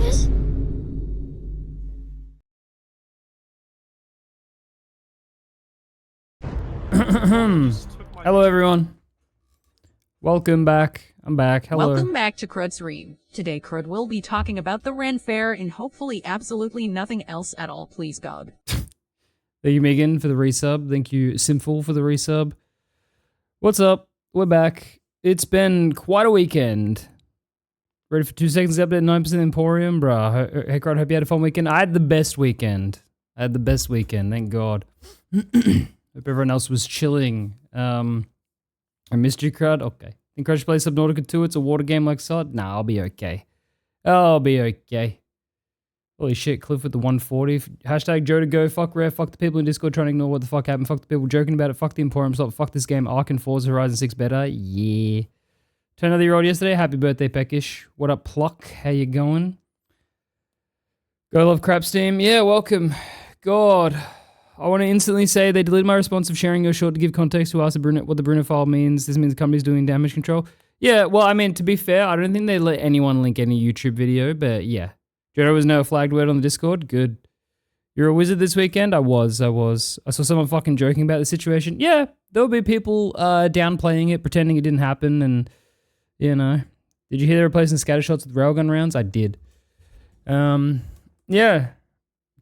this? Hello, everyone. Welcome back. I'm back. Hello. Welcome back to Crudstream. Today, Crud will be talking about the Ren Fair and hopefully absolutely nothing else at all, please God. Thank you, Megan, for the resub. Thank you, Simful, for the resub. What's up? We're back. It's been quite a weekend. Ready for 2 seconds update, 9% Emporium? Bruh. Hey, Crud, hope you had a fun weekend. I had the best weekend. Thank God. Hope everyone else was chilling. I missed you, Crud. Okay. Think Crush play Subnautica 2? It's a water game like SOD? Nah, I'll be okay. Holy shit, Cliff with the 140. Hashtag Joe to go. Fuck Rare. Fuck the people in Discord trying to ignore what the fuck happened. Fuck the people joking about it. Fuck the Emporium stop. Fuck this game. Ark and Forza Horizon 6 better. Yeah. Turned another year old yesterday. Happy birthday, Peckish. What up, Pluck? How you going? Go love Crudstream. Yeah, welcome. God. I want to instantly say they deleted my response of sharing your short to give context to ask what the Bruno file means. This means the company's doing damage control. Yeah, well, I mean, to be fair, I don't think they let anyone link any YouTube video, but yeah. Jodo was no flagged word on the Discord. Good. You're a wizard this weekend? I was. I saw someone fucking joking about the situation. Yeah, there'll be people downplaying it, pretending it didn't happen, and, you know. Did you hear they're replacing scatter shots with railgun rounds? I did. Yeah.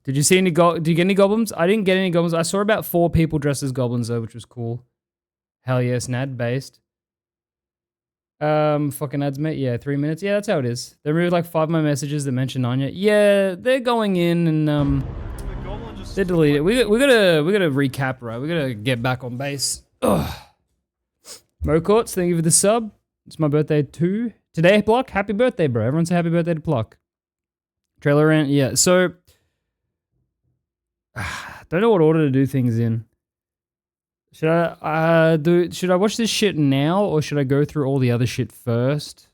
Did you see any did you get any goblins? I didn't get any goblins. I saw about 4 people dressed as goblins though, which was cool. Hell yes, Nad based. Fucking ads, mate. Yeah, 3 minutes. Yeah, that's how it is. They removed like 5 of my messages that mentioned Anya. Yeah, they're going in and they delete it. We gotta recap, right? We gotta get back on base. Ugh. Mocourts, thank you for the sub. It's my birthday too. Today, Pluck. Happy birthday, bro. Everyone say happy birthday to Pluck. Trailer rant. Yeah, so don't know what order to do things in. Should I watch this shit now or should I go through all the other shit first?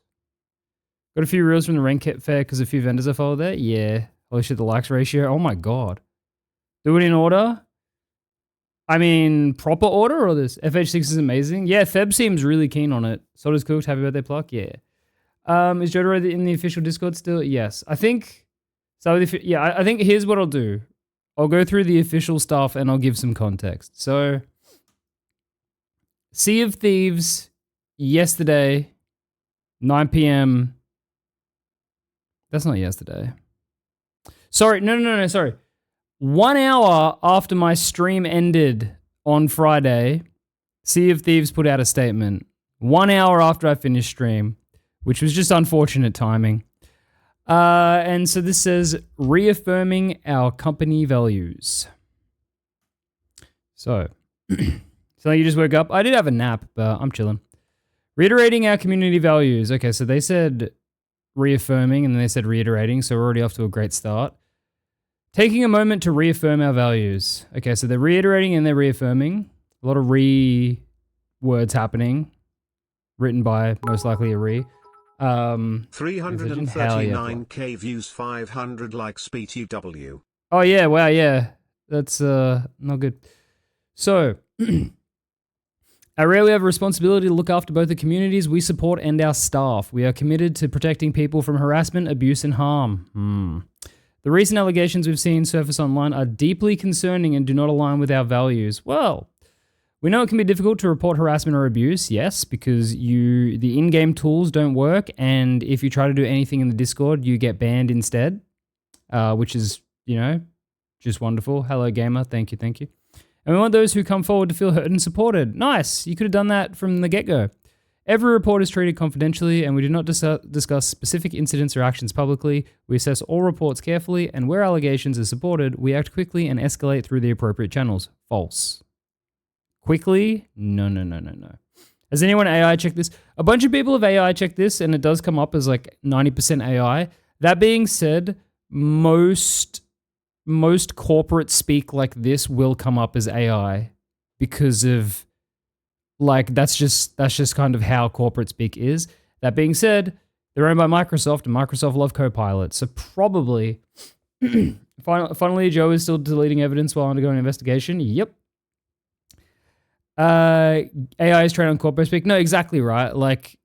Got a few reels from the Rank Fair because a few vendors I follow there. Yeah. Holy shit, the likes ratio. Oh my God. Do it in order? I mean, proper order or this? FH6 is amazing. Yeah, Feb seems really keen on it. So does Cooked. Happy birthday, Pluck. Yeah. Is Jotaro in the official Discord still? Yes. I think I think here's what I'll do. I'll go through the official stuff and I'll give some context. So, Sea of Thieves, yesterday, 9 p.m. That's not yesterday. Sorry, no, sorry. 1 hour after my stream ended on Friday, Sea of Thieves put out a statement. 1 hour after I finished stream, which was just unfortunate timing. And so this says, reaffirming our company values. So, so you just woke up? I did have a nap, but I'm chilling. Reiterating our community values. Okay, so they said reaffirming and then they said reiterating, so we're already off to a great start. Taking a moment to reaffirm our values. Okay, so they're reiterating and they're reaffirming. A lot of words happening. Written by, most likely, a re. 339k views, 500 likes, BTW. Oh yeah, wow, yeah. That's not good. So, I really have a responsibility to look after both the communities we support and our staff. We are committed to protecting people from harassment, abuse, and harm. The recent allegations we've seen surface online are deeply concerning and do not align with our values. Well, we know it can be difficult to report harassment or abuse, yes, because the in-game tools don't work, and if you try to do anything in the Discord, you get banned instead, which is, you know, just wonderful. Hello, gamer. Thank you. And we want those who come forward to feel heard and supported. Nice. You could have done that from the get-go. Every report is treated confidentially, and we do not discuss specific incidents or actions publicly. We assess all reports carefully, and where allegations are supported, we act quickly and escalate through the appropriate channels. False. Quickly? No. Has anyone AI checked this? A bunch of people have AI checked this, and it does come up as like 90% AI. That being said, most corporate speak like this will come up as AI because of like that's just kind of how corporate speak is. That being said, they're owned by Microsoft, and Microsoft love Copilot, so probably. Finally, Joe is still deleting evidence while undergoing an investigation. Yep. AI is trained on corporate speak. No, exactly right. Like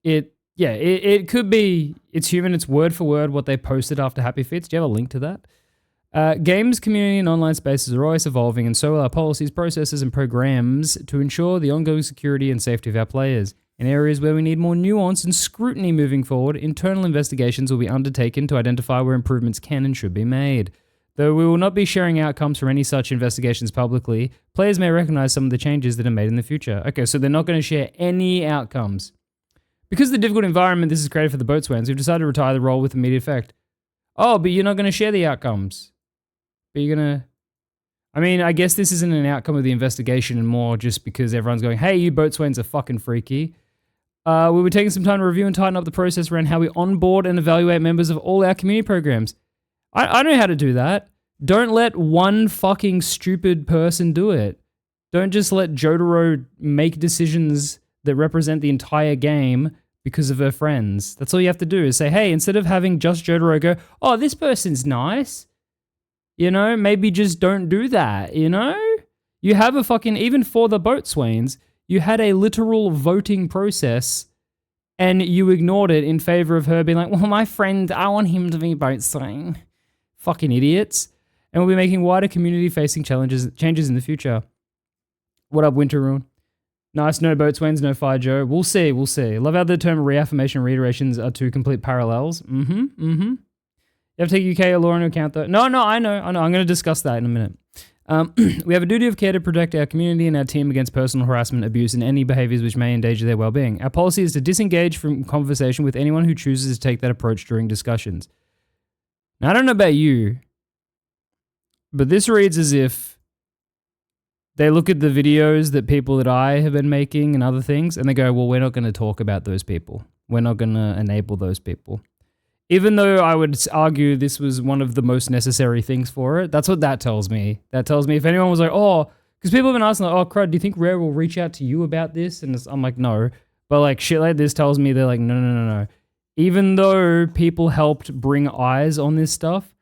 yeah, it could be, it's human, it's word for word what they posted after Happy Feet. Do you have a link to that? Games, community, and online spaces are always evolving, and so are our policies, processes, and programs to ensure the ongoing security and safety of our players. In areas where we need more nuance and scrutiny moving forward, internal investigations will be undertaken to identify where improvements can and should be made. Though we will not be sharing outcomes from any such investigations publicly, players may recognize some of the changes that are made in the future. Okay, so they're not going to share any outcomes. Because of the difficult environment this has created for the boatswains, we've decided to retire the role with immediate effect. Oh, but you're not going to share the outcomes. But you're going to... I mean, I guess this isn't an outcome of the investigation and more just because everyone's going, hey, you boatswains are fucking freaky. We were taking some time to review and tighten up the process around how we onboard and evaluate members of all our community programs. I know how to do that. Don't let one fucking stupid person do it. Don't just let Jotaro make decisions that represent the entire game because of her friends. That's all you have to do is say, hey, instead of having just Jotaro go, oh, this person's nice, you know, maybe just don't do that, you know? You have a fucking, even for the boatswains, you had a literal voting process and you ignored it in favor of her being like, well, my friend, I want him to be boatswain. Fucking idiots. And we'll be making wider community-facing changes in the future. What up, Winter Rune? Nice, no boatswains, no fire Joe. We'll see. Love how the term reaffirmation and reiterations are two complete parallels. You have to take UK law into account, though. No, I know. I'm going to discuss that in a minute. We have a duty of care to protect our community and our team against personal harassment, abuse, and any behaviors which may endanger their well-being. Our policy is to disengage from conversation with anyone who chooses to take that approach during discussions. Now, I don't know about you, but this reads as if they look at the videos that people that I have been making and other things, and they go, well, we're not going to talk about those people. We're not going to enable those people. Even though I would argue this was one of the most necessary things for it, that's what that tells me. That tells me if anyone was like, oh, because people have been asking, like, oh, Crud, do you think Rare will reach out to you about this? And I'm like, no. But like shit like this tells me they're like, no. Even though people helped bring eyes on this stuff,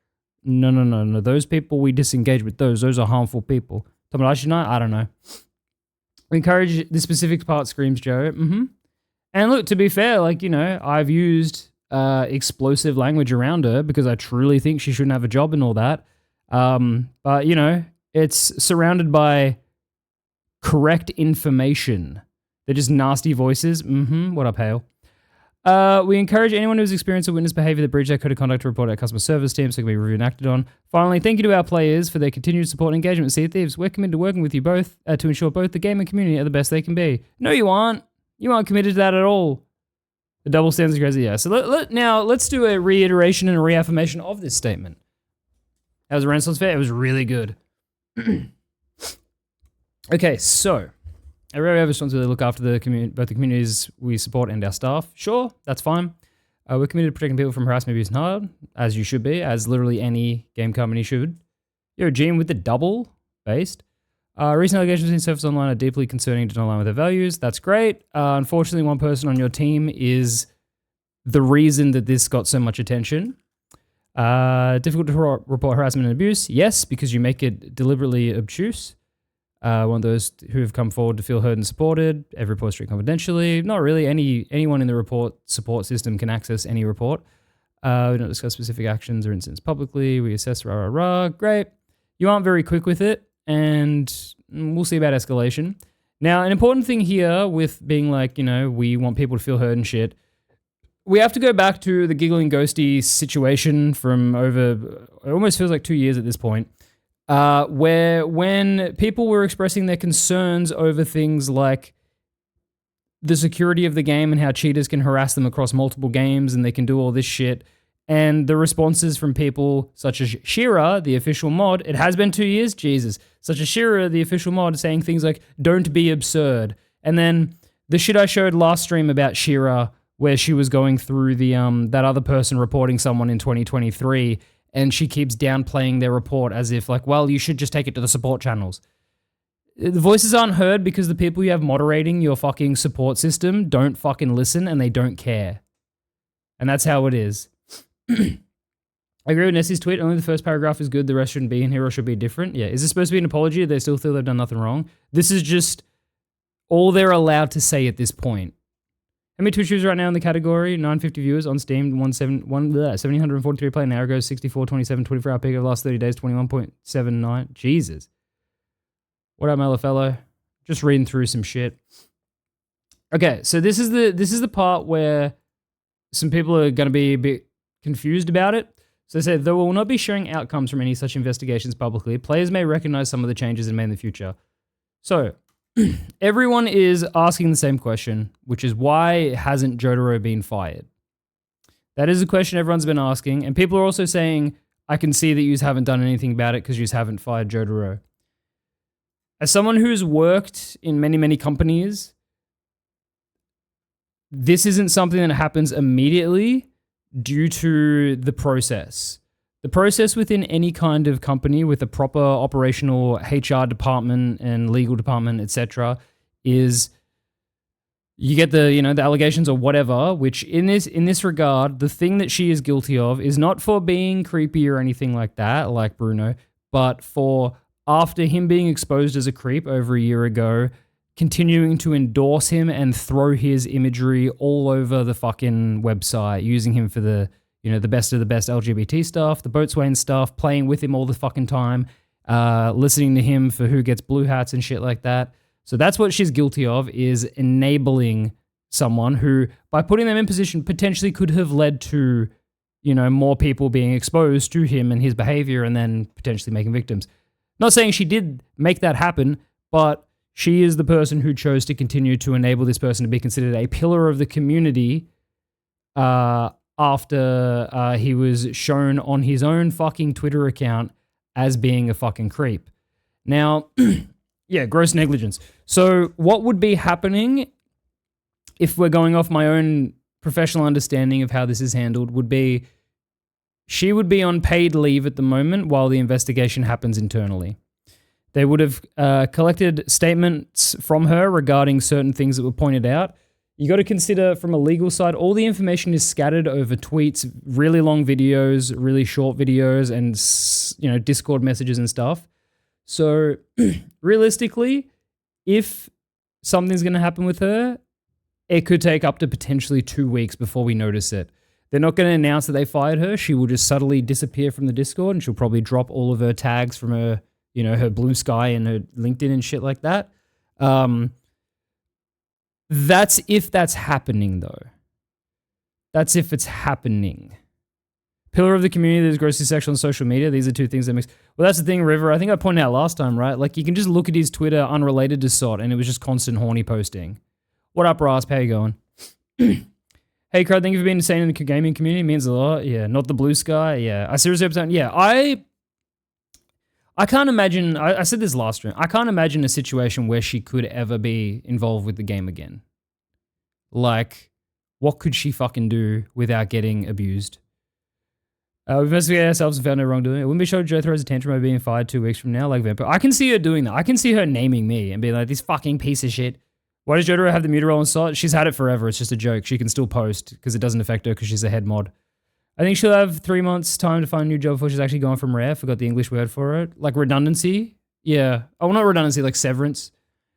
no. Those people, we disengage with those. Those are harmful people. Tomodachi Night, I don't know. We encourage the specific part, screams Joe. And look, to be fair, like, you know, I've used explosive language around her because I truly think she shouldn't have a job and all that. But, you know, it's surrounded by correct information. They're just nasty voices. What up, Hale? We encourage anyone who's experienced or witnessed behavior that breached our code of conduct to report our customer service team so it can be reviewed and acted on. Finally, thank you to our players for their continued support and engagement with Sea of Thieves. We're committed to working with you both to ensure both the game and community are the best they can be. No, you aren't. You aren't committed to that at all. The double standards are crazy, yeah. So now let's do a reiteration and a reaffirmation of this statement. That was a Renaissance Fair. It was really good. Okay, so I really have a responsibility to look after both the communities we support and our staff. Sure, that's fine. We're committed to protecting people from harassment, abuse, and harm, as you should be, as literally any game company should. You're a GM with the double based. Recent allegations in Surface Online are deeply concerning to not align with their values. That's great. Unfortunately, one person on your team is the reason that this got so much attention. Difficult to report harassment and abuse. Yes, because you make it deliberately obtuse. One of those who have come forward to feel heard and supported. Every report is treated confidentially. Not really. Anyone in the report support system can access any report. We don't discuss specific actions or incidents publicly. We assess Great. You aren't very quick with it, and we'll see about escalation. Now, an important thing here with being like, you know, we want people to feel heard and shit. We have to go back to the Giggling Ghosty situation from over, it almost feels like 2 years at this point. Where when people were expressing their concerns over things like the security of the game and how cheaters can harass them across multiple games and they can do all this shit, and the responses from people such as Shira, the official mod, it has been 2 years, Jesus, such as Shira, the official mod, saying things like, don't be absurd. And then the shit I showed last stream about Shira, where she was going through the that other person reporting someone in 2023, and she keeps downplaying their report as if like, well, you should just take it to the support channels. The voices aren't heard because the people you have moderating your fucking support system don't fucking listen and they don't care. And that's how it is. I agree with Nessie's tweet. Only the first paragraph is good. The rest shouldn't be in here or should be different. Yeah. Is this supposed to be an apology? Or they still feel they've done nothing wrong? This is just all they're allowed to say at this point. How many Twitch viewers right now in the category? 950 viewers on Steam, 743 play an hour ago, 64, 27, 24-hour peak of the last 30 days, 21.79. Jesus. What up, Malafello? Just reading through some shit. Okay, so this is the part where some people are going to be a bit confused about it. So they say, though we will not be sharing outcomes from any such investigations publicly, players may recognize some of the changes made in the future. So, everyone is asking the same question, which is why hasn't Jotaro been fired? That is a question everyone's been asking, and people are also saying, I can see that you haven't done anything about it because you haven't fired Jotaro. As someone who's worked in many, many companies, this isn't something that happens immediately due to the process. The process within any kind of company with a proper operational HR department and legal department, etc., is you get the allegations or whatever, which in this regard, the thing that she is guilty of is not for being creepy or anything like that, like Bruno, but for after him being exposed as a creep over a year ago, continuing to endorse him and throw his imagery all over the fucking website, using him for the best of the best LGBT stuff, the boatswain stuff, playing with him all the fucking time, listening to him for who gets blue hats and shit like that. So that's what she's guilty of, is enabling someone who, by putting them in position, potentially could have led to, more people being exposed to him and his behavior and then potentially making victims. Not saying she did make that happen, but she is the person who chose to continue to enable this person to be considered a pillar of the community, after he was shown on his own fucking Twitter account as being a fucking creep. Now, yeah, gross negligence. So what would be happening if we're going off my own professional understanding of how this is handled would be she would be on paid leave at the moment while the investigation happens internally. They would have collected statements from her regarding certain things that were pointed out. You got to consider from a legal side, all the information is scattered over tweets, really long videos, really short videos, and Discord messages and stuff. So realistically, if something's going to happen with her, it could take up to potentially 2 weeks before we notice it. They're not going to announce that they fired her. She will just subtly disappear from the Discord, and she'll probably drop all of her tags from her, her Blue Sky and her LinkedIn and shit like that. That's if that's happening, though. That's if it's happening. Pillar of the community that is grossly sexual on social media. These are two things that mix. Well, that's the thing, River. I think I pointed out last time, right? Like, you can just look at his Twitter unrelated to SOT, and it was just constant horny posting. What up, Rasp? How you going? Hey, Crud, thank you for being insane in the gaming community. It means a lot. Yeah, not the Blue Sky. Yeah, I seriously hope. Yeah, I can't imagine, I said this last stream, I can't imagine a situation where she could ever be involved with the game again. Like, what could she fucking do without getting abused? We've investigated ourselves and found no wrongdoing. It wouldn't be sure Joe throws a tantrum by being fired 2 weeks from now, like Vampire. I can see her doing that. I can see her naming me and being like, this fucking piece of shit. Why does Jotaro have the muter roll on SOT? She's had it forever. It's just a joke. She can still post because it doesn't affect her because she's a head mod. I think she'll have 3 months time to find a new job before she's actually gone from rare. Forgot the English word for it. Like redundancy? Yeah. Oh, not redundancy, like severance.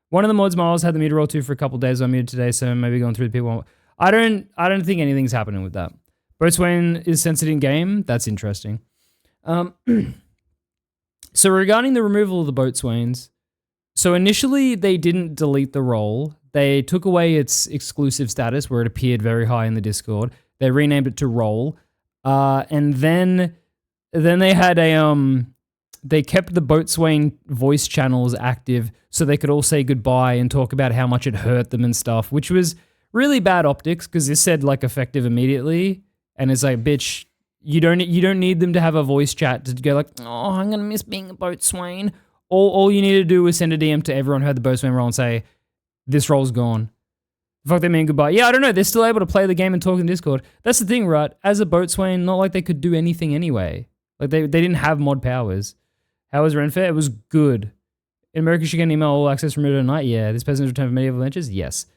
One of the mods, Miles, had the meter roll too for a couple of days. I'm muted today, so maybe going through the people. I don't think anything's happening with that. Boatswain is censored in game. That's interesting. So regarding the removal of the boatswains, so initially they didn't delete the role. They took away its exclusive status where it appeared very high in the Discord. They renamed it to role. And then they had they kept the boatswain voice channels active so they could all say goodbye and talk about how much it hurt them and stuff, which was really bad optics because this said like effective immediately. And it's like, bitch, you don't need them to have a voice chat to go like, oh, I'm going to miss being a boatswain. All you need to do is send a DM to everyone who had the boatswain role and say, this role's gone. The fuck they mean goodbye? Yeah, I don't know. They're still able to play the game and talk in Discord. That's the thing, right? As a boatswain, not like they could do anything anyway. Like they didn't have mod powers. How was Renfair? It was good. In America, you can email all access removed at night. Yeah. This person's returned from medieval adventures. Yes.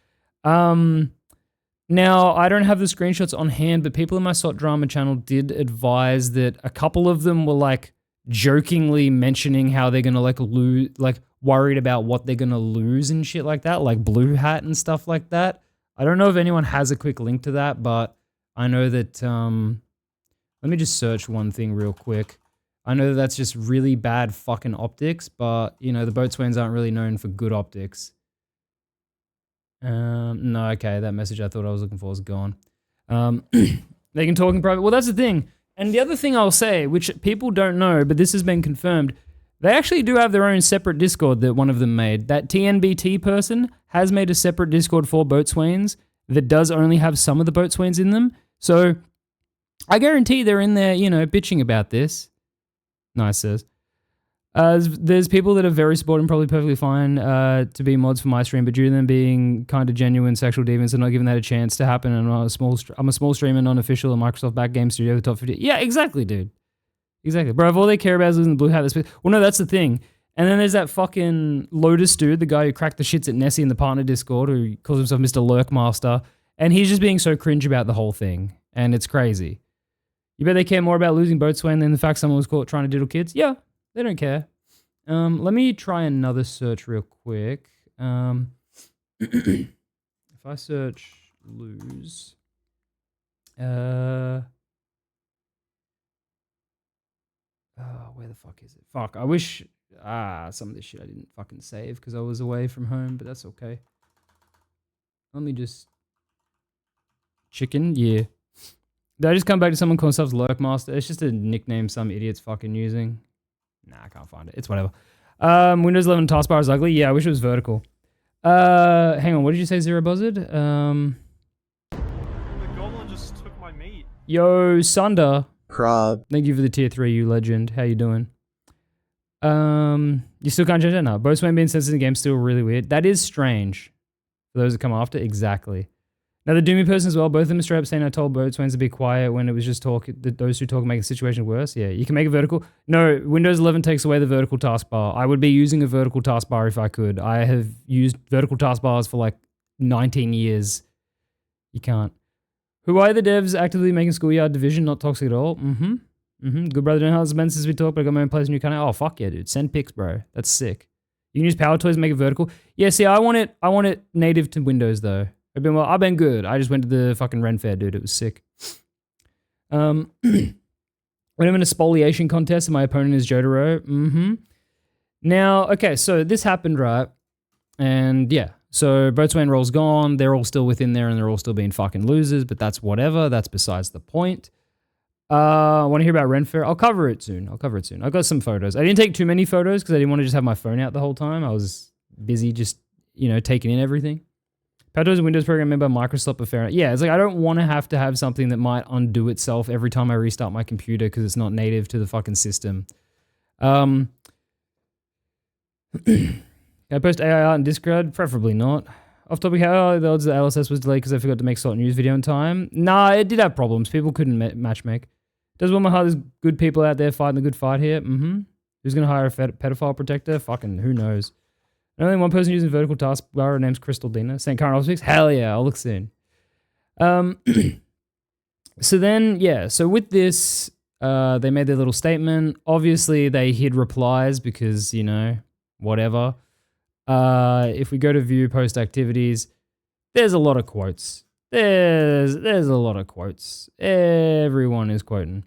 Now, I don't have the screenshots on hand, but people in my SOT drama channel did advise that a couple of them were like jokingly mentioning how they're gonna like lose, like worried about what they're gonna lose and shit like that, like blue hat and stuff like that. I don't know if anyone has a quick link to that, but I know that, let me just search one thing real quick. I know that that's just really bad fucking optics, but, you know, the boatswains aren't really known for good optics. No, okay, that message I thought I was looking for is gone. They can talk in private. Well, that's the thing. And the other thing I'll say, which people don't know, but this has been confirmed, they actually do have their own separate Discord that one of them made. That TNBT person has made a separate Discord for boatswains that does only have some of the boatswains in them. So I guarantee they're in there, you know, bitching about this. Nice, says. There's people that are very supportive and probably perfectly fine to be mods for my stream, but due to them being kind of genuine sexual deviants and not giving that a chance to happen, and I'm a small streamer, non-official, a Microsoft backed game studio, the top 50. Yeah, exactly, dude. Exactly. Bro, if all they care about is losing the blue hat, well, no, that's the thing. And then there's that fucking Lotus dude, the guy who cracked the shits at Nessie in the partner Discord, who calls himself Mr. Lurkmaster, and he's just being so cringe about the whole thing, and it's crazy. You bet they care more about losing boatswain than the fact someone was caught trying to diddle kids? Yeah, they don't care. Let me try another search real quick. If I search lose, where the fuck is it? Fuck, I wish, some of this shit I didn't fucking save because I was away from home, but that's okay. Let me just, chicken, yeah. Did I just come back to someone calling themselves Lurkmaster? It's just a nickname some idiot's fucking using. Nah, I can't find it. It's whatever. Windows 11 taskbar is ugly. Yeah, I wish it was vertical. Hang on. What did you say, Zero Buzzard? The goblin just took my meat. Yo, Sunder. Crab. Thank you for the tier 3, you legend. How you doing? You still can't change that now. Boatswain being censored in the game is still really weird. That is strange. For those that come after, exactly. Now, the Doomy person as well, both of them straight up saying I told boatswains to be quiet when it was just talk. Those who talk make the situation worse. Yeah, you can make it vertical. No, Windows 11 takes away the vertical taskbar. I would be using a vertical taskbar if I could. I have used vertical taskbars for like 19 years. You can't. Who are the devs actively making Schoolyard Division not toxic at all? Good brother, don't know how it's been since we talked, but I got my own place in your kind of. Oh, fuck yeah, dude. Send pics, bro. That's sick. You can use Power Toys to make it vertical. Yeah, see, I want it native to Windows, though. I've been good. I just went to the fucking Ren Fair, dude. It was sick. When I'm in a spoliation contest and my opponent is Jotaro. Now, okay, so this happened, right? And yeah, so Boatswain roll's gone. They're all still within there and they're all still being fucking losers, but that's whatever. That's besides the point. I want to hear about Ren Fair. I'll cover it soon. I've got some photos. I didn't take too many photos because I didn't want to just have my phone out the whole time. I was busy just, you know, taking in everything. Patos and Windows program made by Microsoft, but fair enough. Yeah, it's like I don't want to have something that might undo itself every time I restart my computer because it's not native to the fucking system. Can I post AI art in Discord? Preferably not. Off topic, how are the odds that LSS was delayed because I forgot to make Salt News video in time? Nah, it did have problems. People couldn't matchmake. Does warm my heart, there's good people out there fighting the good fight here. Who's going to hire a pedophile protector? Fucking who knows. Only one person using vertical taskbar. Her name's Crystal Dina. St. Current Optics? Hell yeah, I'll look soon. So then, yeah, so with this, they made their little statement. Obviously, they hid replies because, you know, whatever. If we go to view post activities, there's a lot of quotes. There's a lot of quotes. Everyone is quoting.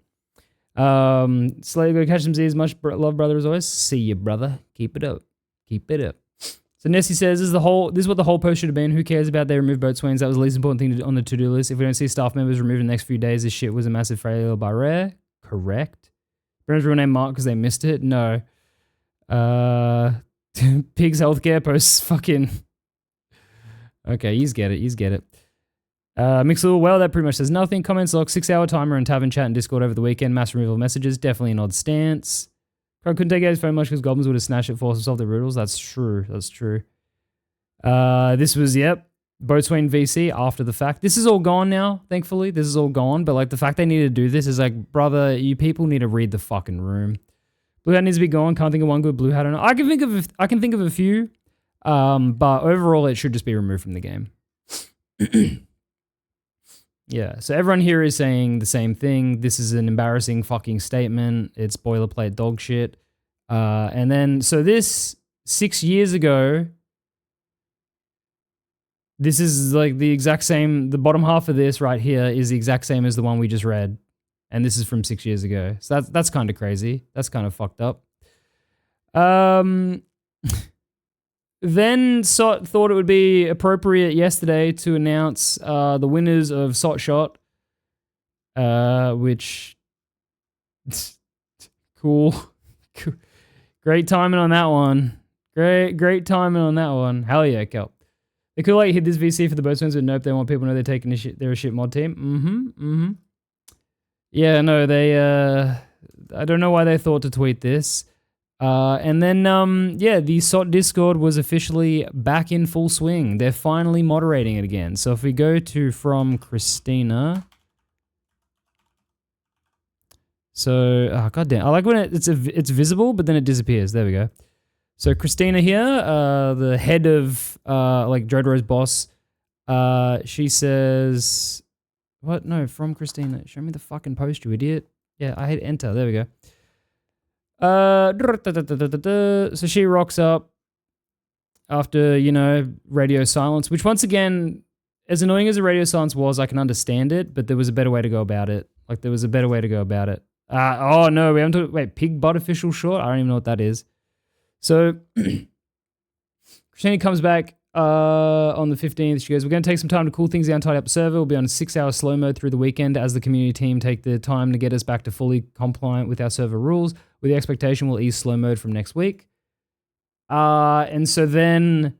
Slay, go catch some Z's. Much love, brother, as always. See you, brother. Keep it up. Keep it up. So Nessie says, this is what the whole post should have been. Who cares about they removed boatswains? That was the least important thing on the to-do list. If we don't see staff members removed in the next few days, this shit was a massive failure by Rare. Correct. Brandon's real name Mark because they missed it. No. Pigs Healthcare posts fucking. Okay, you get it. Mixel, well, that pretty much says nothing. Comments log, 6-hour timer and tavern chat and Discord over the weekend. Mass removal of messages. Definitely an odd stance. I couldn't take out his phone much because goblins would have snatched it, forced to solve the riddles. That's true. This was, Boatswain VC after the fact. This is all gone now, thankfully. This is all gone, but like the fact they needed to do this is like, brother, you people need to read the fucking room. Blue hat needs to be gone. Can't think of one good blue hat. I can think of a few, but overall it should just be removed from the game. Yeah, so everyone here is saying the same thing. This is an embarrassing fucking statement. It's boilerplate dog shit. And then, so this 6 years ago, this is like the exact same. The bottom half of this right here is the exact same as the one we just read, and this is from 6 years ago. So that's kind of crazy. That's kind of fucked up. Then Sot thought it would be appropriate yesterday to announce the winners of Sot Shot, which cool. Great timing on that one. Great timing on that one. Hell yeah, Kelp. They could like hit this VC for the boatswains, but nope, they want people to know they're taking a shit. They're a shit mod team. Yeah, no, they. I don't know why they thought to tweet this. And then, yeah, the SOT Discord was officially back in full swing. They're finally moderating it again. So if we go to from Christina. So, oh, goddamn. I like when it's visible, but then it disappears. There we go. So Christina here, the head of, like, Jodoro's boss, she says... What? No, from Christina. Show me the fucking post, you idiot. Yeah, I hit enter. There we go. So she rocks up after, you know, radio silence, which once again, as annoying as the radio silence was, I can understand it, but there was a better way to go about it. Like, there was a better way to go about it. Oh, no, we haven't talked... Wait, pig butt official short? I don't even know what that is. So, Christina comes back on the 15th. She goes, we're going to take some time to cool things down, tidy up the server. We'll be on a 6-hour slow mode through the weekend as the community team take the time to get us back to fully compliant with our server rules, with the expectation we'll ease slow mode from next week. And so then,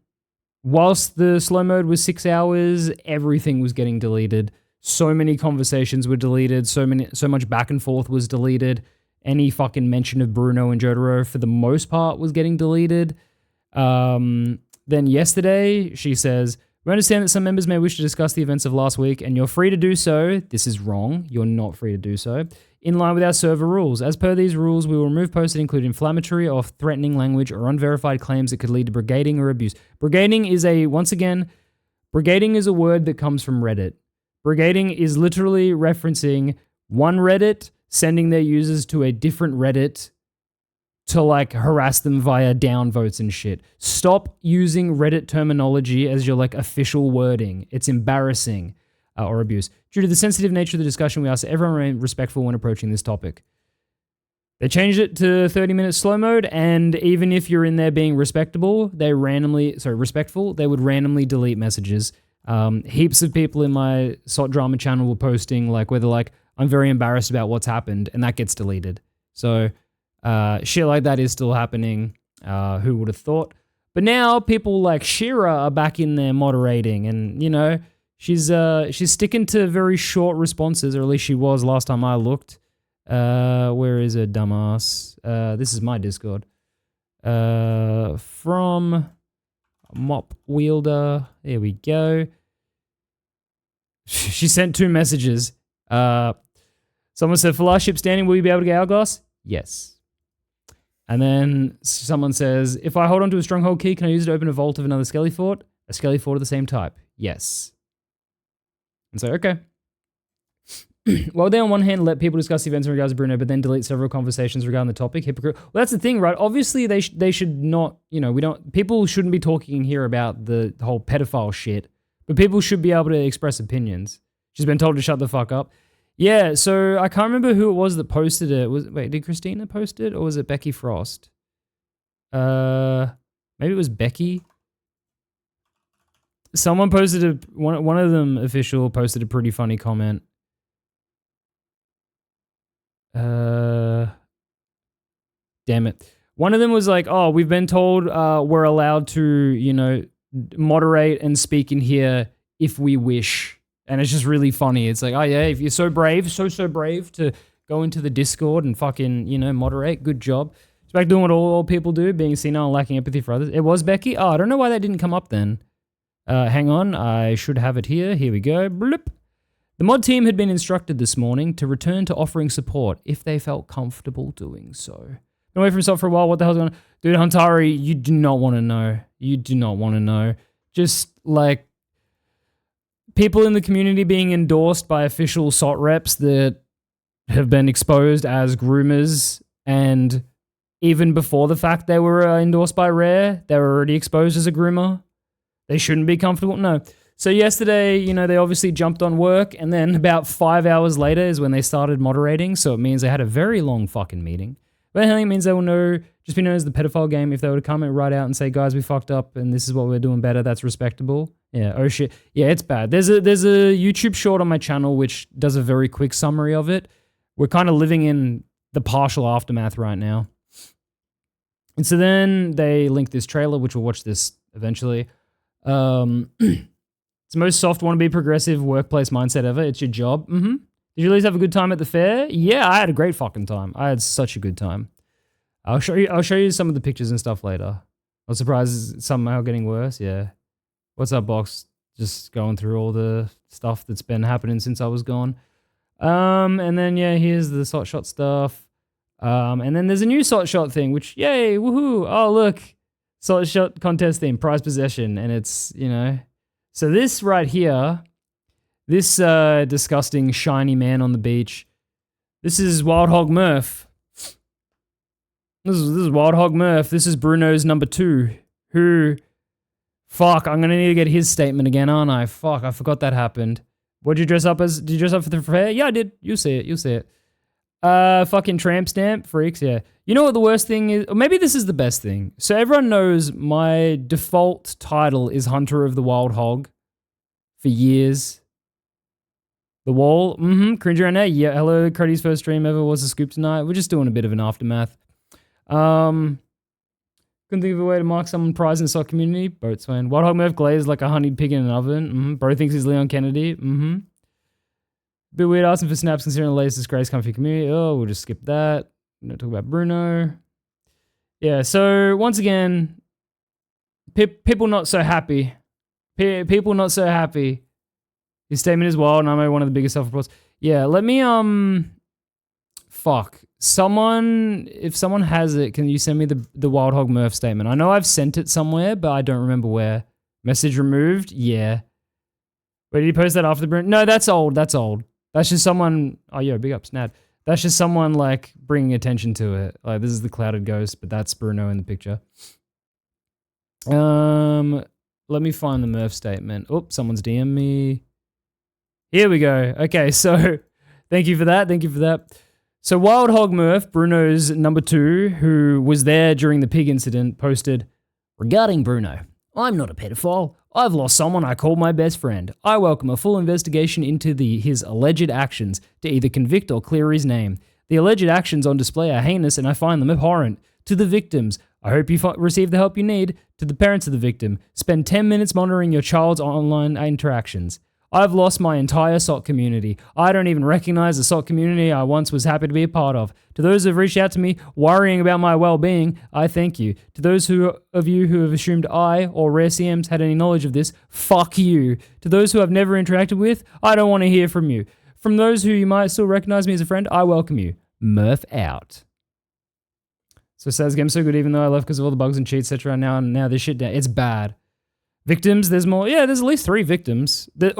whilst the slow mode was 6 hours, everything was getting deleted. So many conversations were deleted. So much back and forth was deleted. Any fucking mention of Bruno and Jotaro, for the most part, was getting deleted. Then yesterday, she says, we understand that some members may wish to discuss the events of last week, and you're free to do so. This is wrong. You're not free to do so. In line with our server rules. As per these rules, we will remove posts that include inflammatory or threatening language or unverified claims that could lead to brigading or abuse. Brigading is brigading is a word that comes from Reddit. Brigading is literally referencing one Reddit sending their users to a different Reddit to like harass them via downvotes and shit. Stop using Reddit terminology as your like official wording. It's embarrassing or abuse. Due to the sensitive nature of the discussion, we ask that everyone remain respectful when approaching this topic. They changed it to 30-minute slow mode, and even if you're in there being respectful, they would randomly delete messages. Heaps of people in my SOT drama channel were posting like where they're like, I'm very embarrassed about what's happened, and that gets deleted. So shit like that is still happening. Who would have thought? But now people like Shira are back in there moderating, and you know she's sticking to very short responses, or at least she was last time I looked. Where is her dumbass? This is my Discord. From Mop Wielder. There we go. She sent 2 messages. Someone said, for last ship standing, will you be able to get Hourglass? Yes. And then someone says, if I hold onto a stronghold key, can I use it to open a vault of another Skelly Fort? A Skelly Fort of the same type? Yes. And so, okay. Well, they on one hand let people discuss the events in regards to Bruno, but then delete several conversations regarding the topic. Hypocrite. Well, that's the thing, right? Obviously, they should not, you know, people shouldn't be talking here about the whole pedophile shit, but people should be able to express opinions. She's been told to shut the fuck up. Yeah, so I can't remember who it was that posted it. Wait, did Christina post it, or was it Becky Frost? Maybe it was Becky. Someone posted one of them official posted a pretty funny comment. Damn it. One of them was like, oh, we've been told we're allowed to, you know, moderate and speak in here if we wish. And it's just really funny. It's like, oh yeah, if you're so brave, so brave to go into the Discord and fucking, you know, moderate, good job. It's back doing what all people do, being senile and lacking empathy for others. It was Becky? Oh, I don't know why that didn't come up then. Hang on, I should have it here. Here we go. Bloop. The mod team had been instructed this morning to return to offering support if they felt comfortable doing so. Been away from yourself for a while. What the hell's going on? Dude, Huntari, you do not want to know. You do not want to know. Just like people in the community being endorsed by official SOT reps that have been exposed as groomers, and even before the fact they were endorsed by Rare, they were already exposed as a groomer. They shouldn't be comfortable. No. So yesterday, you know, they obviously jumped on work, and then about 5 hours later is when they started moderating. So it means they had a very long fucking meeting. But I think it means they will know, just be known as the pedophile game. If they were to come and write out and say, guys, we fucked up, and this is what we're doing better, that's respectable. Yeah. Oh shit. Yeah, it's bad. There's a YouTube short on my channel which does a very quick summary of it. We're kind of living in the partial aftermath right now. And so then they linked this trailer, which we'll watch this eventually. It's the most soft, wannabe, progressive workplace mindset ever. It's your job. Mm-hmm. Did you at least have a good time at the fair? Yeah, I had a great fucking time. I had such a good time. I'll show you some of the pictures and stuff later. I'm surprised it's somehow getting worse. Yeah. What's up, Box? Just going through all the stuff that's been happening since I was gone. And then yeah, here's the SOT shot stuff. And then there's a new SOT shot thing, which yay, woohoo! Oh look, SOT shot contest theme, prize possession, and it's, you know. So this right here, this disgusting shiny man on the beach, this is Wild Hog Murph. This is Wild Hog Murph. This is Bruno's number 2, who, fuck, I'm gonna need to get his statement again, aren't I? Fuck, I forgot that happened. What'd you dress up as? Did you dress up for the fair? Yeah, I did. You'll see it. You'll see it. Fucking tramp stamp freaks. Yeah. You know what the worst thing is? Or maybe this is the best thing. So everyone knows my default title is Hunter of the Wild Hog for years. The wall. Mm-hmm. Cringe around there. Yeah. Hello. Cody's first stream ever was a scoop tonight. We're just doing a bit of an aftermath. Couldn't think of a way to mark someone prized in the SOC community. Boats fan. Wild Hog Murph glazed like a honeyed pig in an oven. Mm-hmm. Bro thinks he's Leon Kennedy. Mm-hmm. Bit weird asking for snaps considering the latest disgrace coming for your community. Oh, we'll just skip that. We're going to talk about Bruno. Yeah, so once again, people not so happy. People not so happy. His statement is wild, and I'm one of the biggest self-reports. Yeah, let me, fuck. If someone has it, can you send me the Wild Hog Murph statement? I know I've sent it somewhere, but I don't remember where. Message removed? Yeah. Wait, did you post that after the Bruno? No, that's old. That's old. That's just someone... Oh, yeah, big ups, Nad. That's just someone, like, bringing attention to it. Like, this is the clouded ghost, but that's Bruno in the picture. Let me find the Murph statement. Oops, someone's DM me. Here we go. Okay, so thank you for that. Thank you for that. So Wild Hog Murph, Bruno's number 2, who was there during the pig incident, posted, regarding Bruno, I'm not a pedophile. I've lost someone I called my best friend. I welcome a full investigation into his alleged actions to either convict or clear his name. The alleged actions on display are heinous and I find them abhorrent. To the victims, I hope you receive the help you need. To the parents of the victim, spend 10 minutes monitoring your child's online interactions. I've lost my entire SOC community. I don't even recognize the SOC community I once was happy to be a part of. To those who have reached out to me, worrying about my well-being, I thank you. To those of you who have assumed I or Rare CMs had any knowledge of this, fuck you. To those who I've never interacted with, I don't want to hear from you. From those who you might still recognize me as a friend, I welcome you. Murph out. So Saz game's so good even though I left because of all the bugs and cheats, etc. Now this shit down. It's bad. Victims, there's more. Yeah, there's at least 3 victims. With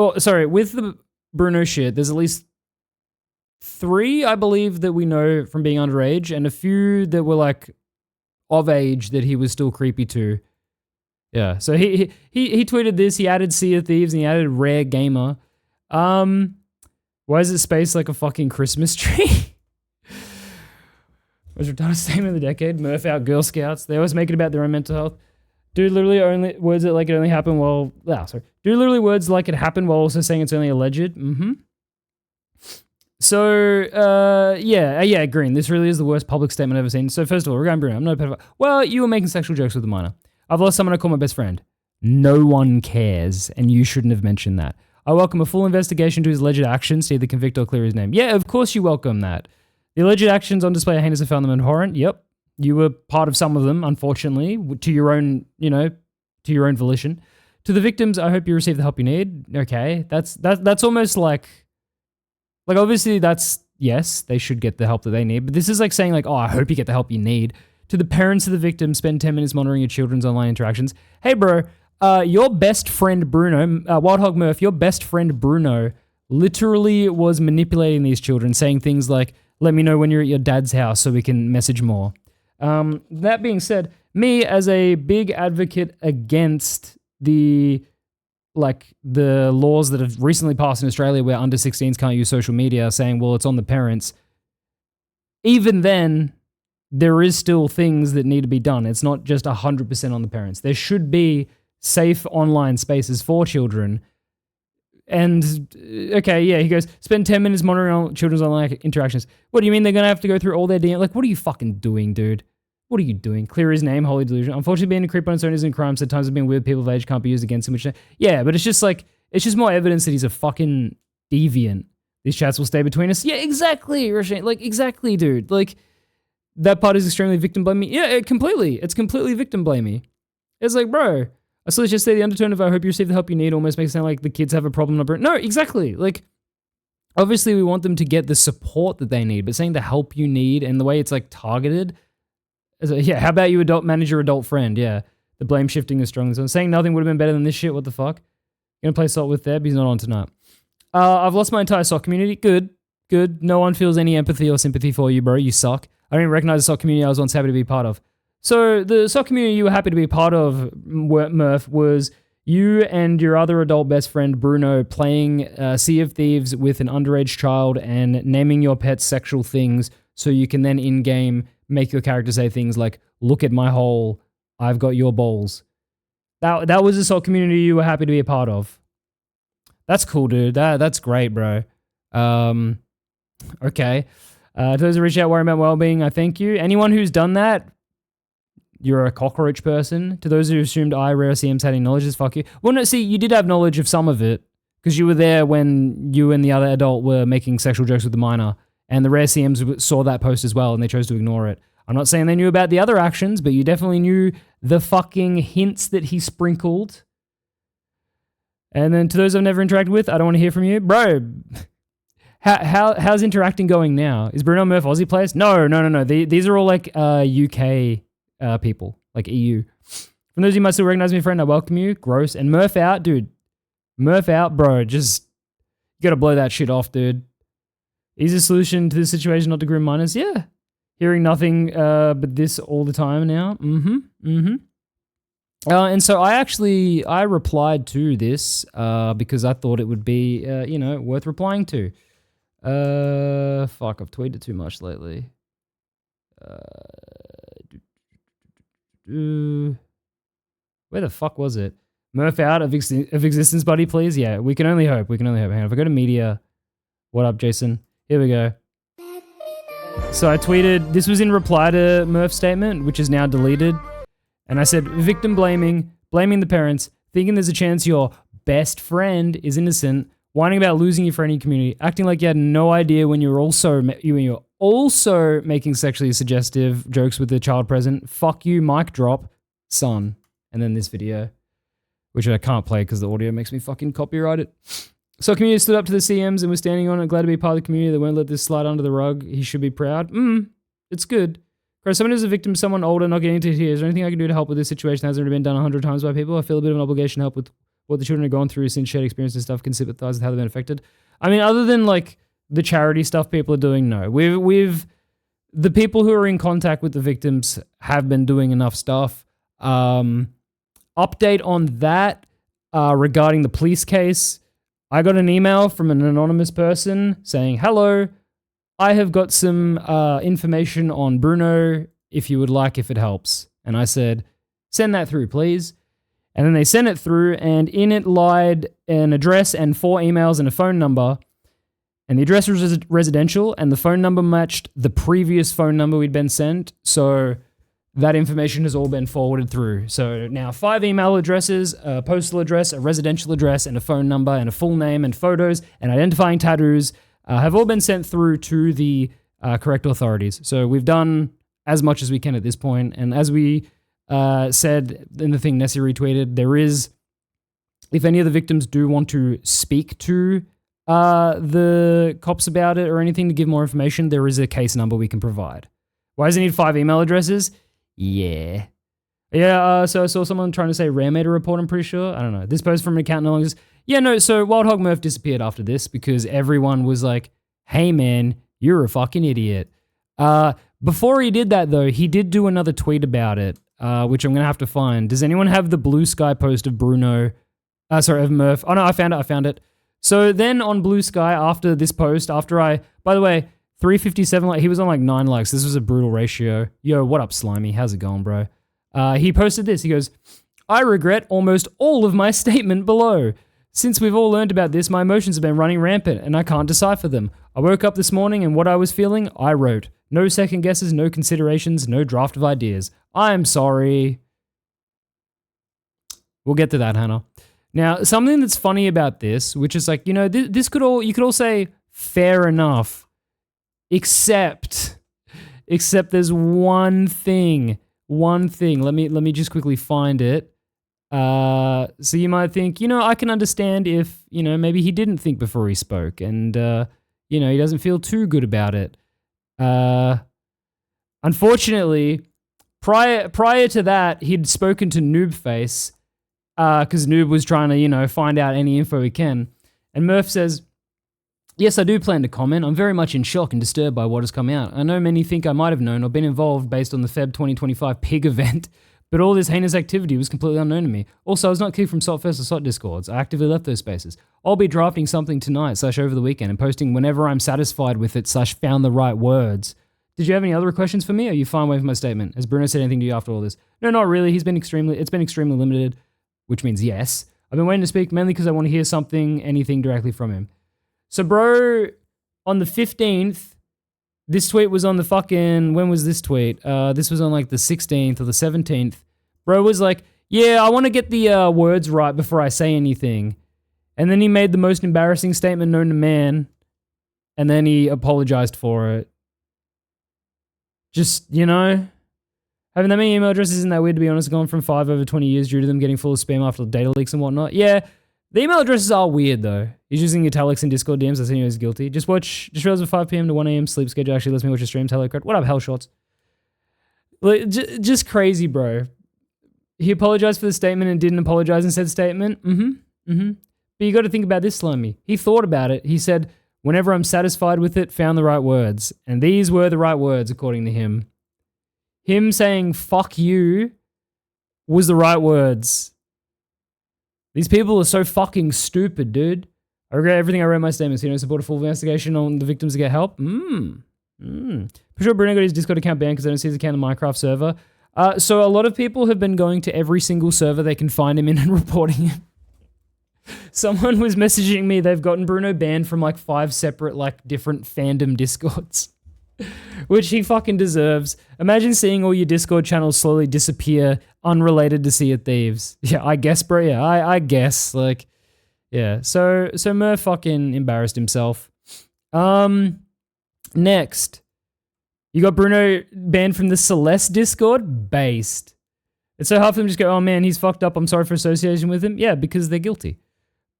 the Bruno shit, there's at least 3, I believe, that we know from being underage, and a few that were like of age that he was still creepy to. Yeah, so he tweeted this. He added Sea of Thieves and he added Rare Gamer. Why is it spaced like a fucking Christmas tree? Was retarded statement of the decade. Murph out Girl Scouts. They always make it about their own mental health. Dude, literally only words like it only happened while... Dude, literally words like it happened while also saying it's only alleged. Mm-hmm. So, yeah, Green. This really is the worst public statement I've ever seen. So, first of all, regarding Bruno, I'm not a pedophile. Well, you were making sexual jokes with a minor. I've lost someone I call my best friend. No one cares, and you shouldn't have mentioned that. I welcome a full investigation to his alleged actions to either convict or clear his name. Yeah, of course you welcome that. The alleged actions on display are heinous and found them abhorrent. Yep. You were part of some of them, unfortunately, to your own, to your own volition. To the victims, I hope you receive the help you need. Okay, that's almost like obviously that's, yes, they should get the help that they need, but this is like saying like, oh, I hope you get the help you need. To the parents of the victim, spend 10 minutes monitoring your children's online interactions. Hey, bro, your best friend Bruno, Wild Hog Murph, your best friend Bruno literally was manipulating these children, saying things like, let me know when you're at your dad's house so we can message more. That being said, me as a big advocate against the like the laws that have recently passed in Australia where under 16s can't use social media, saying, well, it's on the parents. Even then, there is still things that need to be done. It's not just 100% on the parents. There should be safe online spaces for children. And, okay, yeah, he goes, spend 10 minutes monitoring children's online interactions. What do you mean they're going to have to go through all their DM? Like, what are you fucking doing, dude? What are you doing? Clear his name, holy delusion. Unfortunately, being a creep on its own isn't a crime. So times of being weird people of age can't be used against him. Which, yeah, but it's just like, it's just more evidence that he's a fucking deviant. These chats will stay between us. Yeah, exactly, Rasheen. Like, exactly, dude. Like, that part is extremely victim blamey. Yeah, completely. It's completely victim blamey. It's like, bro, I saw this yesterday. The undertone of I hope you receive the help you need almost makes it sound like the kids have a problem. No, exactly. Like, obviously we want them to get the support that they need, but saying the help you need and the way it's like targeted. Yeah, how about you manage your adult friend? Yeah, the blame shifting is strong. So saying nothing would have been better than this shit. What the fuck? Gonna play Salt with Deb. He's not on tonight. I've lost my entire sock community. Good. No one feels any empathy or sympathy for you, bro. You suck. I don't even recognize the sock community I was once happy to be part of. So the sock community you were happy to be part of, Murph, was you and your other adult best friend, Bruno, playing Sea of Thieves with an underage child and naming your pets sexual things so you can then in-game make your character say things like, look at my hole, I've got your balls. That was the sock community you were happy to be a part of. That's cool, dude. That's great, bro. Okay. To those who reach out worrying about well-being, I thank you. Anyone who's done that, you're a cockroach person. To those who assumed rare CMs had any knowledge, just fuck you. Well, no, see, you did have knowledge of some of it because you were there when you and the other adult were making sexual jokes with the minor, and the rare CMs saw that post as well, and they chose to ignore it. I'm not saying they knew about the other actions, but you definitely knew the fucking hints that he sprinkled. And then to those I've never interacted with, I don't want to hear from you. Bro, how's interacting going now? Is Bruno Murph Aussie players? No. These are all like UK people, like EU. From those who might still recognize me, friend, I welcome you. Gross. And Murph out, dude. Murph out, bro. Just, you gotta blow that shit off, dude. Easy solution to this situation, not to grim minors. Yeah. Hearing nothing but this all the time now. And so I replied to this because I thought it would be, worth replying to. Fuck, I've tweeted too much lately. Where the fuck was it? Murph out of existence, buddy, please. Yeah, we can only hope. Hang on, if I go to media, what up, Jason? Here we go. So I tweeted, this was in reply to Murph's statement, which is now deleted. And I said, victim blaming the parents, thinking there's a chance your best friend is innocent, whining about losing your friendly community, acting like you had no idea when you were also making sexually suggestive jokes with the child present. Fuck you, mic drop, son. And then this video, which I can't play because the audio makes me fucking copyright it. So community stood up to the CMs and was standing on it, glad to be part of the community that won't let this slide under the rug. He should be proud. It's good. Chris, someone who's a victim, someone older, not getting into tears. Is there anything I can do to help with this situation that hasn't already been done 100 times by people? I feel a bit of an obligation to help with what the children have gone through since shared experience and stuff, can sympathize with how they've been affected. I mean, other than like the charity stuff people are doing, no. We've the people who are in contact with the victims have been doing enough stuff. Update on that regarding the police case. I got an email from an anonymous person saying, hello, I have got some information on Bruno if you would like, if it helps. And I said, send that through, please. And then they sent it through, and in it lied an address and 4 emails and a phone number. And the address was residential, and the phone number matched the previous phone number we'd been sent. So that information has all been forwarded through. So now 5 email addresses, a postal address, a residential address, and a phone number, and a full name, and photos, and identifying tattoos have all been sent through to the correct authorities. So we've done as much as we can at this point. And as we said in the thing Nessie retweeted, there is, if any of the victims do want to speak to the cops about it or anything to give more information, there is a case number we can provide. Why does it need 5 email addresses? Yeah. So I saw someone trying to say Rare made a report, I'm pretty sure. I don't know. This post from an account no longer says, so Wild Hog Murph disappeared after this because everyone was like, hey man, you're a fucking idiot. Before he did that though, he did do another tweet about it, which I'm going to have to find. Does anyone have the Blue Sky post of Bruno Sorry, of Murph. Oh no, I found it. So then on Blue Sky, after this post, by the way, 357, like he was on like 9 likes. This was a brutal ratio. Yo, what up, Slimy? How's it going, bro? He posted this. He goes, I regret almost all of my statement below. Since we've all learned about this, my emotions have been running rampant and I can't decipher them. I woke up this morning and what I was feeling, I wrote. No second guesses, no considerations, no draft of ideas. I'm sorry. We'll get to that, Hannah. Now, something that's funny about this, which is like, you know, you could all say fair enough, except there's one thing. Let me just quickly find it. So you might think, you know, I can understand if, you know, maybe he didn't think before he spoke and, you know, he doesn't feel too good about it. Unfortunately, prior to that, he'd spoken to Noobface, because Noob was trying to, you know, find out any info he can. And Murph says, yes, I do plan to comment. I'm very much in shock and disturbed by what has come out. I know many think I might have known or been involved based on the Feb 2025 pig event, but all this heinous activity was completely unknown to me. Also, I was not kicked from Saltfest or Sot Discords. I actively left those spaces. I'll be drafting something tonight / over the weekend and posting whenever I'm satisfied with it / found the right words. Did you have any other questions for me? Or are you fine with my statement? Has Bruno said anything to you after all this? No, not really. It's been extremely limited, which means yes. I've been waiting to speak mainly because I want to hear anything directly from him. So, bro, on the 15th, this tweet was on the fucking, when was this tweet? This was on like the 16th or the 17th. Bro was like, yeah, I want to get the words right before I say anything. And then he made the most embarrassing statement known to man. And then he apologized for it. Just, you know, having that many email addresses isn't that weird, to be honest. Gone from 5 over 20 years due to them getting full of spam after data leaks and whatnot. Yeah, the email addresses are weird though. He's using italics in Discord DMs. I think he was guilty. Just realize at 5 p.m. to 1 a.m. sleep schedule actually lets me watch your streams. Hello, Crud. What up, Hellshots? Like, just crazy, bro. He apologized for the statement and didn't apologize in said statement. But you got to think about this, Slimy. He thought about it. He said, whenever I'm satisfied with it, found the right words. And these were the right words, according to him. Him saying, fuck you, was the right words. These people are so fucking stupid, dude. I regret everything I wrote in my statements. You know, support a full investigation on the victims to get help. Pretty sure Bruno got his Discord account banned because I don't see his account on the Minecraft server. So a lot of people have been going to every single server they can find him in and reporting him. Someone was messaging me, they've gotten Bruno banned from like 5 separate like different fandom Discords. Which he fucking deserves. Imagine seeing all your Discord channels slowly disappear unrelated to Sea of Thieves. Yeah, I guess, bro. Yeah, I guess. Like, yeah. So Murph fucking embarrassed himself. Next. You got Bruno banned from the Celeste Discord? Based. It's so hard for them to just go, oh man, he's fucked up. I'm sorry for association with him. Yeah, because they're guilty.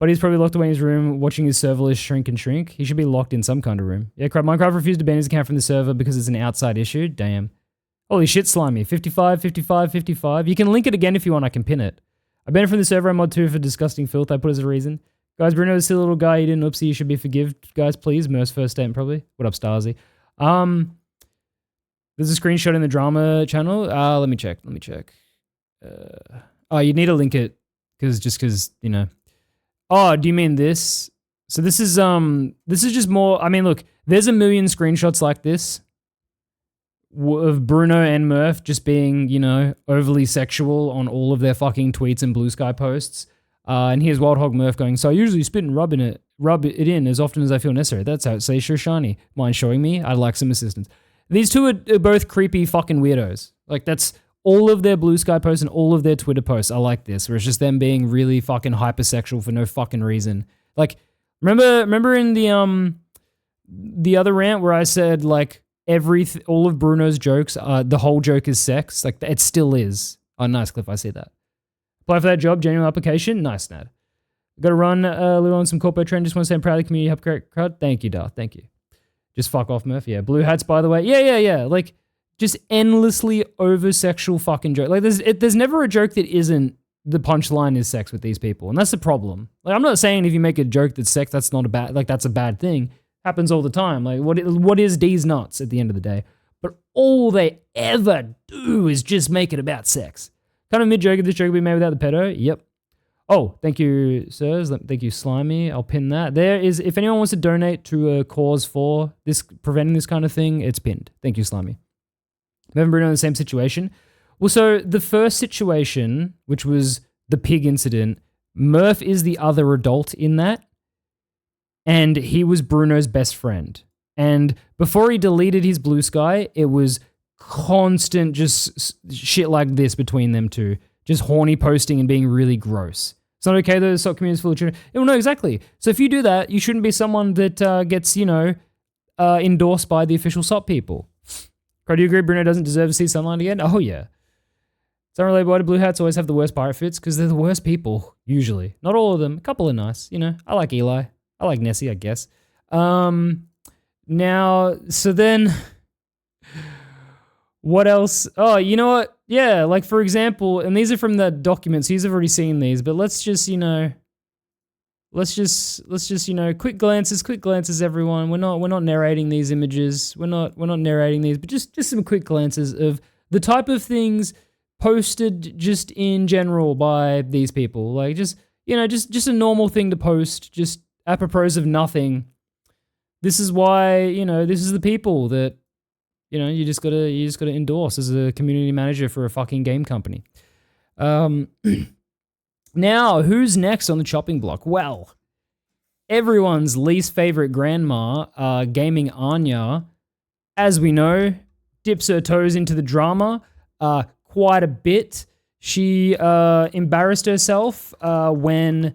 But he's probably locked away in his room watching his server list shrink and shrink. He should be locked in some kind of room. Yeah, Minecraft refused to ban his account from the server because it's an outside issue. Damn. Holy shit, Slimy. 55, 55, 55. You can link it again if you want. I can pin it. I banned from the server on mod 2 for disgusting filth. I put as a reason. Guys, Bruno is still a little guy. He didn't oopsie. You should be forgiven. Guys, please. Merce first statement, probably. What up, Starzy? There's a screenshot in the drama channel. Let me check. Oh, you need to link it because, you know. Oh, do you mean this? So this is just more, I mean, look, there's a million screenshots like this of Bruno and Murph just being, you know, overly sexual on all of their fucking tweets and Blue Sky posts. And here's Wild Hog Murph going, so I usually spit and rub it in as often as I feel necessary. That's how it says sure shiny. Mind showing me? I'd like some assistance. These two are both creepy fucking weirdos. Like, that's all of their Blue Sky posts and all of their Twitter posts are like this, where it's just them being really fucking hypersexual for no fucking reason. Like, remember in the other rant where I said, like, all of Bruno's jokes, the whole joke is sex? Like, it still is. Oh, nice, Cliff, I see that. Apply for that job, genuine application? Nice, Nad. Got to run a little on some corporate trend. Just want to say I'm proud of the community help crowd. Thank you, Darth. Thank you. Just fuck off, Murph. Yeah, blue hats, by the way. Yeah. Like, just endlessly over-sexual fucking joke. Like, there's never a joke that isn't the punchline is sex with these people. And that's the problem. Like, I'm not saying if you make a joke that's sex, that's not a bad, like, that's a bad thing. Happens all the time. Like, what is D's nuts at the end of the day? But all they ever do is just make it about sex. Kind of mid-joke if this joke would be made without the pedo. Yep. Oh, thank you, sirs. Thank you, Slimy. I'll pin that. There is, if anyone wants to donate to a cause for this, preventing this kind of thing, it's pinned. Thank you, Slimy. Mev and Bruno in the same situation. Well, so the first situation, which was the pig incident, Murph is the other adult in that, and he was Bruno's best friend. And before he deleted his Blue Sky, it was constant just shit like this between them two. Just horny posting and being really gross. It's not okay though, the SOC community is full of children. Well, no, exactly. So if you do that, you shouldn't be someone that gets, endorsed by the official SOC people. Do you agree Bruno doesn't deserve to see sunlight again? Oh, yeah. It's unrelated why do blue hats always have the worst pirate fits? Because they're the worst people, usually. Not all of them. A couple are nice, I like Eli. I like Nessie, I guess. Now, so then... What else? Oh, you know what? Yeah, like for example, and these are from the documents. He's already seen these, but let's just, quick glances, everyone. We're not narrating these images. We're not narrating these, but just some quick glances of the type of things posted just in general by these people. Like just a normal thing to post, just apropos of nothing. This is why, this is the people that you just gotta endorse as a community manager for a fucking game company. Now, who's next on the chopping block? Well, everyone's least favorite grandma, gaming Anya, as we know, dips her toes into the drama quite a bit. She embarrassed herself when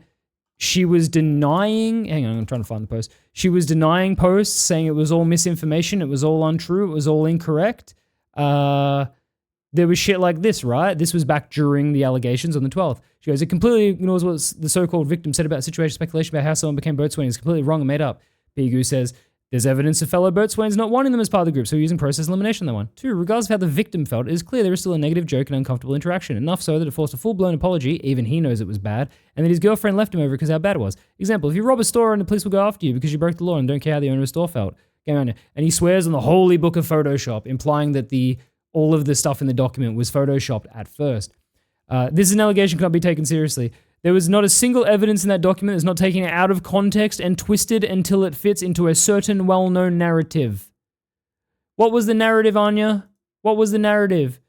she was denying, hang on, I'm trying to find the post. She was denying posts, saying it was all misinformation, it was all untrue, it was all incorrect. There was shit like this, right? This was back during the allegations on the 12th. She goes, it completely ignores what the so-called victim said about situation speculation about how someone became boatswain. It's completely wrong and made up. Pigu says, there's evidence of fellow boatswains not wanting them as part of the group, so we're using process elimination on that one. 2, regardless of how the victim felt, it is clear there is still a negative joke and uncomfortable interaction. Enough so that it forced a full-blown apology, even he knows it was bad, and that his girlfriend left him over because how bad it was. Example, if you rob a store and the police will go after you because you broke the law and don't care how the owner of the store felt. And he swears on the holy book of Photoshop, implying that all of the stuff in the document was Photoshopped at first. This is an allegation cannot be taken seriously. There was not a single evidence in that document that's not taken out of context and twisted until it fits into a certain well-known narrative. What was the narrative, Anya? What was the narrative?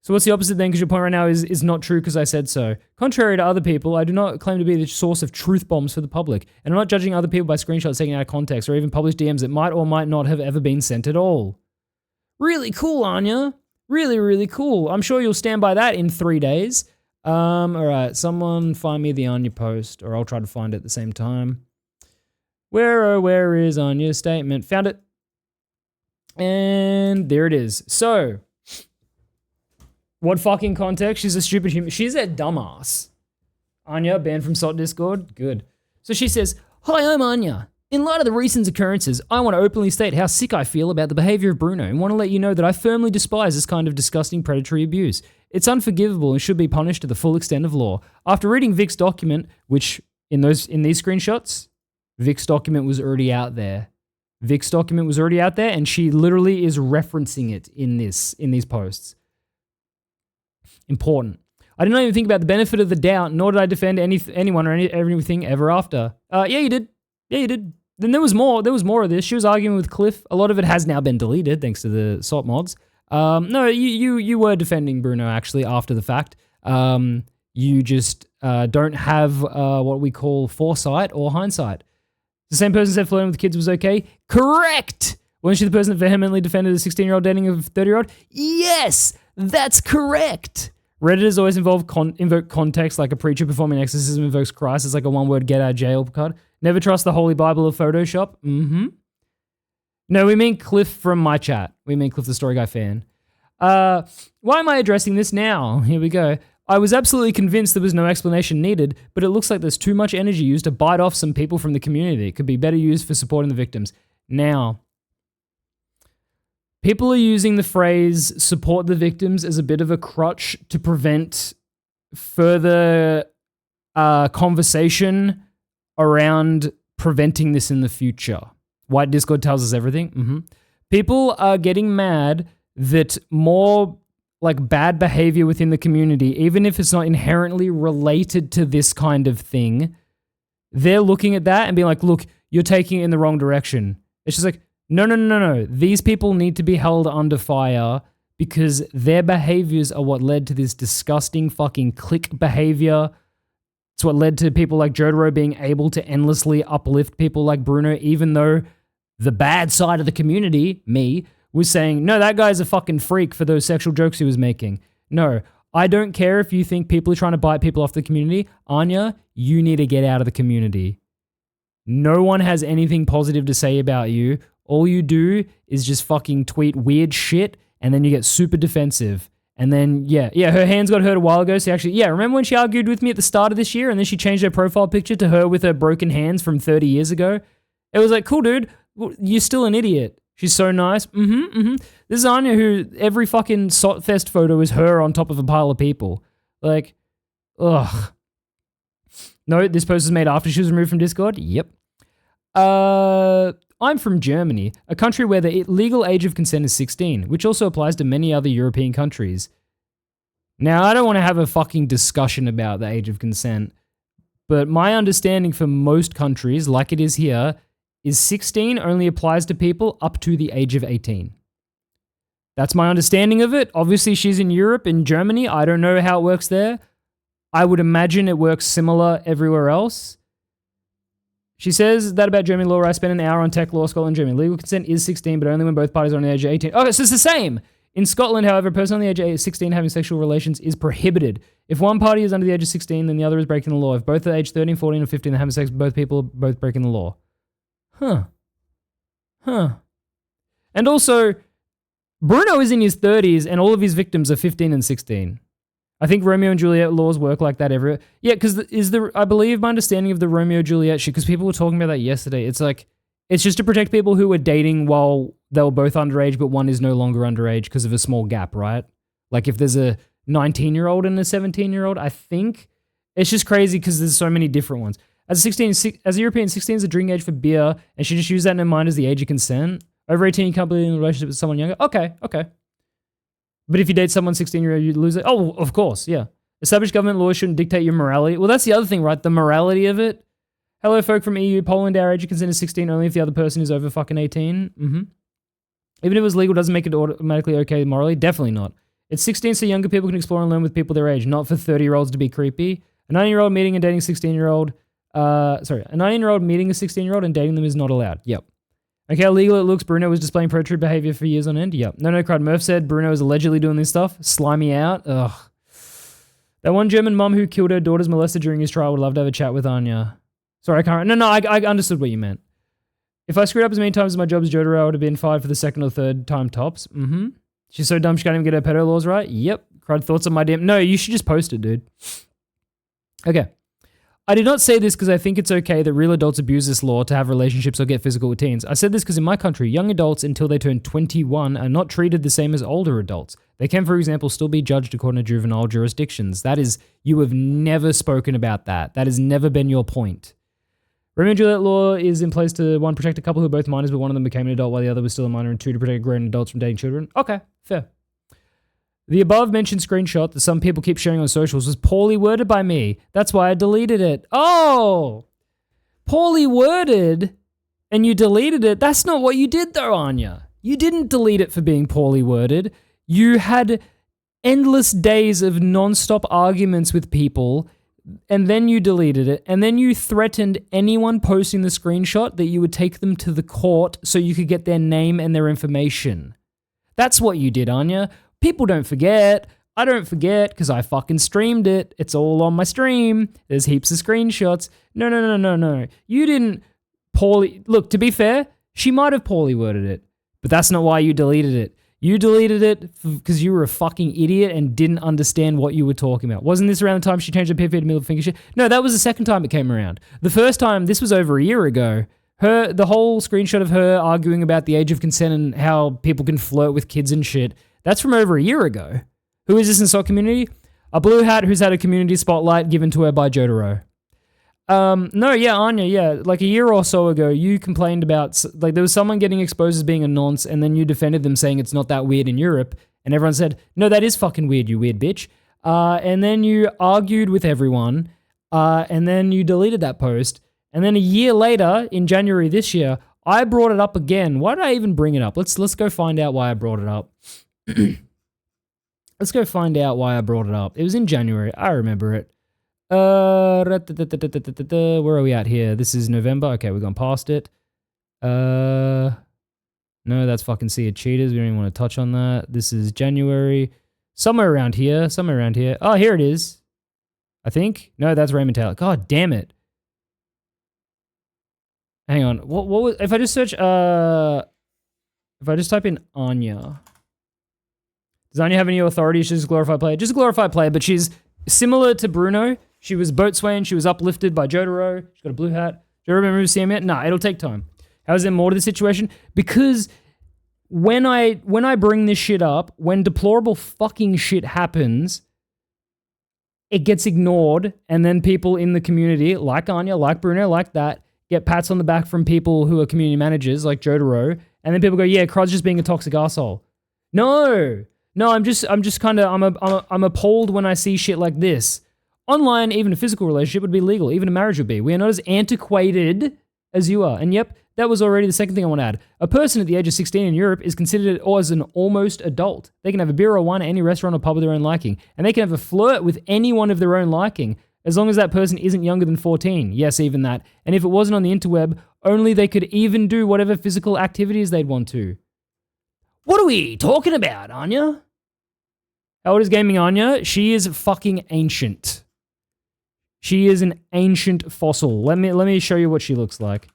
So what's the opposite then? Because your point right now is not true because I said so. Contrary to other people, I do not claim to be the source of truth bombs for the public, and I'm not judging other people by screenshots taken out of context or even published DMs that might or might not have ever been sent at all. Really cool, Anya. Really, really cool. I'm sure you'll stand by that in 3 days. All right, someone find me the Anya post, or I'll try to find it at the same time. Where is Anya's statement? Found it. And there it is. So, what fucking context? She's a stupid human. She's a dumbass. Anya, banned from SOT Discord? Good. So she says, hi, I'm Anya. In light of the recent occurrences, I want to openly state how sick I feel about the behavior of Bruno and want to let you know that I firmly despise this kind of disgusting predatory abuse. It's unforgivable and should be punished to the full extent of law. After reading Vic's document, which in these screenshots, Vic's document was already out there. Vic's document was already out there, and she literally is referencing it in these posts. Important. I did not even think about the benefit of the doubt, nor did I defend anyone or anything ever after. Yeah, you did. Yeah, you did. Then there was more of this. She was arguing with Cliff. A lot of it has now been deleted thanks to the SOT mods. No, you were defending Bruno actually after the fact. You just don't have what we call foresight or hindsight. The same person said flirting with kids was okay. Correct! Wasn't she the person that vehemently defended a 16-year-old dating a 30-year-old? Yes! That's correct! Redditors always invoke context, like a preacher performing exorcism invokes Christ. It's like a one-word get-out-of-jail card. Never trust the holy Bible of Photoshop. Mm-hmm. No, we mean Cliff from my chat. We mean Cliff the Story Guy fan. Why am I addressing this now? Here we go. I was absolutely convinced there was no explanation needed, but it looks like there's too much energy used to bite off some people from the community. It could be better used for supporting the victims. Now, people are using the phrase support the victims as a bit of a crutch to prevent further conversation around preventing this in the future. White Discord tells us everything. Mm-hmm. People are getting mad that more like bad behavior within the community, even if it's not inherently related to this kind of thing, they're looking at that and being like, look, you're taking it in the wrong direction. It's just like, no. These people need to be held under fire because their behaviors are what led to this disgusting fucking clique behavior. It's what led to people like Jotaro being able to endlessly uplift people like Bruno, even though the bad side of the community, me, was saying, no, that guy's a fucking freak for those sexual jokes he was making. No, I don't care if you think people are trying to bite people off the community. Anya, you need to get out of the community. No one has anything positive to say about you. All you do is just fucking tweet weird shit, and then you get super defensive. And then, yeah, her hands got hurt a while ago. So actually, remember when she argued with me at the start of this year, and then she changed her profile picture to her with her broken hands from 30 years ago? It was like, cool, dude, you're still an idiot. She's so nice. This is Anya, who every fucking Sotfest photo is her on top of a pile of people. Like, ugh. No, this post was made after she was removed from Discord? Yep. I'm from Germany, a country where the legal age of consent is 16, which also applies to many other European countries. Now, I don't want to have a fucking discussion about the age of consent, but my understanding for most countries, like it is here, is 16 only applies to people up to the age of 18. That's my understanding of it. Obviously, she's in Europe, in Germany. I don't know how it works there. I would imagine it works similar everywhere else. She says that about German law, where I spent an hour on tech law school in Germany. Legal consent is 16, but only when both parties are on the age of 18. Okay, so it's the same. In Scotland, however, a person on the age of 16 having sexual relations is prohibited. If one party is under the age of 16, then the other is breaking the law. If both are age 13, 14, or 15 and having sex with both people, both breaking the law. Huh. And also, Bruno is in his 30s and all of his victims are 15 and 16. I think Romeo and Juliet laws work like that everywhere. Yeah, because I believe my understanding of the Romeo Juliet shit, because people were talking about that yesterday, it's like, it's just to protect people who were dating while they were both underage, but one is no longer underage because of a small gap, right? Like if there's a 19-year-old and a 17-year-old, I think. It's just crazy because there's so many different ones. As a European, 16 is a drinking age for beer, and she just used that in her mind as the age of consent. Over 18, you can't be in a relationship with someone younger. Okay. But if you date someone 16-year-old, you lose it. Oh, of course, yeah. Established government laws shouldn't dictate your morality. Well, that's the other thing, right? The morality of it. Hello, folk from EU. Poland, our age of consent is 16 only if the other person is over fucking 18. Even if it was legal, doesn't make it automatically okay morally. Definitely not. It's 16 so younger people can explore and learn with people their age, not for 30-year-olds to be creepy. A 19-year-old meeting and dating a 16-year-old... a 19-year-old meeting a 16-year-old and dating them is not allowed. Yep. Okay, how legal it looks. Bruno was displaying predatory behavior for years on end. Yep. No, Crud. Murph said Bruno is allegedly doing this stuff. Slimy out. Ugh. That one German mom who killed her daughter's molester during his trial would love to have a chat with Anya. Sorry, I can't... No, I understood what you meant. If I screwed up as many times as my job as Jotaro, I would have been fired for the second or third time tops. She's so dumb she can't even get her pedo laws right. Yep. Crud, thoughts on my DM? No, you should just post it, dude. Okay. I did not say this because I think it's okay that real adults abuse this law to have relationships or get physical with teens. I said this because in my country, young adults until they turn 21 are not treated the same as older adults. They can, for example, still be judged according to juvenile jurisdictions. That is, you have never spoken about that. That has never been your point. Romeo and Juliet law is in place to, one, protect a couple who are both minors, but one of them became an adult while the other was still a minor, and two, to protect grown adults from dating children. Okay, fair. The above-mentioned screenshot that some people keep sharing on socials was poorly worded by me. That's why I deleted it. Oh! Poorly worded, and you deleted it? That's not what you did though, Anya. You didn't delete it for being poorly worded. You had endless days of non-stop arguments with people, and then you deleted it, and then you threatened anyone posting the screenshot that you would take them to the court so you could get their name and their information. That's what you did, Anya. People don't forget. I don't forget because I fucking streamed it. It's all on my stream. There's heaps of screenshots. No. You didn't poorly... Look, to be fair, she might have poorly worded it, but that's not why you deleted it. You deleted it because you were a fucking idiot and didn't understand what you were talking about. Wasn't this around the time she changed her PV to middle finger shit? No, that was the second time it came around. The first time, this was over a year ago. The whole screenshot of her arguing about the age of consent and how people can flirt with kids and shit, that's from over a year ago. Who is this in SOC community? A blue hat who's had a community spotlight given to her by Jotaro. Anya, like a year or so ago, you complained about, like, there was someone getting exposed as being a nonce, and then you defended them saying it's not that weird in Europe, And everyone said, no, that is fucking weird, you weird bitch. And then you argued with everyone, and then you deleted that post. And then a year later, in January this year, I brought it up again. Why did I even bring it up? Let's go find out why I brought it up. Let's go find out why I brought it up. It was in January. I remember it. Where are we at here? This is November. Okay, we've gone past it. No, that's fucking Sea of Cheaters. We don't even want to touch on that. This is January. Somewhere around here. Somewhere around here. Oh, here it is. I think. No, that's Raymond Taylor. God damn it. Hang on. What was, if I just search, if I just type in Anya. Does Anya have any authority? She's just a glorified player. Just a glorified player, but she's similar to Bruno. She was boatswain. She was uplifted by Jotaro. She's got a blue hat. Do you remember seeing it? Nah, it'll take time. How is there more to the situation? Because when I bring this shit up, when deplorable fucking shit happens, it gets ignored, and then people in the community, like Anya, like Bruno, like that, get pats on the back from people who are community managers, like Jotaro, and then people go, yeah, Crud's just being a toxic asshole. No, I'm just kind of, I'm appalled when I see shit like this. Online, even a physical relationship would be legal. Even a marriage would be. We are not as antiquated as you are. And yep, that was already the second thing I want to add. A person at the age of 16 in Europe is considered as an almost adult. They can have a beer or wine at any restaurant or pub of their own liking. And they can have a flirt with anyone of their own liking, as long as that person isn't younger than 14. Yes, even that. And if it wasn't on the interweb, only they could even do whatever physical activities they'd want to. What are we talking about, Anya? How old is Gaming Anya? She is fucking ancient. She is an ancient fossil. Let me show you what she looks like.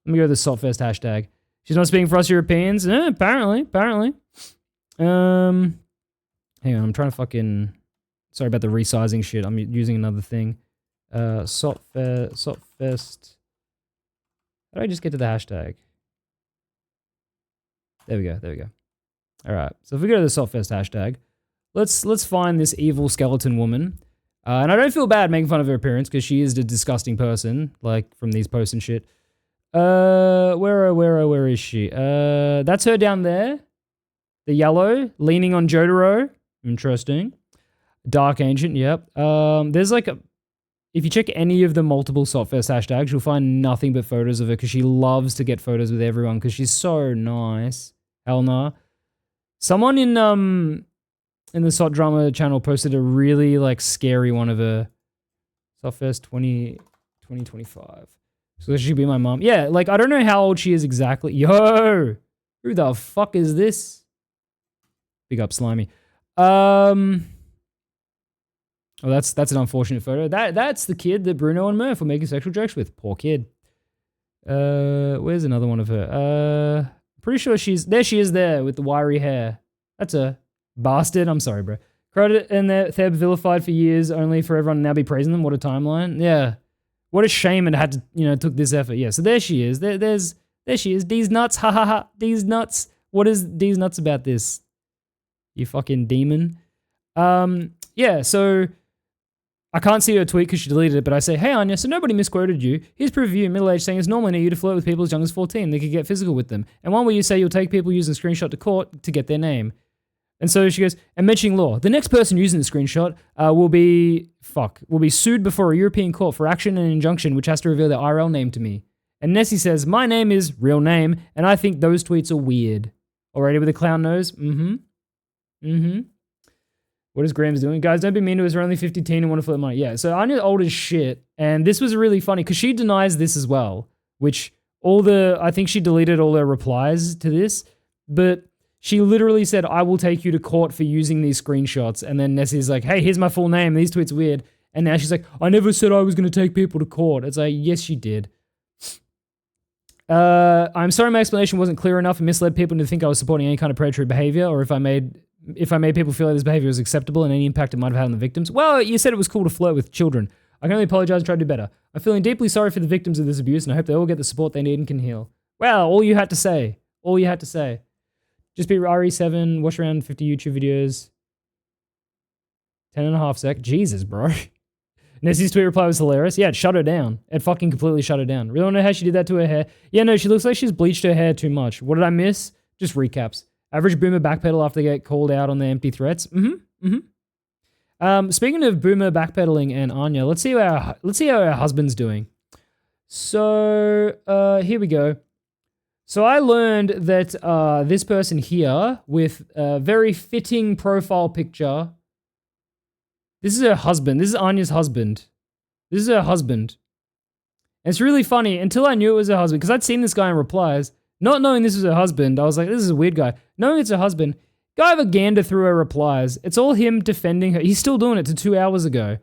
Let me go to the Saltfest hashtag. She's not speaking for us Europeans? Apparently. Hang on, I'm trying to fucking... Sorry about the resizing shit. I'm using another thing. Saltfest. How do I just get to the hashtag? There we go. All right. So if we go to the Saltfest hashtag, let's find this evil skeleton woman. And I don't feel bad making fun of her appearance because she is a disgusting person, like from these posts and shit. Where is she? That's her down there. The yellow, leaning on Jotaro. Interesting. Dark Ancient, yep. There's like a... If you check any of the multiple Saltfest hashtags, you'll find nothing but photos of her because she loves to get photos with everyone because she's so nice. Hell nah. Someone in the Salt Drama channel posted a really like scary one of her. Saltfest 2025. So this should be my mom. Yeah, like I don't know how old she is exactly. Yo! Who the fuck is this? Big up Slimy. Oh, that's an unfortunate photo. That's the kid that Bruno and Murph were making sexual jokes with. Poor kid. Where's another one of her? Pretty sure there she is there with the wiry hair. That's a bastard. I'm sorry, bro. Credit and Theb vilified for years, only for everyone to now be praising them. What a timeline. Yeah. What a shame it had to, took this effort. Yeah, so there she is. There she is. D's nuts. Ha ha ha. D's nuts. What is D's nuts about this? You fucking demon. Yeah, so I can't see her tweet because she deleted it, but I say, hey Anya, so nobody misquoted you. Here's proof of you, middle-aged, saying it's normal for you to flirt with people as young as 14. They could get physical with them. And one where you say you'll take people using a screenshot to court to get their name. And so she goes, and mentioning law, the next person using the screenshot will be sued before a European court for action and injunction, which has to reveal their IRL name to me. And Nessie says, my name is real name, and I think those tweets are weird. Already with a clown nose? What is Graham's doing? Guys, don't be mean to us. We're only 15 and want to flip money. Yeah, so Anya's old as shit, and this was really funny because she denies this as well, which I think she deleted all her replies to this, but she literally said, I will take you to court for using these screenshots. And then Nessie's like, hey, here's my full name. These tweets are weird. And now she's like, I never said I was going to take people to court. It's like, yes, you did. I'm sorry my explanation wasn't clear enough and misled people to think I was supporting any kind of predatory behavior, or if I made people feel like this behavior was acceptable and any impact it might have had on the victims. Well, you said it was cool to flirt with children. I can only apologize and try to do better. I'm feeling deeply sorry for the victims of this abuse, and I hope they all get the support they need and can heal. Well, all you had to say. Just be RE7, watch around 50 YouTube videos. 10.5 sec. Jesus, bro. Nessie's tweet reply was hilarious. Yeah, it shut her down. It fucking completely shut her down. Really want to know how she did that to her hair? Yeah, no, she looks like she's bleached her hair too much. What did I miss? Just recaps. Average boomer backpedal after they get called out on their empty threats. Speaking of boomer backpedaling and Anya, let's see how our husband's doing. So here we go. So I learned that this person here with a very fitting profile picture. This is her husband. This is Anya's husband. This is her husband. And it's really funny until I knew it was her husband because I'd seen this guy in replies. Not knowing this was her husband, I was like, this is a weird guy. Knowing it's her husband, guy have a gander through her replies. It's all him defending her. He's still doing it to 2 hours ago.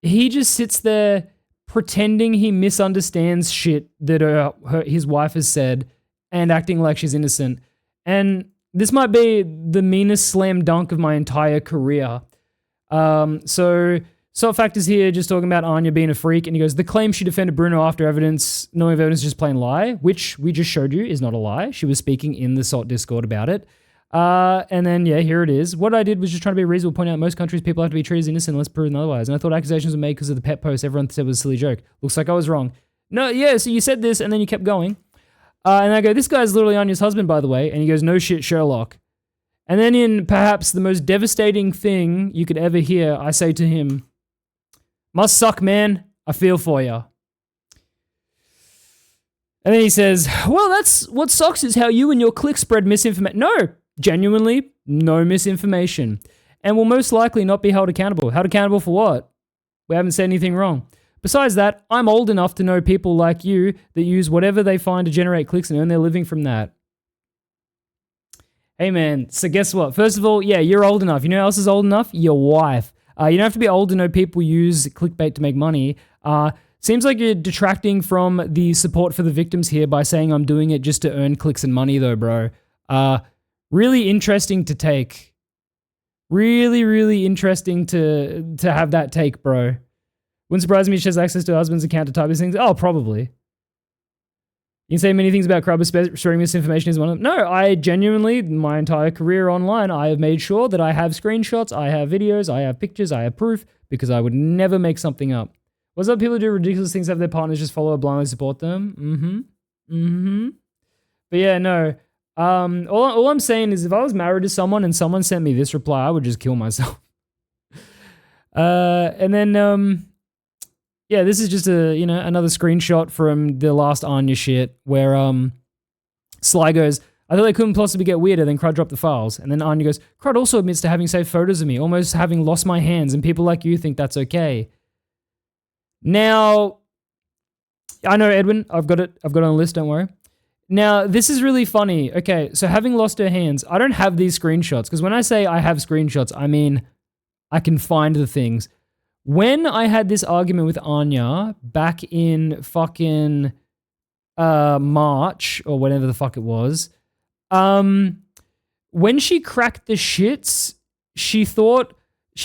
He just sits there pretending he misunderstands shit that his wife has said and acting like she's innocent. And this might be the meanest slam dunk of my entire career. So Fact is here just talking about Anya being a freak, and he goes, the claim she defended Bruno after evidence, knowing of evidence is just plain lie, which we just showed you is not a lie. She was speaking in the SOT Discord about it. And then, yeah, here it is. What I did was just trying to be reasonable, point out most countries people have to be treated as innocent unless proven otherwise. And I thought accusations were made because of the pet post everyone said was a silly joke. Looks like I was wrong. No, yeah, so you said this, and then you kept going. And I go, this guy's literally Anya's husband, by the way. And he goes, no shit, Sherlock. And then in perhaps the most devastating thing you could ever hear, I say to him, must suck, man. I feel for you. And then he says, well, that's what sucks is how you and your clique spread misinformation. No, genuinely, no misinformation. And will most likely not be held accountable. Held accountable for what? We haven't said anything wrong. Besides that, I'm old enough to know people like you that use whatever they find to generate clicks and earn their living from that. Hey, man, so guess what? First of all, yeah, you're old enough. You know who else is old enough? Your wife. You don't have to be old to know people use clickbait to make money. Seems like you're detracting from the support for the victims here by saying I'm doing it just to earn clicks and money though, bro. Really interesting to take. Really, really interesting to have that take, bro. Wouldn't surprise me if she has access to her husband's account to type these things. Oh, probably. You can say many things about Crub, spreading misinformation is one of them. No, I genuinely, my entire career online, I have made sure that I have screenshots, I have videos, I have pictures, I have proof, because I would never make something up. What's up, people who do ridiculous things, have their partners just follow or blindly support them? But yeah, no. All I'm saying is if I was married to someone and someone sent me this reply, I would just kill myself. And then, yeah, this is just another screenshot from the last Anya shit where Sly goes, I thought they couldn't possibly get weirder, then Crud dropped the files. And then Anya goes, Crud also admits to having saved photos of me, almost having lost my hands, and people like you think that's okay. Now, I know, Edwin, I've got it on the list, don't worry. Now, this is really funny. Okay, so having lost her hands, I don't have these screenshots, because when I say I have screenshots, I mean I can find the things. When I had this argument with Anya back in fucking March or whatever the fuck it was, when she cracked the shits, she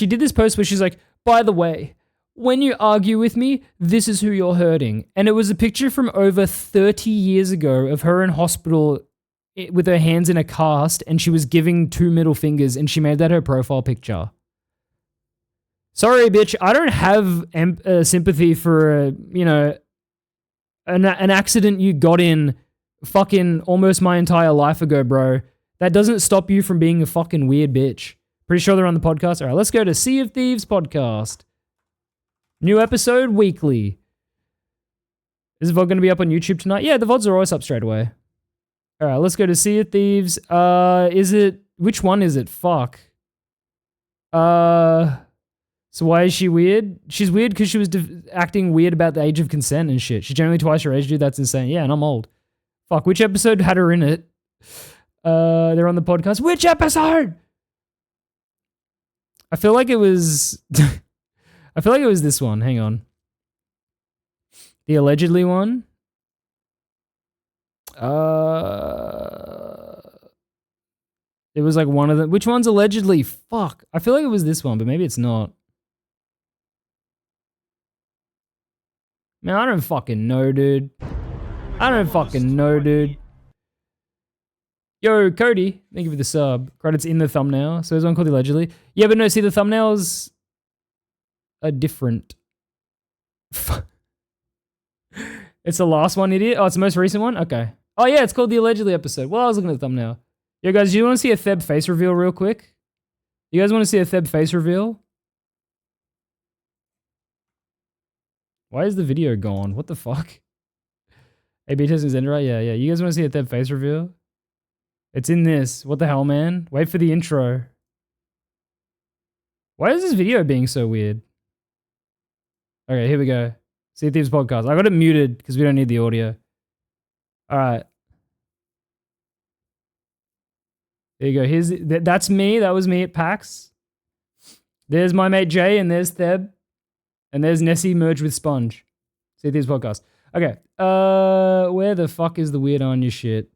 did this post where she's like, by the way, when you argue with me, this is who you're hurting. And it was a picture from over 30 years ago of her in hospital with her hands in a cast, and she was giving 2 middle fingers, and she made that her profile picture. Sorry, bitch, I don't have sympathy for, an accident you got in fucking almost my entire life ago, bro. That doesn't stop you from being a fucking weird bitch. Pretty sure they're on the podcast. All right, let's go to Sea of Thieves podcast. New episode weekly. Is the VOD going to be up on YouTube tonight? Yeah, the VODs are always up straight away. All right, let's go to Sea of Thieves. Which one is it? Fuck. So why is she weird? She's weird because she was acting weird about the age of consent and shit. She's generally twice her age, dude. That's insane. Yeah, and I'm old. Fuck, which episode had her in it? They're on the podcast. Which episode? I feel like it was... I feel like it was this one. Hang on. The allegedly one? It was like one of them. Which one's allegedly? Fuck. I feel like it was this one, but maybe it's not. Man, I don't fucking know, dude. I don't fucking know, dude. Yo, Cody, thank you for the sub. Credits in the thumbnail. So there's one called Allegedly. Yeah, but no, see, the thumbnails are different. It's the last one, idiot. Oh, it's the most recent one? Okay. Oh yeah, it's called the allegedly episode. Well, I was looking at the thumbnail. Yo guys, do you want to see a Theb face reveal real quick? You guys want to see a Theb face reveal? Why is the video gone? What the fuck? A/B testing is ended right? Yeah. You guys want to see a Theb face reveal? It's in this. What the hell, man? Wait for the intro. Why is this video being so weird? Okay, here we go. Sea Thieves podcast. I got it muted because we don't need the audio. All right. There you go. That's me. That was me at PAX. There's my mate Jay, and there's Theb. And there's Nessie merged with Sponge. Sea Thieves podcast. Okay. Where the fuck is the weird on your shit?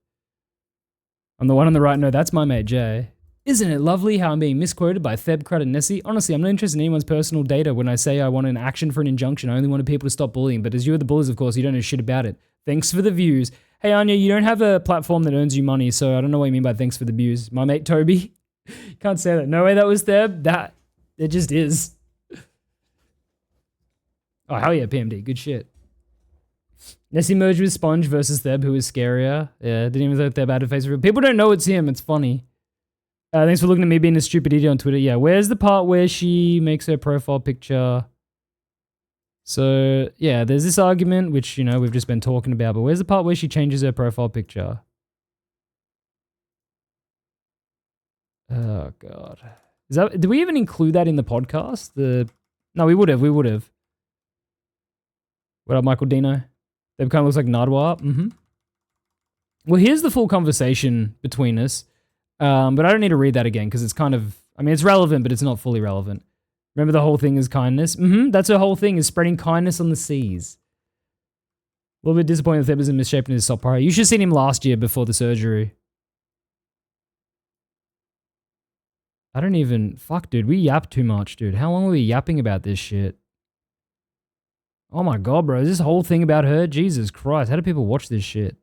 On the one on the right, no, that's my mate Jay. Isn't it lovely how I'm being misquoted by Theb, Crud, and Nessie? Honestly, I'm not interested in anyone's personal data when I say I want an action for an injunction. I only wanted people to stop bullying, but as you're the bullies, of course, you don't know shit about it. Thanks for the views. Hey, Anya, you don't have a platform that earns you money, so I don't know what you mean by thanks for the views. My mate Toby. Can't say that. No way that was Theb. It just is. Oh, hell yeah, PMD. Good shit. Nessie merged with Sponge versus Theb, who is scarier. Yeah, didn't even think Theb had a face reveal. People don't know it's him. It's funny. Thanks for looking at me being a stupid idiot on Twitter. Yeah, where's the part where she makes her profile picture? So, yeah, there's this argument, which, you know, we've just been talking about, but where's the part where she changes her profile picture? Oh, God. Did we even include that in the podcast? No, we would have. What up, Michael Dino? That kind of looks like Nardwar. Well, here's the full conversation between us. But I don't need to read that again because it's kind of, I mean, it's relevant, but it's not fully relevant. Remember the whole thing is kindness? That's her whole thing, is spreading kindness on the seas. A little bit disappointed that Theb isn't misshapen his soft pirate. You should have seen him last year before the surgery. I don't even, fuck, dude. We yap too much, dude. How long were we yapping about this shit? Oh my God, bro. Is this whole thing about her? Jesus Christ. How do people watch this shit?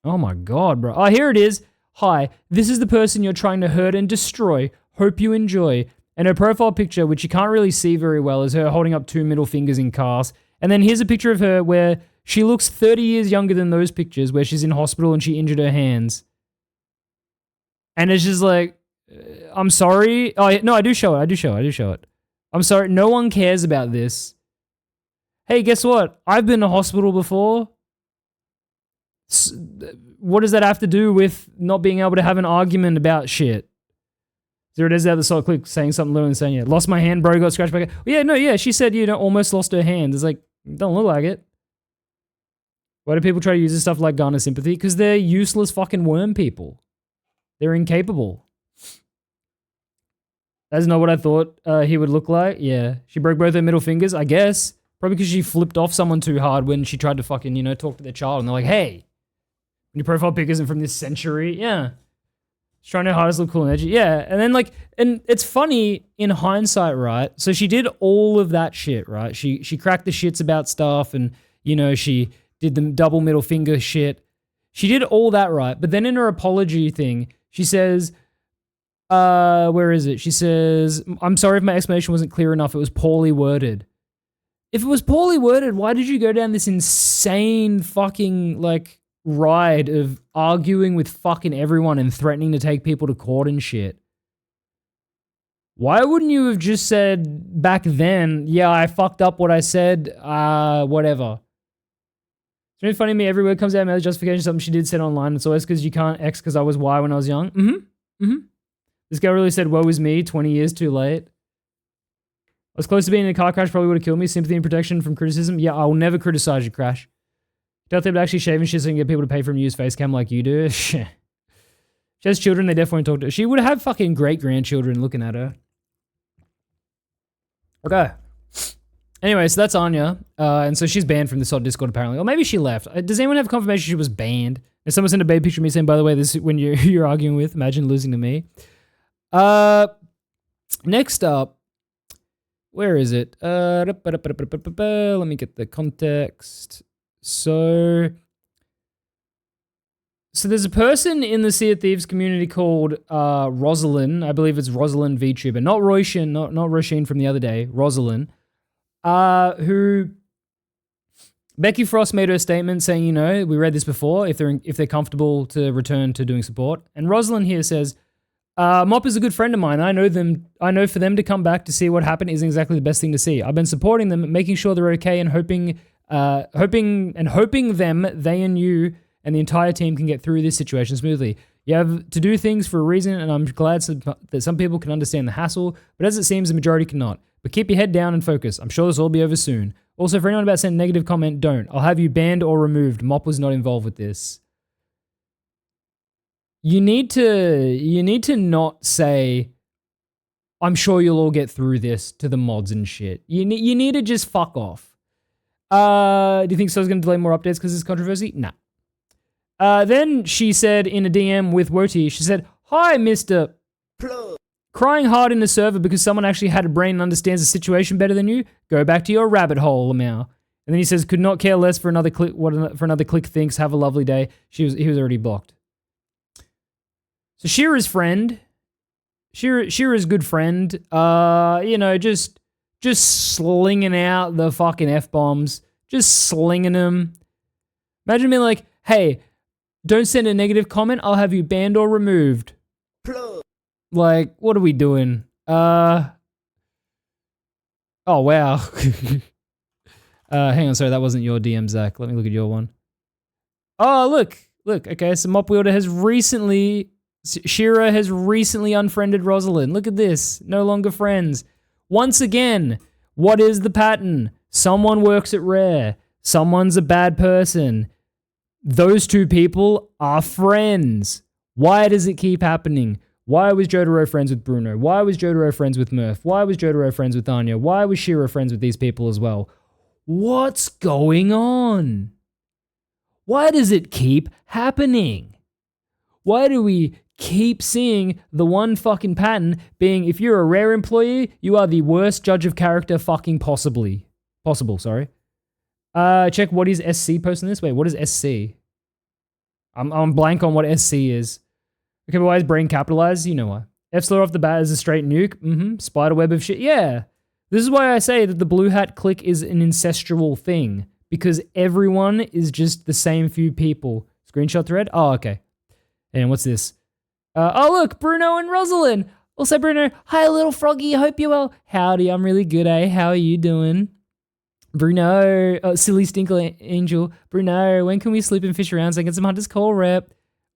Oh my God, bro. Oh, here it is. Hi, this is the person you're trying to hurt and destroy. Hope you enjoy. And her profile picture, which you can't really see very well, is her holding up 2 middle fingers in cast. And then here's a picture of her where she looks 30 years younger than those pictures, where she's in hospital and she injured her hands. And it's just like, I'm sorry. Oh, no, I do show it. I'm sorry. No one cares about this. Hey, guess what? I've been to hospital before. What does that have to do with not being able to have an argument about shit? There it is at the side click saying something little and saying, yeah, lost my hand, bro, got scratched back. Yeah, she said, you know, almost lost her hand. It's like, don't look like it. Why do people try to use this stuff like garner sympathy? Because they're useless fucking worm people. They're incapable. That's not what I thought he would look like. Yeah, she broke both her middle fingers, I guess. Probably because she flipped off someone too hard when she tried to fucking, you know, talk to their child. And they're like, hey, your profile pic isn't from this century. Yeah. She's trying her hardest to look cool and edgy. Yeah. And then like, and it's funny in hindsight, right? So she did all of that shit, right? She cracked the shits about stuff and, you know, she did the double middle finger shit. She did all that, right? But then in her apology thing, she says, where is it? She says, I'm sorry if my explanation wasn't clear enough. It was poorly worded. If it was poorly worded, why did you go down this insane fucking, like, ride of arguing with fucking everyone and threatening to take people to court and shit? Why wouldn't you have just said back then, yeah, I fucked up what I said, whatever. It's really funny to me, every word comes out of my justification, something she did said online. It's always because you can't X because I was Y when I was young. This guy really said, woe is me, 20 years too late. I was close to being in a car crash, probably would have killed me. Sympathy and protection from criticism. Yeah, I will never criticize your crash. Tell them to actually shave and shit so you can get people to pay for him to use face cam like you do. She has children, they definitely talk to her. She would have fucking great-grandchildren looking at her. Okay. Anyway, so that's Anya. And so she's banned from this old Discord apparently. Or maybe she left. Does anyone have confirmation she was banned? If someone sent a baby picture of me saying, by the way, this is when you're arguing with, imagine losing to me. Next up, where is it? Let me get the context. So there's a person in the Sea of Thieves community called Rosalind. I believe it's Rosalind VTuber, not Roisin, not Roisin from the other day. Rosalind, who Becky Frost made her statement saying, you know, we read this before, if they're comfortable to return to doing support. And Rosalind here says, Mop is a good friend of mine. I know for them to come back to see what happened isn't exactly the best thing to see. I've been supporting them, making sure they're okay, and hoping them, they and you and the entire team can get through this situation smoothly. You have to do things for a reason, and I'm glad that some people can understand the hassle, but as it seems, the majority cannot. But keep your head down and focus. I'm sure this will all be over soon. Also, for anyone about sending a negative comment, don't. I'll have you banned or removed. Mop was not involved with this. You need to not say, I'm sure you'll all get through this to the mods and shit. You need to just fuck off. Do you think So's going to delay more updates because of this controversy? Nah. Then she said in a DM with Woti, she said, hi, Mr. Crying hard in the server because someone actually had a brain and understands the situation better than you? Go back to your rabbit hole, Lamau. And then he says, could not care less for another click. What for another click thinks. Have a lovely day. He was already blocked. So Shira's friend, Shira's good friend, you know, just slinging out the fucking F-bombs, just slinging them. Imagine being like, hey, don't send a negative comment, I'll have you banned or removed. Like, what are we doing? Oh, wow. Hang on, sorry, that wasn't your DM, Zach. Let me look at your one. Oh, look, okay, so Mop Wielder has recently... Shira has recently unfriended Rosalind. Look at this. No longer friends. Once again, what is the pattern? Someone works at Rare. Someone's a bad person. Those two people are friends. Why does it keep happening? Why was Jotaro friends with Bruno? Why was Jotaro friends with Murph? Why was Jotaro friends with Anya? Why was Shira friends with these people as well? What's going on? Why does it keep happening? Why do we keep seeing the one fucking pattern being, if you're a Rare employee, you are the worst judge of character fucking possible, sorry. Check what is SC posting this? Wait, what is SC? I'm blank on what SC is. Okay, but why is brain capitalized? You know why. F-Slur off the bat is a straight nuke. Spiderweb of shit. Yeah. This is why I say that the blue hat clique is an incestual thing. Because everyone is just the same few people. Screenshot thread? Oh, okay. And what's this? Oh, look, Bruno and Rosalind. Also, Bruno, hi, little froggy. Hope you're well. Howdy, I'm really good, eh? How are you doing? Bruno, silly stinker angel. Bruno, when can we sleep and fish around so I can get some Hunter's Call rep?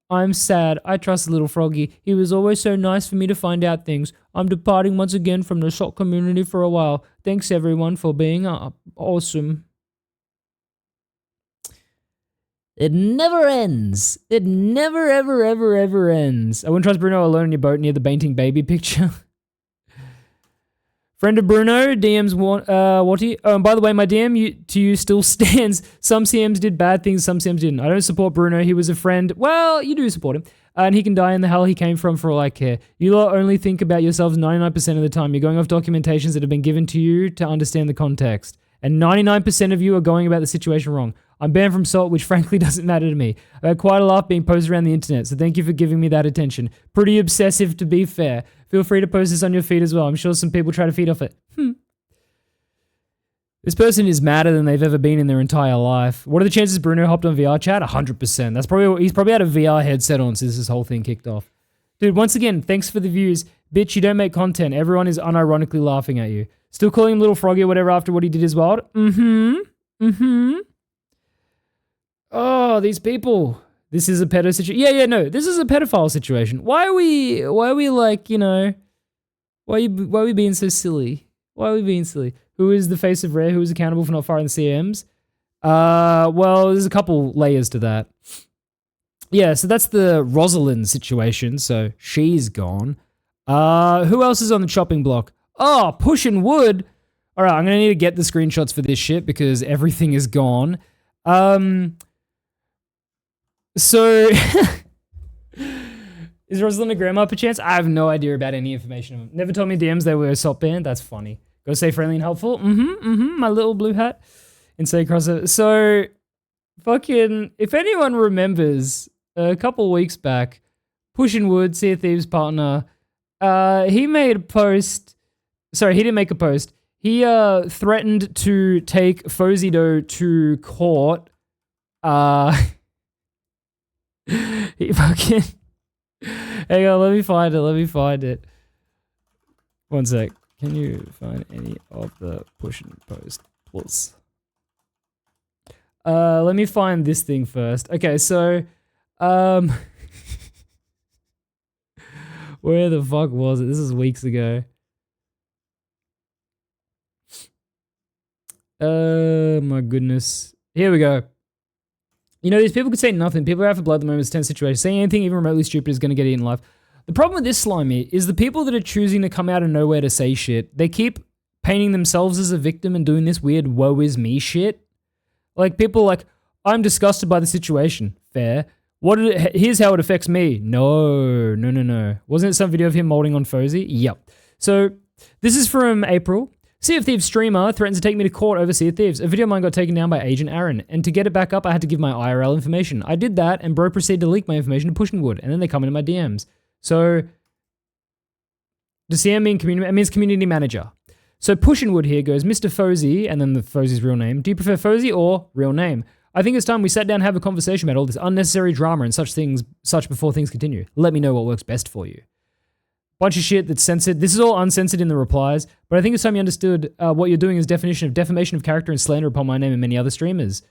I'm sad. I trust little froggy. He was always so nice for me to find out things. I'm departing once again from the SOC community for a while. Thanks, everyone, for being awesome. It never ends. It never, ever, ever, ever ends. I wouldn't trust Bruno alone in your boat near the painting baby picture. Friend of Bruno, DMs Watty. Oh, and by the way, my DM to you still stands. Some CMs did bad things, some CMs didn't. I don't support Bruno. He was a friend. Well, you do support him. And he can die in the hell he came from for all I care. You lot only think about yourselves 99% of the time. You're going off documentations that have been given to you to understand the context. And 99% of you are going about the situation wrong. I'm banned from Salt, which frankly doesn't matter to me. I had quite a laugh being posted around the internet, so thank you for giving me that attention. Pretty obsessive, to be fair. Feel free to post this on your feed as well. I'm sure some people try to feed off it. This person is madder than they've ever been in their entire life. What are the chances Bruno hopped on VR chat? 100%. He's probably had a VR headset on since this whole thing kicked off. Dude, once again, thanks for the views. Bitch, you don't make content. Everyone is unironically laughing at you. Still calling him Little Froggy or whatever after what he did is wild. Oh, these people. This is a pedo situation. Yeah, no, this is a pedophile situation. Why are we like, you know, why are we being so silly? Why are we being silly? Who is the face of Rare? Who is accountable for not firing the CMs? Well, there's a couple layers to that. Yeah, so that's the Rosalind situation. So she's gone. Who else is on the chopping block? Oh, pushing wood. All right, I'm going to need to get the screenshots for this shit because everything is gone. So, is Rosalind a grandma perchance? I have no idea about any information. Never told me DMs they were a SOP band. That's funny. Go say friendly and helpful. My little blue hat. And say crossover. So, fucking, if anyone remembers, a couple weeks back, Pushin' Wood, Sea of Thieves partner, he made a post. Sorry, he didn't make a post. He threatened to take Fozido to court. He fucking... Hang on, let me find it. One sec. Can you find any of the push and post, please? Let me find this thing first. Okay, so, where the fuck was it? This is weeks ago. My goodness. Here we go. You know, these people could say nothing. People are out for blood at the moment. It's a tense situation. Saying anything even remotely stupid is going to get eaten alive. The problem with this, Slimy, is the people that are choosing to come out of nowhere to say shit, they keep painting themselves as a victim and doing this weird woe is me shit. Like, people like, I'm disgusted by the situation. Fair. Here's how it affects me. No. Wasn't it some video of him molding on Fozy? Yep. So, this is from April. Sea of Thieves streamer threatens to take me to court over Sea of Thieves. A video of mine got taken down by Agent Aaron, and to get it back up, I had to give my IRL information. I did that, and bro proceeded to leak my information to Pushingwood, and then they come into my DMs. So, does CM mean community? It means community manager. So Pushingwood here goes, Mr. Fozy, and then the Fozy's real name. Do you prefer Fozy or real name? I think it's time we sat down and have a conversation about all this unnecessary drama and such before things continue. Let me know what works best for you. Bunch of shit that's censored. This is all uncensored in the replies, but I think it's time you understood what you're doing is defamation of character and slander upon my name and many other streamers.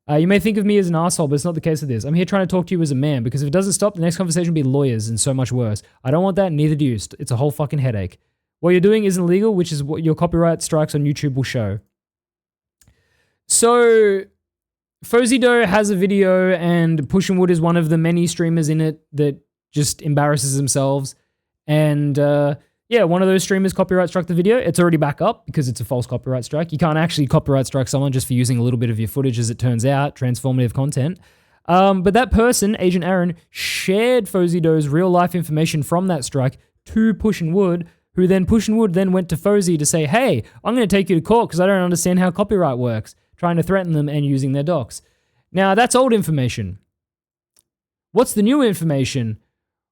You may think of me as an asshole, but it's not the case with this. I'm here trying to talk to you as a man, because if it doesn't stop, the next conversation will be lawyers and so much worse. I don't want that, neither do you. It's a whole fucking headache. What you're doing isn't legal, which is what your copyright strikes on YouTube will show. So, Fozido has a video, and Pushingwood is one of the many streamers in it that just embarrasses themselves. And yeah, one of those streamers copyright struck the video. It's already back up because it's a false copyright strike. You can't actually copyright strike someone just for using a little bit of your footage, as it turns out, transformative content. But that person, Agent Aaron, shared Fozido's real life information from that strike to Pushingwood, who then Pushingwood then went to Fozy to say, hey, I'm going to take you to court because I don't understand how copyright works, trying to threaten them and using their docs. Now, that's old information. What's the new information?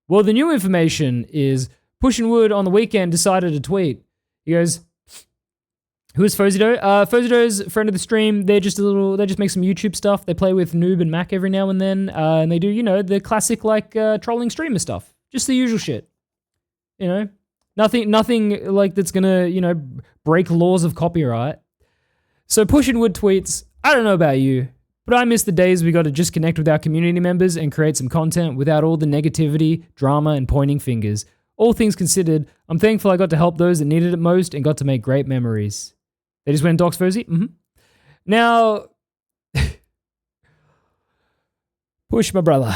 Well, the new information is Pushingwood on the weekend decided to tweet. He goes, who is Fozido? Fozido's a friend of the stream. They just make some YouTube stuff. They play with Noob and Mac every now and then. And they do, you know, the classic, like, trolling streamer stuff. Just the usual shit. You know? Nothing like that's gonna, you know, break laws of copyright. So Pushingwood tweets, I don't know about you, but I miss the days we got to just connect with our community members and create some content without all the negativity, drama, and pointing fingers. All things considered, I'm thankful I got to help those that needed it most and got to make great memories. They just went docs Fozy? Mm-hmm. Now, Push, my brother,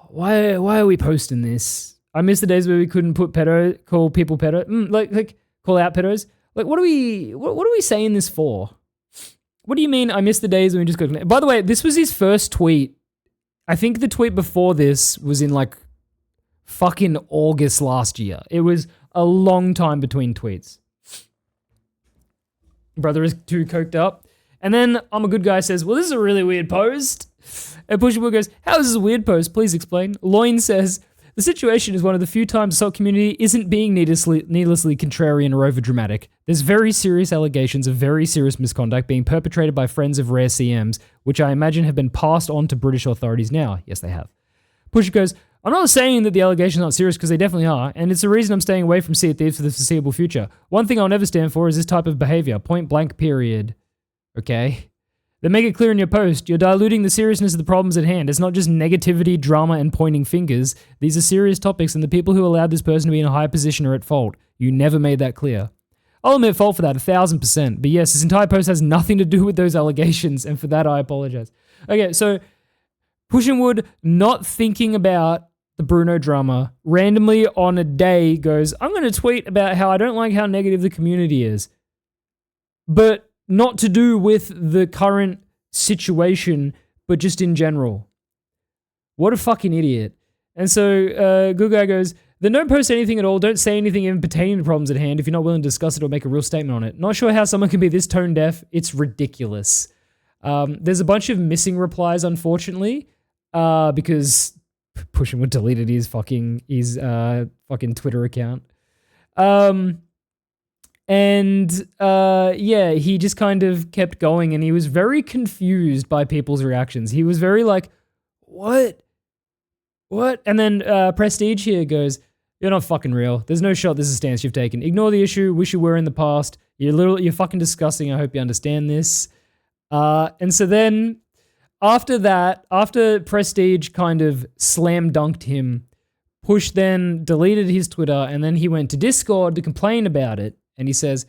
why are we posting this? I miss the days where we couldn't call people pedo, like call out pedos. Like, what are we saying this for? What do you mean? I miss the days when we just got. By the way, this was his first tweet. I think the tweet before this was in like fucking August last year. It was a long time between tweets. Brother is too coked up. And then I'm a good guy says, well, this is a really weird post. And Pushingwood goes, how is this a weird post? Please explain. Loin says, the situation is one of the few times the salt community isn't being needlessly contrarian or overdramatic. There's very serious allegations of very serious misconduct being perpetrated by friends of rare CMs, which I imagine have been passed on to British authorities now. Yes, they have. Pusher goes, I'm not saying that the allegations aren't serious because they definitely are, and it's the reason I'm staying away from Sea of Thieves for the foreseeable future. One thing I'll never stand for is this type of behavior. Point blank period. Okay? Then make it clear in your post, you're diluting the seriousness of the problems at hand. It's not just negativity, drama, and pointing fingers. These are serious topics, and the people who allowed this person to be in a high position are at fault. You never made that clear. I'll admit fault for that, 1,000%. But yes, this entire post has nothing to do with those allegations, and for that I apologize. Okay, so Pushingwood, not thinking about the Bruno drama, randomly on a day goes, I'm going to tweet about how I don't like how negative the community is. But not to do with the current situation, but just in general. What a fucking idiot. And so good guy goes, then don't post anything at all. Don't say anything even pertaining to problems at hand if you're not willing to discuss it or make a real statement on it. Not sure how someone can be this tone deaf. It's ridiculous. There's a bunch of missing replies, unfortunately, because Pushingwood deleted his fucking Twitter account. And yeah, he just kind of kept going, and he was very confused by people's reactions. He was very like, what? And then Prestige here goes, you're not fucking real. There's no shot this is a stance you've taken. Ignore the issue. Wish you were in the past. You're fucking disgusting. I hope you understand this. And so then after that, after Prestige kind of slam dunked him, Push then deleted his Twitter, and then he went to Discord to complain about it. And he says,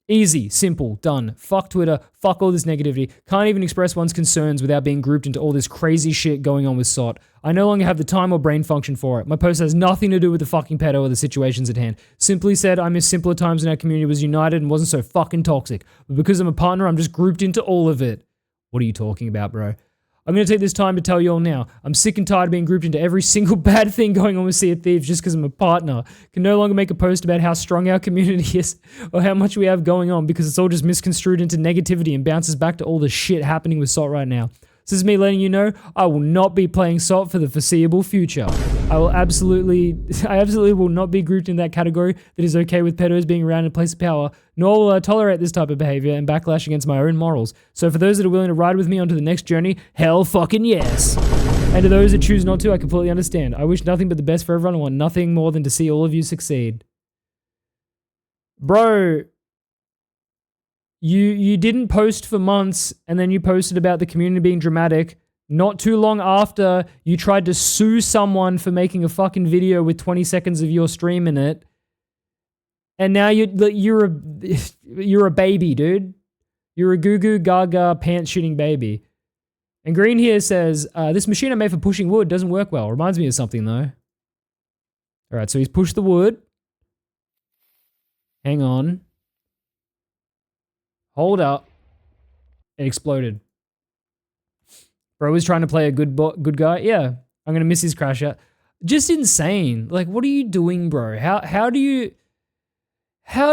easy, simple, done. Fuck Twitter, fuck all this negativity. Can't even express one's concerns without being grouped into all this crazy shit going on with SOT. I no longer have the time or brain function for it. My post has nothing to do with the fucking pedo or the situations at hand. Simply said, I miss simpler times when our community was united and wasn't so fucking toxic. But because I'm a partner, I'm just grouped into all of it. What are you talking about, bro? I'm going to take this time to tell you all now. I'm sick and tired of being grouped into every single bad thing going on with Sea of Thieves just because I'm a partner. Can no longer make a post about how strong our community is or how much we have going on because it's all just misconstrued into negativity and bounces back to all the shit happening with SOT right now. This is me letting you know I will not be playing SOT for the foreseeable future. I absolutely will not be grouped in that category that is okay with pedos being around in a place of power, nor will I tolerate this type of behavior and backlash against my own morals. So for those that are willing to ride with me onto the next journey, hell fucking yes. And to those that choose not to, I completely understand. I wish nothing but the best for everyone. I want nothing more than to see all of you succeed. Bro, you didn't post for months, and then you posted about the community being dramatic. Not too long after, you tried to sue someone for making a fucking video with 20 seconds of your stream in it. And now you're a baby, dude. You're a goo goo gaga pants shooting baby. And Green here says, this machine I made for pushing wood doesn't work well. Reminds me of something though. All right, so he's pushed the wood. Hang on. Hold up. It exploded. Bro was trying to play a good guy. Yeah, I'm gonna miss his crash out. Just insane. Like, what are you doing, bro? How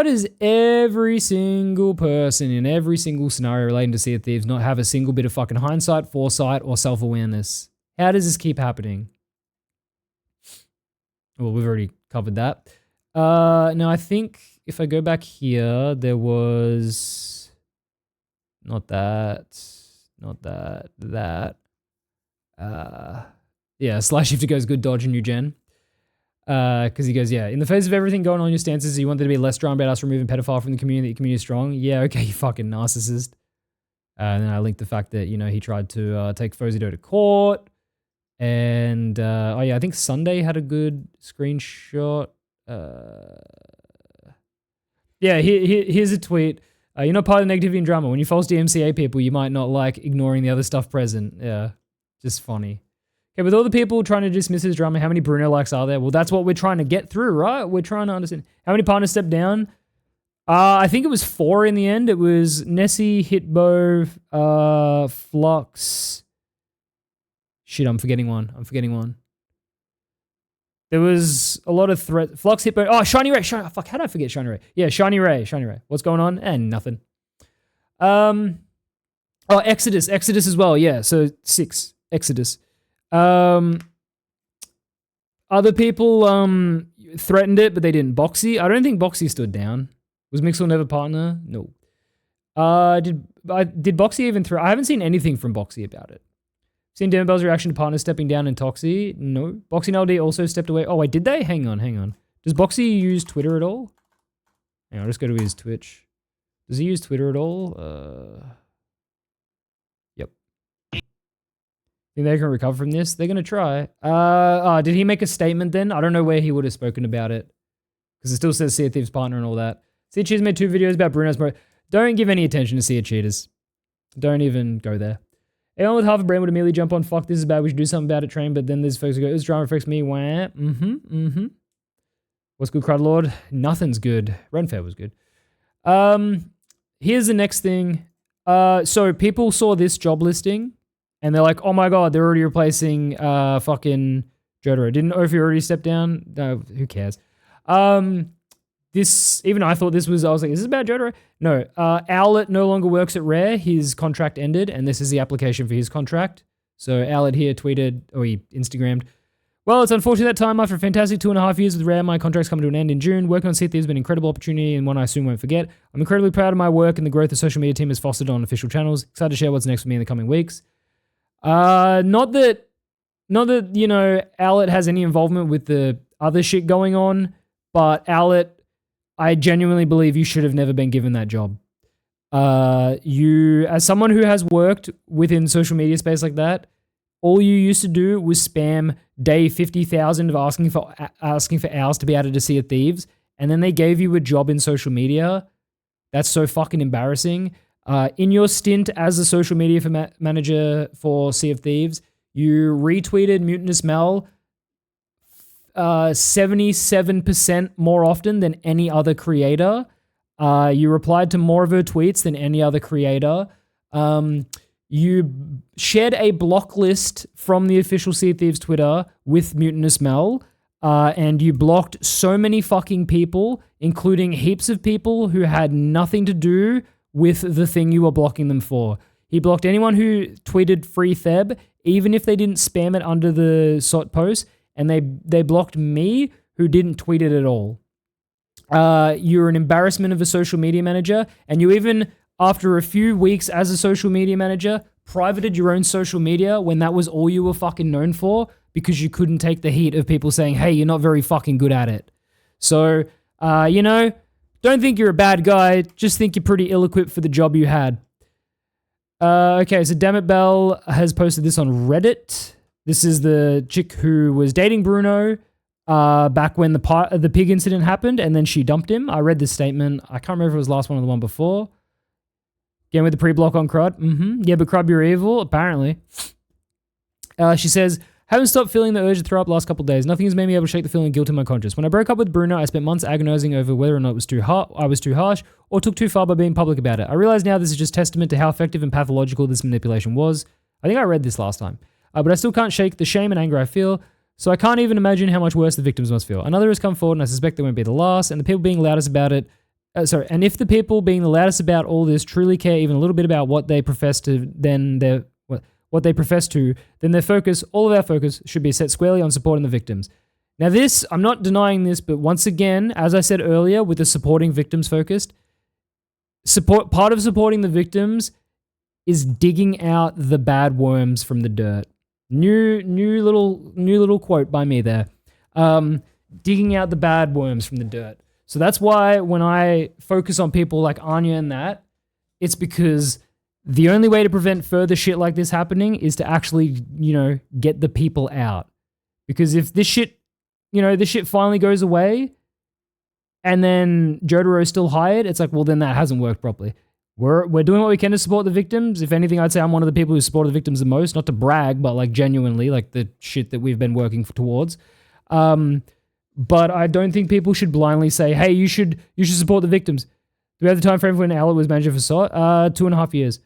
does every single person in every single scenario relating to Sea of Thieves not have a single bit of fucking hindsight, foresight, or self-awareness? How does this keep happening? Well, we've already covered that. Now I think if I go back here, there was not that. Yeah, slash shifter goes good dodge in new gen. Because he goes, yeah, in the face of everything going on in your stances, you want there to be less drama about us removing pedophile from the community, that your community is strong. Yeah, okay, you fucking narcissist. And then I linked the fact that, you know, he tried to take Fozzido to court. And, oh yeah, I think Sunday had a good screenshot. Yeah, here's a tweet. You're not part of the negativity and drama. When you false DMCA people, you might not like ignoring the other stuff present. Yeah, just funny. Okay, with all the people trying to dismiss his drama, how many Bruno likes are there? Well, that's what we're trying to get through, right? We're trying to understand. How many partners stepped down? I think it was 4 in the end. It was Nessie, Hitbo, Flux. Shit, I'm forgetting one. There was a lot of threat. Flux, Hitbo. Oh, Shiny Ray. Fuck, how did I forget Shiny Ray? Yeah, Shiny Ray. What's going on? And nothing. Oh, Exodus as well. Yeah, so 6. Exodus. Other people threatened it, but they didn't. Boxy. I don't think Boxy stood down. Was Mixel never partner? No. Did Boxy even throw? I haven't seen anything from Boxy about it. Seen Demobell's reaction to partners stepping down in Toxie? No. Boxy and LD also stepped away. Oh, wait, did they? Hang on. Does Boxy use Twitter at all? Hang on, I'll just go to his Twitch. Does he use Twitter at all? Yep. Think they can recover from this? They're going to try. Did he make a statement then? I don't know where he would have spoken about it. Because it still says Sea of Thieves partner and all that. Sea of Cheaters made 2 videos about Bruno's Bro. Don't give any attention to Sea of Cheaters. Don't even go there. Anyone with half a brain would immediately jump on, fuck, this is bad, we should do something about it, train, but then there's folks who go, this drama affects me, wah, What's good, Crud Lord? Nothing's good. Renfair was good. Here's the next thing. So people saw this job listing, and they're like, oh my god, they're already replacing fucking Jotaro. Didn't know if he already stepped down. No, who cares? Even I thought this was, I was like, is this about Jotaro? No, Owlet no longer works at Rare. His contract ended, and this is the application for his contract. So Owlet here tweeted, or he Instagrammed, Well, it's unfortunate that time after a fantastic 2.5 years with Rare, my contract's coming to an end in June. Working on Sea Thieves has been an incredible opportunity and one I soon won't forget. I'm incredibly proud of my work and the growth the social media team has fostered on official channels. Excited to share what's next for me in the coming weeks. Not that Owlet has any involvement with the other shit going on, but Owlet, I genuinely believe you should have never been given that job. You, as someone who has worked within social media space like that, all you used to do was spam day 50,000 of asking for hours to be added to Sea of Thieves, and then they gave you a job in social media. That's so fucking embarrassing. In your stint as a social media manager for Sea of Thieves, you retweeted Mutinous Mel 77% more often than any other creator. You replied to more of her tweets than any other creator. You shared a block list from the official Sea of Thieves Twitter with Mutinous Mel, and you blocked so many fucking people, including heaps of people who had nothing to do with the thing you were blocking them for. He blocked anyone who tweeted free Theb, even if they didn't spam it under the SOT post, and they blocked me, who didn't tweet it at all. You're an embarrassment of a social media manager, and you even, after a few weeks as a social media manager, privated your own social media when that was all you were fucking known for, because you couldn't take the heat of people saying, hey, you're not very fucking good at it. So, don't think you're a bad guy, just think you're pretty ill-equipped for the job you had. Okay, so Dammit Bell has posted this on Reddit. This is the chick who was dating Bruno back when the pig incident happened, and then she dumped him. I read this statement. I can't remember if it was the last one or the one before. Again with the pre-block on Crud. Yeah, but Crud, you're evil, apparently. She says, haven't stopped feeling the urge to throw up the last couple of days. Nothing has made me able to shake the feeling of guilt in my conscience. When I broke up with Bruno, I spent months agonizing over whether or not I was too harsh or took too far by being public about it. I realize now this is just testament to how effective and pathological this manipulation was. I think I read this last time. But I still can't shake the shame and anger I feel, so I can't even imagine how much worse the victims must feel. Another has come forward, and I suspect they won't be the last, and the people being loudest about it, and if the people being the loudest about all this truly care even a little bit about what they profess to, then their focus, all of our focus, should be set squarely on supporting the victims. Now this, I'm not denying this, but once again, as I said earlier, with the supporting victims focused, part of supporting the victims is digging out the bad worms from the dirt. New little quote by me there. Digging out the bad worms from the dirt. So that's why when I focus on people like Anya and that, it's because the only way to prevent further shit like this happening is to actually, get the people out. Because if this shit finally goes away and then Jotaro's still hired, it's like, well, then that hasn't worked properly. We're doing what we can to support the victims. If anything, I'd say I'm one of the people who supported the victims the most, not to brag, but like genuinely, like the shit that we've been working towards. But I don't think people should blindly say, hey, you should support the victims. Do we have the time frame when Owlet was manager for SOT? 2.5 years.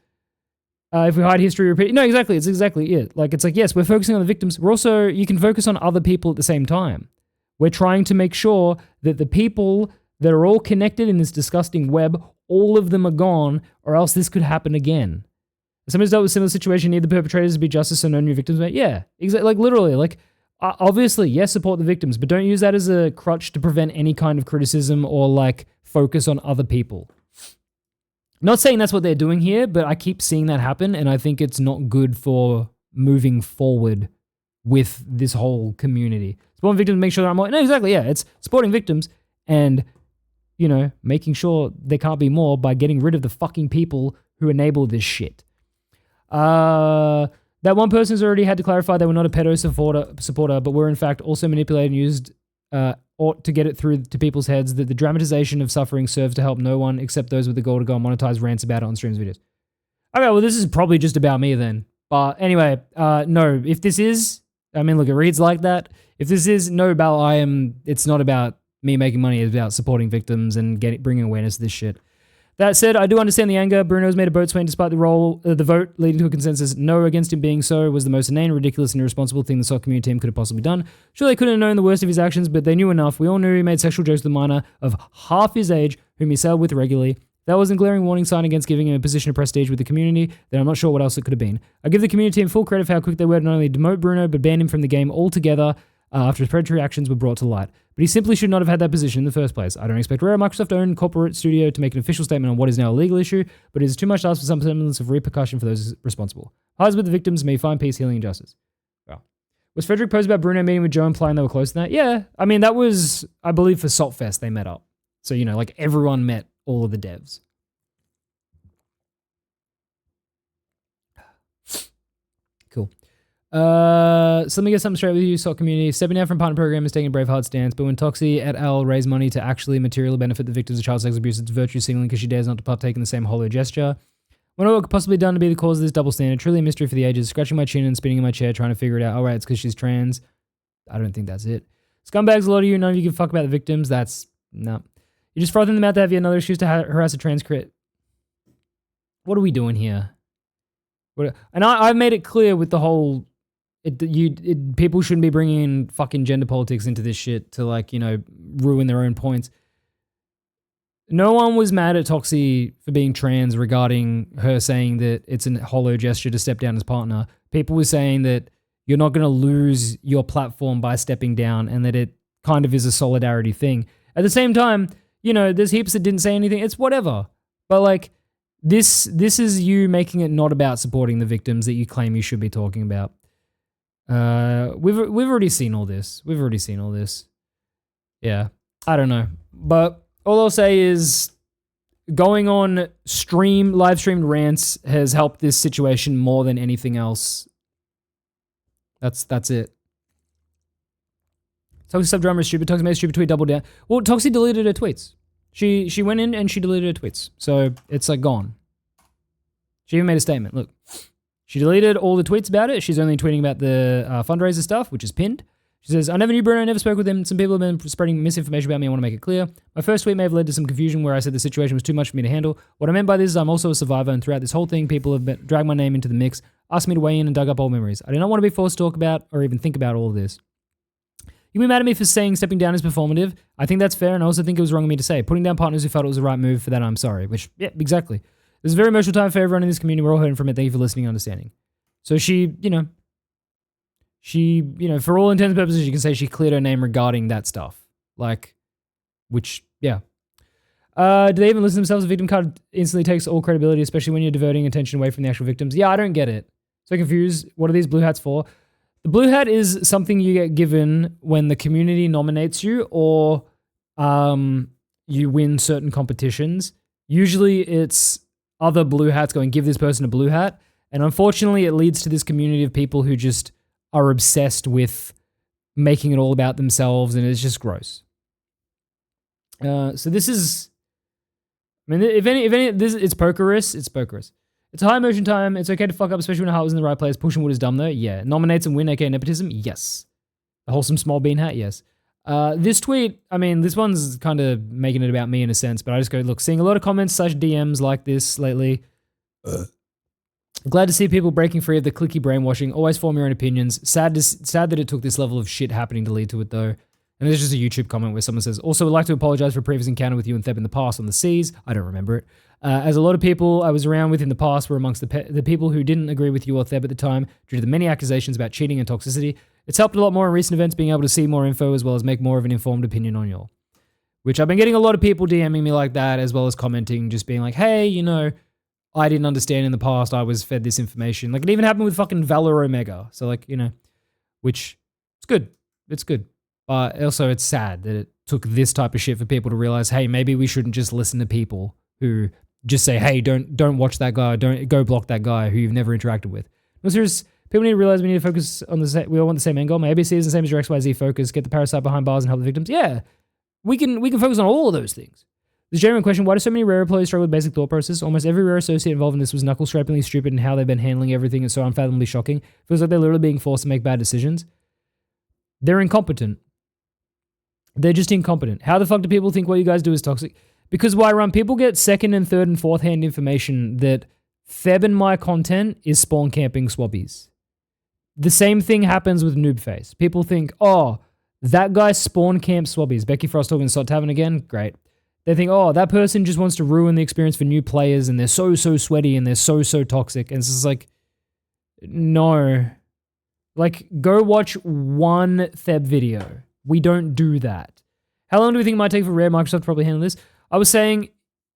If we hide history, repeat. No, exactly. It's exactly it. Like, it's like, yes, we're focusing on the victims. We're also, you can focus on other people at the same time. We're trying to make sure that the people that are all connected in this disgusting web, all of them are gone, or else this could happen again. If somebody's dealt with a similar situation, need the perpetrators to be justice so no new victims. Yeah, exactly. Like, literally, like, obviously, yes, support the victims, but don't use that as a crutch to prevent any kind of criticism or, like, focus on other people. Not saying that's what they're doing here, but I keep seeing that happen, and I think it's not good for moving forward with this whole community. Supporting victims, make sure that I'm like, no, exactly, yeah, it's supporting victims and, making sure there can't be more by getting rid of the fucking people who enable this shit. That one person has already had to clarify they were not a pedo supporter, but were in fact also manipulated and used to get it through to people's heads that the dramatization of suffering serves to help no one except those with the goal to go and monetize rants about it on streams videos. Okay, well, this is probably just about me then. But anyway, no, if this is, look, it reads like that. If this is, no, Bal, it's not about me making money, it's about supporting victims and bringing awareness to this shit. That said, I do understand the anger. Bruno's made a boat swing despite the vote leading to a consensus no against him being so was the most inane, ridiculous, and irresponsible thing the SOC community team could have possibly done. Sure, they couldn't have known the worst of his actions, but they knew enough. We all knew he made sexual jokes with a minor of half his age whom he sailed with regularly. That was a glaring warning sign against giving him a position of prestige with the community, then I'm not sure what else it could have been. I give the community team full credit for how quick they were to not only demote Bruno, but ban him from the game altogether. after his predatory actions were brought to light. But he simply should not have had that position in the first place. I don't expect Rare, Microsoft-owned corporate studio, to make an official statement on what is now a legal issue, but it is too much to ask for some semblance of repercussion for those responsible. Highs with the victims, may find peace, healing, and justice. Wow. Was Frederick posed about Bruno meeting with Joe implying they were close to that? Yeah. I mean, that was, I believe, for Saltfest they met up. So, you know, like everyone met all of the devs. Cool. So let me get something straight with you, SOC community. Stepping down from partner program is taking a brave hard stance, but when Toxie et al. Raise money to actually materially benefit the victims of child sex abuse, it's virtue signaling because she dares not to partake in the same hollow gesture. Wonder what could possibly be done to be the cause of this double standard. Truly a mystery for the ages. Scratching my chin and spinning in my chair trying to figure it out. All right, it's because she's trans. I don't think that's it. Scumbags, a lot of you, none of you give a fuck about the victims. That's, no. You're just frothing them out to have yet another excuse to harass a trans crit. What are we doing here? And I've made it clear with the whole... people shouldn't be bringing in fucking gender politics into this shit to, like, you know, ruin their own points. No one was mad at Toxie for being trans regarding her saying that it's a hollow gesture to step down as partner. People were saying that you're not going to lose your platform by stepping down and that it kind of is a solidarity thing. At the same time, you know, there's heaps that didn't say anything. It's whatever. But, like, this is you making it not about supporting the victims that you claim you should be talking about. We've already seen all this. Yeah, I don't know. But all I'll say is going on live streamed rants has helped this situation more than anything else. That's it. Toxic subdrama is stupid. Toxic made a stupid tweet, double down. Well, Toxic deleted her tweets. She went in and she deleted her tweets. So it's like gone. She even made a statement. Look. She deleted all the tweets about it. She's only tweeting about the fundraiser stuff, which is pinned. She says, I never knew Bruno, I never spoke with him. Some people have been spreading misinformation about me. I want to make it clear. My first tweet may have led to some confusion where I said the situation was too much for me to handle. What I meant by this is I'm also a survivor, and throughout this whole thing, people have dragged my name into the mix, asked me to weigh in and dug up old memories. I do not want to be forced to talk about or even think about all of this. You can be mad at me for saying stepping down is performative. I think that's fair, and I also think it was wrong of me to say. Putting down partners who felt it was the right move, for that I'm sorry. Which, yeah, exactly. This is a very emotional time for everyone in this community. We're all hurting from it. Thank you for listening and understanding. So she, for all intents and purposes, you can say she cleared her name regarding that stuff. Like, which, yeah. Do they even listen to themselves? A victim card instantly takes all credibility, especially when you're diverting attention away from the actual victims. Yeah, I don't get it. So confused. What are these blue hats for? The blue hat is something you get given when the community nominates you or you win certain competitions. Usually it's other blue hats going, give this person a blue hat. And unfortunately, it leads to this community of people who just are obsessed with making it all about themselves, and it's just gross. So this is, I mean, if any, this it's pokerous. It's pokerous. It's a high emotion time. It's okay to fuck up, especially when a heart was in the right place. Pushing wood is dumb though. Yeah. Nominates and win, aka nepotism. Yes. The wholesome small bean hat. Yes. This tweet, I mean, this one's kind of making it about me in a sense, but I just go, look, seeing a lot of comments / DMs like this lately. Glad to see people breaking free of the clicky brainwashing. Always form your own opinions. Sad that it took this level of shit happening to lead to it, though. And there's just a YouTube comment where someone says, also would like to apologize for a previous encounter with you and Theb in the past on the seas. I don't remember it. As a lot of people I was around with in the past were amongst the people who didn't agree with you or Theb at the time due to the many accusations about cheating and toxicity. It's helped a lot more in recent events being able to see more info as well as make more of an informed opinion on y'all. Which I've been getting a lot of people DMing me like that, as well as commenting, just being like, hey, I didn't understand in the past. I was fed this information. Like, it even happened with fucking Valor Omega. So, like, which, it's good. It's good. But also, it's sad that it took this type of shit for people to realize, hey, maybe we shouldn't just listen to people who just say, hey, don't watch that guy. Don't go block that guy who you've never interacted with. No, serious. People need to realize we need to focus on we all want the same end goal. My ABC is the same as your XYZ focus. Get the parasite behind bars and help the victims. Yeah, we can focus on all of those things. The genuine question, why do so many rare employees struggle with basic thought process? Almost every rare associate involved in this was knuckle-scrapingly stupid in how they've been handling everything. It's so unfathomably shocking. Feels like they're literally being forced to make bad decisions. They're incompetent. They're just incompetent. How the fuck do people think what you guys do is toxic? Because why run? People get second and third and fourth hand information that Theb and my content is spawn camping swabbies. The same thing happens with Noobface. People think, oh, that guy spawn camp swabbies. Becky Frost talking Sot Tavern again? Great. They think, oh, that person just wants to ruin the experience for new players and they're so sweaty and they're so toxic. And it's just like, no. Like, go watch one Theb video. We don't do that. How long do we think it might take for Rare Microsoft to probably handle this? I was saying,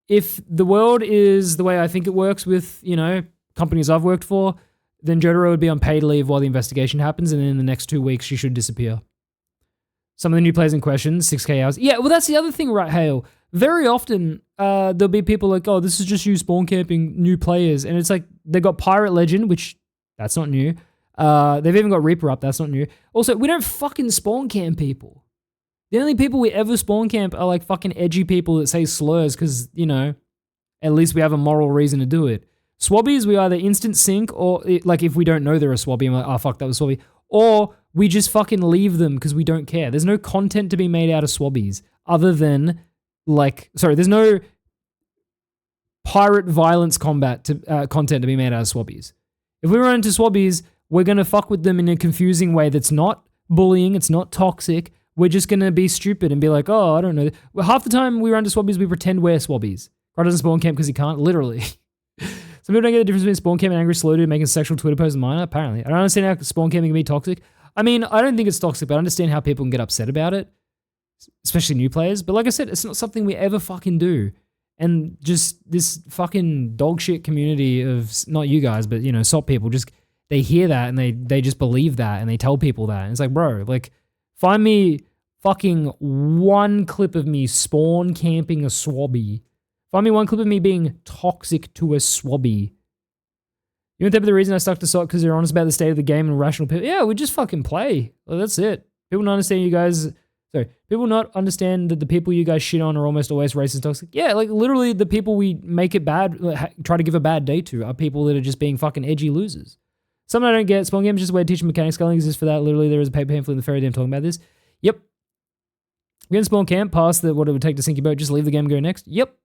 if the world is the way I think it works with, you know, companies I've worked for, then Jotaro would be on paid leave while the investigation happens, and then in the next 2 weeks, she should disappear. Some of the new players in question, 6K hours. Yeah, well, that's the other thing, right, Hale? Very often, there'll be people like, oh, this is just you spawn camping new players. And it's like, they got Pirate Legend, which, that's not new. They've even got Reaper up, that's not new. Also, we don't fucking spawn camp people. The only people we ever spawn camp are like fucking edgy people that say slurs because, you know, at least we have a moral reason to do it. Swabbies, we either instant sync or, like, if we don't know they're a swabby, I'm like, oh, fuck, that was swabby. Or we just fucking leave them because we don't care. There's no content to be made out of swabbies other than, like, sorry, there's no pirate violence content to be made out of swabbies. If we run into swabbies, we're going to fuck with them in a confusing way that's not bullying, it's not toxic. We're just going to be stupid and be like, oh, I don't know. Well, half the time we run into swabbies, we pretend we're swabbies. Crud doesn't spawn camp because he can't, literally. Some people don't get the difference between spawn camp and angry slow dude making sexual Twitter posts minor, apparently. I don't understand how spawn camping can be toxic. I mean, I don't think it's toxic, but I understand how people can get upset about it, especially new players. But like I said, it's not something we ever fucking do. And just this fucking dog shit community of, not you guys, but, you know, SOP people, just, they hear that and they just believe that and they tell people that. And it's like, bro, like, find me fucking one clip of me spawn camping a swabby. Find me one clip of me being toxic to a swabby. You know, the reason I stuck to SOC because they're honest about the state of the game and rational people. Yeah, we just fucking play. Well, that's it. People don't understand you guys. Sorry, people not understand that the people you guys shit on are almost always racist, toxic. Yeah, like literally the people we make it bad, try to give a bad day to are people that are just being fucking edgy losers. Something I don't get. Spawn game is just a way to teach mechanics. Scaling exists for that. Literally, there is a paper pamphlet in the fairy dam talking about this. Yep. We're in spawn camp, past what it would take to sink your boat, just leave the game and go next. Yep.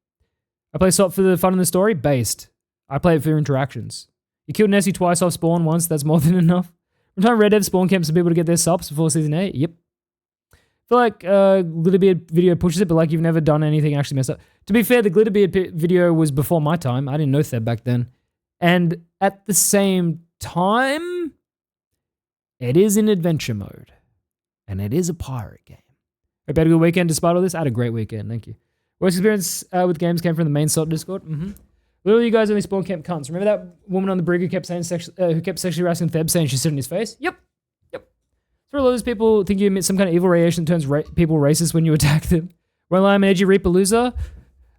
I play SOP for the fun of the story, based. I play it for interactions. You killed Nessie twice off spawn once, that's more than enough. From time Red Dev spawn camps for people to get their subs before Season 8, yep. I feel like Glitterbeard video pushes it, but like you've never done anything actually messed up. To be fair, the Glitterbeard video was before my time. I didn't know Theb back then. And at the same time, it is in adventure mode. And it is a pirate game. Hope you had a good weekend despite all this. I had a great weekend, thank you. Worst experience with games came from the main SOT Discord. Literally, you guys only spawn camp cunts. Remember that woman on the brig who kept saying who kept sexually harassing Theb, saying she's sitting in his face? Yep. So a lot of those people think you emit some kind of evil radiation that turns people racist when you attack them. Well, I'm an edgy Reaper loser.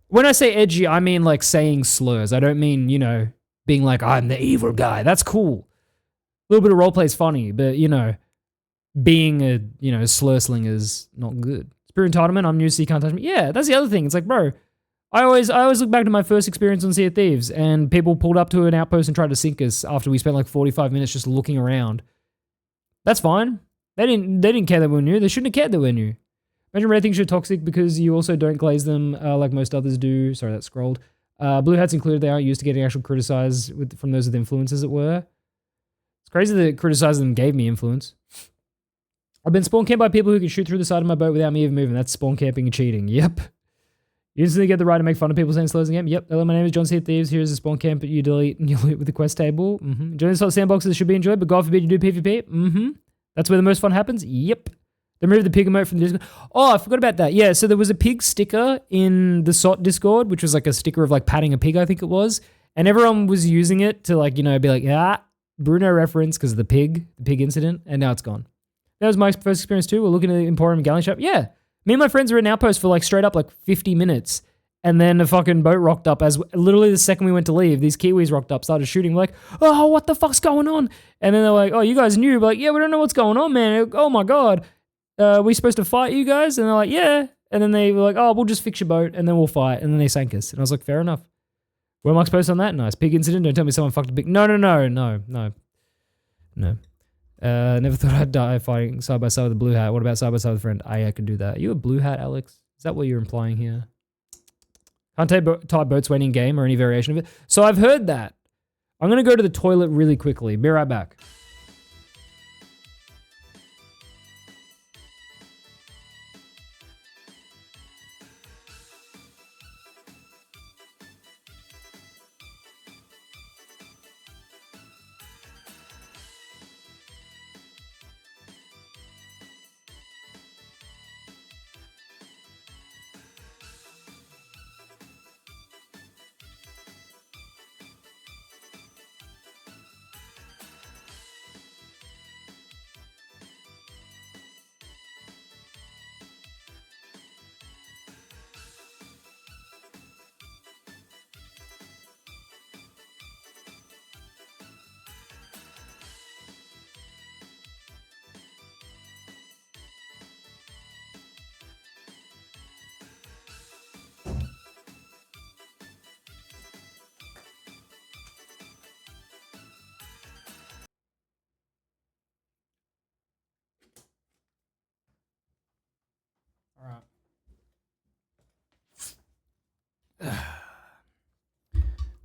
When I say edgy, I mean like saying slurs. I don't mean, you know, being like, I'm the evil guy. That's cool. A little bit of roleplay is funny, but, you know, being a, you know, slur slinger is not good. Spirit entitlement, I'm new, so you can't touch me. Yeah, that's the other thing. It's like, bro, I always look back to my first experience on Sea of Thieves, and people pulled up to an outpost and tried to sink us after we spent like 45 minutes just looking around. That's fine. They didn't care that we were new. They shouldn't have cared that we're new. Imagine red things are toxic because you also don't glaze them like most others do. Sorry, that scrolled. Blue hats included, they aren't used to getting actual criticized from those with influence, as it were. It's crazy that criticizing them gave me influence. I've been spawn camped by people who can shoot through the side of my boat without me even moving. That's spawn camping and cheating. Yep. You instantly get the right to make fun of people saying slurs in the game. Yep. Hello, my name is John C. Thieves. Here's a spawn camp you delete and you loot with the quest table. Joining the sandboxes should be enjoyed, but God forbid you do PvP. That's where the most fun happens. Yep. They removed the pig emote from the Discord. Oh, I forgot about that. Yeah, so there was a pig sticker in the SOT Discord, which was like a sticker of like patting a pig, I think it was. And everyone was using it to like, you know, be like, Bruno reference because of the pig incident. And now it's gone. That was my first experience too. We're looking at the Emporium Galley Shop. Yeah. Me and my friends were at an outpost for like straight up like 50 minutes. And then a fucking boat rocked up as literally the second we went to leave, these Kiwis rocked up, started shooting. We're like, oh, what the fuck's going on? And then they're like, oh, you guys knew? We're like, yeah, we don't know what's going on, man. Oh my God. We supposed to fight you guys? And they're like, yeah. And then they were like, oh, we'll just fix your boat and then we'll fight. And then they sank us. And I was like, fair enough. Where am I supposed on that? Nice. Pig incident? Don't tell me someone fucked a pig. No. Never thought I'd die fighting side by side with a blue hat. What about side by side with a friend? I could do that. Are you a blue hat, Alex? Is that what you're implying here? Can't tie boats when in game or any variation of it. So I've heard that. I'm going to go to the toilet really quickly. Be right back.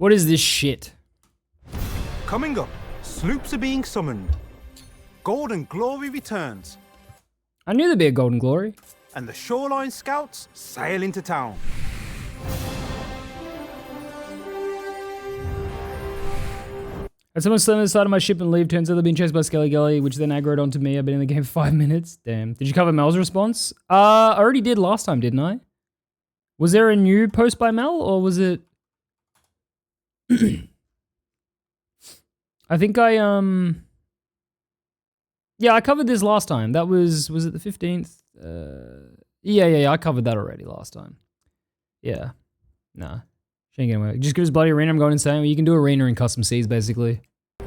What is this shit? Coming up, sloops are being summoned. Golden Glory returns, I knew there'd be a Golden Glory. and the Shoreline Scouts sail into town. Had someone slam on the side of my ship and leave. Turns out they've been chased by Skelly Gully, which then aggroed onto me. I've been in the game for 5 minutes. Damn. Did you cover Mel's response? I already did last time, didn't I? Was there a new post by Mel, or was it... I think I, Yeah, I covered this last time. That was it the 15th? Yeah, I covered that already last time. Yeah. Nah. She ain't getting away. Just give us bloody arena, I'm going insane. Well, you can do arena in custom seas, basically.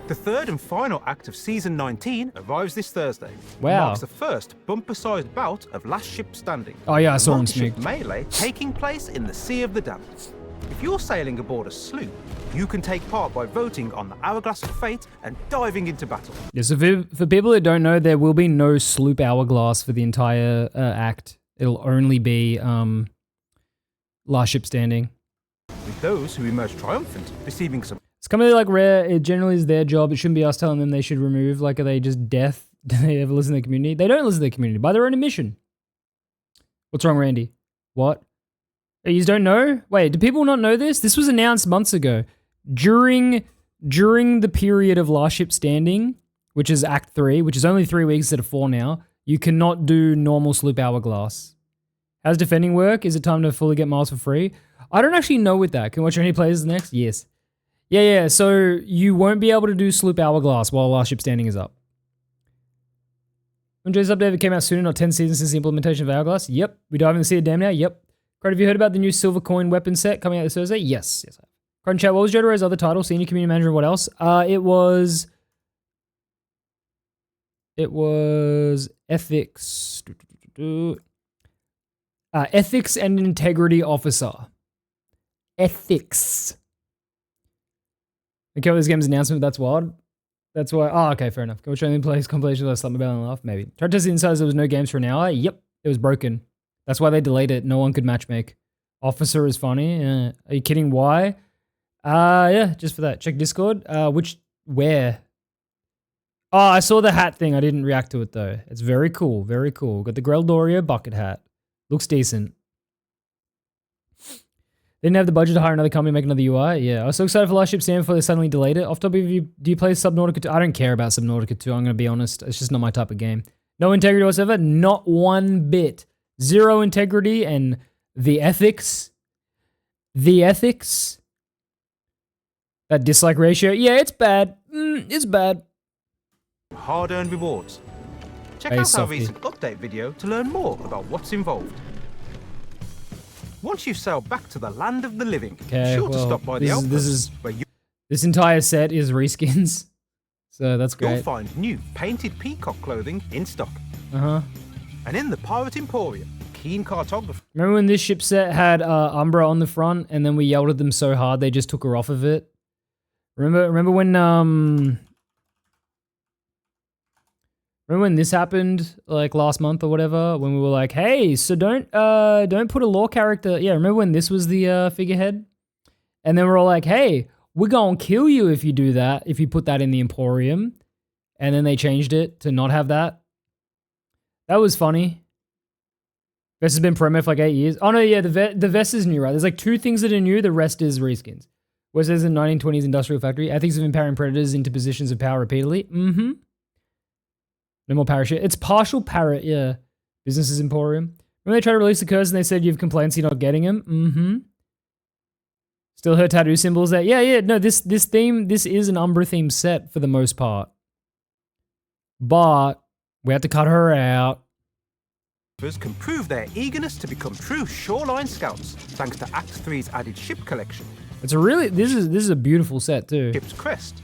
The third and final act of Season 19 arrives this Thursday. Wow. Marks the first bumper-sized bout of Last Ship Standing. Oh yeah, I saw him Multi-ship sneak. melee taking place in the Sea of the Damned. If you're sailing aboard a sloop, you can take part by voting on the Hourglass of Fate and diving into battle. Yeah, so for people that don't know, there will be no sloop hourglass for the entire act. It'll only be Last Ship Standing. With those who emerge triumphant, receiving some It's kind of like Rare. It generally is their job. It shouldn't be us telling them they should remove. Like, are they just deaf? Do they ever listen to the community? They don't listen to the community by their own admission. What's wrong, Randy? What? Oh, you don't know? Wait, do people not know this? This was announced months ago. During the period of Last Ship Standing, which is Act 3, which is only 3 weeks instead of 4 now, you cannot do normal sloop hourglass. How's defending work? Is it time to fully get miles for free? I don't actually know with that. Can we watch any players next? Yes. Yeah. So you won't be able to do sloop hourglass while Last Ship Standing is up. When Joe's update it came out sooner, not 10 seasons since the implementation of hourglass. Yep. We dive in the Sea of Damn now. Yep. Crud, have you heard about the new silver coin weapon set coming out this Thursday? Yes. Crud in chat, what was Jotaro's other title? Senior community manager and what else? It was ethics. Ethics and integrity officer. Ethics. Okay, well, this game's announcement, that's wild. That's why. Oh, okay, fair enough. Can we try and play compilation of Slap My Belly and Laugh? Maybe. Tried to test the insides, there was no games for an hour. Yep, it was broken. That's why they delayed it. No one could matchmake. Officer is funny. Are you kidding? Why? Yeah, just for that. Check Discord. Where? Oh, I saw the hat thing. I didn't react to it though. It's very cool. Very cool. Got the Greldorio bucket hat. Looks decent. They didn't have the budget to hire another company to make another UI. Yeah, I was so excited for Last Ship Stand before they suddenly delayed it. Off top of you, do you play Subnautica 2? I don't care about Subnautica 2. I'm going to be honest. It's just not my type of game. No integrity whatsoever. Not one bit. Zero integrity and the ethics. The ethics. That dislike ratio. Yeah, it's bad. It's bad. hard-earned rewards. Check Hey, out our Sophie. recent update video to learn more about what's involved. Once you sail back to the land of the living, be Okay, sure to well, stop by the this outpost, is where this entire set is reskins, so that's you'll great. find new painted peacock clothing in stock. And in the Pirate Emporium, keen cartographer Remember when this ship set had Umbra on the front, and then we yelled at them so hard they just took her off of it? Remember when this happened, like last month or whatever, when we were like, hey, so don't put a lore character. Yeah, remember when this was the figurehead? And then we're all like, hey, we're gonna kill you if you do that, if you put that in the Emporium. And then they changed it to not have that. That was funny. Vest has been promo for like 8 years. Oh no, yeah, the vest is new, right? There's like 2 things that are new, the rest is reskins. Whereas there's a 1920s industrial factory, ethics of empowering predators into positions of power repeatedly. No more parachute. It's partial parrot, yeah. Business's Emporium. Remember they tried to release the curse and they said you have complaints you're not getting them? Still her tattoo symbols there. Yeah, no, this theme, this is an Umbra themed set for the most part. But we had to cut her out. can prove their eagerness to become true shoreline scouts thanks to Act 3's added ship collection, It's a really, this is a beautiful set too. ship's crest,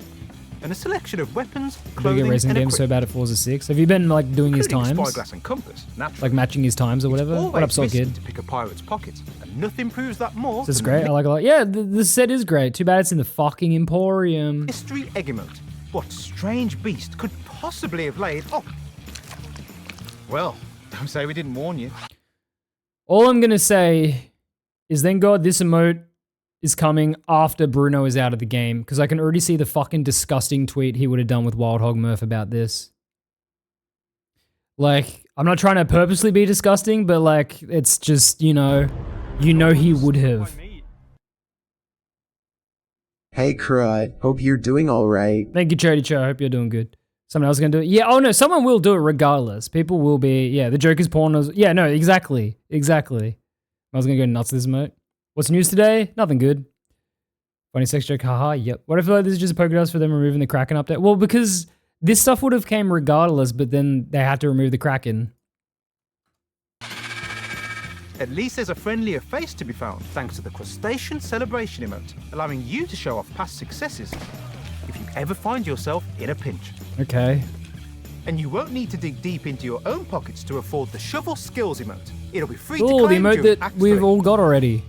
and a selection of weapons, Big clothing, racing and game so equipment, bad at Forza 6. Have you been like doing his including times? spyglass and compass, naturally. Like matching his times or whatever? Always What up, Soul risky Kid? to pick a pirate's pocket, and nothing proves that more This is than great. I like it a lot. Yeah, the set is great. Too bad it's in the fucking Emporium. mystery Eggemote. What strange beast could possibly have laid? Oh, well, don't say we didn't warn you. All I'm gonna say is thank God this emote is coming after Bruno is out of the game, because I can already see the fucking disgusting tweet he would have done with Wild Hog Murph about this. Like, I'm not trying to purposely be disgusting, but like, it's just, you know he would have. Hey Crud, hope you're doing alright. Thank you, Chody Cho. I hope you're doing good. Someone else gonna do it? Yeah, oh no, someone will do it regardless. People will be, yeah, the Joker's porn. Yeah, no, exactly. Exactly. I was gonna go nuts this emote. What's news today? Nothing good. Funny sex joke, haha, yep. What if like this is just a polka dots for them removing the Kraken update? Well, because this stuff would have came regardless, but then they had to remove the Kraken. At least there's a friendlier face to be found thanks to the Crustacean Celebration emote, allowing you to show off past successes if you ever find yourself in a pinch. Okay. And you won't need to dig deep into your own pockets to afford the Shovel Skills emote. It'll be free to Oh, the claim emote during that Act we've 3. all got already.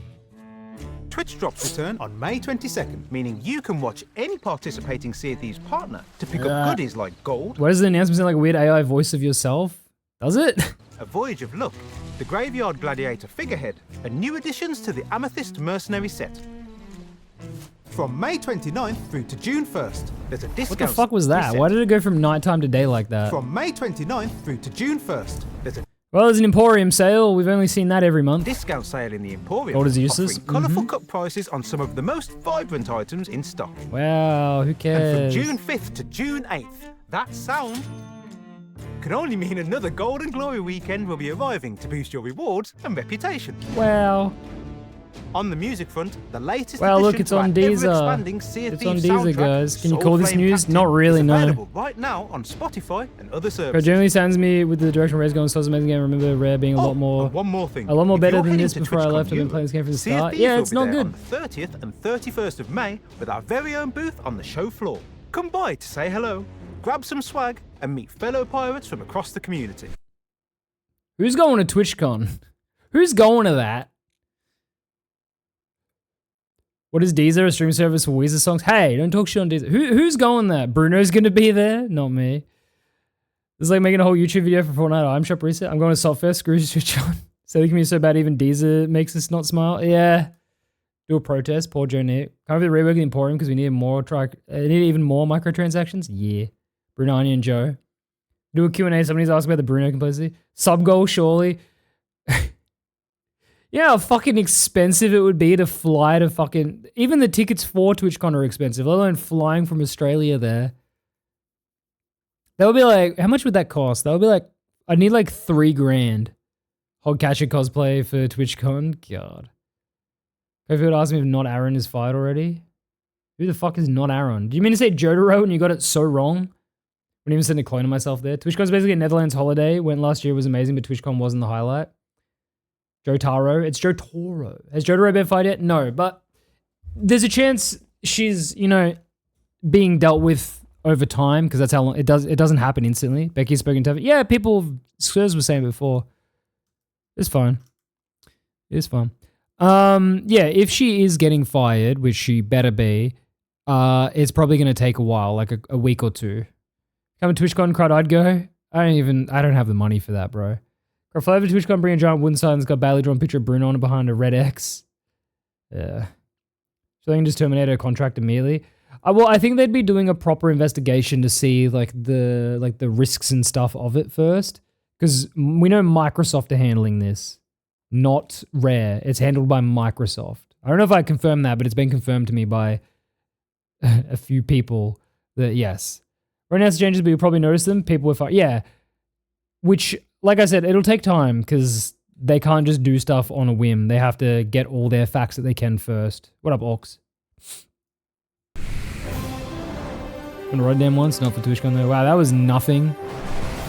Twitch drops return on May 22nd, meaning you can watch any participating Sea of Thieves partner to pick up goodies like gold. Why does the announcement sound like a weird AI voice of yourself? Does it? A Voyage of Luck, the Graveyard Gladiator figurehead, and new additions to the Amethyst Mercenary set. From May 29th through to June 1st, there's a discount. What the fuck was that? reset. Why did it go from nighttime to day like that? From May 29th through to June 1st, there's a Well, there's an Emporium sale. We've only seen that every month. discount sale in the Emporium, Gold is useless. offering colourful cut prices on some of the most vibrant items in stock. Wow, who And cares? from June 5th to June 8th, that sound can only mean another Golden Glory weekend will be arriving to boost your rewards and reputation. Wow. On the music front, the latest Wow, look, addition it's to on our Deezer. ever-expanding Sea of It's on Thieves Deezer, soundtrack, guys. Can you Soul call this Flame news? Captain, Not really, is no. available right now on Spotify and other But services. generally sounds me with the direction Rare's going. So it's amazing game. Remember Rare being a lot more, and one more thing. a lot more If better you're than heading this to before I TwitchCon left. I've been Europe, playing this game from the Sea of start. Thieves Yeah, will it's be not there good. on the 30th and 31st of May with our very own booth on the show floor. Come by to say hello, grab some swag, and meet fellow pirates from across the community. Who's going to TwitchCon? Who's going to that? What is Deezer? A stream service for Weezer songs? Hey, don't talk shit on Deezer. Who's going there? Bruno's going to be there? Not me. This is like making a whole YouTube video for Fortnite Item Shop reset. I'm going to Saltfest. Screw Switch on. So the community so bad even Deezer makes us not smile. Yeah. Do a protest. Poor Joe Nick. Can't be reworking the Emporium because we need more need even more microtransactions. Yeah. Bruno, Anya, and Joe. Do a Q&A. Somebody's asking about the Bruno complicity. Sub goal, surely. Yeah, how fucking expensive it would be to fly to fucking... Even the tickets for TwitchCon are expensive, let alone flying from Australia there. That would be like... How much would that cost? That would be like... I'd need like $3,000. Hogcatcher cosplay for TwitchCon? God. If you would ask me if Not Aaron is fired already. Who the fuck is Not Aaron? Do you mean to say Jotaro and you got it so wrong? Wouldn't even send a clone of myself there. TwitchCon's basically a Netherlands holiday. Went last year, was amazing, but TwitchCon wasn't the highlight. Jotaro. It's Jotaro. Has Jotaro been fired yet? No, but there's a chance she's, you know, being dealt with over time because that's how long it doesn't happen instantly. Becky's spoken to her. Yeah, people, Sirs was saying before. It's fine. It's fine. Yeah, if she is getting fired, which she better be, it's probably going to take a while, like a week or two. Coming to TwitchCon, crowd, I'd go. I don't have the money for that, bro. Got flavor to TwitchCon, bring a giant wooden sign that's got a badly drawn picture of Bruno on it behind a red X. Yeah. So they can just terminate her contract immediately. Well, I think they'd be doing a proper investigation to see like the risks and stuff of it first. Because we know Microsoft are handling this. Not Rare. It's handled by Microsoft. I don't know if I confirmed that, but it's been confirmed to me by a few people that yes. Right now it's changes, but you'll probably notice them. People with yeah. Which, like I said, it'll take time because they can't just do stuff on a whim. They have to get all their facts that they can first. What up, Orcs? Gonna ride them once, not for TwitchCon though. Wow, that was nothing.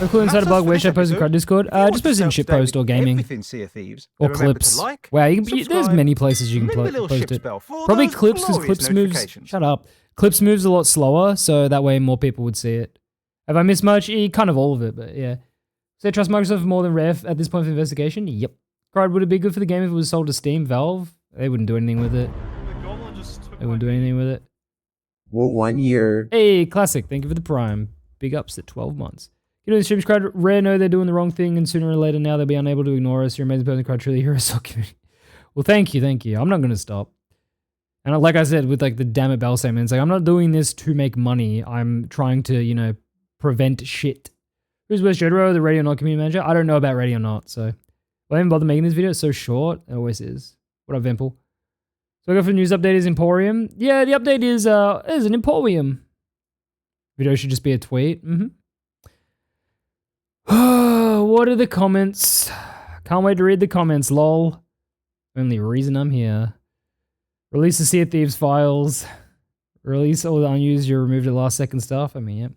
A cool inside a bug. Where should I post in Crud Discord? Just post in shitpost or gaming. Sea of Thieves, Or clips. Wow, there's many places you can post it. Probably clips because clips moves. Shut up. Clips moves a lot slower, so that way more people would see it. Have I missed much? Kind of all of it, but yeah. So trust Microsoft more than Rare at this point of investigation? Yep. Crud, would it be good for the game if it was sold to Steam? Valve? They wouldn't do anything with it. The goblin just took They wouldn't do anything with it. Well, 1 year. Hey, classic. Thank you for the prime. Big ups at 12 months. You know, the streams crowd, Rare know they're doing the wrong thing, and sooner or later now they'll be unable to ignore us. You're an amazing person, crowd. Truly, you're a soul community. Well, thank you. I'm not going to stop. And like I said, with like the damn it Bell statement, it's like, I'm not doing this to make money. I'm trying to, you know, prevent shit. Who's West Jedro, the Radio Not community manager? I don't know about Radio Not, so I haven't bothered making this video. It's so short. It always is. What up, Vimple? So I go for the news update is Emporium. Yeah, the update is an Emporium. Video should just be a tweet. What are the comments? Can't wait to read the comments, lol. Only reason I'm here. Release the Sea of Thieves files. Release all the unused or removed at last second stuff. I mean, yep.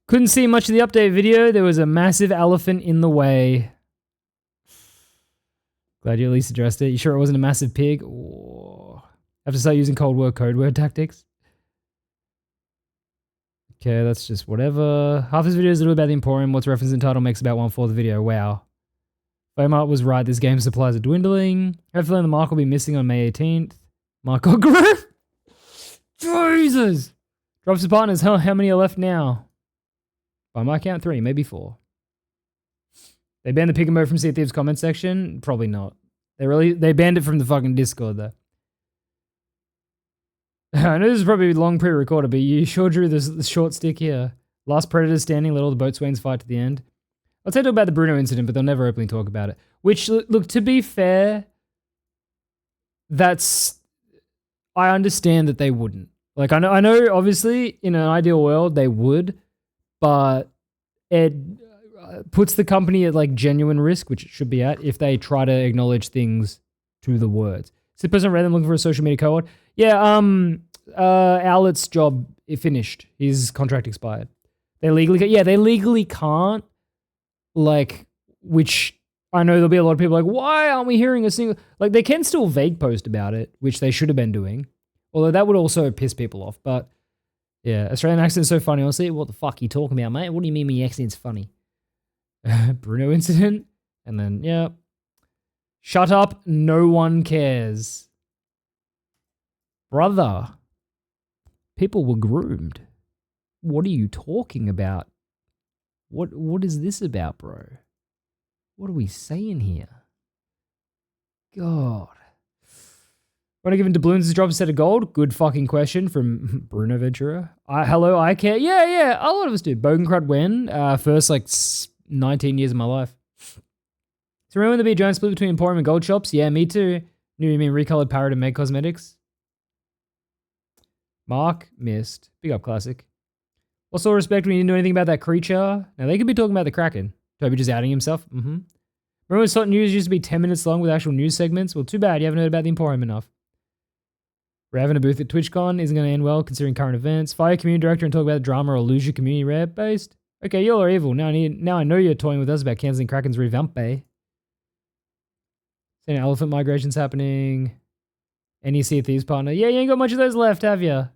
Couldn't see much of the update video. There was a massive elephant in the way. Glad you at least addressed it. You sure it wasn't a massive pig? Oh. Have to start using code word tactics. Okay, that's just whatever. Half this video is a little about the Emporium. What's referenced in title makes about 1/4 of the video. Wow. Flamart was right. This game supplies are dwindling. Hopefully the mark will be missing on May 18th. Mark Ogre? Jesus! Drops of partners. How many are left now? By my count, 3, maybe 4. They banned the pick and mode from Sea of Thieves comment section? Probably not. They banned it from the fucking Discord though. I know this is probably long pre-recorded, but you sure drew this short stick here. Last Predator standing, let all the boatswains fight to the end. I'll tell you about the Bruno incident, but they'll never openly talk about it. Which, look, to be fair, I understand that they wouldn't. Like, I know, obviously, in an ideal world, they would, but it puts the company at, like, genuine risk, which it should be at, if they try to acknowledge things to the words. Is the person random looking for a social media cohort? Yeah, Owlet's job, it finished. His contract expired. They legally can't, like, which I know there'll be a lot of people like, why aren't we hearing a single, like, they can still vague post about it, which they should have been doing, although that would also piss people off, but yeah, Australian accent's so funny, honestly. What the fuck are you talking about, mate? What do you mean my accent's funny? Bruno incident, and then, yeah. Shut up, no one cares. Brother, people were groomed. What are you talking about? What is this about, bro? What are we saying here? God. Want to give him doubloons to drop a set of gold? Good fucking question from Bruno Ventura. Hello, I care. Yeah, a lot of us do. Bogencrud when? First, like, 19 years of my life. So remember when there be a giant split between Emporium and gold shops? Yeah, me too. You mean recolored Parrot and Meg Cosmetics? Mark missed. Big up, classic. What sort of respect when you didn't do anything about that creature? Now, they could be talking about the Kraken. Toby just outing himself. Remember when Sot News used to be 10 minutes long with actual news segments? Well, too bad you haven't heard about the Emporium enough. We're having a booth at TwitchCon. Isn't going to end well considering current events. Fire community director and talk about the drama or lose your community rare based. Okay, y'all are evil. Now I know you're toying with us about cancelling Kraken's revamp, eh? Seeing elephant migrations happening. Any Sea of Thieves partner? Yeah, you ain't got much of those left, have you?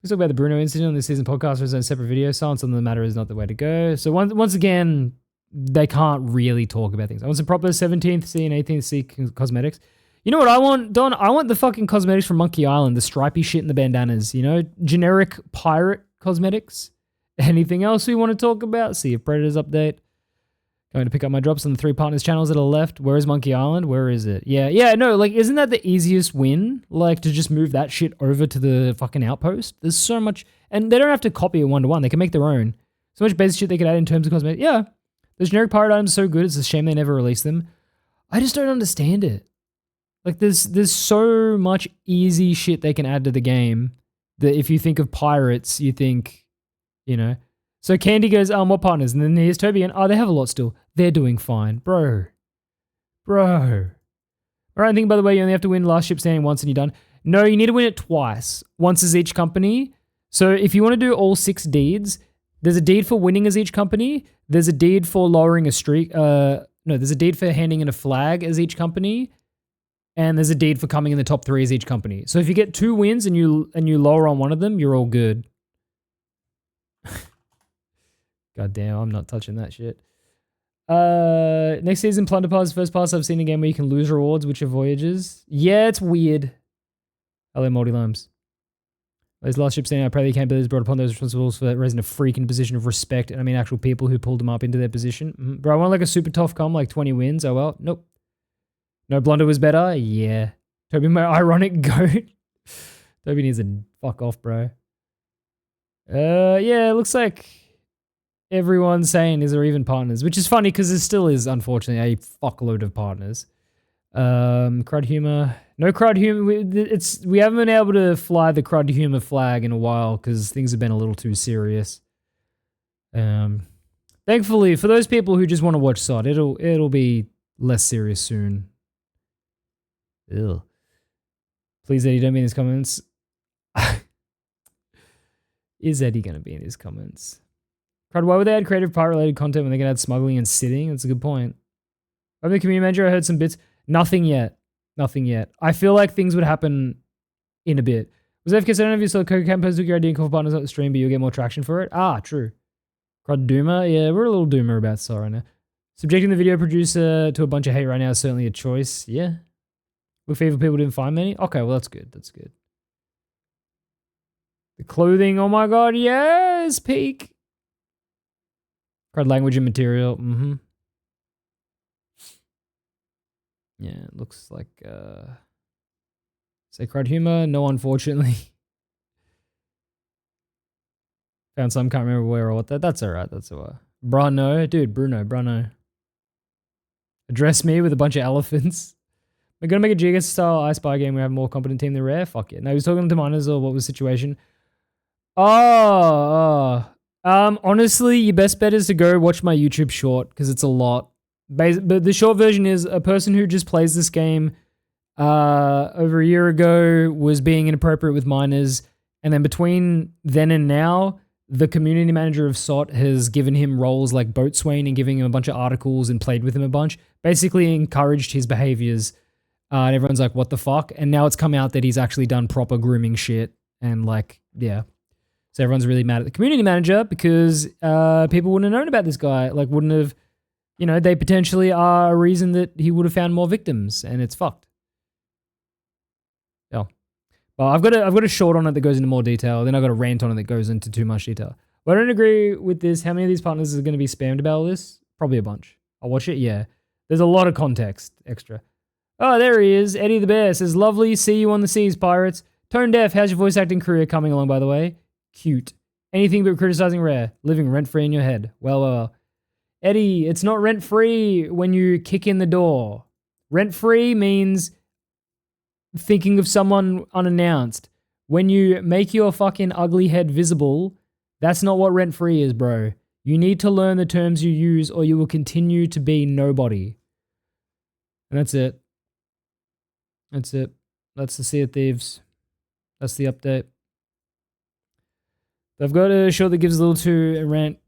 Let's talk about the Bruno incident on this season podcast or a separate video. Silence on the matter is not the way to go. So once again, they can't really talk about things. I want some proper 17th C and 18th C cosmetics. You know what I want, Don? I want the fucking cosmetics from Monkey Island, the stripy shit and the bandanas, you know? Generic pirate cosmetics. Anything else we want to talk about? Sea of Predators update. Going to pick up my drops on the 3 partners channels that are left. Where is Monkey Island? Where is it? Yeah, no, like, isn't that the easiest win? Like, to just move that shit over to the fucking outpost? There's so much, and they don't have to copy it 1-to-1. They can make their own. So much basic shit they could add in terms of cosmetics. Yeah, those generic pirate items are so good. It's a shame they never released them. I just don't understand it. Like, there's so much easy shit they can add to the game that if you think of pirates, you think, you know. So Candy goes, what partners? And then here's Toby and, they have a lot still. They're doing fine. Bro. Alright, I think, by the way, you only have to win last ship standing once and you're done. No, you need to win it twice. Once as each company. So if you want to do all 6 deeds, there's a deed for winning as each company. There's a deed for lowering a streak. There's a deed for handing in a flag as each company. And there's a deed for coming in the top 3 as each company. So if you get 2 wins and you lower on one of them, you're all good. God damn, I'm not touching that shit. Next season, Plunder Pass, first pass I've seen a game where you can lose rewards, which are voyages. Yeah, it's weird. Hello, multi-limes. Those last ships standing, I pray the capabilities brought upon those responsible for raising a freak in a position of respect, and I mean actual people who pulled them up into their position. Bro, I want like a super tough com, like 20 wins. Oh well, nope. No Blunder was better? Yeah. Toby, my ironic goat. Toby needs to fuck off, bro. Yeah, it looks like everyone's saying is there even partners, which is funny because there still is, unfortunately, a fuckload of partners. Crud humor. No crud humor. We haven't been able to fly the crud humor flag in a while because things have been a little too serious. Thankfully, for those people who just want to watch SOD, it'll be less serious soon. Ew. Please, Eddie, don't be in his comments. Is Eddie going to be in his comments? Crud, why would they add creative part-related content when they can add smuggling and sitting? That's a good point. I'm the community manager. I heard some bits. Nothing yet. Nothing yet. I feel like things would happen in a bit. Was FK, I don't know if you saw the Coca campers took your idea and call for partners at the stream, but you'll get more traction for it. Ah, true. Crud Doomer. Yeah, we're a little doomer about SOD right now. Subjecting the video producer to a bunch of hate right now is certainly a choice. Yeah. Look for evil people didn't find many. Okay, well, that's good. That's good. The clothing. Oh my god, yes! Peak. Crud language and material. Mm-hmm. Yeah, it looks like, say crud humor? No, unfortunately. Found some, can't remember where or what. That's alright, that's alright. Bruno, dude, Bruno. Address me with a bunch of elephants. We're gonna make a Giga style I Spy game where we have a more competent team than Rare? Fuck it. No, he was talking to miners or what was the situation? Honestly, your best bet is to go watch my YouTube short because it's a lot. But the short version is a person who just plays this game over a year ago was being inappropriate with minors, and then between then and now, the community manager of SOT has given him roles like boatswain and giving him a bunch of articles and played with him a bunch, basically encouraged his behaviors, and everyone's like, what the fuck? And now it's come out that he's actually done proper grooming shit, and like, yeah. So everyone's really mad at the community manager because people wouldn't have known about this guy, like wouldn't have, you know, they potentially are a reason that he would have found more victims, and it's fucked. Yeah. Well, I've got a short on it that goes into more detail, then I've got a rant on it that goes into too much detail. But I don't agree with this. How many of these partners are going to be spammed about all this? Probably a bunch. I'll watch it, yeah. There's a lot of context extra. Oh, there he is. Eddie the Bear says, lovely, see you on the seas, pirates. Tone Deaf, how's your voice acting career coming along, by the way? Cute. Anything but criticizing Rare. Living rent-free in your head. Well. Eddie, it's not rent-free when you kick in the door. Rent-free means thinking of someone unannounced. When you make your fucking ugly head visible, that's not what rent-free is, bro. You need to learn the terms you use or you will continue to be nobody. And that's it. That's it. That's the Sea of Thieves. That's the update. I've got a show that gives a little too a rant.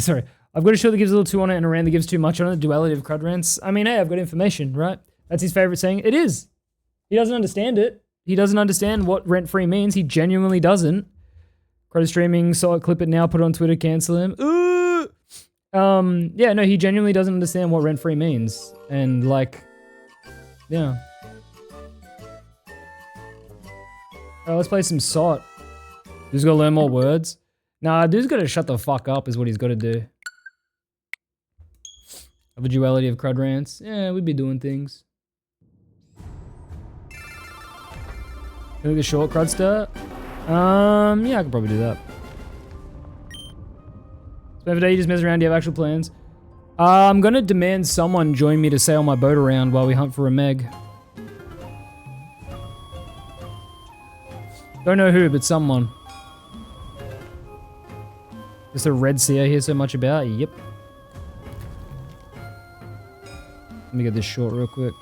Sorry. I've got a show that gives a little too on it and a rant that gives too much on it. Duality of crud rants. I mean, hey, I've got information, right? That's his favorite saying. It is. He doesn't understand it. He doesn't understand what rent-free means. He genuinely doesn't. Crud streaming, saw it, clip it now, put it on Twitter, cancel him. Yeah, no, he genuinely doesn't understand what rent-free means. And like, yeah. Alright, let's play some SOT. Dude's gotta learn more words. Nah, dude's gotta shut the fuck up is what he's gotta do. Of a duality of crud rants. Yeah, we'd be doing things. Look at short crudster. Yeah, I could probably do that. So every day you just mess around, do you have actual plans? I'm gonna demand someone join me to sail my boat around while we hunt for a Meg. Don't know who, but someone. Just a red sea I hear so much about? Yep. Let me get this short real quick.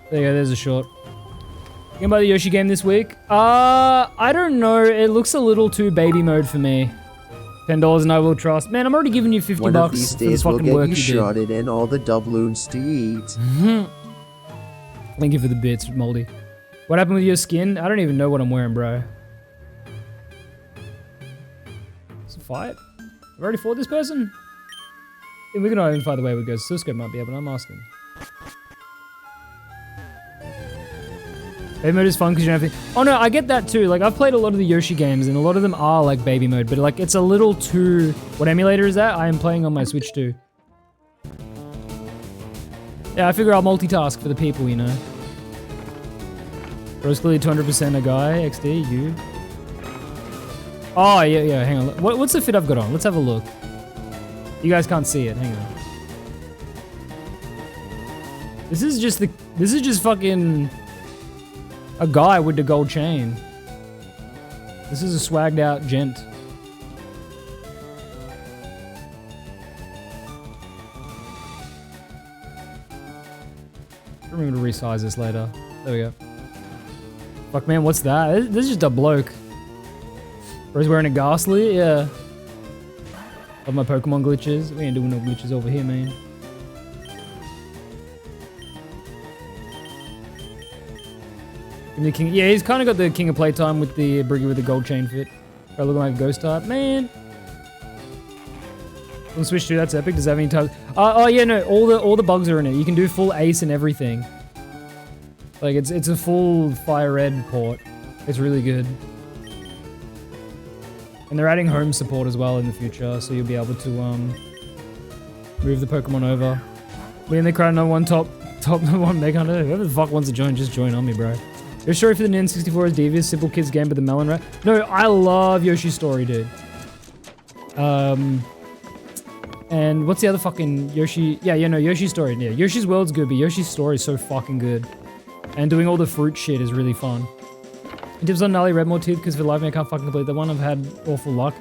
There you go, there's a short. You gonna buy the Yoshi game this week? I don't know. It looks a little too baby mode for me. $10 and I will trust. Man, I'm already giving you 50 One bucks of these for the days we'll fucking get work you you did. shotted and all the doubloons to eat. Thank you for the bits, Moldy. What happened with your skin? I don't even know what I'm wearing, bro. It's a fight? I've already fought this person? Yeah, we can identify the way we go. Cisco might be able, I'm asking. Baby mode is fun because you don't have to... Oh no, I get that too. Like, I've played a lot of the Yoshi games and a lot of them are like baby mode, but like, it's a little too... What emulator is that? I am playing on my Switch too. Yeah, I figure I'll multitask for the people, you know. Rose clearly 200% a guy, XD, you. Oh, yeah, hang on. What's the fit I've got on? Let's have a look. You guys can't see it, hang on. This is just fucking a guy with the gold chain. This is a swagged out gent. Remember to resize this later. There we go. Fuck man, what's that? This is just a bloke. Or he's wearing a ghastly, yeah. Love my Pokemon glitches. We ain't doing no glitches over here, man. The king, yeah, he's kind of got the King of Playtime with the Briggy with the gold chain fit. Looking like a ghost type, man. On Switch 2, that's epic. Does that have any types? Oh yeah, no, all the bugs are in it. You can do full ace and everything. Like it's a full firered port. It's really good. And they're adding home support as well in the future, so you'll be able to move the Pokemon over. We in the crowd, no one top number one Mega Hunter. Whoever the fuck wants to join, just join on me, bro. Your story for the N64 is devious, simple kids game, but the melon rat. No, I love Yoshi's story, dude. And what's the other fucking Yoshi? Yeah, no, Yoshi's story. Yeah, Yoshi's World's good, but Yoshi's story is so fucking good. And doing all the fruit shit is really fun. Tips on Gnarly Redmore Teeth, because for life me I can't fucking complete that one. I've had awful luck.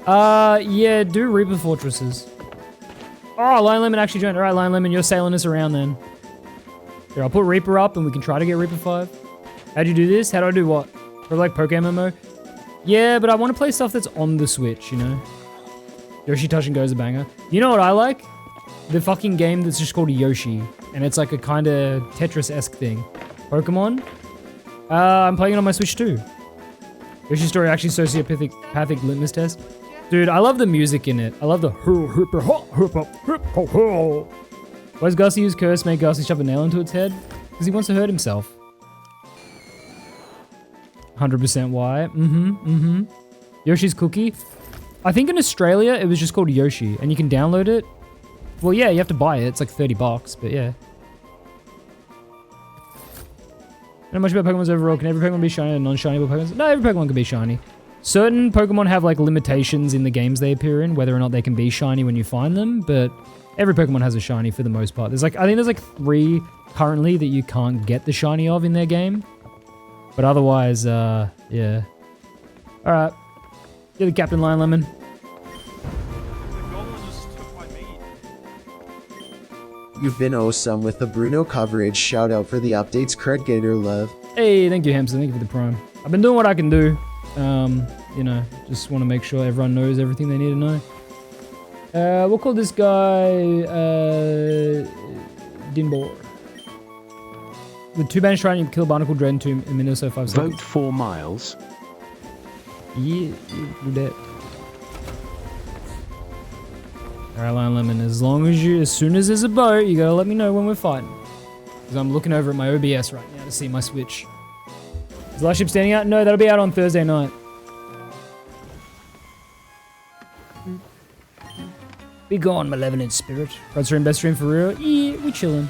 Yeah, do Reaper Fortresses. Oh, Lion Lemon actually joined. Alright, Lion Lemon, you're sailing us around then. Here, I'll put Reaper up and we can try to get Reaper 5. How'd you do this? How do I do what? For like Pokemon MMO? Yeah, but I want to play stuff that's on the Switch, you know? Yoshi Touch and Go is a banger. You know what I like? The fucking game that's just called Yoshi. And it's like a kind of Tetris-esque thing. Pokemon? I'm playing it on my Switch too. Yoshi's story actually sociopathic litmus test. Dude, I love the music in it. I love the why does Gussie use curse make Gussie shove a nail into its head? Because he wants to hurt himself. 100% why. Yoshi's Cookie. I think in Australia it was just called Yoshi and you can download it. Well, yeah, you have to buy it. It's like $30, but yeah. Not much about Pokemon's overall. Can every Pokemon be shiny and non-shiny Pokemon? No, every Pokemon can be shiny. Certain Pokemon have like limitations in the games they appear in, whether or not they can be shiny when you find them, but every Pokemon has a shiny for the most part. There's like, I think there's like 3 currently that you can't get the shiny of in their game. But otherwise, yeah. Alright. You're the Captain Lion Lemon. The goblin just took my meat. You've been awesome with the Bruno coverage. Shout out for the updates, Cred Gator love. Hey, thank you, Hamster. Thank you for the prime. I've been doing what I can do. You know, just want to make sure everyone knows everything they need to know. We'll call this guy, Dinbor. With 2 banish trying to kill Barnacle Dread in 2 minutes, so 5 seconds. Vote 4 miles. Yeah, do that. Alright, Lion Lemon, as soon as there's a boat, you gotta let me know when we're fighting. Because I'm looking over at my OBS right now to see my Switch. Is the last ship standing out? No, that'll be out on Thursday night. Be gone, malevolent spirit. Crudstream best stream for real? Yeah, we chillin'.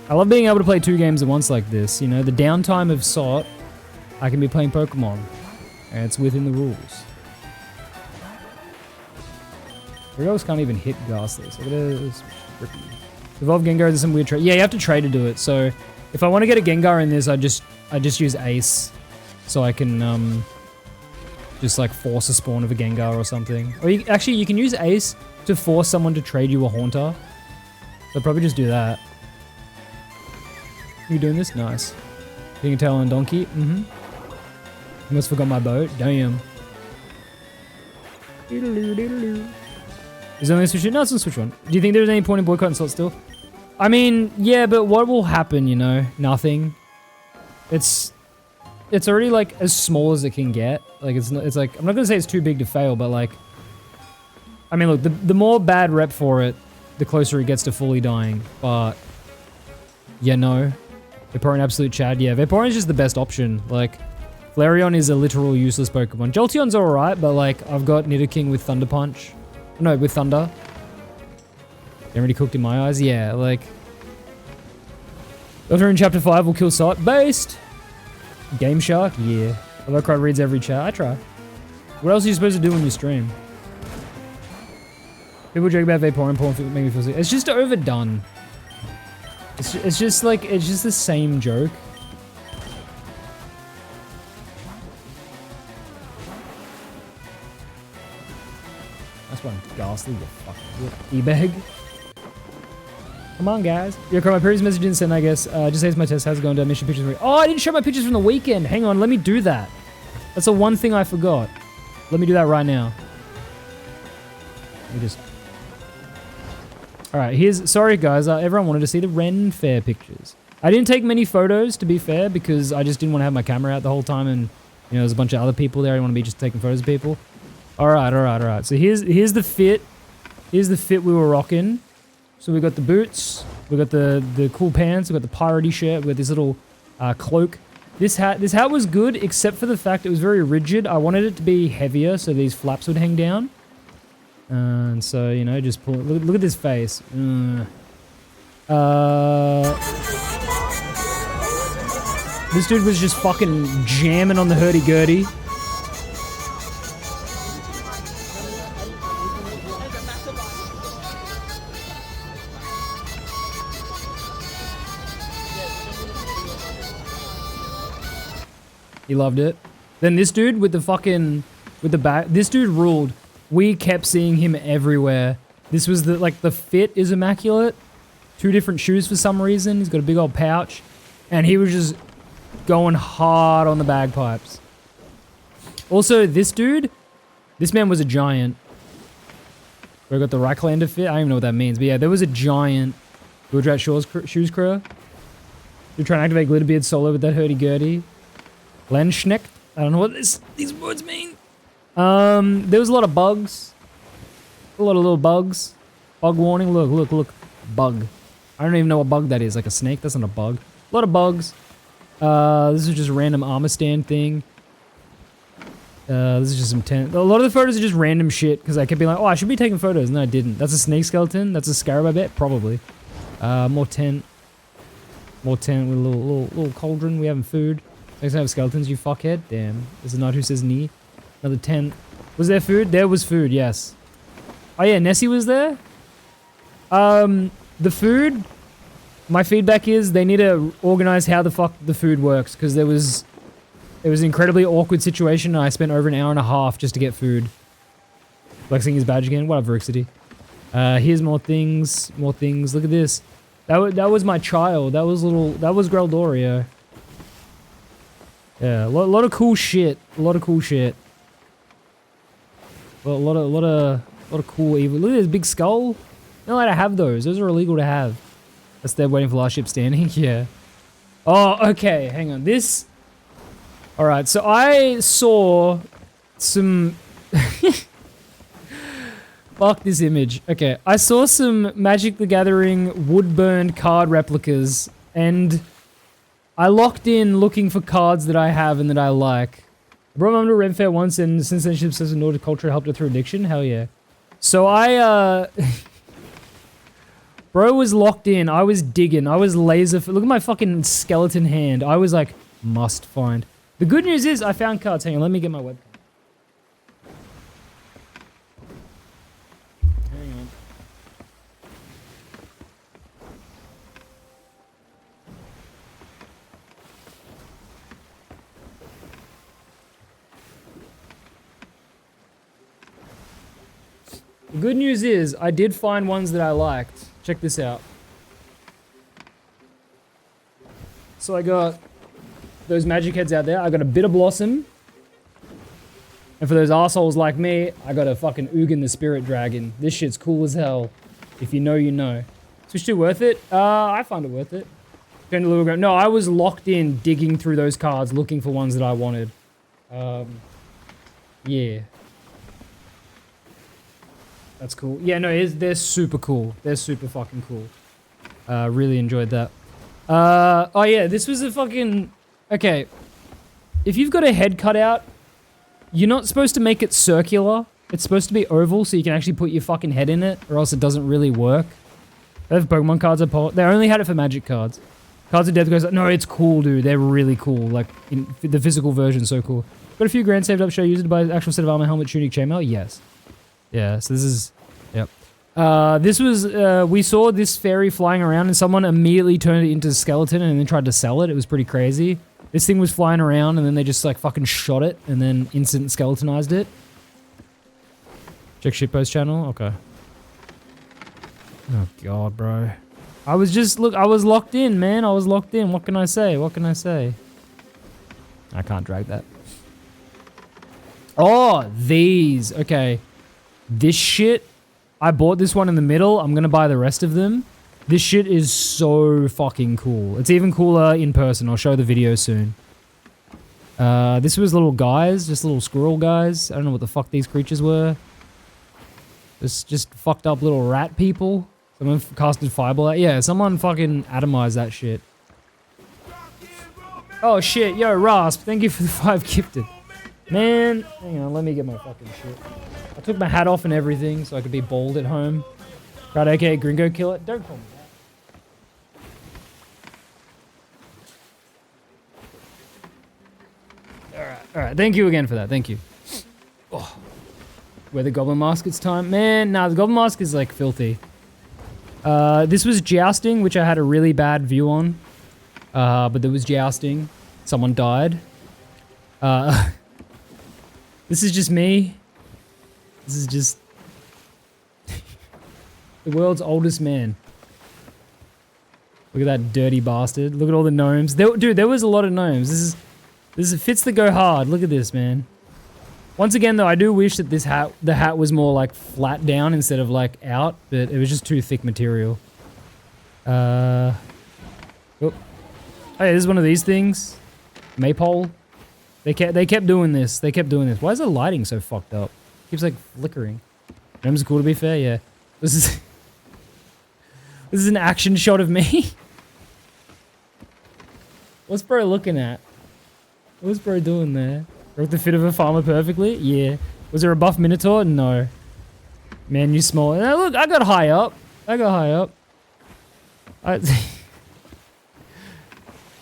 I love being able to play 2 games at once like this. You know, the downtime of SOT, I can be playing Pokemon. And it's within the rules. Riddles can't even hit Ghastly, so it is tricky. Evolve Gengar is some weird trade. Yeah, you have to trade to do it. So if I want to get a Gengar in this, I just use Ace, so I can just like force a spawn of a Gengar or something. Or actually, you can use Ace to force someone to trade you a Haunter. So I'll probably just do that. You doing this? Nice. Being a tail on a donkey. Almost forgot my boat. Damn. Is it only a Switch? No, it's on Switch 1. Do you think there's any point in boycotting SOT still? I mean, yeah, but what will happen, you know? Nothing. It's already like as small as it can get. Like it's like, I'm not gonna say it's too big to fail, but like, I mean, look, the more bad rep for it, the closer it gets to fully dying. But, yeah, no. Vaporeon absolute Chad. Yeah, Vaporeon is just the best option. Like, Flareon is a literal useless Pokemon. Jolteon's alright, but like, I've got Nidoking with Thunder Punch. No, with Thunder. They're already cooked in my eyes. Yeah, like... Doctor in Chapter 5 will kill Sot. Based! Game Shark? Yeah. Although Crud reads every chat. I try. What else are you supposed to do when you stream? People joke about Vaporeon porn make me feel sick. It's just overdone. It's just like, it's just the same joke. That's one ghastly, you fucking e-bag. Come on, guys. Yo, my previous message didn't send, I guess. Just says my test has gone down. Mission pictures. Oh, I didn't show my pictures from the weekend. Hang on, let me do that. That's the one thing I forgot. Let me do that right now. Let me just... Alright, here's... Sorry, guys. Everyone wanted to see the Ren Fair pictures. I didn't take many photos, to be fair, because I just didn't want to have my camera out the whole time, and, you know, there's a bunch of other people there. I didn't want to be just taking photos of people. Alright. So here's the fit. Here's the fit we were rocking. So we got the boots, we got the cool pants, we got the piratey shirt, we got this little cloak. This hat was good, except for the fact it was very rigid. I wanted it to be heavier, so these flaps would hang down. And so, you know, just pull it. Look at this face. This dude was just fucking jamming on the hurdy-gurdy. He loved it. Then this dude with the fucking, with the back, this dude ruled. We kept seeing him everywhere. This was the, like, the fit is immaculate. 2 different shoes for some reason. He's got a big old pouch. And he was just going hard on the bagpipes. Also, this dude, this man was a giant. We got the Racklander fit. I don't even know what that means. But yeah, there was a giant Gudrat Shoes Crew. You're trying to activate Glitterbeard solo with that hurdy-gurdy. Lenschneck. I don't know what these words mean. There was a lot of bugs. A lot of little bugs. Bug warning. Look. Bug. I don't even know what bug that is. Like a snake? That's not a bug. A lot of bugs. This is just a random armor stand thing. This is just some tent. A lot of the photos are just random shit because I kept being like, oh, I should be taking photos. And then I didn't. That's a snake skeleton. That's a scarab, I bet. Probably. More tent. More tent with a little cauldron. We having food. Next time have skeletons, you fuckhead. Damn. There's a knight who says knee. Another tent. Was there food? There was food, yes. Oh yeah, Nessie was there? The food, my feedback is they need to organize how the fuck the food works, because it was an incredibly awkward situation, and I spent over an hour and a half just to get food. Flexing his badge again. Whatever, Rixity. Here's more things. Look at this. That was my child. That was Greldorio. Yeah, a lot of cool shit. A lot of cool evil. Look at this big skull. Not allowed to have those. Those are illegal to have. That's them waiting for last ship standing. Yeah. Oh, okay. Hang on. This. All right. So I saw some. Fuck this image. Okay. I saw some Magic the Gathering wood-burned card replicas, and I locked in looking for cards that I have and that I like. I brought my mom to Ren Fair once, and since then she obsessed with Nordic culture, helped her through addiction. Hell yeah. So bro was locked in. I was digging. I was laser. Look at my fucking skeleton hand. I was like, must find. The good news is I found cards. Hang on, let me get my webcam. Hang on. The good news is, I did find ones that I liked. Check this out. So I got those magic heads out there. I got a Bitter Blossom. And for those assholes like me, I got a fucking Ugin the Spirit Dragon. This shit's cool as hell. If you know, you know. Switch 2 worth it? I find it worth it. No, I was locked in digging through those cards looking for ones that I wanted. Yeah. That's cool. Yeah, no, they're super cool. They're super fucking cool. Really enjoyed that. Oh yeah, this was a fucking... Okay. If you've got a head cut out, you're not supposed to make it circular. It's supposed to be oval so you can actually put your fucking head in it, or else it doesn't really work. They have Pokemon cards. They only had it for Magic cards. Cards of Death goes, no, it's cool, dude. They're really cool. Like, the physical version's so cool. Got a few grand saved up. Should I use it to buy an actual set of armor, helmet, tunic, chainmail? Yes. Yeah, so this is... Yep. This was... we saw this fairy flying around and someone immediately turned it into a skeleton and then tried to sell it. It was pretty crazy. This thing was flying around and then they just, like, fucking shot it and then instant skeletonized it. Check shitpost channel? Okay. Oh, God, bro. I was just... Look, I was locked in, man. I was locked in. What can I say? What can I say? I can't drag that. Oh, these. Okay. This shit, I bought this one in the middle. I'm going to buy the rest of them. This shit is so fucking cool. It's even cooler in person. I'll show the video soon. This was little guys, just little squirrel guys. I don't know what the fuck these creatures were. Just fucked up little rat people. Someone casted fireball out. Yeah, someone fucking atomized that shit. Oh shit, yo, Rasp, thank you for the 5 gifted. Man, hang on, let me get my fucking shit. I took my hat off and everything so I could be bald at home. Right, okay, Gringo Killer. Don't call me that. Alright, thank you again for that, thank you. Oh. Wear the Goblin Mask, it's time. Man, nah, the Goblin Mask is like filthy. This was jousting, which I had a really bad view on. But there was jousting. Someone died. This is just me. This is just... the world's oldest man. Look at that dirty bastard. Look at all the gnomes. Dude, there was a lot of gnomes. This is fits that go hard. Look at this, man. Once again, though, I do wish that the hat was more like flat down instead of like out, but it was just too thick material. Oh, hey, this is one of these things. Maypole. They kept doing this. They kept doing this. Why is the lighting so fucked up? It keeps like flickering. Gnomes are cool, to be fair. Yeah. This is an action shot of me. What's bro looking at? What's bro doing there? Broke the fit of a farmer perfectly? Yeah. Was there a buff Minotaur? No. Man, you small. Look, I got high up.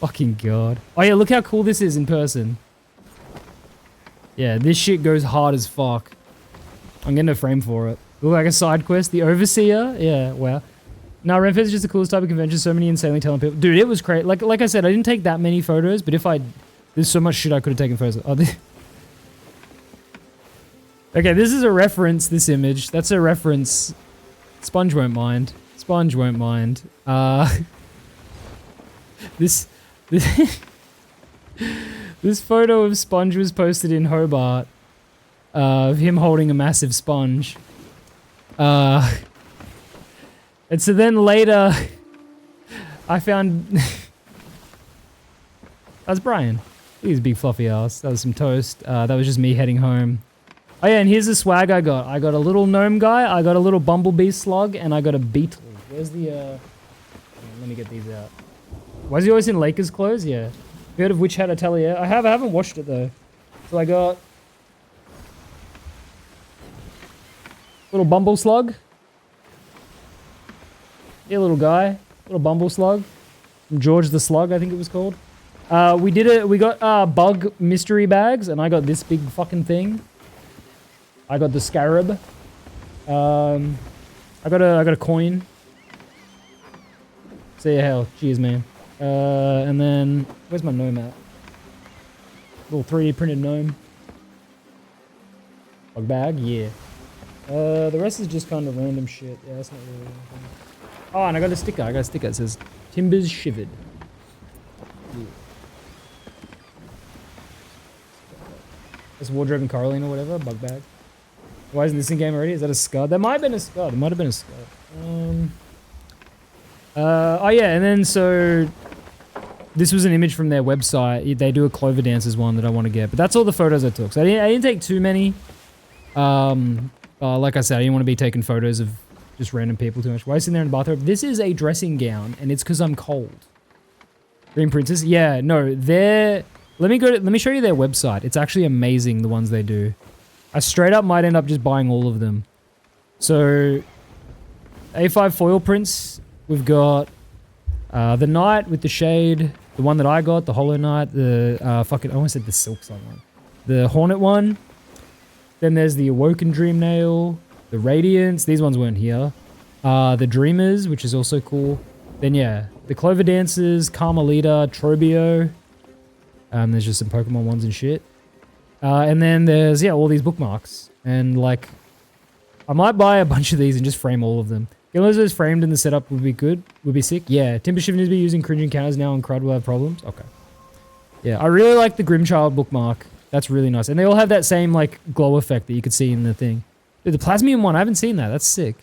Fucking God. Oh yeah, look how cool this is in person. Yeah, this shit goes hard as fuck. I'm getting a frame for it. Look like a side quest. The Overseer? Yeah, wow. No, Renfest is just the coolest type of convention. So many insanely talented people. Dude, it was crazy. Like I said, I didn't take that many photos, but if I... There's so much shit I could have taken photos of. Oh, okay, this is a reference, this image. That's a reference. Sponge won't mind. Sponge won't mind. This photo of Sponge was posted in Hobart. Of him holding a massive sponge. And so then later, I found... That's Brian. He's a big fluffy ass. That was some toast. That was just me heading home. Oh yeah, and here's the swag I got. I got a little gnome guy, I got a little bumblebee slug, and I got a beetle. Where's the, let me get these out. Why is he always in Lakers clothes? Yeah. You heard of Witch Hat Atelier? I haven't watched it though. So I got... Little bumble slug. Yeah, little guy. Little bumble slug. From George the Slug, I think it was called. We got bug mystery bags, and I got this big fucking thing. I got the scarab. I got a coin. So yeah, hell, cheers, man. And then where's my gnome at? Little 3D printed gnome. Bug bag, yeah. The rest is just kind of random shit. Yeah, that's not really anything. Oh, and I got a sticker. It says Timbers Shivered. Yeah. That's Wardrobe and Caroline or whatever, bug bag. Why isn't this in game already? Is that a Scud? That might have been a Scud. It might have been a Scud. Oh yeah, and then so... This was an image from their website. They do a Clover Dancers one that I want to get. But that's all the photos I took. So I didn't take too many. Like I said, I didn't want to be taking photos of just random people too much. Why is it in there in the bathrobe? This is a dressing gown, and it's because I'm cold. Green Princess. Yeah, no, they're... Let me show you their website. It's actually amazing, the ones they do. I straight up might end up just buying all of them. So, A5 foil prints. We've got the Knight with the Shade. The one that I got, the Hollow Knight. The, I almost said the Silk Sun one. The Hornet one. Then there's the Awoken Dream Nail. The Radiance. These ones weren't here. The Dreamers, which is also cool. Then, yeah, the Clover Dancers, Carmelita, Trobio. There's just some Pokemon ones and shit. And then there's, yeah, all these bookmarks. And, like, I might buy a bunch of these and just frame all of them. Get those framed in the setup would be good. Would be sick. Yeah, Timber Shift needs to be using cringe encounters now and Crud will have problems. Okay. Yeah, I really like the Grimchild bookmark. That's really nice. And they all have that same, like, glow effect that you could see in the thing. Dude, the Plasmium one, I haven't seen that. That's sick.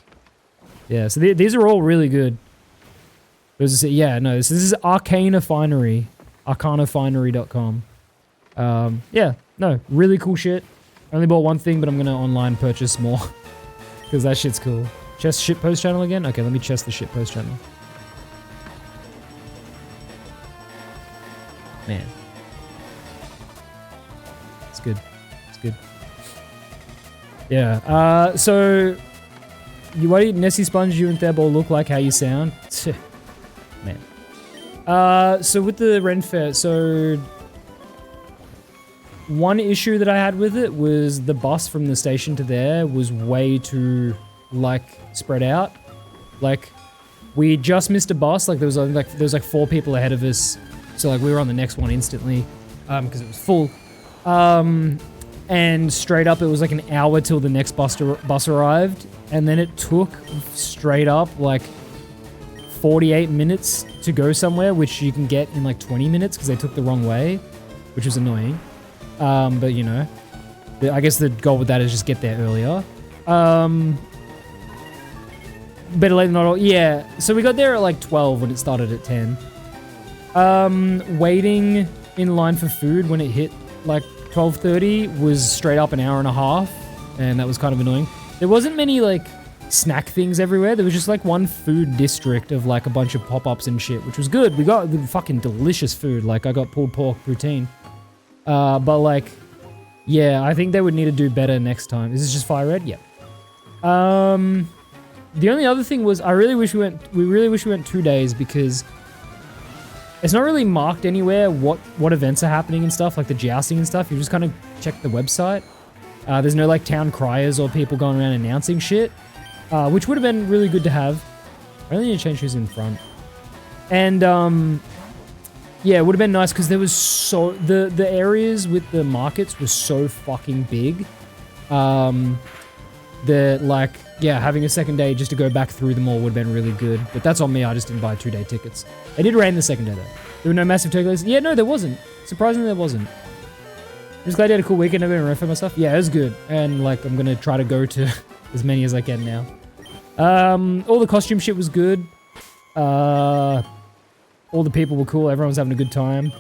Yeah, so these are all really good. Yeah, no, this is Arcana Finery. ArcanaFinery.com. Yeah, no, really cool shit. I only bought one thing, but I'm going to online purchase more. Because that shit's cool. Chest shitpost channel again? Okay, let me chest the shitpost channel. Man. It's good. It's good. Yeah, so... What do you, Nessie Sponge, you and Theball look like how you sound? Man. So with the Ren Fair, so... One issue that I had with it was the bus from the station to there was way too, like, spread out. Like, we just missed a bus, like there was like 4 people ahead of us. So like we were on the next one instantly, because it was full. And straight up it was like an hour till the next bus arrived. And then it took straight up like 48 minutes to go somewhere, which you can get in like 20 minutes because they took the wrong way, which was annoying. But you know, I guess the goal with that is just get there earlier. Better late than not all. Yeah, so we got there at like 12 when it started at 10. Waiting in line for food when it hit like 12:30 was straight up an hour and a half, and that was kind of annoying. There wasn't many like snack things everywhere. There was just like one food district of like a bunch of pop-ups and shit, which was good. We got the fucking delicious food. Like I got pulled pork poutine. But like, yeah, I think they would need to do better next time. Is this just firered? Yeah. The only other thing was I really wish we went 2 days because it's not really marked anywhere what events are happening and stuff, like the jousting and stuff. You just kind of check the website. There's no like town criers or people going around announcing shit, which would have been really good to have. I only need to change who's in front. And, yeah, it would have been nice because there was so... The areas with the markets were so fucking big. That, like, yeah, having a second day just to go back through them all would have been really good. But that's on me, I just didn't buy 2-day tickets. It did rain the second day, though. There were no massive takeaways. Yeah, no, there wasn't. Surprisingly, there wasn't. I'm just glad you had a cool weekend. I've been around for my stuff. Yeah, it was good. And, like, I'm going to try to go to as many as I can now. All the costume shit was good. All the people were cool. Everyone was having a good time.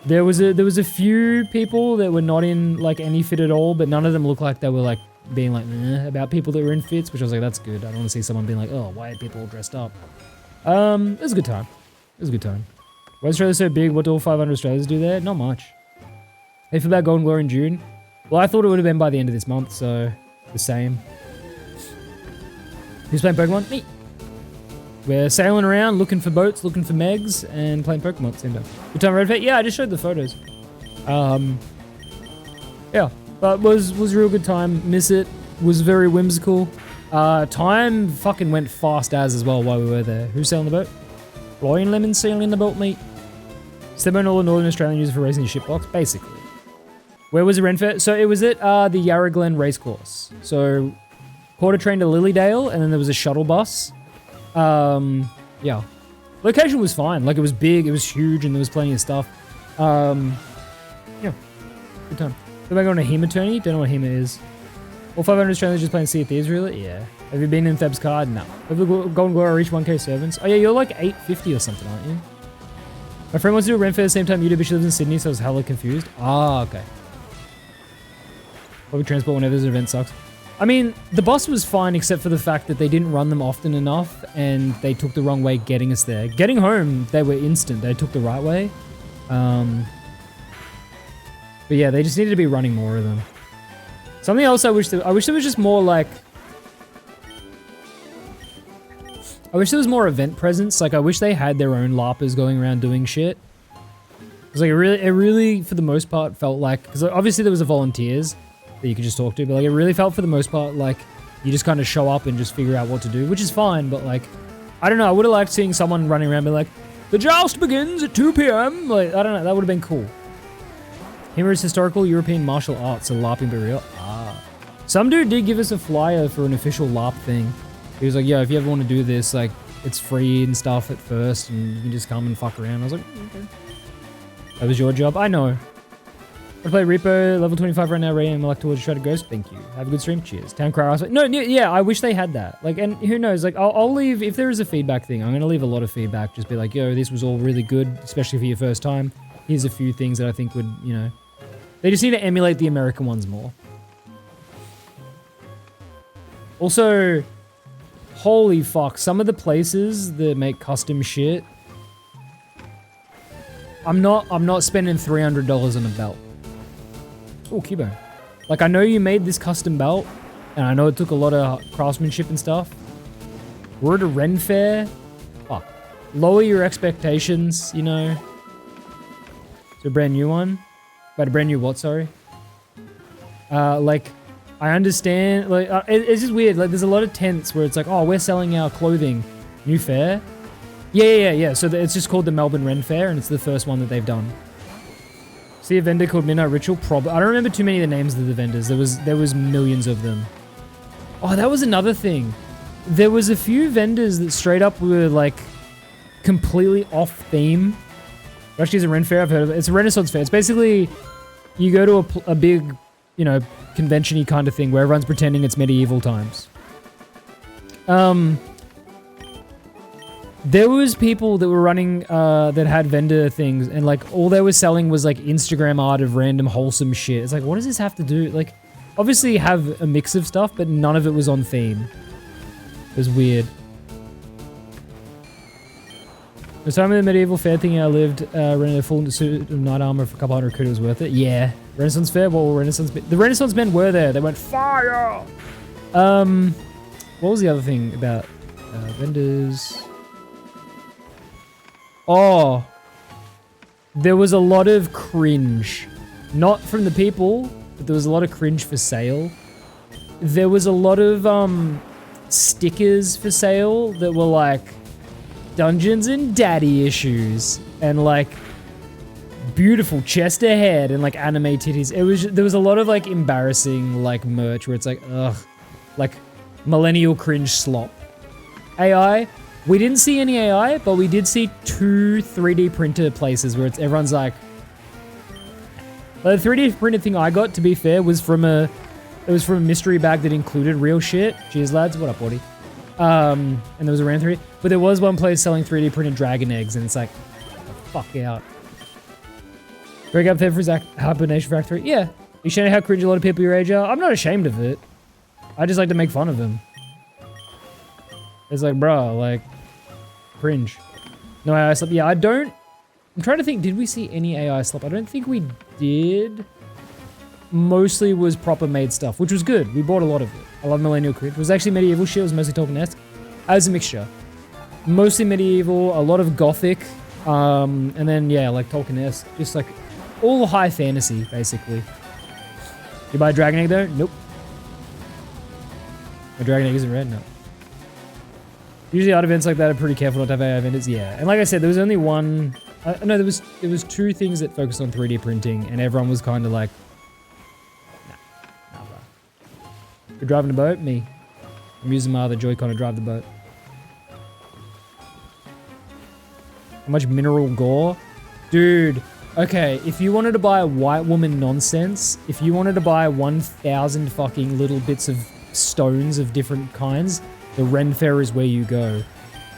There was a few people that were not in like any fit at all, but none of them looked like they were like being like about people that were in fits, which I was like, that's good. I don't want to see someone being like, oh, why are people all dressed up? It was a good time. It was a good time. Why is Australia so big? What do all 500 Australians do there? Not much. Hey, for about Golden Glory in June. Well, I thought it would have been by the end of this month, so the same. Who's playing Pokemon? Me. We're sailing around, looking for boats, looking for Megs, and playing Pokemon at the same time. Good time, Red Fate? Yeah, I just showed the photos. Yeah, but was a real good time. Miss it. Was very whimsical. Time fucking went fast as well while we were there. Who's sailing the boat? Lion Lemon sailing the boat, mate. Step on all the Northern Australian users for racing the shitbox, basically. Where was the Ren Fair? So it was at the Yarra Glen Racecourse. So quarter train to Lilydale, and then there was a shuttle bus. Yeah. Location was fine. Like, it was big, it was huge, and there was plenty of stuff. Yeah. Good time. Am I going to HEMA tourney? Don't know what HEMA is. All 500 Australians just playing Sea of Thieves, really? Yeah. Have you been in Theb's card? No. Have the Golden Glory reached 1k servants? Oh yeah, you're like 850 or something, aren't you? My friend wants to do a Ren Fair at the same time you do, but she lives in Sydney, so I was hella confused. Ah, okay. Public transport whenever there's an event sucks. I mean, the bus was fine except for the fact that they didn't run them often enough and they took the wrong way getting us there. Getting home, they were instant. They took the right way. But yeah, they just needed to be running more of them. Something else I wish there was just more like... I wish there was more event presence. Like, I wish they had their own LARPers going around doing shit. It's like, it really, for the most part, felt like... Because obviously there was the volunteers that you could just talk to, but like, it really felt for the most part like you just kind of show up and just figure out what to do, which is fine, but like, I don't know, I would have liked seeing someone running around and be like, the joust begins at 2 p.m. Like, I don't know, that would have been cool. Humor is historical European martial arts, so LARPing be real. Ah. Some dude did give us a flyer for an official LARP thing. He was like, yo, if you ever want to do this, like, it's free and stuff at first, and you can just come and fuck around. I was like, okay. That was your job? I know. I play Repo, level 25 right now, Ray, and Malek towards Shredded Ghost. Thank you. Have a good stream. Cheers. Town Crier. No, yeah, I wish they had that. Like, and who knows, like, I'll leave, if there is a feedback thing, I'm going to leave a lot of feedback. Just be like, yo, this was all really good, especially for your first time. Here's a few things that I think would, you know, they just need to emulate the American ones more. Also, holy fuck, some of the places that make custom shit, I'm not spending $300 on a belt. Oh, Cubone. Like, I know you made this custom belt, and I know it took a lot of craftsmanship and stuff. We're at a Ren Fair. Fuck. Lower your expectations, you know. It's a brand new one. But a brand new what, sorry? Like, I understand, like, it's just weird. Like, there's a lot of tents where it's like, oh, we're selling our clothing. New fair? Yeah. So it's just called the Melbourne Ren Fair, and it's the first one that they've done. See a vendor called Midnight Ritual? Probably. I don't remember too many of the names of the vendors. There was millions of them. Oh, that was another thing. There was a few vendors that straight up were, like, completely off theme. Actually, it's a Ren Fair. I've heard of it. It's a Renaissance fair. It's basically, you go to a big, you know, convention-y kind of thing where everyone's pretending it's medieval times. There was people that were running, that had vendor things, and like, all they were selling was like Instagram art of random wholesome shit. It's like, what does this have to do? Like, obviously have a mix of stuff, but none of it was on theme. It was weird. The time of the medieval fair thing I lived, rented a full suit of knight armor for a couple hundred quid. It was worth it. Yeah. Renaissance fair? Well, the Renaissance men were there. They went, fire! What was the other thing about vendors? Oh. There was a lot of cringe. Not from the people, but there was a lot of cringe for sale. There was a lot of stickers for sale that were like Dungeons and Daddy issues and like beautiful chest ahead and like anime titties. There was a lot of like embarrassing like merch where it's like, ugh, like millennial cringe slop. AI, we didn't see any AI, but we did see 2 3D printer places where it's everyone's like, the 3D printed thing I got, to be fair, was from a mystery bag that included real shit. Cheers, lads. What up, buddy? And there was a random 3D. But there was one place selling 3D printed dragon eggs, and it's like, fuck out. Break up there for his hibernation factory. Yeah. You showing how cringe a lot of people your age are? I'm not ashamed of it. I just like to make fun of them. It's like, bro, like, cringe. No AI slop. Yeah, I'm trying to think, did we see any AI slop? I don't think we did. Mostly was proper made stuff, which was good. We bought a lot of it. I love millennial cringe. It was actually medieval shit. It was mostly Tolkien-esque. As a mixture. Mostly medieval, a lot of gothic, and then, yeah, like Tolkien-esque. Just like all high fantasy, basically. You buy a dragon egg though? Nope. My dragon egg isn't red? No. Usually art events like that are pretty careful not to have AI vendors. Yeah, and like I said, there was only one... no, there was 2 things that focused on 3D printing, and everyone was kind of like, nah, bro. You're driving a boat? Me. I'm using my other Joy-Con to drive the boat. How much mineral gore? Dude, okay, if you wanted to buy a white woman nonsense, if you wanted to buy 1,000 fucking little bits of stones of different kinds, the Ren Fair is where you go.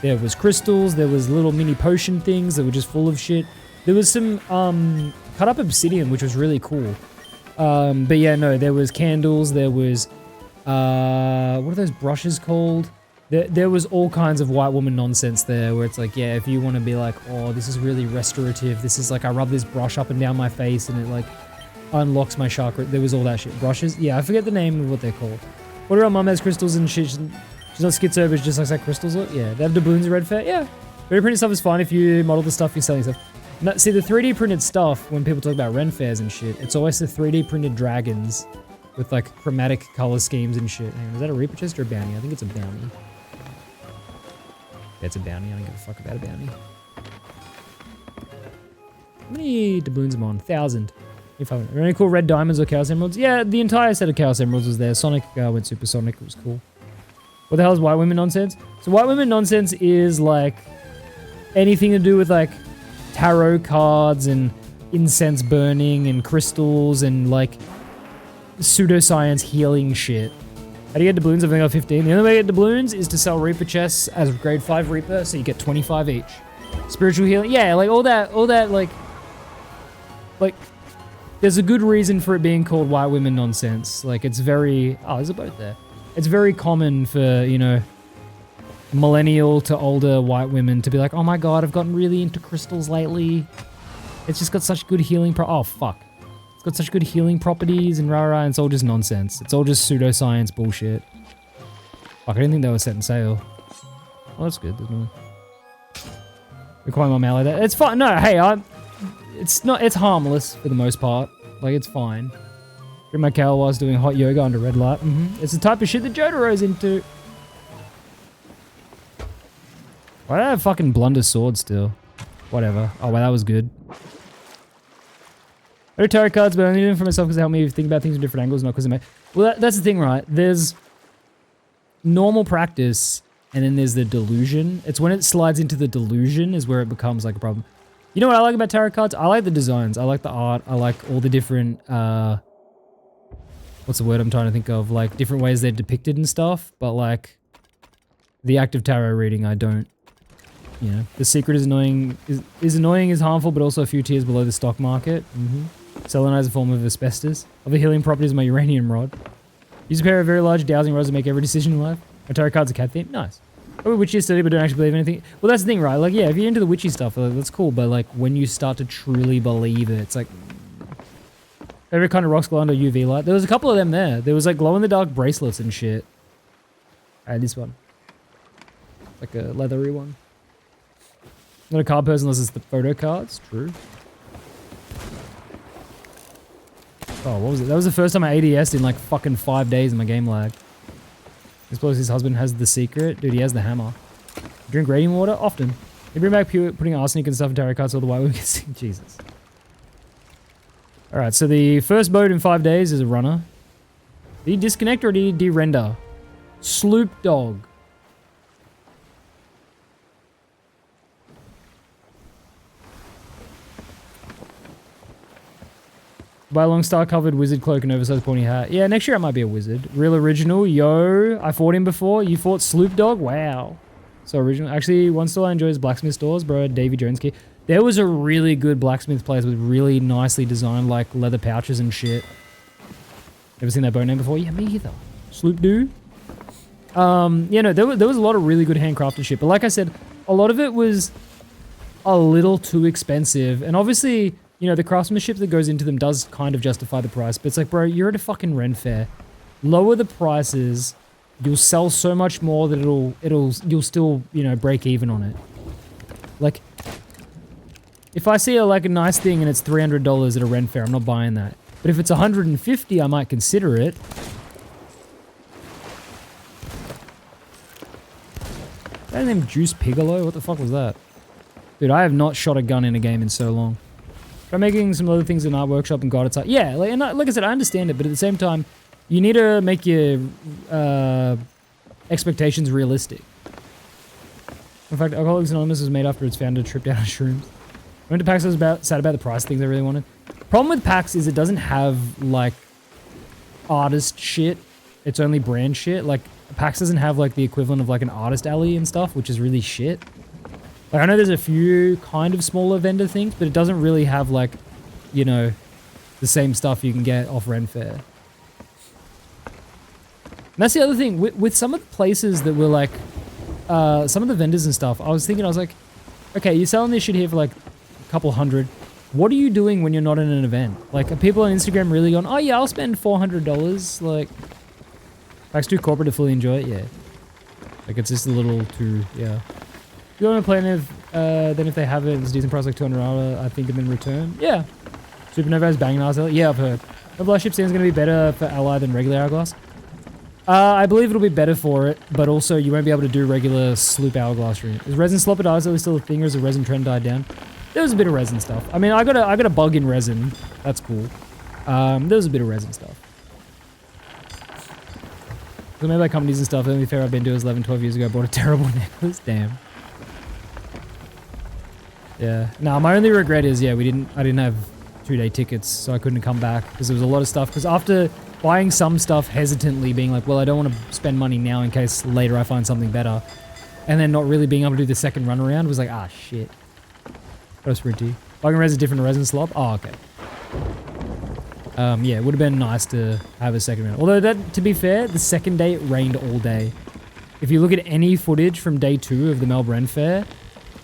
There was crystals, there was little mini potion things that were just full of shit. There was some cut up obsidian, which was really cool. But yeah, no, there was candles, there was what are those brushes called? There was all kinds of white woman nonsense there where it's like, yeah, if you want to be like, oh, this is really restorative. This is like, I rub this brush up and down my face and it like unlocks my chakra. There was all that shit. Brushes? Yeah, I forget the name of what they're called. What our mum has crystals and shit. She's not schizo, but just like crystals. Yeah, they have doubloons in Red Fair. Yeah. 3D printed stuff is fine if you model the stuff you're selling stuff. No, see, the 3D printed stuff, when people talk about Ren Fairs and shit, it's always the 3D printed dragons with like chromatic color schemes and shit. Hang on, is that a Reaper chest or a bounty? I think it's a bounty. Yeah, it's a bounty. I don't give a fuck about a bounty. How many doubloons am I on? 1,000. If I are there any cool red diamonds or Chaos Emeralds? Yeah, the entire set of Chaos Emeralds was there. Sonic went supersonic. It was cool. What the hell is white women nonsense? So white women nonsense is like anything to do with like tarot cards and incense burning and crystals and like pseudoscience healing shit. How do you get doubloons? I've only got 15. The only way to get doubloons is to sell Reaper chests as grade 5 Reaper, so you get 25 each. Spiritual healing, yeah, like all that like there's a good reason for it being called white women nonsense. Like it's very, oh, there's a boat there. It's very common for, you know, millennial to older white women to be like, oh my god, I've gotten really into crystals lately. It's just got such good healing oh fuck. It's got such good healing properties and rah-rah, and it's all just nonsense. It's all just pseudoscience bullshit. Fuck, I didn't think they were setting sail. Oh, that's good. There's no... We're calling my mail like that. It's fine. No, hey, it's harmless for the most part. Like, it's fine. Drink my cow whilst doing hot yoga under red light. It's the type of shit that Jotaro's into. Why do I have fucking blunder sword still? Whatever. Oh, well, that was good. I do tarot cards, but I only do them for myself because they help me think about things from different angles, not because of me. Well, that's the thing, right? There's normal practice, and then there's the delusion. It's when it slides into the delusion is where it becomes like a problem. You know what I like about tarot cards? I like the designs. I like the art. I like all the different, what's the word I'm trying to think of? Like, different ways they're depicted and stuff, but like, the act of tarot reading, I don't. You know, the secret is annoying, is harmful, but also a few tiers below the stock market. Selenite is a form of asbestos. Other healing properties of my uranium rod. Use a pair of very large dowsing rods to make every decision in life. My tarot card's a cat theme. Nice. I'm a witchy study, but don't actually believe anything. Well, that's the thing, right? Like, yeah, if you're into the witchy stuff, that's cool. But like, when you start to truly believe it, it's like every kind of rocks glow under UV light. There was a couple of them there. There was like glow in the dark bracelets and shit. Alright, this one, like a leathery one. Not a card person unless it's the photo cards. True. Oh, what was it? That was the first time I ADS'd in like fucking 5 days in my game lag. I suppose his husband has the secret. Dude, he has the hammer. Drink radiant water? Often. They bring back putting arsenic and stuff in tarot cards all the white women can see. Jesus. Alright, so the first boat in 5 days is a runner. Did he disconnect or did he de-render? Sloop dog. Buy a long star-covered wizard cloak and oversized pointy hat. Yeah, next year I might be a wizard. Real original. Yo, I fought him before. You fought Sloop Dog? Wow. So original. Actually, one store I enjoy is blacksmith stores, bro. Davy Jones key. There was a really good blacksmith place with really nicely designed, like, leather pouches and shit. Ever seen that boat name before? Yeah, me either. Sloop Dude. Yeah, no, there was a lot of really good handcrafted shit. But like I said, a lot of it was a little too expensive. And obviously, you know, the craftsmanship that goes into them does kind of justify the price, but it's like, bro, you're at a fucking Ren Fair. Lower the prices, you'll sell so much more that you'll still, you know, break even on it. Like, if I see a nice thing and it's $300 at a Ren Fair, I'm not buying that. But if it's $150, I might consider it. That name Juice Piccolo? What the fuck was that? Dude, I have not shot a gun in a game in so long. Try making some other things in our workshop and God, it's like, yeah, like, and like I said, I understand it, but at the same time, you need to make your expectations realistic. In fact, Alcoholics Anonymous was made after its founder tripped out on shrooms. I went to PAX, I was sad about the price things I really wanted. Problem with PAX is it doesn't have, like, artist shit. It's only brand shit. Like, PAX doesn't have, like, the equivalent of, like, an artist alley and stuff, which is really shit. Like, I know there's a few kind of smaller vendor things, but it doesn't really have, like, you know, the same stuff you can get off Ren Fair. that's the other thing with some of the places that were like, some of the vendors and stuff. I was like, okay, you're selling this shit here for like a couple hundred. What are you doing when you're not in an event? Like, are people on Instagram really going, oh yeah, I'll spend $400? Like, it's too corporate to fully enjoy it, yeah. Like, it's just a little too, yeah. You want to play then if they have it, it's a decent price, like $200, I think, and then return. Yeah. Supernova is banging ass. Yeah, I've heard. Hourglass ship stands going to be better for Ally than regular Hourglass. I believe it'll be better for it, but also you won't be able to do regular sloop Hourglass stream. Is resin slop at Isley still a thing, or has the resin trend died down? There was a bit of resin stuff. I mean, I got a bug in resin. That's cool. There was a bit of resin stuff. So maybe like companies and stuff. The only fair I've been to is 11, 12 years ago. I bought a terrible necklace. Damn. Yeah. Nah, my only regret is, yeah, I didn't have 2-day tickets, so I couldn't come back because there was a lot of stuff. Because after buying some stuff hesitantly, being like, well, I don't want to spend money now in case later I find something better, and then not really being able to do the second run around was like, ah, shit. Go sprinty. Bug and res is different to resin slop. Oh, okay. Yeah, it would have been nice to have a second round. Although that, to be fair, the second day it rained all day. If you look at any footage from day 2 of the Melbourne Fair,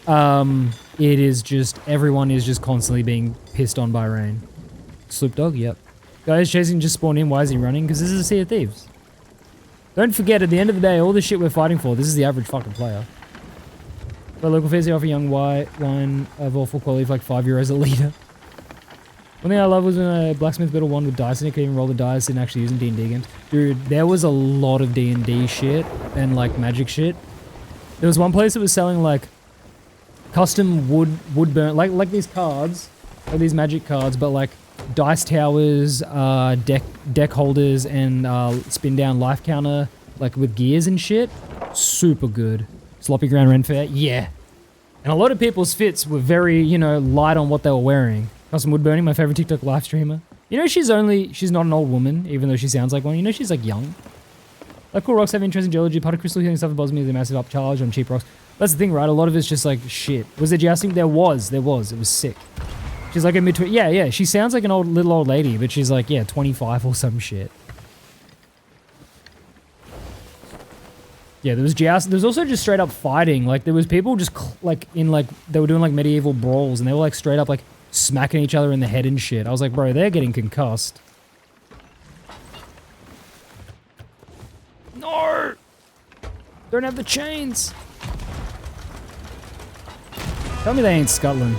it is just, everyone is just constantly being pissed on by rain. Sloop dog, yep. Guys chasing just spawned in, why is he running? Because this is a Sea of Thieves. Don't forget, at the end of the day, all the shit we're fighting for, this is the average fucking player. But local fairs, they offer young white wine of awful quality for like €5 a litre. One thing I love was when a blacksmith built a wand with dice in it, could even roll the dice and actually using D&D games. Dude, there was a lot of D&D shit and like magic shit. There was one place that was selling like custom wood burn, like these cards, like these magic cards, but like dice towers, deck holders, and spin down life counter, like with gears and shit. Super good. Sloppy Grand Ren Fair, yeah. And a lot of people's fits were very, you know, light on what they were wearing. Custom wood burning, my favorite TikTok live streamer. You know, she's not an old woman, even though she sounds like one. You know, she's like young. Like cool rocks have interest in geology, pot of crystal healing stuff that bothers me with a massive upcharge on cheap rocks. That's the thing, right? A lot of it's just like shit. Was there jousting? There was. It was sick. She's like a mid-20s. Yeah. She sounds like an little old lady, but she's like, yeah, 25 or some shit. Yeah, there was jousting. There was also just straight up fighting. Like there was people just they were doing like medieval brawls, and they were like straight up like smacking each other in the head and shit. I was like, bro, they're getting concussed. No! Don't have the chains. Tell me they ain't Scotland.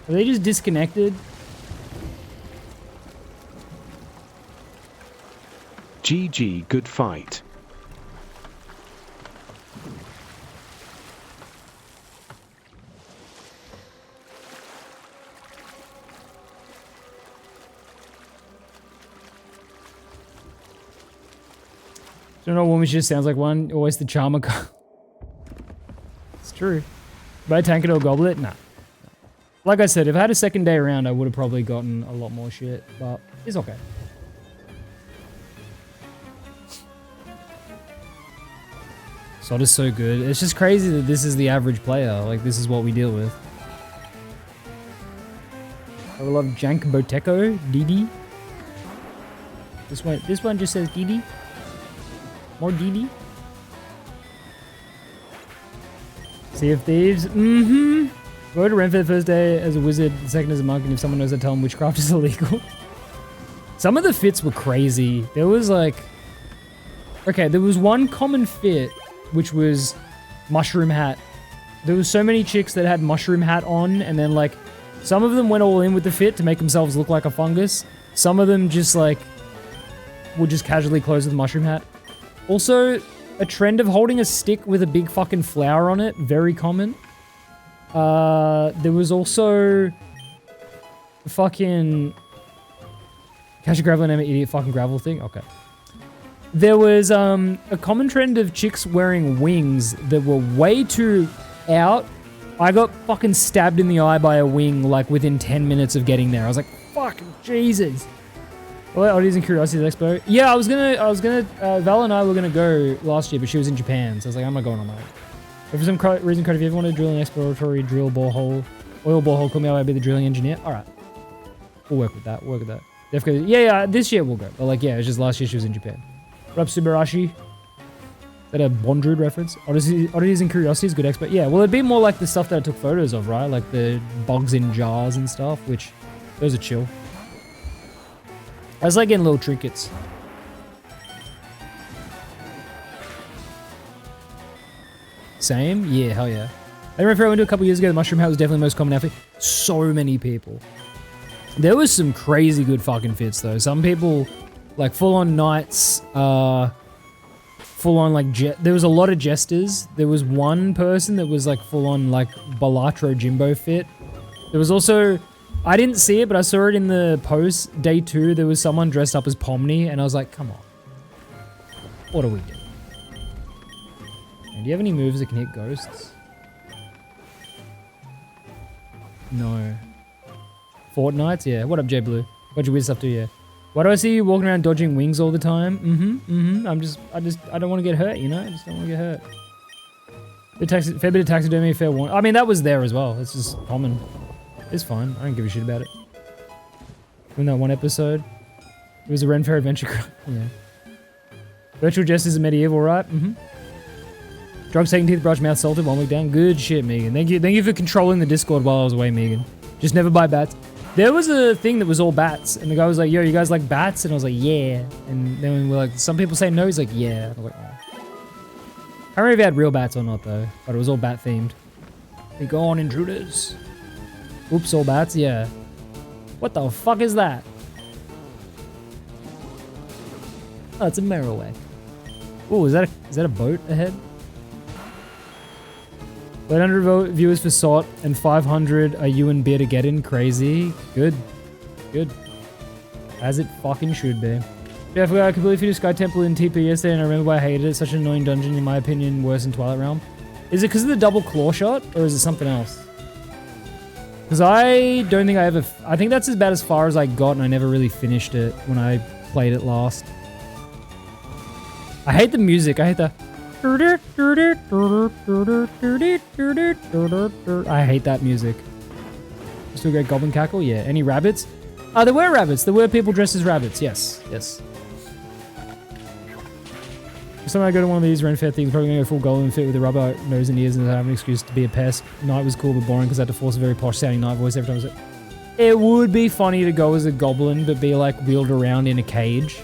Are they just disconnected? GG, good fight. Don't know, woman just sounds like one. Always the charmer. It's true. But I tank it or goblet? Nah. Like I said, if I had a second day around, I would have probably gotten a lot more shit. But it's okay. Sod is so good. It's just crazy that this is the average player. Like, this is what we deal with. I love Jank Boteco, Didi. This one just says Didi. More Didi. Sea of Thieves. Mm-hmm. Go to Ren for the first day as a wizard, the second as a monk, and if someone knows, I tell them witchcraft is illegal. Some of the fits were crazy. There was like... Okay, there was one common fit, which was mushroom hat. There was so many chicks that had mushroom hat on, and then like... Some of them went all in with the fit to make themselves look like a fungus. Some of them just like... would just casually close with a mushroom hat. Also, a trend of holding a stick with a big fucking flower on it. Very common. There was also... Fucking... Catch a gravel and name it idiot fucking gravel thing? Okay. There was a common trend of chicks wearing wings that were way too out. I got fucking stabbed in the eye by a wing like within 10 minutes of getting there. I was like, fucking Jesus. Well, Oddities and Curiosities Expo. Yeah, I was gonna, Val and I were gonna go last year, but she was in Japan, so I was like, I'm not going on my own. But for some reason, Cody, if you ever want to drill an exploratory drill borehole Oil borehole, call me, I'll be the drilling engineer. All right. We'll work with that. Definitely. Yeah, this year we'll go. But like, yeah, it's just last year she was in Japan. What up, Subarashi? Is that a Bondrude reference? Oddities and Curiosities, good expert. Yeah, well, it'd be more like the stuff that I took photos of, right? Like the bugs in jars and stuff, which those are chill. I was like getting little trinkets. Same? Yeah, hell yeah. I remember I went to a couple years ago, the mushroom hat was definitely the most common outfit. So many people. There was some crazy good fucking fits though. Some people, like full-on knights, full-on like, there was a lot of jesters. There was one person that was like full-on like Balatro Jimbo fit. There was also, I didn't see it, but I saw it in the post, day 2, there was someone dressed up as Pomni, and I was like, come on. What are we doing? And do you have any moves that can hit ghosts? No. Fortnights? Yeah. What up, J Blue? What'd you weird stuff do? Yeah. Why do I see you walking around dodging wings all the time? I don't want to get hurt, you know? I just don't want to get hurt. Fair bit of taxidermy, fair warning. I mean, that was there as well. It's just common. It's fine. I don't give a shit about it. In that one episode, it was a Ren Fair adventure. Yeah. Virtual Jesters are medieval, right? Drugs taken, teeth brush, mouth salted, 1 week down. Good shit, Megan. Thank you for controlling the Discord while I was away, Megan. Just never buy bats. There was a thing that was all bats, and the guy was like, yo, you guys like bats? And I was like, yeah. And then we're like, some people say no, he's like, yeah. I was like, oh. I don't know if he had real bats or not, though, but it was all bat themed. Hey, go on, intruders. Oops, all bats, yeah. What the fuck is that? Oh, it's a Marowak. Oh, is that a boat ahead? 800 viewers for SOT and 500 are you and Beer to get in. Crazy. Good. Good. As it fucking should be. Yeah, I forgot I completely finished Sky Temple in TP yesterday and I remember why I hated it. Such an annoying dungeon, in my opinion, worse than Twilight Realm. Is it because of the double claw shot or is it something else? Because I don't think I think that's about as far as I got and I never really finished it when I played it last. I hate the music. I hate the... I hate that music. Still great goblin cackle? Yeah. Any rabbits? There were rabbits. There were people dressed as rabbits. Yes. Yes. Next time I go to one of these Ren Fair things, probably gonna go full golden fit with a rubber nose and ears and have an excuse to be a pest. Night was cool but boring because I had to force a very posh sounding night voice every time I was like... It would be funny to go as a goblin but be like wheeled around in a cage.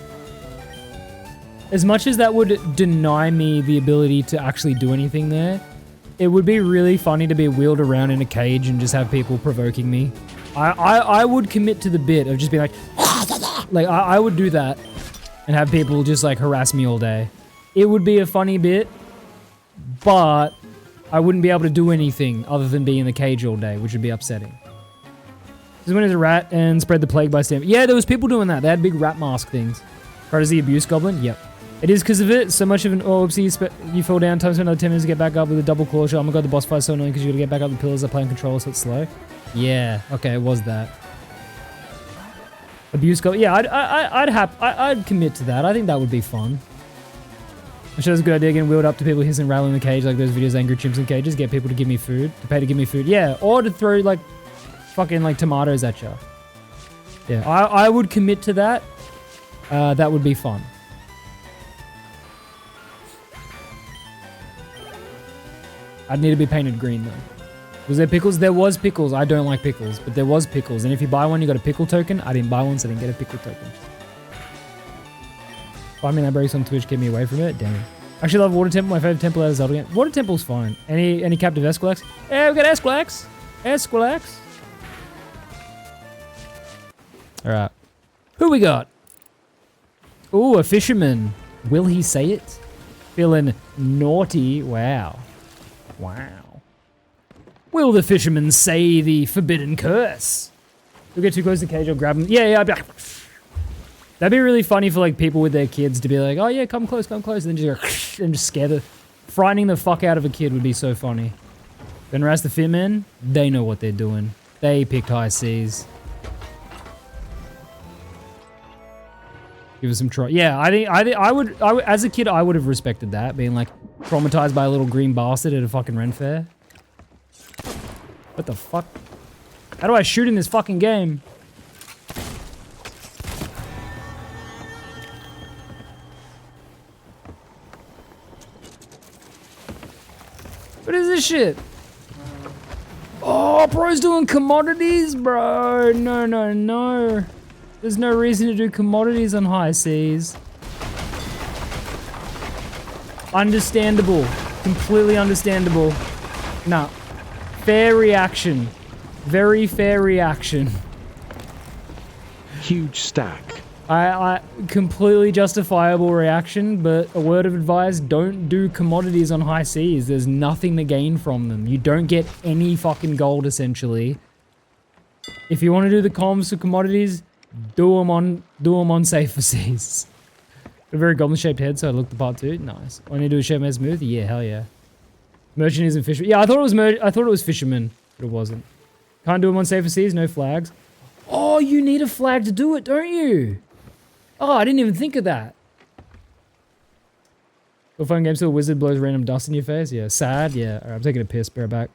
As much as that would deny me the ability to actually do anything there, it would be really funny to be wheeled around in a cage and just have people provoking me. I would commit to the bit of just being like I would do that and have people just like harass me all day. It would be a funny bit, but I wouldn't be able to do anything other than be in the cage all day, which would be upsetting. This one is a rat and spread the plague by stamp. Yeah, there was people doing that. They had big rat mask things. Right as the abuse goblin? Yep. It is because of it. So much of an oopsie, you fall down, time spend another 10 minutes to get back up with a double claw shot. Oh my god, the boss fight's so annoying because you gotta get back up the pillars. I play on controller, so it's slow. Yeah, okay, it was that. Abuse goblin. Yeah, I'd commit to that. I think that would be fun. I'm sure that's a good idea, getting wheeled up to people hissing and rattling in the cage like those videos, Angry Chimps in Cages. Get people to give me food. To pay to give me food. Yeah, or to throw like fucking like tomatoes at you. Yeah, I would commit to that. That would be fun. I'd need to be painted green though. Was there pickles? There was pickles. I don't like pickles, but there was pickles. And if you buy one, you got a pickle token. I didn't buy one, so I didn't get a pickle token. 5 minute breaks on Twitch keep me away from it. Damn. Actually love Water Temple. My favorite temple out of Zelda game. Water Temple's fine. Any captive Esquilax? Yeah, we got Esquilax. Esquilax. Alright. Who we got? Ooh, a fisherman. Will he say it? Feeling naughty. Wow. Wow. Will the fisherman say the forbidden curse? You'll get too close to the cage, I'll grab him. Yeah, I'd be like... That'd be really funny for like people with their kids to be like, oh yeah, come close, and then just go and just scare the... Frightening the fuck out of a kid would be so funny. Then as the Fitmen, they know what they're doing. They picked high seas. Give us some try. Yeah, I would, as a kid, I would have respected that, being like traumatized by a little green bastard at a fucking Ren Fair. What the fuck? How do I shoot in this fucking game? What is this shit? Oh, bro's doing commodities, bro. No, no, no. There's no reason to do commodities on high seas. Understandable. Completely understandable. Nah. Fair reaction. Very fair reaction. Huge stack. I completely justifiable reaction, but a word of advice, don't do commodities on high seas. There's nothing to gain from them. You don't get any fucking gold, essentially. If you want to do the comms for commodities, do them on safer seas. A very goblin-shaped head, so I looked the part too. Nice. Want to do a shape made smooth? Yeah, hell yeah. Merchant isn't fisherman. Yeah, I thought it was fisherman, but it wasn't. Can't do them on safer seas, no flags. Oh, you need a flag to do it, don't you? Oh, I didn't even think of that. Go fun game so a wizard blows random dust in your face? Yeah, sad? Yeah, alright, I'm taking a piss, bear back.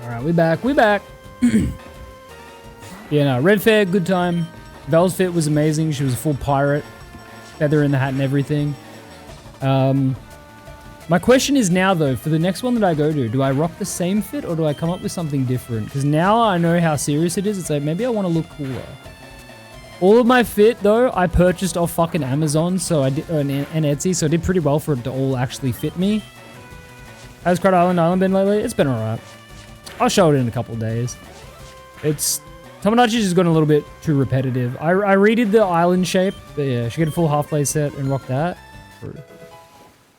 Alright, we back. Yeah, no, Red Fair, good time. Vel's fit was amazing. She was a full pirate. Feather in the hat and everything. My question is now, though, for the next one that I go to, do I rock the same fit or do I come up with something different? Because now I know how serious it is. It's like, maybe I want to look cooler. All of my fit, though, I purchased off fucking Amazon so I did, and Etsy, so I did pretty well for it to all actually fit me. How's Crud Island been lately? It's been alright. I'll show it in a couple of days. It's... Tomodachi's just gotten a little bit too repetitive. I redid the island shape, but yeah, should get a full half-play set and rock that.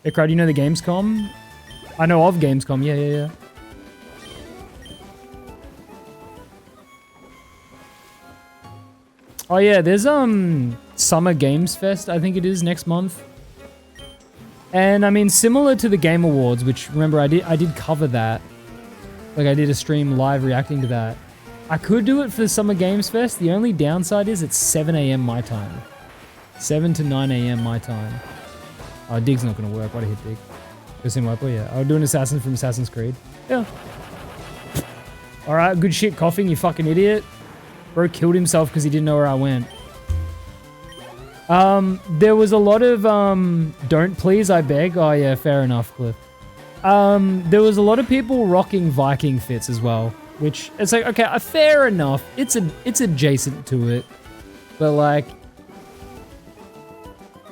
Hey, Crud, you know the Gamescom? I know of Gamescom, yeah. Oh yeah, there's Summer Games Fest, I think it is, next month. And I mean, similar to the Game Awards, which remember I did cover that. Like I did a stream live reacting to that. I could do it for the Summer Games Fest. The only downside is it's 7 AM my time. 7 to 9 AM my time. Oh, Dig's not gonna work. Why'd I hit Dig? Go see Wiper, yeah. I'll do an assassin from Assassin's Creed. Yeah. Alright, good shit coughing, you fucking idiot. Bro killed himself because he didn't know where I went. There was a lot of, don't please, I beg. Oh yeah, fair enough, Cliff. There was a lot of people rocking Viking fits as well, which it's like, okay, fair enough. It's adjacent to it, but like,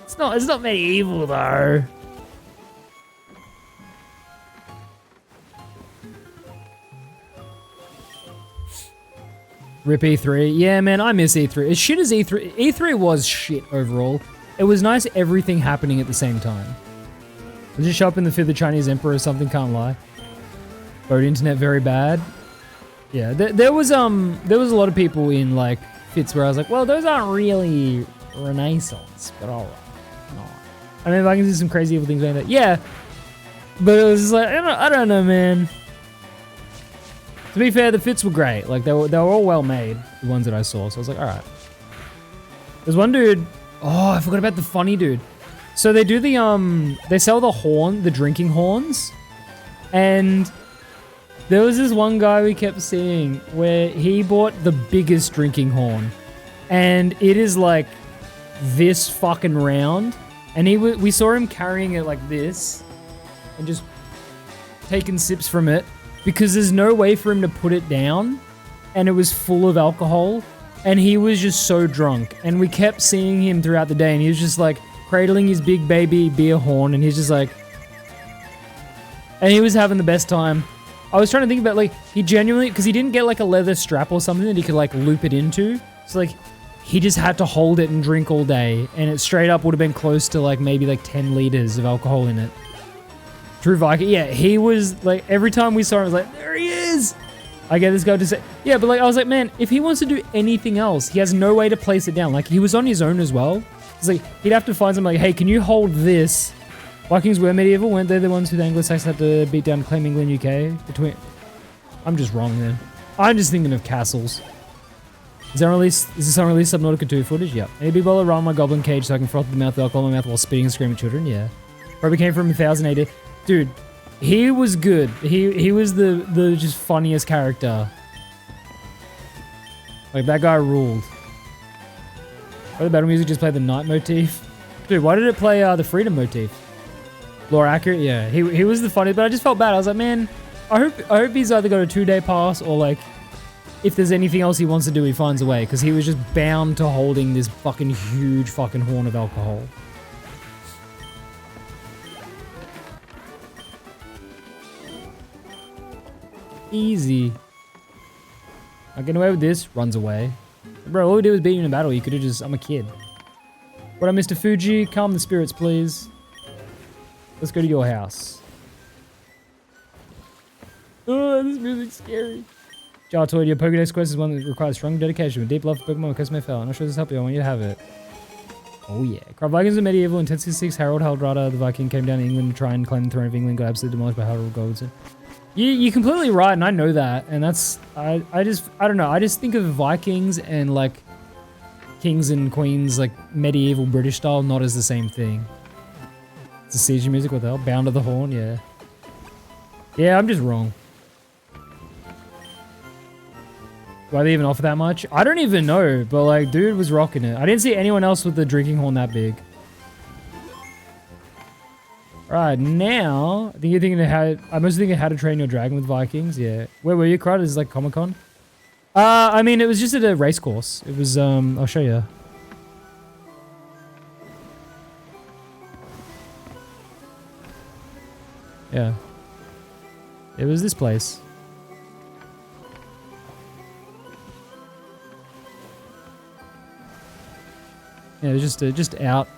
it's not medieval though. Rip E3. Yeah, man, I miss E3. As shit as E3. E3 was shit overall. It was nice everything happening at the same time. I just show up in the 5th of Chinese Emperor or something, can't lie. Boat internet very bad. Yeah, there was a lot of people in like fits where I was like, well, those aren't really Renaissance, but alright. I mean, if I can do some crazy evil things like that, yeah. But it was just like, I don't know, man. To be fair, the fits were great. Like they were all well made, the ones that I saw. So I was like, all right. There's one dude. Oh, I forgot about the funny dude. So they do the they sell the drinking horns, and there was this one guy we kept seeing where he bought the biggest drinking horn, and it is like this fucking round, and we saw him carrying it like this, and just taken sips from it because there's no way for him to put it down, and it was full of alcohol, and he was just so drunk, and we kept seeing him throughout the day, and he was just like cradling his big baby beer horn, and he's just like, and he was having the best time. I was trying to think about, like, he genuinely, because he didn't get like a leather strap or something that he could like loop it into, so like he just had to hold it and drink all day, and it straight up would have been close to like maybe like 10 liters of alcohol in it. True Viking, yeah, he was like, every time we saw him, I was like, there he is! I get this guy to say, yeah, but like, I was like, man, if he wants to do anything else, he has no way to place it down. Like, he was on his own as well. It's like, he'd have to find something like, hey, can you hold this? Vikings were medieval, weren't they the ones who the Anglo-Saxons had to beat down to claim England, UK? I'm just wrong then. I'm just thinking of castles. Is this unreleased Subnautica 2 footage? Yep. Maybe while around my goblin cage so I can froth the mouth with alcohol in my mouth while spitting and screaming at children? Yeah. Probably came from 1000 AD. Dude, he was good. He was the just funniest character. Like, that guy ruled. Why the battle music just play the night motif? Dude, why did it play the freedom motif? Lore accurate? Yeah, he was the funniest, but I just felt bad. I was like, man, I hope he's either got a 2-day pass or like, if there's anything else he wants to do, he finds a way, because he was just bound to holding this fucking huge fucking horn of alcohol. Easy. Not getting away with this. Runs away. Bro, all we did was beat you in a battle. You could have just... I'm a kid. What up, Mr. Fuji? Calm the spirits, please. Let's go to your house. Oh, this music's scary. Jartoid, your Pokédex quest is one that requires strong dedication with deep love for Pokemon custom FL. I'm not sure this help you. I want you to have it. Oh yeah. Crab Vikings are medieval. In 1066, Harold Hardrada, the Viking, came down to England to try and claim the throne of England, got absolutely demolished by Harold Godwinson. You're completely right, and I know that, and that's, I don't know, I just think of Vikings and, like, kings and queens, like, medieval British style, not as the same thing. It's a siege music, what the hell? Bound to the Horn, yeah. Yeah, I'm just wrong. Why they even offer that much? I don't even know, but, like, dude was rocking it. I didn't see anyone else with the drinking horn that big. Right, now, I think you're thinking of how... I'm mostly thinking how to train your dragon with Vikings, yeah. Where were you, Crud? Is it like Comic-Con? I mean, it was just at a race course. It was, I'll show you. Yeah. It was this place. Yeah, it was just out.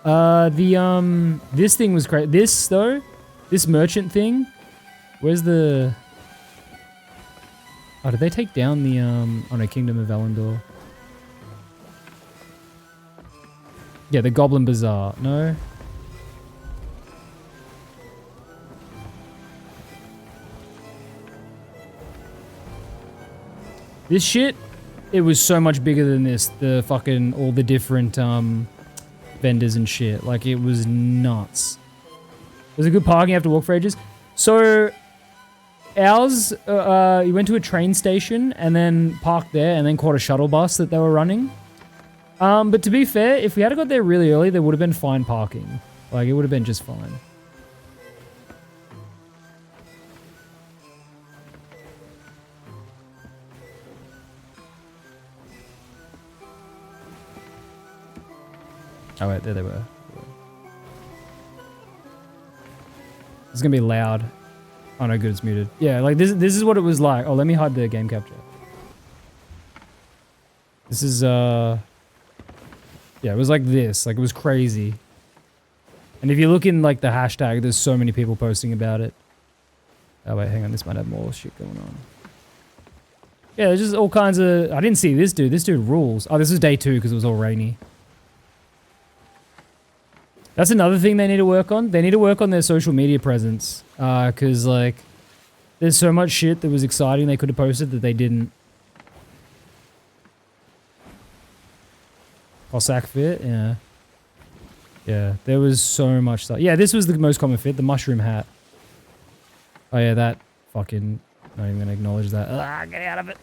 This thing was great. This, though, this merchant thing, where's the... Oh, did they take down the, oh no, Kingdom of Elendor. Yeah, the Goblin Bazaar. No? This shit, it was so much bigger than this. The fucking, all the different, vendors and shit. Like, it was nuts. There's a good parking. You have to walk for ages. So, ours, you went to a train station and then parked there and then caught a shuttle bus that they were running. But to be fair, if we had got there really early, there would have been fine parking. Like, it would have been just fine. Oh wait, there they were. It's gonna be loud. Oh no, good, it's muted. Yeah, like this is what it was like. Oh, let me hide the game capture. This is yeah, it was like this. Like, it was crazy. And if you look in like the hashtag, there's so many people posting about it. Oh wait, hang on, this might have more shit going on. Yeah, there's just all kinds of... I didn't see this dude. This dude rules. Oh, this was day 2 because it was all rainy. That's another thing they need to work on. They need to work on their social media presence. Because, like, there's so much shit that was exciting they could have posted that they didn't. Cossack fit? Yeah. Yeah, there was so much stuff. Yeah, this was the most common fit, the mushroom hat. Oh yeah, that fucking... Not even gonna acknowledge that. Ah, get out of it.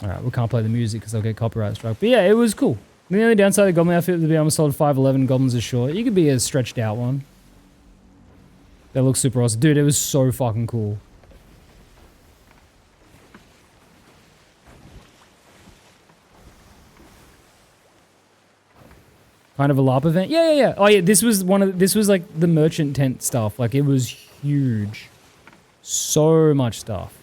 Alright, we can't play the music because I'll get copyright struck. But yeah, it was cool. The only downside of the goblin outfit would be I'm a solid 5'11", goblins are short. You could be a stretched out one. That looks super awesome. Dude, it was so fucking cool. Kind of a LARP event? Yeah. Oh yeah, this was like the merchant tent stuff. Like it was huge. So much stuff.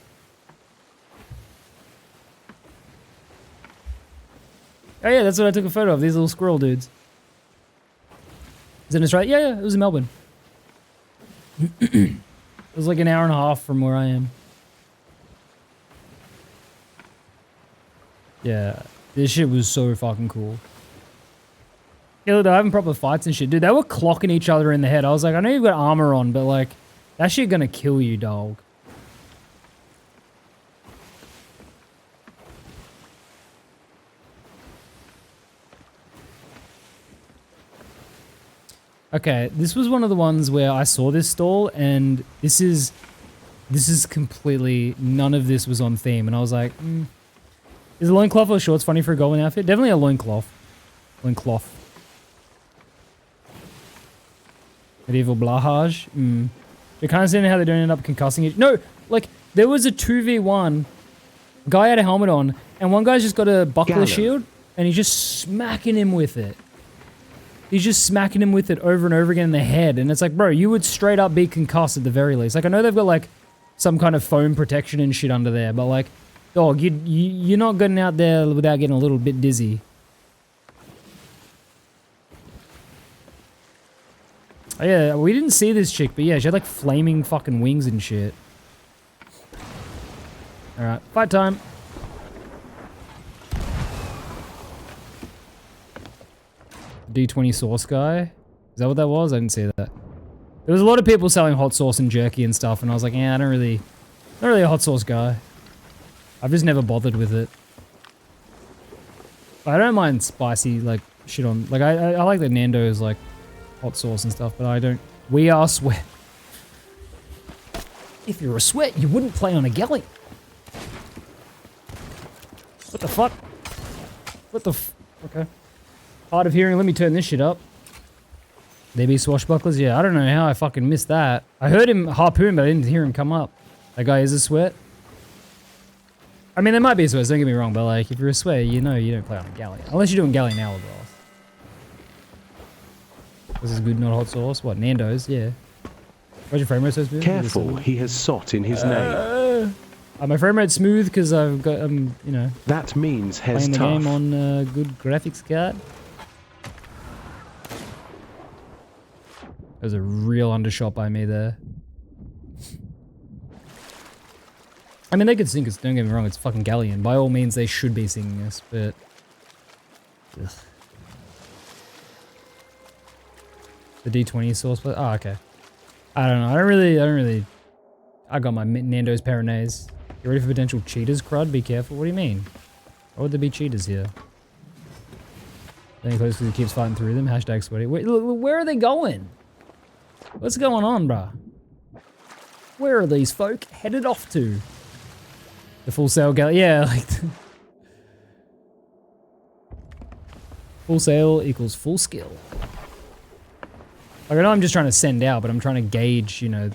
Oh yeah, that's what I took a photo of, these little squirrel dudes. Is it in Australia? Yeah, it was in Melbourne. It was like an hour and a half from where I am. Yeah, this shit was so fucking cool. Yeah, look, they're having proper fights and shit. Dude, they were clocking each other in the head. I was like, I know you've got armor on, but like, that shit gonna kill you, dog. Okay, this was one of the ones where I saw this stall, and this is completely, none of this was on theme, and I was like, is a loincloth or shorts funny for a goblin outfit? Definitely a loincloth. Loincloth. Medieval blahage. You're kind of seeing how they don't end up concussing it. No, like, there was a 2v1, guy had a helmet on, and one guy's just got a buckler shield, and he's just smacking him with it. He's just smacking him with it over and over again in the head. And it's like, bro, you would straight up be concussed at the very least. Like, I know they've got, like, some kind of foam protection and shit under there. But, like, dog, you're not getting out there without getting a little bit dizzy. Oh, yeah, we didn't see this chick. But, yeah, she had, like, flaming fucking wings and shit. Alright, fight time. D20 sauce guy? Is that what that was? I didn't see that. There was a lot of people selling hot sauce and jerky and stuff, and I was like, yeah, not really a hot sauce guy. I've just never bothered with it. I don't mind spicy, like, shit on... Like, I like the Nando's, like, hot sauce and stuff, but I don't... We are sweat. If you're a sweat, you wouldn't play on a galley. What the fuck? What the f... Okay. Hard of hearing, let me turn this shit up. They be swashbucklers? Yeah, I don't know how I fucking missed that. I heard him harpoon, but I didn't hear him come up. That guy is a sweat. I mean, there might be a sweat, don't get me wrong, but like, if you're a sweat, you know you don't play on a galley. Unless you're doing galley and hourglass. This is good, not hot sauce. What, Nando's? Yeah. What's your frame rate so smooth? Careful, he has sot in his name. My frame rate's smooth because I've got, you know... That means has playing the tough. game on good graphics card. There's a real undershot by me there. I mean, they could sing us, don't get me wrong, it's fucking Galleon. By all means, they should be singing this, but... Ugh. The D20 sauce, but... Oh, okay. I don't know, I don't really... I got my Nando's Peronaise. You ready for potential cheaters, Crud? Be careful. What do you mean? Why would there be cheaters here? Then close because he keeps fighting through them. Hashtag sweaty. Wait, where are they going? What's going on, bruh? Where are these folk headed off to? The full sail galley. Yeah, like... Full sail equals full skill. Like, I know I'm just trying to send out, but I'm trying to gauge, you know...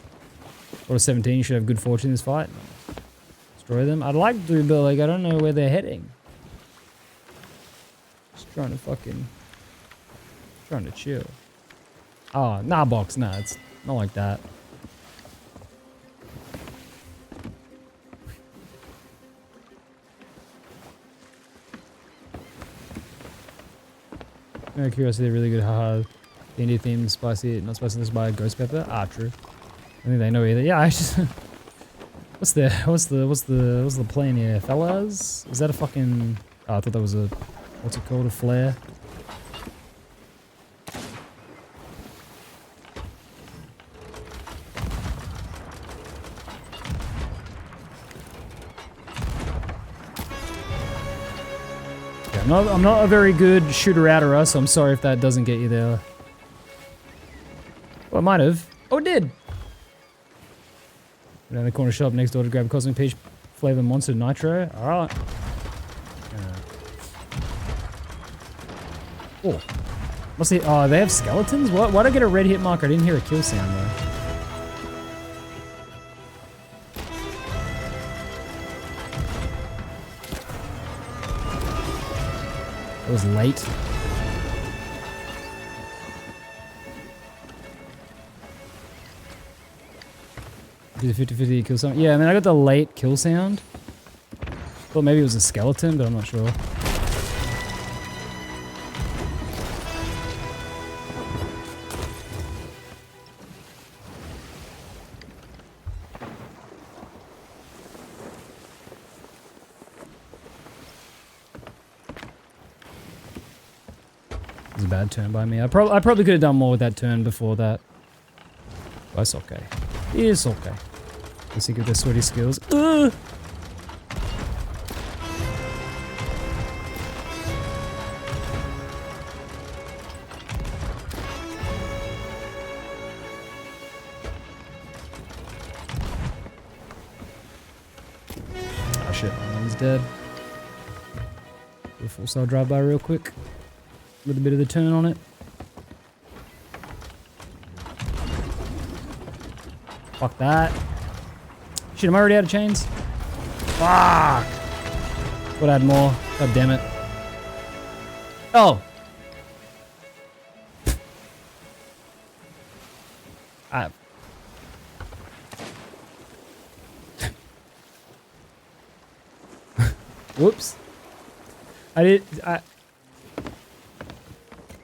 What a 17 should have good fortune in this fight. Destroy them. I'd like to, but like I don't know where they're heading. Just trying to fucking... Trying to chill. Oh, nah box, nah, it's not like that. No curiosity, really good haha. D&D theme, spicy, not spicy, this by ghost pepper. Ah, true. I think they know either. Yeah, I just... What's the plan here, fellas? Is that a fucking... Oh, I thought that was a... What's it called? A flare? Yeah, I'm not a very good shooter-outerer, so I'm sorry if that doesn't get you there. Well, it might have. Oh, it did! Down the corner shop next door to grab Cosmic Peach Flavor Monster Nitro. Alright. Oh. What's the... Oh, they have skeletons? What? Why'd I get a red hit marker? I didn't hear a kill sound, though. It was late. Do the 50-50 kill sound? Yeah, I mean, I got the late kill sound. Thought maybe it was a skeleton, but I'm not sure. It was a bad turn by me. I probably could have done more with that turn before that. But it's okay. It's okay. Let's see, get their sweaty skills. Ugh! Oh shit, my one's dead. Do a full style drive by real quick. A little bit of the turn on it. Fuck that. Shit, am I already out of chains? Fuck! Would add more. God damn it. Oh! Whoops.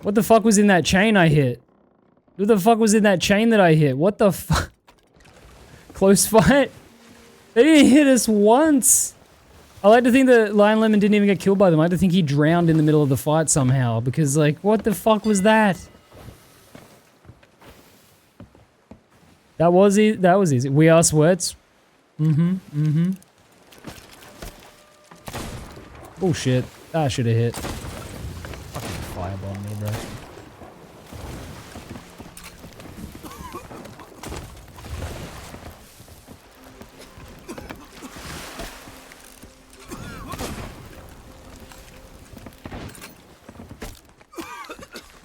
What the fuck was in that chain I hit? What the fuck was in that chain that I hit? What the fuck? Close fight? They didn't hit us once. I like to think that Lion Lemon didn't even get killed by them. I like to think he drowned in the middle of the fight somehow. Because, like, what the fuck was that? That was easy. That was easy. We are sweats. Oh shit. That should have hit. Fucking fireball me, bro.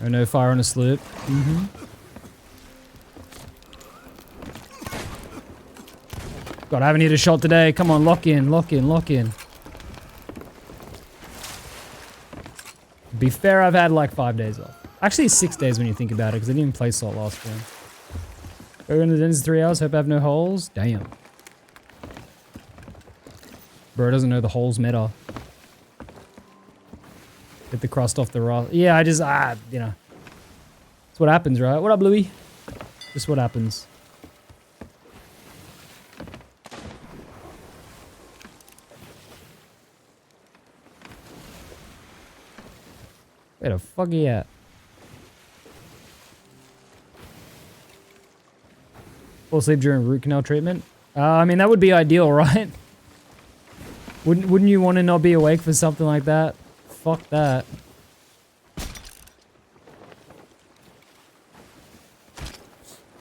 Oh, no fire on a sloop. God, I haven't hit a shot today. Come on, lock in, lock in, lock in. To be fair, I've had like 5 days off. Actually, 6 days when you think about it, because I didn't even play Salt last game. Go into the dens 3 hours, hope I have no holes. Damn. Bro doesn't know the holes meta. Get the crust off the raw. Yeah, I just, you know. That's what happens, right? What up, Louie? Just what happens. Where the fuck are you at? Fall asleep during root canal treatment? I mean, that would be ideal, right? Wouldn't you want to not be awake for something like that? Fuck that.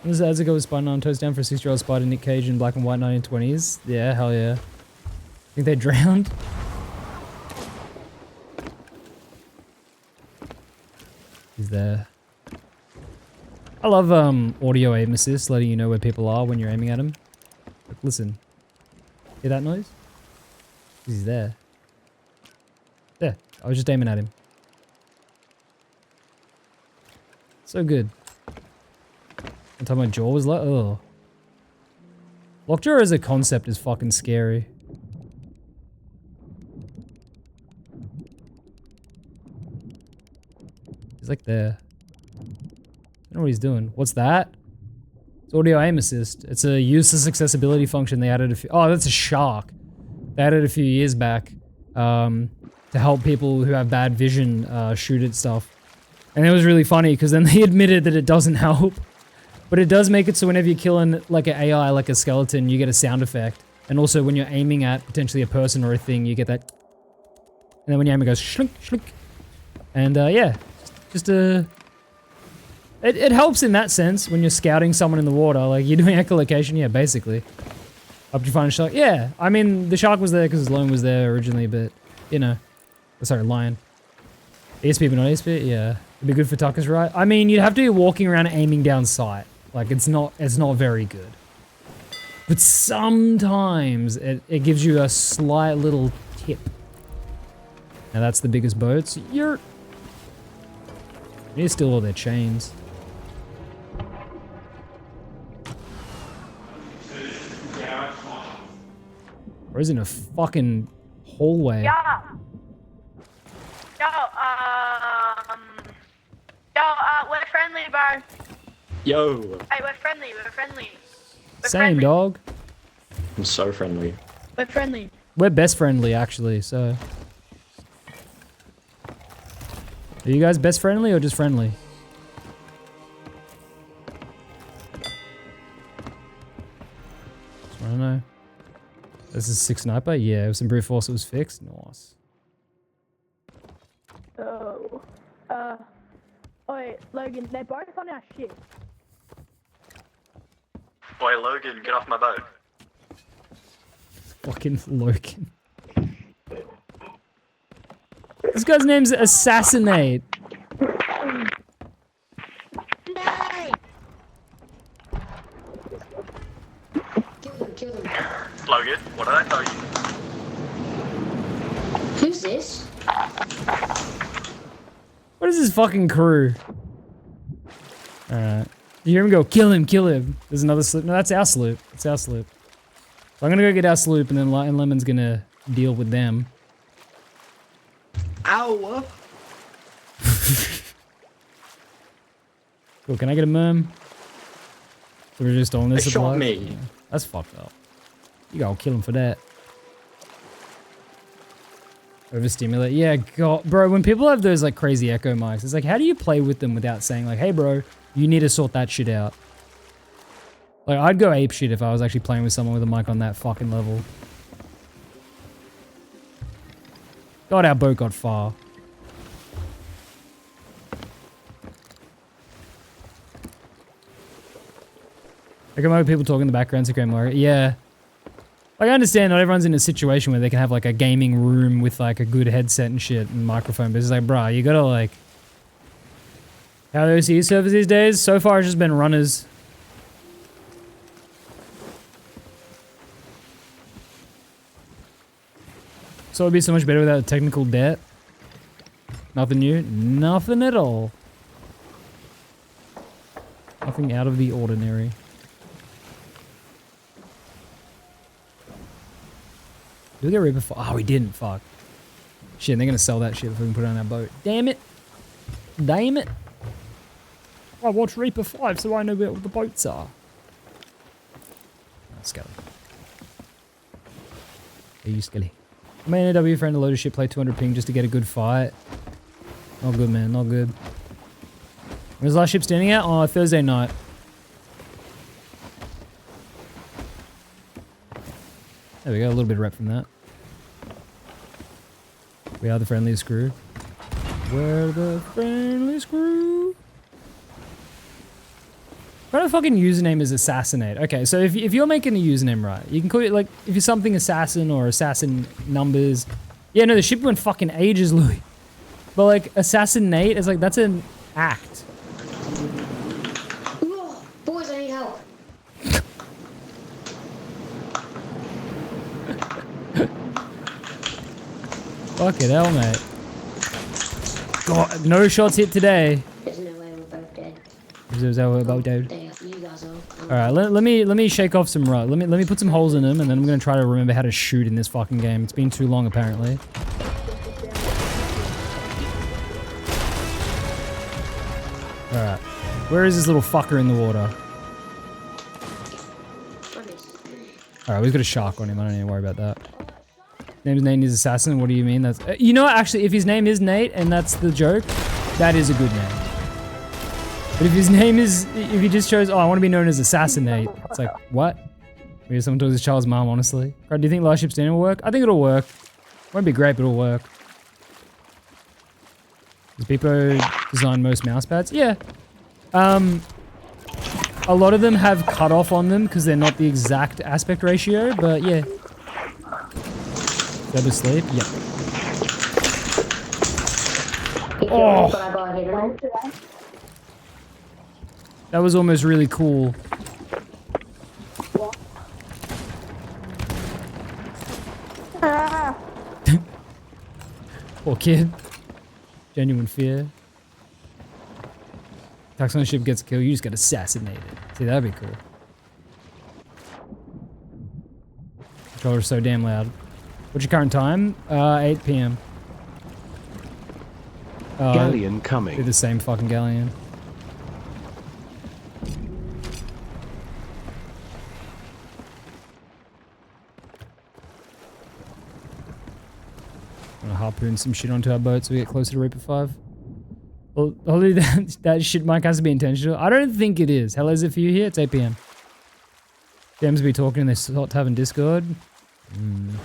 This is Azuka was spun on toes down for a 6-year-old spider Nick Cage in black and white 1920s. Yeah, hell yeah. Think they drowned? He's there. I love audio aim assist, letting you know where people are when you're aiming at them. Like, listen. Hear that noise? He's there. There. I was just aiming at him. So good. One time my jaw was like, oh. Lockjaw as a concept is fucking scary. He's like there. I don't know what he's doing. What's that? It's audio aim assist. It's a useless accessibility function they added a few... Oh, that's a shark. They added a few years back to help people who have bad vision shoot at stuff. And it was really funny because then they admitted that it doesn't help. But it does make it so whenever you're killing like an AI, like a skeleton, you get a sound effect. And also when you're aiming at potentially a person or a thing, you get that... And then when you aim, it goes shlink, shlink. And yeah, just a... It helps in that sense when you're scouting someone in the water. Like, you're doing echolocation, yeah, basically. Up to find a shark. Yeah, I mean, the shark was there because his loan was there originally, but, you know. Sorry, lion. ESP but not ESP? Yeah. It'd be good for Tuckers, right? I mean, you'd have to be walking around aiming down sight. Like, it's not very good. But sometimes it gives you a slight little tip. Now that's the biggest boats. You're... Need to steal all their chains. Or is it in a fucking hallway? We're friendly, bro. Yo, Hey, we're friendly. We're Same, friendly. dog. I'm so friendly. We're friendly. We're best friendly, actually, so... Are you guys best friendly or just friendly? Just wanna know. This is 6 sniper? Yeah, with some brute force it was fixed. Nice. Oh. Wait, Logan, they're both on our ship. Boy, Logan, get off my boat. Fucking Logan. This guy's name's Assassinate. Kill him. Logan, what did I tell you? Who's this? What is this fucking crew? Alright. You hear him go, kill him, kill him. There's another sloop. No, that's our sloop. That's our sloop. So I'm gonna go get our sloop and then Lemon's gonna deal with them. Ow! Cool, can I get a merm? So we're just on this They shot supply? me. Yeah, that's fucked up. You gotta kill him for that. Overstimulate. Yeah, God. Bro, when people have those like crazy echo mics, it's like, how do you play with them without saying like, hey bro, you need to sort that shit out? Like, I'd go ape shit if I was actually playing with someone with a mic on that fucking level. God, our boat got far. Like, I'm people talking in the background, so like, yeah. Like, I understand not everyone's in a situation where they can have, like, a gaming room with, like, a good headset and shit and microphone, but it's like, bruh, you gotta, like... How the OCE servers these days? So far, it's just been runners. So it'd be so much better without technical debt. Nothing new? Nothing at all. Nothing out of the ordinary. Did we get Reaper for? Oh, we didn't. Fuck. Shit, they're gonna sell that shit if we can put it on our boat. Damn it. Damn it. I watched Reaper 5 so I know where all the boats are. Let's go. Are you skelly? I made an AW friend a load of shit, play 200 ping just to get a good fight. Not good, man. Not good. When's the last ship standing at? Oh, Thursday night. There we go, a little bit of rep from that. We are the friendliest crew. We're the friendliest crew. What kind of fucking username is Assassinate? Okay, so if you're making a username right, you can call it like, if you're something assassin or assassin numbers. Yeah, no, the ship went fucking ages, Louis. But like, Assassinate is like, that's an act. Ooh, boys, I need help. Fucking hell, mate. God, no shots hit today. There's no way we're both dead. Is that what about, dude? You guys are. All right, let me shake off some rut. Let me put some holes in them, and then I'm gonna try to remember how to shoot in this fucking game. It's been too long, apparently. All right, where is this little fucker in the water? All right, we've got a shark on him. I don't need to worry about that. Name's Nate is Assassin. What do you mean? That's you know what? Actually, if his name is Nate and that's the joke, that is a good name. But if his name is, if he just chose, oh, I want to be known as Assassinate, it's like, what? Maybe someone told his child's mom, honestly. Right, do you think last ship standing will work? I think it'll work. Won't be great, but it'll work. Does Beepo design most mouse pads? Yeah. A lot of them have cutoff on them because they're not the exact aspect ratio, but yeah. Go to sleep? Yep. Oh. but I got hit on. That was almost really cool. Poor kid. Genuine fear. Attacks on the ship gets killed, you just get assassinated. See, that'd be cool. Controller's so damn loud. What's your current time? 8 p.m. Galleon Do coming. the same fucking galleon. I'm gonna harpoon some shit onto our boat so we get closer to Reaper 5. Well, Holly, that shit mic has to be intentional. I don't think it is. Hello, is it for you here? It's 8 p.m. James be talking in this hot tavern Discord. I'm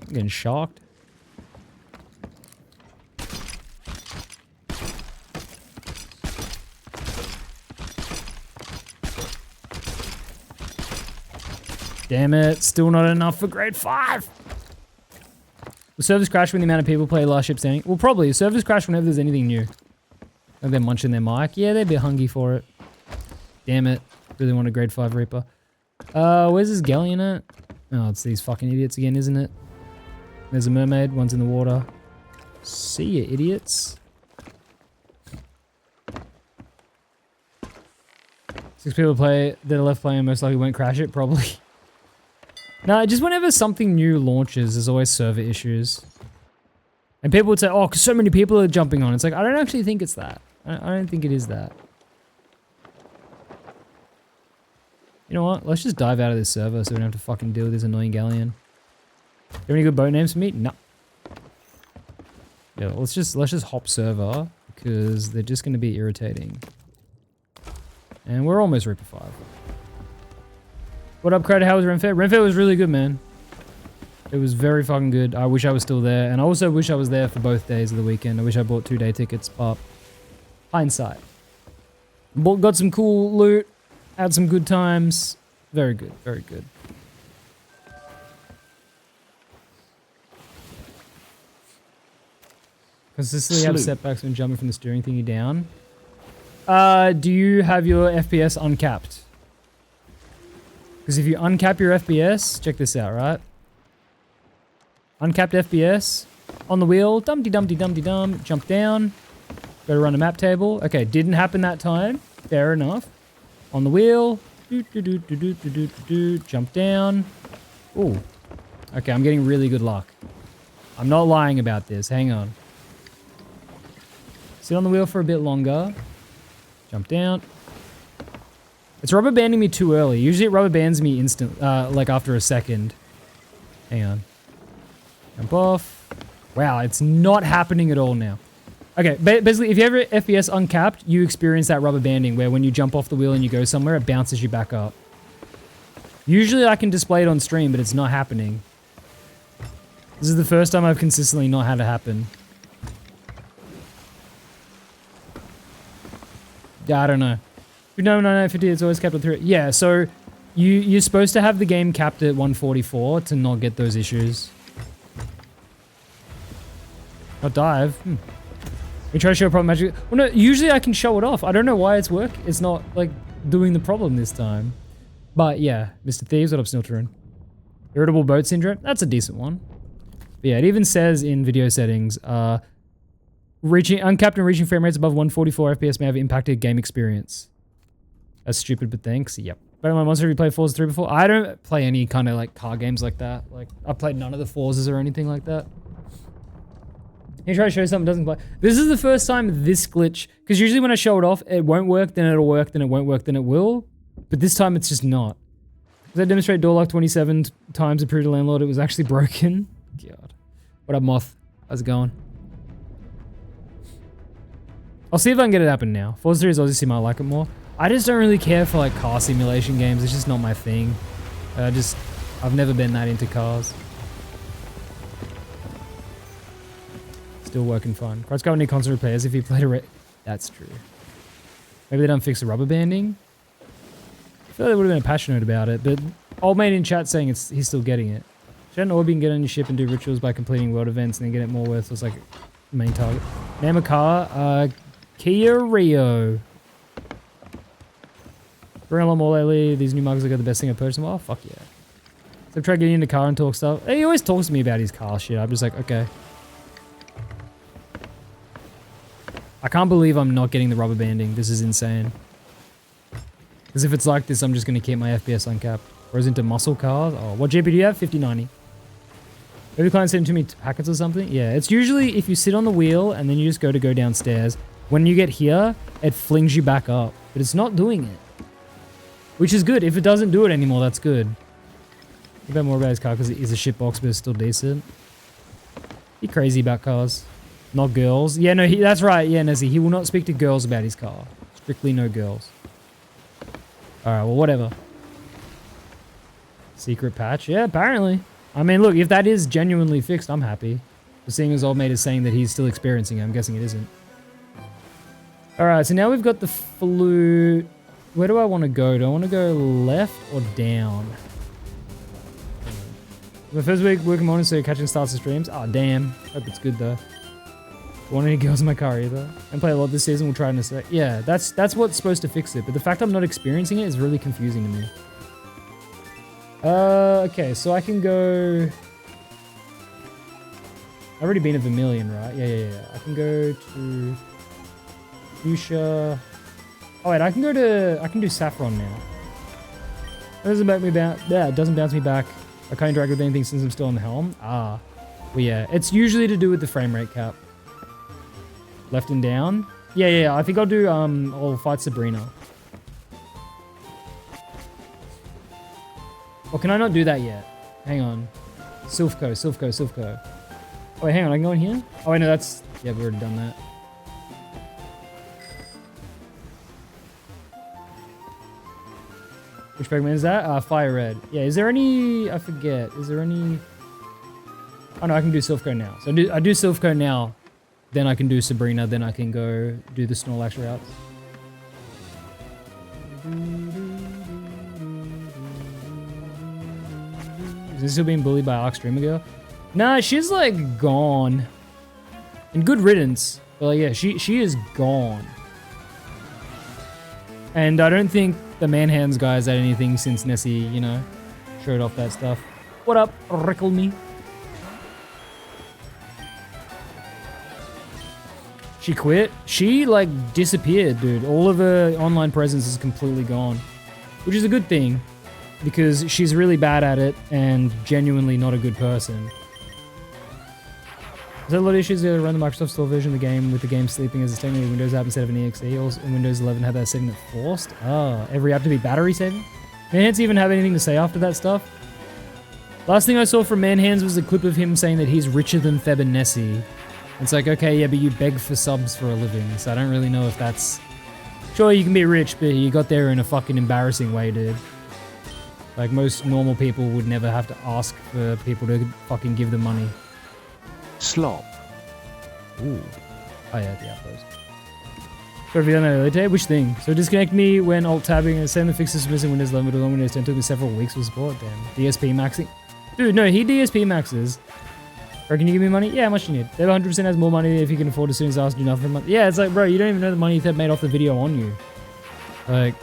getting shocked. Damn it, still not enough for grade 5. The servers crash when the amount of people play Last Ship Standing. Well, probably. Servers crash whenever there's anything new. Like they're munching their mic. Yeah, they'd be hungry for it. Damn it. Really want a grade 5 Reaper. Where's this galleon at? Oh, it's these fucking idiots again, isn't it? There's a mermaid. One's in the water. See ya, idiots. 6 people play that are left playing most likely won't crash it, probably. No, just whenever something new launches, there's always server issues. And people would say, oh, because so many people are jumping on. It's like, I don't actually think it's that. I don't think it is that. You know what? Let's just dive out of this server so we don't have to fucking deal with this annoying galleon. Do you have any good boat names for me? No. Yeah, let's just hop server because they're just going to be irritating. And we're almost Reaper 5. What up, Crowder? How was Renfair? Renfair was really good, man. It was very fucking good. I wish I was still there. And I also wish I was there for both days of the weekend. I wish I bought 2-day tickets, but hindsight. Got some cool loot. Had some good times. Very good. Very good. Consistently have setbacks when jumping from the steering thingy down. Do you have your FPS uncapped? Because if you uncap your FPS, check this out, right? Uncapped FPS, on the wheel, dum-de-dum-de-dum-de-dum, jump down, go to run a map table. Okay, didn't happen that time, fair enough. On the wheel, jump down. Ooh, okay, I'm getting really good luck. I'm not lying about this, hang on. Sit on the wheel for a bit longer. Jump down. It's rubber banding me too early. Usually it rubber bands me like after a second. Hang on. Jump off. Wow, it's not happening at all now. Okay, basically if you have your FPS uncapped, you experience that rubber banding where when you jump off the wheel and you go somewhere, it bounces you back up. Usually I can display it on stream, but it's not happening. This is the first time I've consistently not had it happen. Yeah, I don't know. No, 50, it's always capped at 3. Yeah, so you're supposed to have the game capped at 144 to not get those issues. Not dive. We try to show a problem magic. Well, no, usually I can show it off. I don't know why it's It's not, like, doing the problem this time. But, yeah. Mr. Thieves, what up, Snilterin? Irritable boat syndrome? That's a decent one. But yeah, it even says in video settings, uncapped and reaching frame rates above 144 FPS may have impacted game experience. That's stupid, but thanks. Yep. But my monster, have you played Forza 3 before? I don't play any kind of like car games like that. Like I've played none of the Forzas or anything like that. You try to show something doesn't play. This is the first time this glitch, because usually when I show it off, it won't work, then it'll work, then it won't work, then it will. But this time it's just not. Because I demonstrated door lock 27 times to prove to landlord it was actually broken. God. What up, Moth? How's it going? I'll see if I can get it happen now. Forza 3 is obviously might like it more. I just don't really care for like car simulation games. It's just not my thing. I've never been that into cars. Still working fine. Crud's got any constant repairs if he played a That's true. Maybe they don't fix the rubber banding. feel like they would have been passionate about it, but old mate in chat saying he's still getting it. Shouldn't Orbi get on your ship and do rituals by completing world events and then get it more worth as like main target? Name a car, Kia Rio. Bring along more lately. These new mugs are the best thing I've purchased. Oh, fuck yeah. So I've tried getting into the car and talk stuff. He always talks to me about his car shit. I'm just like, okay. I can't believe I'm not getting the rubber banding. This is insane. Because if it's like this, I'm just going to keep my FPS uncapped. Whereas into muscle cars. Oh, what GP do you have? 5090. Every client sent to me packets or something? Yeah, it's usually if you sit on the wheel and then you just go downstairs. When you get here, it flings you back up. But it's not doing it. Which is good. If it doesn't do it anymore, that's good. Think about more about his car because he's a shitbox, but it's still decent. He crazy about cars. Not girls. Yeah, no, that's right. Yeah, Nezzy. He will not speak to girls about his car. Strictly no girls. Alright, well, whatever. Secret patch? Yeah, apparently. I mean, look, if that is genuinely fixed, I'm happy. But seeing as old mate is saying that he's still experiencing it, I'm guessing it isn't. Alright, so now we've got the flute. Where do I want to go? Do I want to go left or down? My first week working morning, so catching starts and streams. Oh, damn. Hope it's good, though. Don't want any girls in my car either. And play a lot this season. We'll try in a sec. Yeah, that's what's supposed to fix it. But the fact I'm not experiencing it is really confusing to me. Okay, so I can go... I've already been a Vermilion, right? Yeah. I can go to... Fuchsia... Oh wait, I can do Saffron now. That doesn't back me back. Yeah, it doesn't bounce me back. I can't interact with anything since I'm still on the helm. Ah. Well, yeah, it's usually to do with the frame rate cap. Left and down. Yeah. I think I'll fight Sabrina. Or can I not do that yet? Hang on. Silphco. Oh wait, hang on, I can go in here? Oh wait, no, that's... Yeah, we've already done that. Which Pokemon is that? Firered. Yeah, is there any... I forget. Is there any... Oh no, I can do Silphco now. So I do Silphco now. Then I can do Sabrina. Then I can go do the Snorlax routes. Is this still being bullied by Arc Streamer Girl? Nah, she's like gone. And good riddance. But like, yeah, she is gone. And I don't think the Manhands guys had anything since Nessie, you know, showed off that stuff. What up, Rickle Me? She quit? She, like, disappeared, dude. All of her online presence is completely gone. Which is a good thing, because she's really bad at it and genuinely not a good person. There's a lot of issues that run the Microsoft Store version of the game with the game sleeping as it's technically a Windows app instead of an EXE. Also, in Windows 11 had that setting that forced. Ah, every app to be battery saving? Manhands even have anything to say after that stuff? Last thing I saw from Manhands was a clip of him saying that he's richer than Theb and Nessie. It's like, okay, yeah, but you beg for subs for a living, so I don't really know if that's... Sure, you can be rich, but you got there in a fucking embarrassing way, dude. Like, most normal people would never have to ask for people to fucking give them money. Slop. Ooh. Oh yeah, the outpost. So have you done that earlier today? Which thing? So disconnect me when alt-tabbing and send the fixes to missing Windows 11 but on Windows 10 took me several weeks for support. Damn. DSP maxing. Dude, no, he DSP maxes. Or can you give me money? Yeah, how much do you need? They 100% has more money if you can afford as soon as I ask do nothing for a month. Yeah, it's like, bro, you don't even know the money that made off the video on you. Like,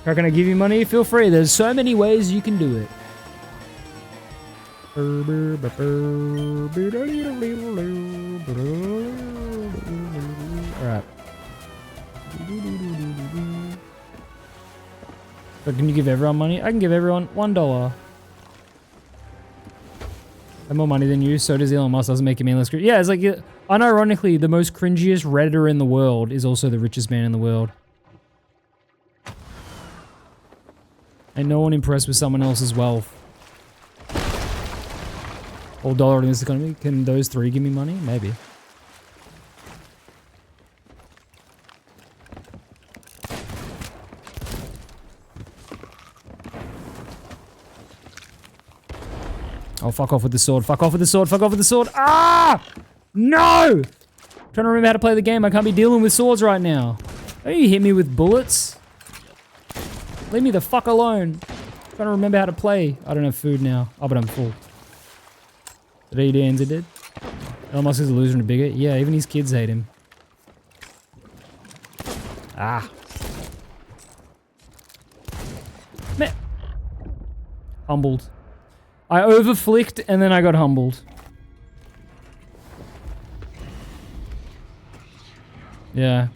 how can I give you money? Feel free. There's so many ways you can do it. Alright. But can you give everyone money? I can give everyone $1. I have more money than you, so does Elon Musk. Doesn't make him less cringe. Yeah, it's like, unironically, the most cringiest Redditor in the world is also the richest man in the world. And no one impressed with someone else's wealth. All dollar in this economy. Can those three give me money? Maybe. Oh, fuck off with the sword. Fuck off with the sword. Fuck off with the sword. Ah! No! I'm trying to remember how to play the game. I can't be dealing with swords right now. Don't you hit me with bullets? Leave me the fuck alone. I'm trying to remember how to play. I don't have food now. Oh, but I'm full. Did I eat Anza did? Elon Musk is a loser and a bigot. Yeah, even his kids hate him. Ah. Meh. Humbled. I overflicked and then I got humbled. Yeah.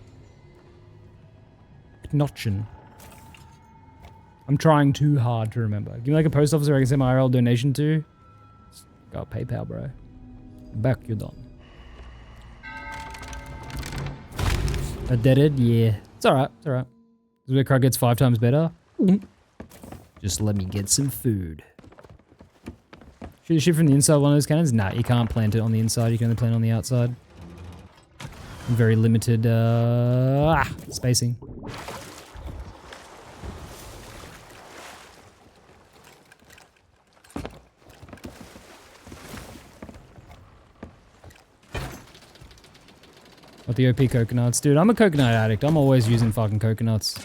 Knotchen. I'm trying too hard to remember. Give me like a post office where I can send my IRL donation to. Got PayPal, bro. Back you done. A deaded? Yeah. It's alright. It's alright. This where Crud gets 5 times better. Just let me get some food. Shoot the shit from the inside one of those cannons? Nah, you can't plant it on the inside. You can only plant it on the outside. Very limited spacing. What the OP coconuts? Dude, I'm a coconut addict. I'm always using fucking coconuts.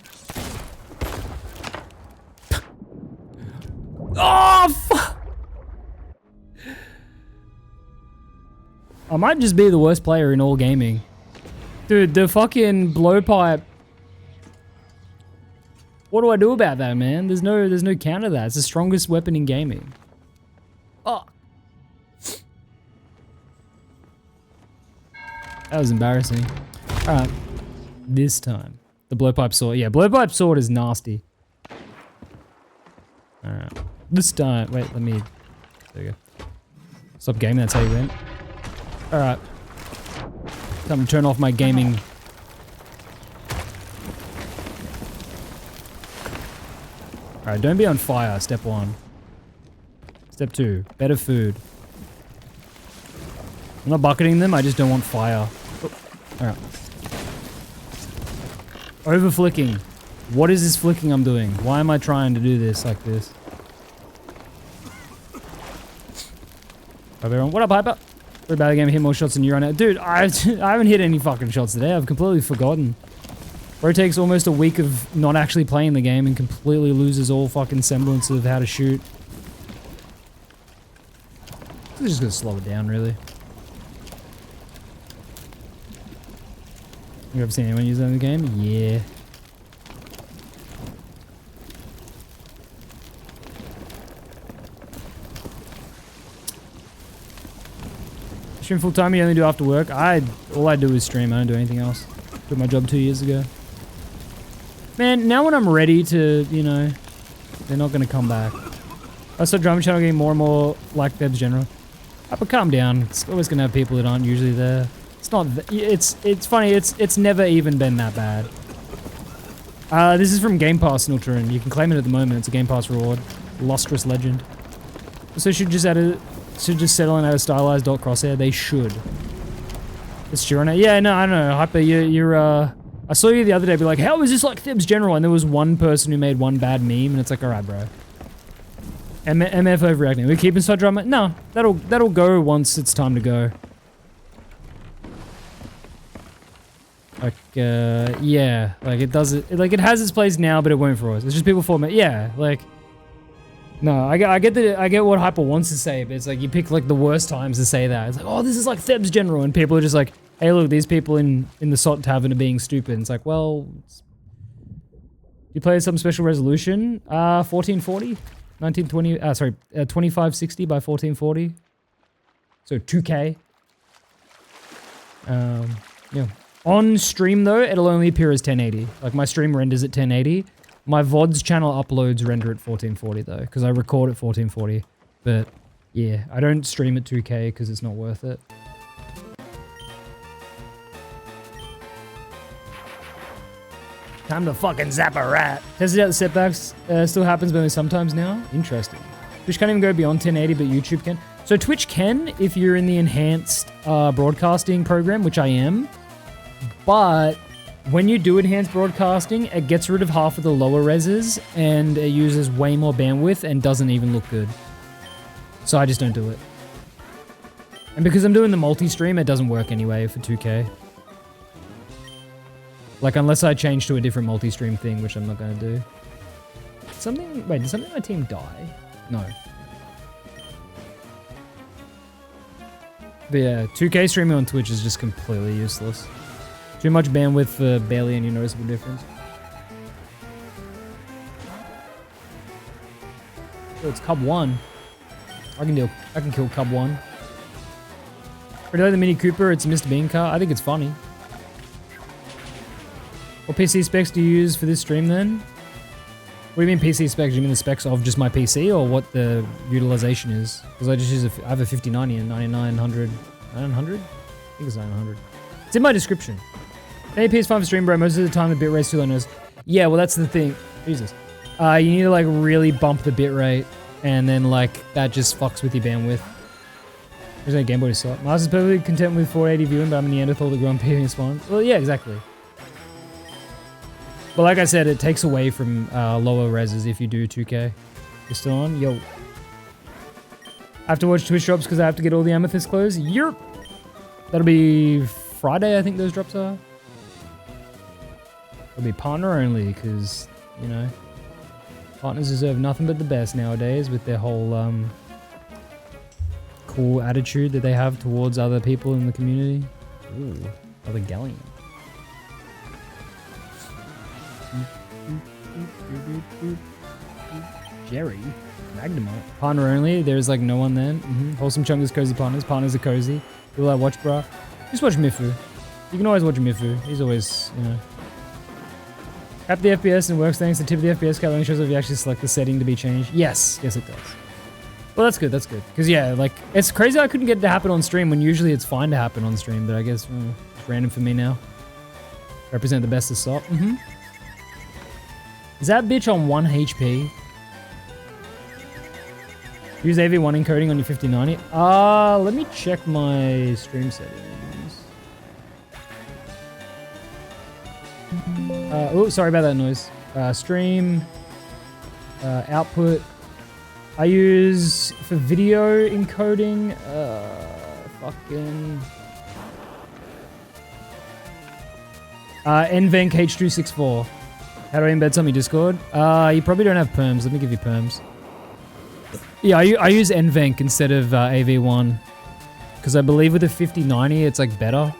Oh, fuck! I might just be the worst player in all gaming. Dude, the fucking blowpipe. What do I do about that, man? There's no counter to that. It's the strongest weapon in gaming. Oh. That was embarrassing. Alright. This time. The blowpipe sword. Yeah, blowpipe sword is nasty. Alright. This time. Wait, let me... There you go. Stop gaming, that's how you went. Alright. Time to turn off my gaming. Alright, don't be on fire, step 1. Step 2, better food. I'm not bucketing them, I just don't want fire. Oh, alright. Over flicking. What is this flicking I'm doing? Why am I trying to do this like this? Hi everyone, what up Hyper? We're about to game hit more shots than you right now. Dude, I haven't hit any fucking shots today. I've completely forgotten. Bro takes almost a week of not actually playing the game and completely loses all fucking semblance of how to shoot. I'm just gonna slow it down, really. You ever seen anyone use that in the game? Yeah. Stream full time, you only do after work? All I do is stream, I don't do anything else. Quit my job 2 years ago. Man, now when I'm ready to, you know, they're not gonna come back. I saw drama channel getting more and more like Deb's general. But calm down, it's always gonna have people that aren't usually there. It's not, it's funny, it's never even been that bad. This is from Game Pass, Nilturin. You can claim it at the moment, it's a Game Pass reward. Lustrous Legend. So should just settle in at a stylized dot crosshair. They should. It's true, right? Yeah, no, I don't know. Hyper, you're I saw you the other day be like, how is this like Thibs General? And there was one person who made one bad meme, and it's like, alright, bro. MF overreacting. We keep inside drama? No, that'll go once it's time to go. Like, yeah, like it does it, like it has its place now, but it won't for us. It's just people format. Yeah, like. No, I get what Hyper wants to say, but it's like you pick like the worst times to say that. It's like, oh, this is like Thebs General, and people are just like, hey, look, these people in the SOT tavern are being stupid. And it's like, well, you play some special resolution, 1440, 1920, sorry, 2560 by 1440, so 2K. Yeah. On stream though, it'll only appear as 1080. Like my stream renders at 1080. My VODs channel uploads render at 1440 though, because I record at 1440. But yeah, I don't stream at 2K because it's not worth it. Time to fucking zap a rat. Tested out the setbacks. Still happens only sometimes now. Interesting. Twitch can't even go beyond 1080, but YouTube can. So Twitch can if you're in the enhanced broadcasting program, which I am. But when you do enhanced broadcasting, it gets rid of half of the lower reses and it uses way more bandwidth and doesn't even look good. So I just don't do it. And because I'm doing the multi-stream, it doesn't work anyway for 2K. Like unless I change to a different multi-stream thing, which I'm not going to do. something... Wait, did something in my team die? No. But yeah, 2K streaming on Twitch is just completely useless. Too much bandwidth for barely any noticeable difference. Oh, it's Cub 1. I can kill Cub 1. Pretty like the Mini Cooper, it's a Mr. Bean car. I think it's funny. What PC specs do you use for this stream then? What do you mean PC specs? Do you mean the specs of just my PC or what the utilization is? Because I just use I have a 5090 and 9900. 900? I think it's 900. It's in my description. Any PS5 stream, bro, most of the time the bitrate's too low. Yeah, well that's the thing. Jesus. You need to like really bump the bitrate and then like that just fucks with your bandwidth. There's no Game Boy to stop. Mars is perfectly content with 480 viewing, but I'm a Neanderthal that grew on PS1. Well, yeah, exactly. But like I said, it takes away from lower reses if you do 2K. You're still on? Yo. I have to watch Twitch drops because I have to get all the amethyst clothes. Yerp! That'll be Friday, I think those drops are. It'll be partner only because, you know, partners deserve nothing but the best nowadays with their whole cool attitude that they have towards other people in the community. Ooh, other galleon. Jerry, Magnemite. Partner only, there's like no one then. Wholesome Chungus, cozy partners. Partners are cozy. People I watch, bro. Just watch Mifu. You can always watch Mifu. He's always, you know. Tap the FPS and works thanks. The tip of the FPS cap only shows if you actually select the setting to be changed. Yes, yes it does. Well, that's good, that's good. Because yeah, like, it's crazy I couldn't get it to happen on stream when usually it's fine to happen on stream, but I guess it's random for me now. Represent the best of SOP. Is that bitch on 1 HP? Use AV1 encoding on your 5090? Let me check my stream settings. Oh, sorry about that noise. Stream, output. I use for video encoding, fucking... NVenc H264. How do I embed something in Discord? You probably don't have perms. Let me give you perms. Yeah, I use NVenc instead of AV1. Because I believe with the 5090, it's like better.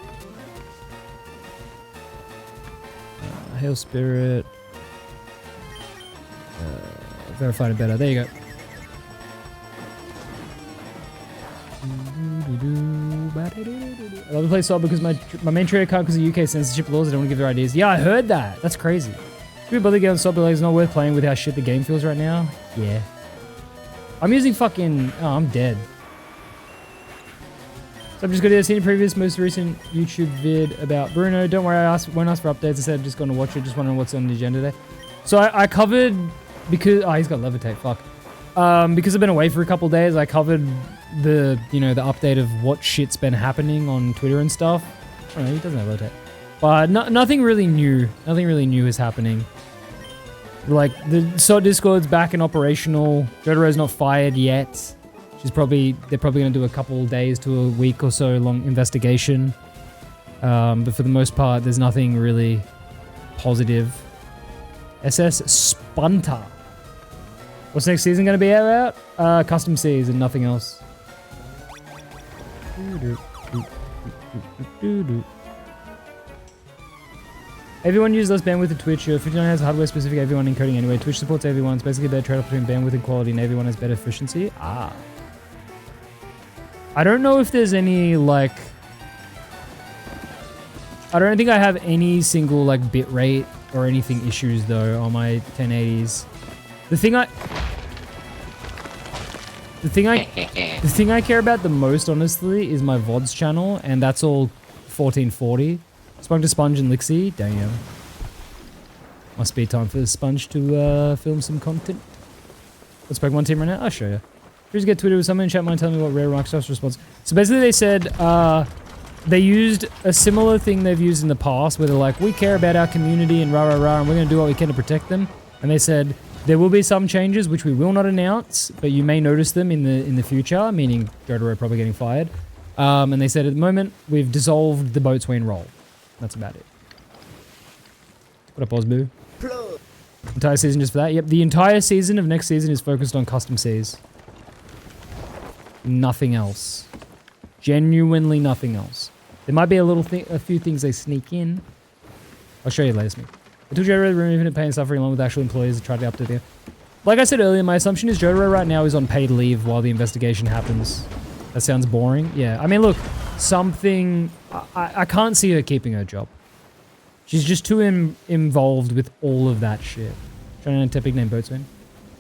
Hail Spirit. Verified it better. There you go. I love to play SOP because my main trader can't because of UK censorship laws. I don't want to give their ideas. Yeah, I heard that. That's crazy. Should we bother getting SOP? Like, it's not worth playing with how shit the game feels right now. Yeah. I'm using fucking... Oh, I'm dead. So I'm just going to see the previous, most recent YouTube vid about Bruno. Don't worry, I won't ask for updates. I said I'm just going to watch it. Just wondering what's on the agenda today. So I covered... Because... Oh, he's got levitate. Fuck. Because I've been away for a couple days, I covered the, you know, the update of what shit's been happening on Twitter and stuff. I don't know, he doesn't have levitate. But nothing really new. Nothing really new is happening. Like, the SOT Discord's back and operational. Jotaro's not fired yet. They're probably going to do a couple days to a week or so long investigation. But for the most part, there's nothing really positive. SS Spunter. What's next season going to be about? Custom Seas and nothing else. Everyone uses less bandwidth to Twitch. 59 has hardware-specific AV1 encoding anyway. Twitch supports AV1. It's basically a better trade-off between bandwidth and quality, and AV1 has better efficiency. Ah. I don't know if there's any, like... I don't think I have any single, like, bitrate or anything issues, though, on my 1080s. The thing I care about the most, honestly, is my VODs channel, and that's all 1440. Spunk to Sponge and Lixie. Damn. Must be time for the Sponge to film some content. What's Pokemon team right now? I'll show you. Please get Twitter with someone in chat. Mind telling me what Rare Microsoft's response. So basically, they said they used a similar thing they've used in the past, where they're like, we care about our community and rah rah rah, and we're going to do what we can to protect them. And they said there will be some changes which we will not announce, but you may notice them in the future. Meaning Jotaro probably getting fired. And they said at the moment we've dissolved the Boatswain role. That's about it. What up, Osboo? Entire season just for that? Yep, the entire season of next season is focused on custom Cs. Nothing else. Genuinely nothing else. There might be a few things they sneak in. I'll show you later, Sneak. I took Jotaro removing the pain and suffering along with actual employees and tried to update it. Like I said earlier, my assumption is Jotaro right now is on paid leave while the investigation happens. That sounds boring. Yeah, I mean, look, something... I can't see her keeping her job. She's just too involved with all of that shit. Trying to big name Boatswain. Do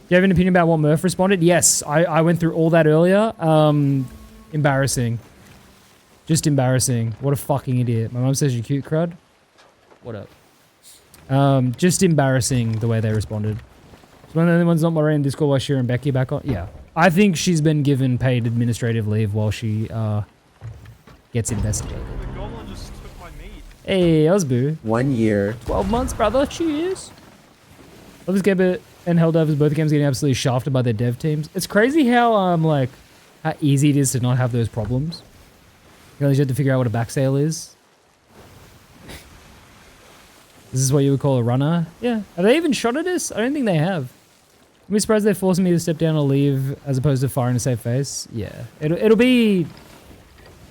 you have an opinion about what Murph responded? Yes, I went through all that earlier. Embarrassing. Just embarrassing. What a fucking idiot. My mom says you're cute, crud. What up? Just embarrassing the way they responded. So one of the only ones not moderating Discord while Shira and Becky are back on. Yeah. I think she's been given paid administrative leave while she gets investigated. The goblin just took my meat. Hey, Osboo. 1 year. 12 months, brother. Cheers. Love this game and Helldivers, both games getting absolutely shafted by their dev teams. It's crazy how like how easy it is to not have those problems. You know, you have to figure out what a back sale is. This is what you would call a runner? Yeah. Have they even shot at us? I don't think they have. I'm surprised they're forcing me to step down or leave as opposed to firing a safe face. Yeah. It'll be...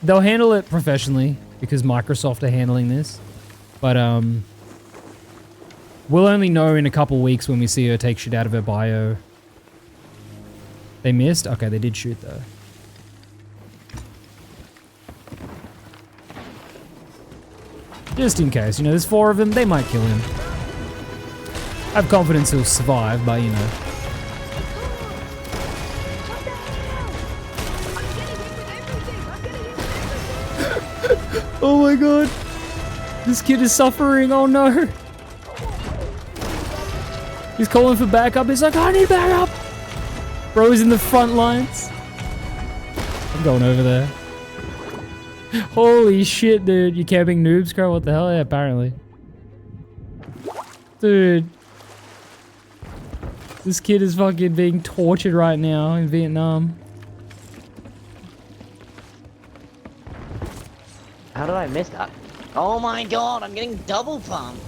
They'll handle it professionally because Microsoft are handling this. But, we'll only know in a couple weeks when we see her take shit out of her bio. They missed? Okay, they did shoot though. Just in case, you know, there's 4 of them, they might kill him. I have confidence he'll survive, but you know. Oh my god. This kid is suffering, oh no. He's calling for backup, he's like, I need backup. Bro's in the front lines. I'm going over there. Holy shit, dude. You camping noobs, Crow? What the hell? Yeah, apparently. Dude. This kid is fucking being tortured right now in Vietnam. How did I miss that? Oh my god, I'm getting double pumped.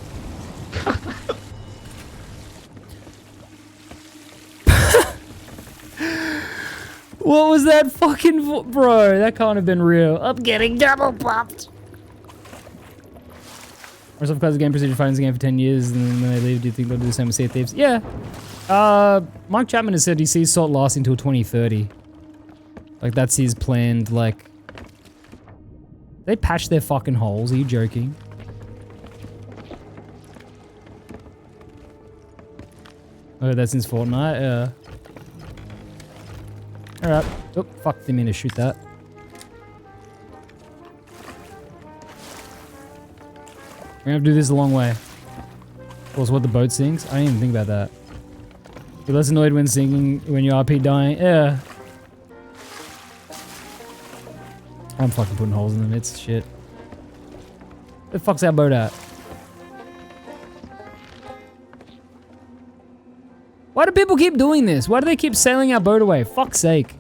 What was that fucking bro? That can't have been real. I'm getting double pumped. Microsoft plays the game procedure finds the game for 10 years and then when they leave, do you think they'll do the same with Sea of Thieves? Yeah. Mike Chapman has said he sees SALT lasting until 2030. Like that's his planned, like... They patched their fucking holes, are you joking? Oh, that's since Fortnite, yeah. Alright. Oh, fuck, didn't mean to shoot that. We're gonna have to do this a long way. Also, what the boat sings? I didn't even think about that. You're less annoyed when singing when your RP dying. Yeah. I'm fucking putting holes in them. It's shit. Where the fuck's our boat at? Why do people keep doing this? Why do they keep sailing our boat away? Fuck's sake.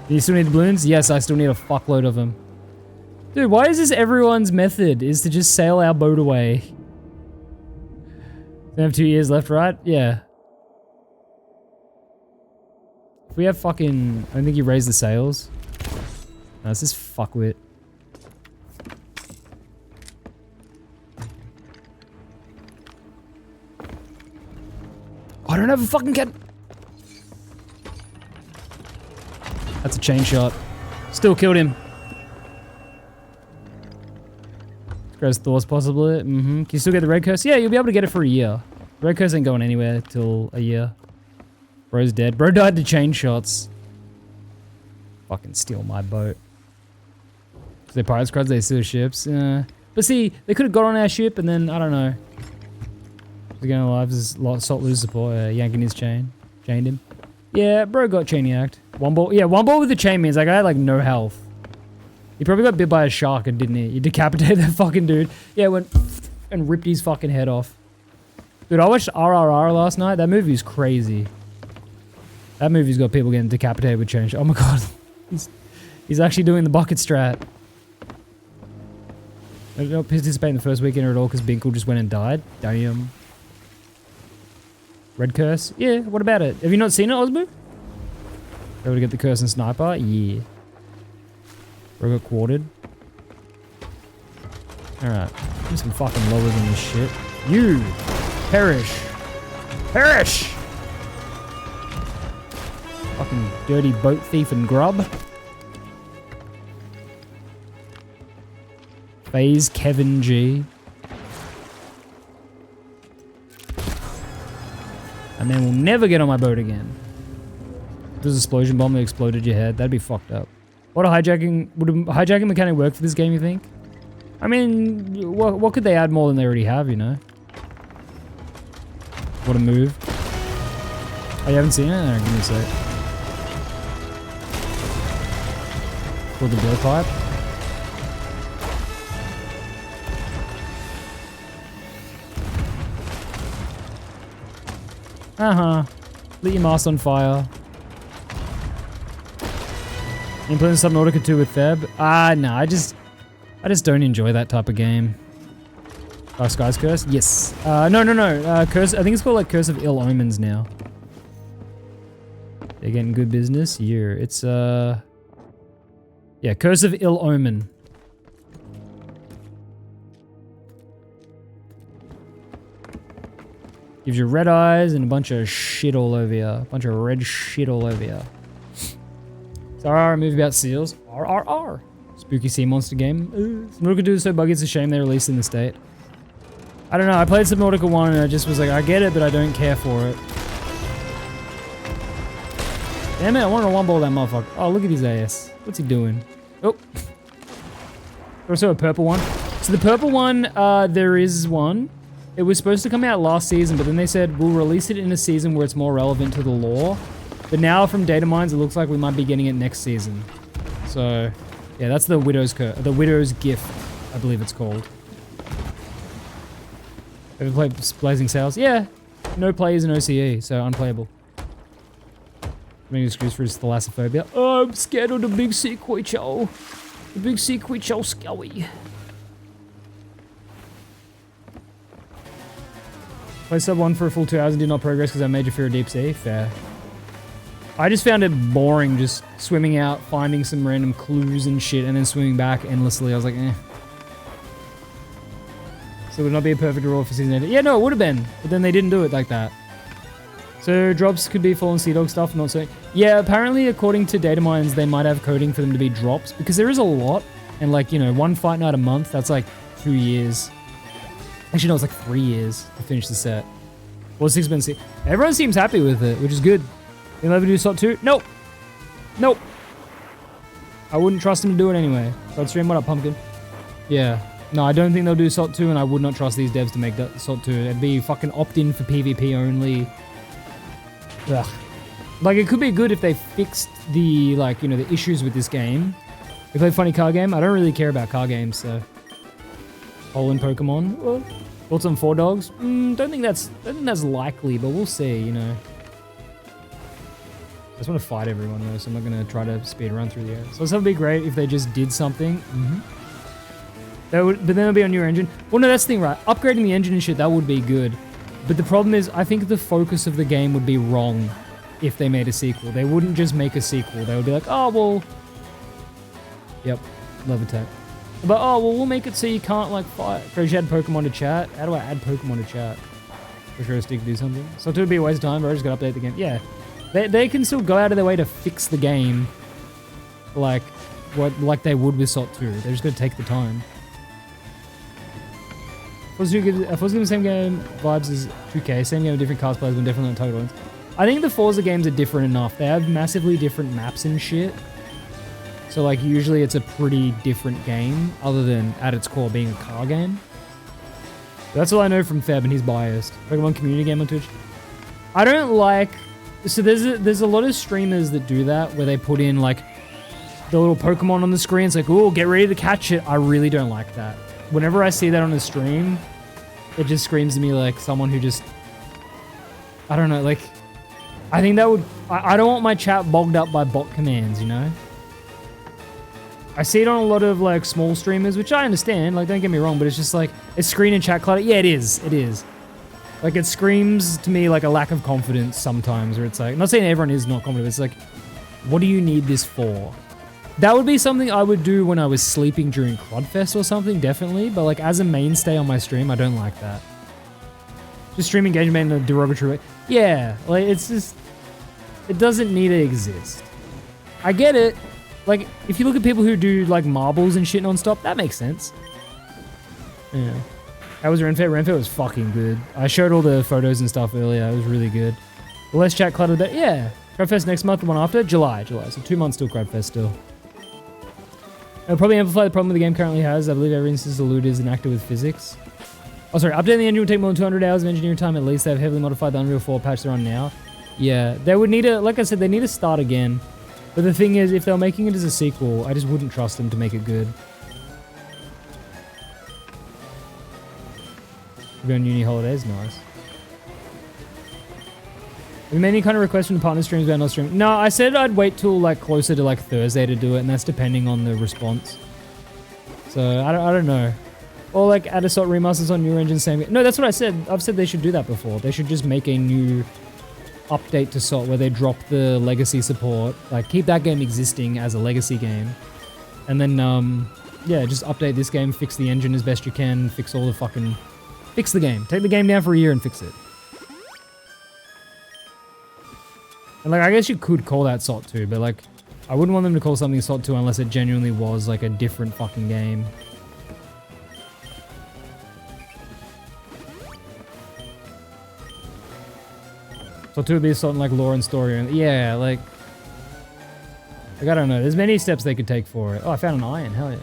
Do you still need the balloons? Yes, I still need a fuckload of them. Dude, why is this everyone's method? Is to just sail our boat away? We have 2 years left, right? Yeah. If we have fucking... I don't think you raised the sails. No, it's this fuckwit. I don't have a fucking cat. That's a chain shot. Still killed him. Gross thoughts possibly. Can you still get the red curse? Yeah, you'll be able to get it for a year. The red curse ain't going anywhere till a year. Bro's dead. Bro died to chain shots. Fucking steal my boat. So they're pirates crowds, they steal ships. But see, they could have got on our ship and then, I don't know. We're going alive, this is Salt lose support, yanking his chain. Chained him. Yeah, bro got chain yanked. One ball, yeah, one ball with the chain means like I had like no health. He probably got bit by a shark and didn't he? You decapitated that fucking dude. Yeah, went and ripped his fucking head off. Dude, I watched RRR last night. That movie's crazy. That movie's got people getting decapitated with chain. Oh my god. He's actually doing the bucket strat. I did not participate in the first weekend at all because Binkle just went and died. Damn. Red curse? Yeah, what about it? Have you not seen it, Osmo? Able to get the curse and sniper? Yeah. Bro got quartered. Alright. I'm some fucking lower than this shit. You! Perish! Perish! Fucking dirty boat thief and grub. FaZe Kevin G. And then we'll never get on my boat again. There's an explosion bomb that exploded your head. That'd be fucked up. Would a hijacking mechanic work for this game, you think? I mean, what could they add more than they already have, you know? What a move. Oh, you haven't seen it? Alright, give me a sec. For the blowpipe. Lit your mast on fire. You playing Subnautica 2 with Theb? No, I just don't enjoy that type of game. Oh, Sky's Curse? Yes. No. Curse. I think it's called like Curse of Ill Omens now. They're getting good business. Yeah, it's yeah, Curse of Ill Omen. Gives you red eyes and a bunch of shit all over you. A bunch of red shit all over you. It's RR, a movie about seals. RRR. Spooky sea monster game. Subnautica 2 is so buggy, it's a shame they released it in the state. I don't know, I played Subnautica 1 and I just was like, I get it, but I don't care for it. Damn it, I wanted to one-ball that motherfucker. Oh, look at his ass. What's he doing? Oh. Also a purple one. So the purple one, there is one. It was supposed to come out last season, but then they said, we'll release it in a season where it's more relevant to the lore. But now from data mines, it looks like we might be getting it next season. So, yeah, that's the Widow's Gift, I believe it's called. Ever played Blazing Sails? Yeah. No players in OCE, so unplayable. Making excuse for his thalassophobia. Oh, I'm scared of the big sea creature. The big sea creature skelly. Play sub 1 for a full 2 hours and did not progress because I made you fear of deep sea. Fair. I just found it boring just swimming out, finding some random clues and shit, and then swimming back endlessly. I was like, eh. So it would not be a perfect rule for season 8. Yeah, no, it would have been. But then they didn't do it like that. So drops could be fallen sea dog stuff, not so. Yeah, apparently according to data mines, they might have coding for them to be drops because there is a lot. And like, you know, one fight night a month, that's like 2 years. Actually, no, it's like 3 years to finish the set. Well, 6 been see. Everyone seems happy with it, which is good. You'll ever do SOT 2? Nope. Nope. I wouldn't trust them to do it anyway. Crudstream, what up, Pumpkin? Yeah. No, I don't think they'll do SOT 2, and I would not trust these devs to make that SOT 2. It'd be fucking opt-in for PvP only. Ugh. Like, it could be good if they fixed the, like, you know, the issues with this game. We play funny car game. I don't really care about car games, so. Poland Pokemon. Well, thoughts on 4 dogs? Don't think that's likely, but we'll see, you know. I just want to fight everyone though, so I'm not going to try to speed run through the air. So that would be great if they just did something. But then it'll be a new engine. Well, no, that's the thing, right? Upgrading the engine and shit, that would be good. But the problem is, I think the focus of the game would be wrong if they made a sequel. They wouldn't just make a sequel. They would be like, oh, well... Yep, Levitate. But, oh, well, we'll make it so you can't, like, fight. Crazy, add Pokemon to chat. How do I add Pokemon to chat? For sure, stick to do something. So it would be a waste of time, but I just gotta update the game. Yeah. They can still go out of their way to fix the game. Like they would with SOT 2. They're just gonna take the time. Forza gives the same game vibes as 2K. Same game with different cast players, but different on target ones. I think the Forza games are different enough. They have massively different maps and shit. So, like, usually it's a pretty different game, other than, at its core, being a car game. But that's all I know from Feb, and he's biased. Pokemon community game on Twitch. I don't like... So there's a lot of streamers that do that, where they put in, like, the little Pokemon on the screen. It's like, oh, get ready to catch it. I really don't like that. Whenever I see that on a stream, it just screams to me like someone who just... I don't know, like... I think that would... I don't want my chat bogged up by bot commands, you know? I see it on a lot of like small streamers, which I understand, like don't get me wrong, but it's just like, it's screen and chat clutter. Yeah, it is. Like it screams to me like a lack of confidence sometimes, where it's like, I'm not saying everyone is not confident, it's like, what do you need this for? That would be something I would do when I was sleeping during Crudfest or something, definitely, but like as a mainstay on my stream, I don't like that. Just stream engagement in a derogatory way. Yeah, like it's just, it doesn't need to exist. I get it. Like, if you look at people who do, like, marbles and shit non-stop, that makes sense. Yeah. How was Renfair? Renfair was fucking good. I showed all the photos and stuff earlier. It was really good. The less chat clutter, but yeah. Crudfest next month, the one after? July. So 2 months till Crudfest still. It'll probably amplify the problem the game currently has. I believe every instance of loot is enacted with physics. Oh, sorry. Updating the engine will take more than 200 hours of engineering time at least. They've heavily modified the Unreal 4 patch they're on now. Yeah. They would need to, like I said, they need to start again. But the thing is, if they're making it as a sequel, I just wouldn't trust them to make it good. We're going uni holidays, nice. Have you made any kind of request from the partner streams about not streaming? No, I said I'd wait till like closer to like Thursday to do it, and that's depending on the response. So I don't know. Or like add assault remasters on your engine, same. No, that's what I said. I've said they should do that before. They should just make a new update to SOT where they drop the legacy support, like keep that game existing as a legacy game, and then yeah, just update this game, fix the engine as best you can, fix all the fucking, fix the game, take the game down for a year and fix it. And like I guess you could call that SOT 2, but like I wouldn't want them to call something SOT 2 unless it genuinely was like a different fucking game. So 2 would be something like lore and story. And yeah, like I don't know. There's many steps they could take for it. Oh, I found an iron. Hell yeah.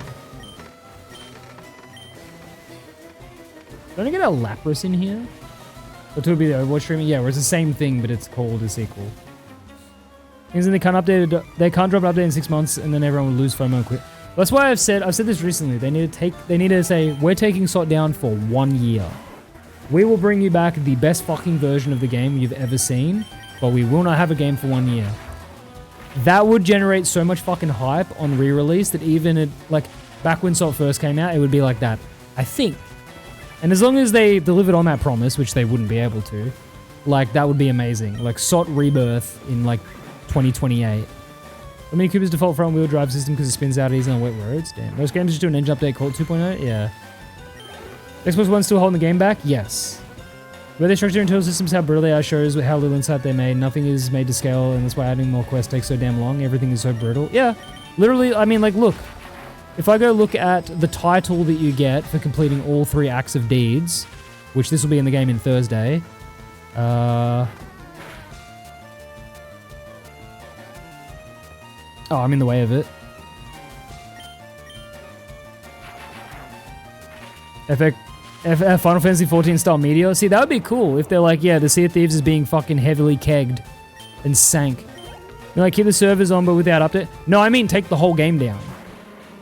Don't I get a Lapras in here? So 2 would be the Overwatch streaming. Yeah, where it's the same thing, but it's called a sequel. Things that they can't update. They can't drop an update in 6 months, and then everyone will lose FOMO and quit. That's why I've said this recently. They need to say we're taking SOT down for 1 year. We will bring you back the best fucking version of the game you've ever seen, but we will not have a game for 1 year. That would generate so much fucking hype on re-release that even at, like, back when SOT first came out, it would be like that, I think. And as long as they delivered on that promise, which they wouldn't be able to, like, that would be amazing. Like, SOT Rebirth in, like, 2028. I mean, Cooper's default front-wheel drive system because it spins out easy on wet roads. Damn. Most games just do an engine update called 2.0? Yeah. Xbox One's still holding the game back? Yes. Where they structure internal systems, how brittle they are shows how little insight they made. Nothing is made to scale, and that's why adding more quests takes so damn long. Everything is so brittle. Yeah. Literally, I mean, like, look. If I go look at the title that you get for completing all 3 acts of deeds, which this will be in the game in Thursday. Oh, I'm in the way of it. Final Fantasy 14 style meteor. See, that would be cool if they're like, yeah, the Sea of Thieves is being fucking heavily kegged and sank. You're like, keep the servers on, but without update. No, I mean, take the whole game down.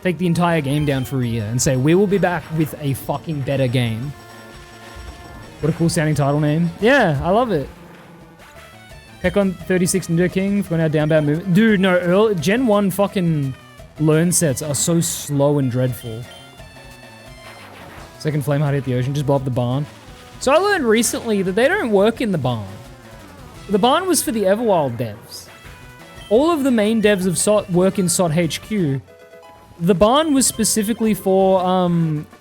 Take the entire game down for a year and say, we will be back with a fucking better game. What a cool sounding title name. Yeah, I love it. Heck on 36 Ninja King for now down bad movement. Dude, no, Gen 1 fucking learn sets are so slow and dreadful. Second flame heart hit the ocean, just blow up the barn. So I learned recently that they don't work in the barn. The barn was for the Everwild devs. All of the main devs of SOT work in SOT HQ. The barn was specifically for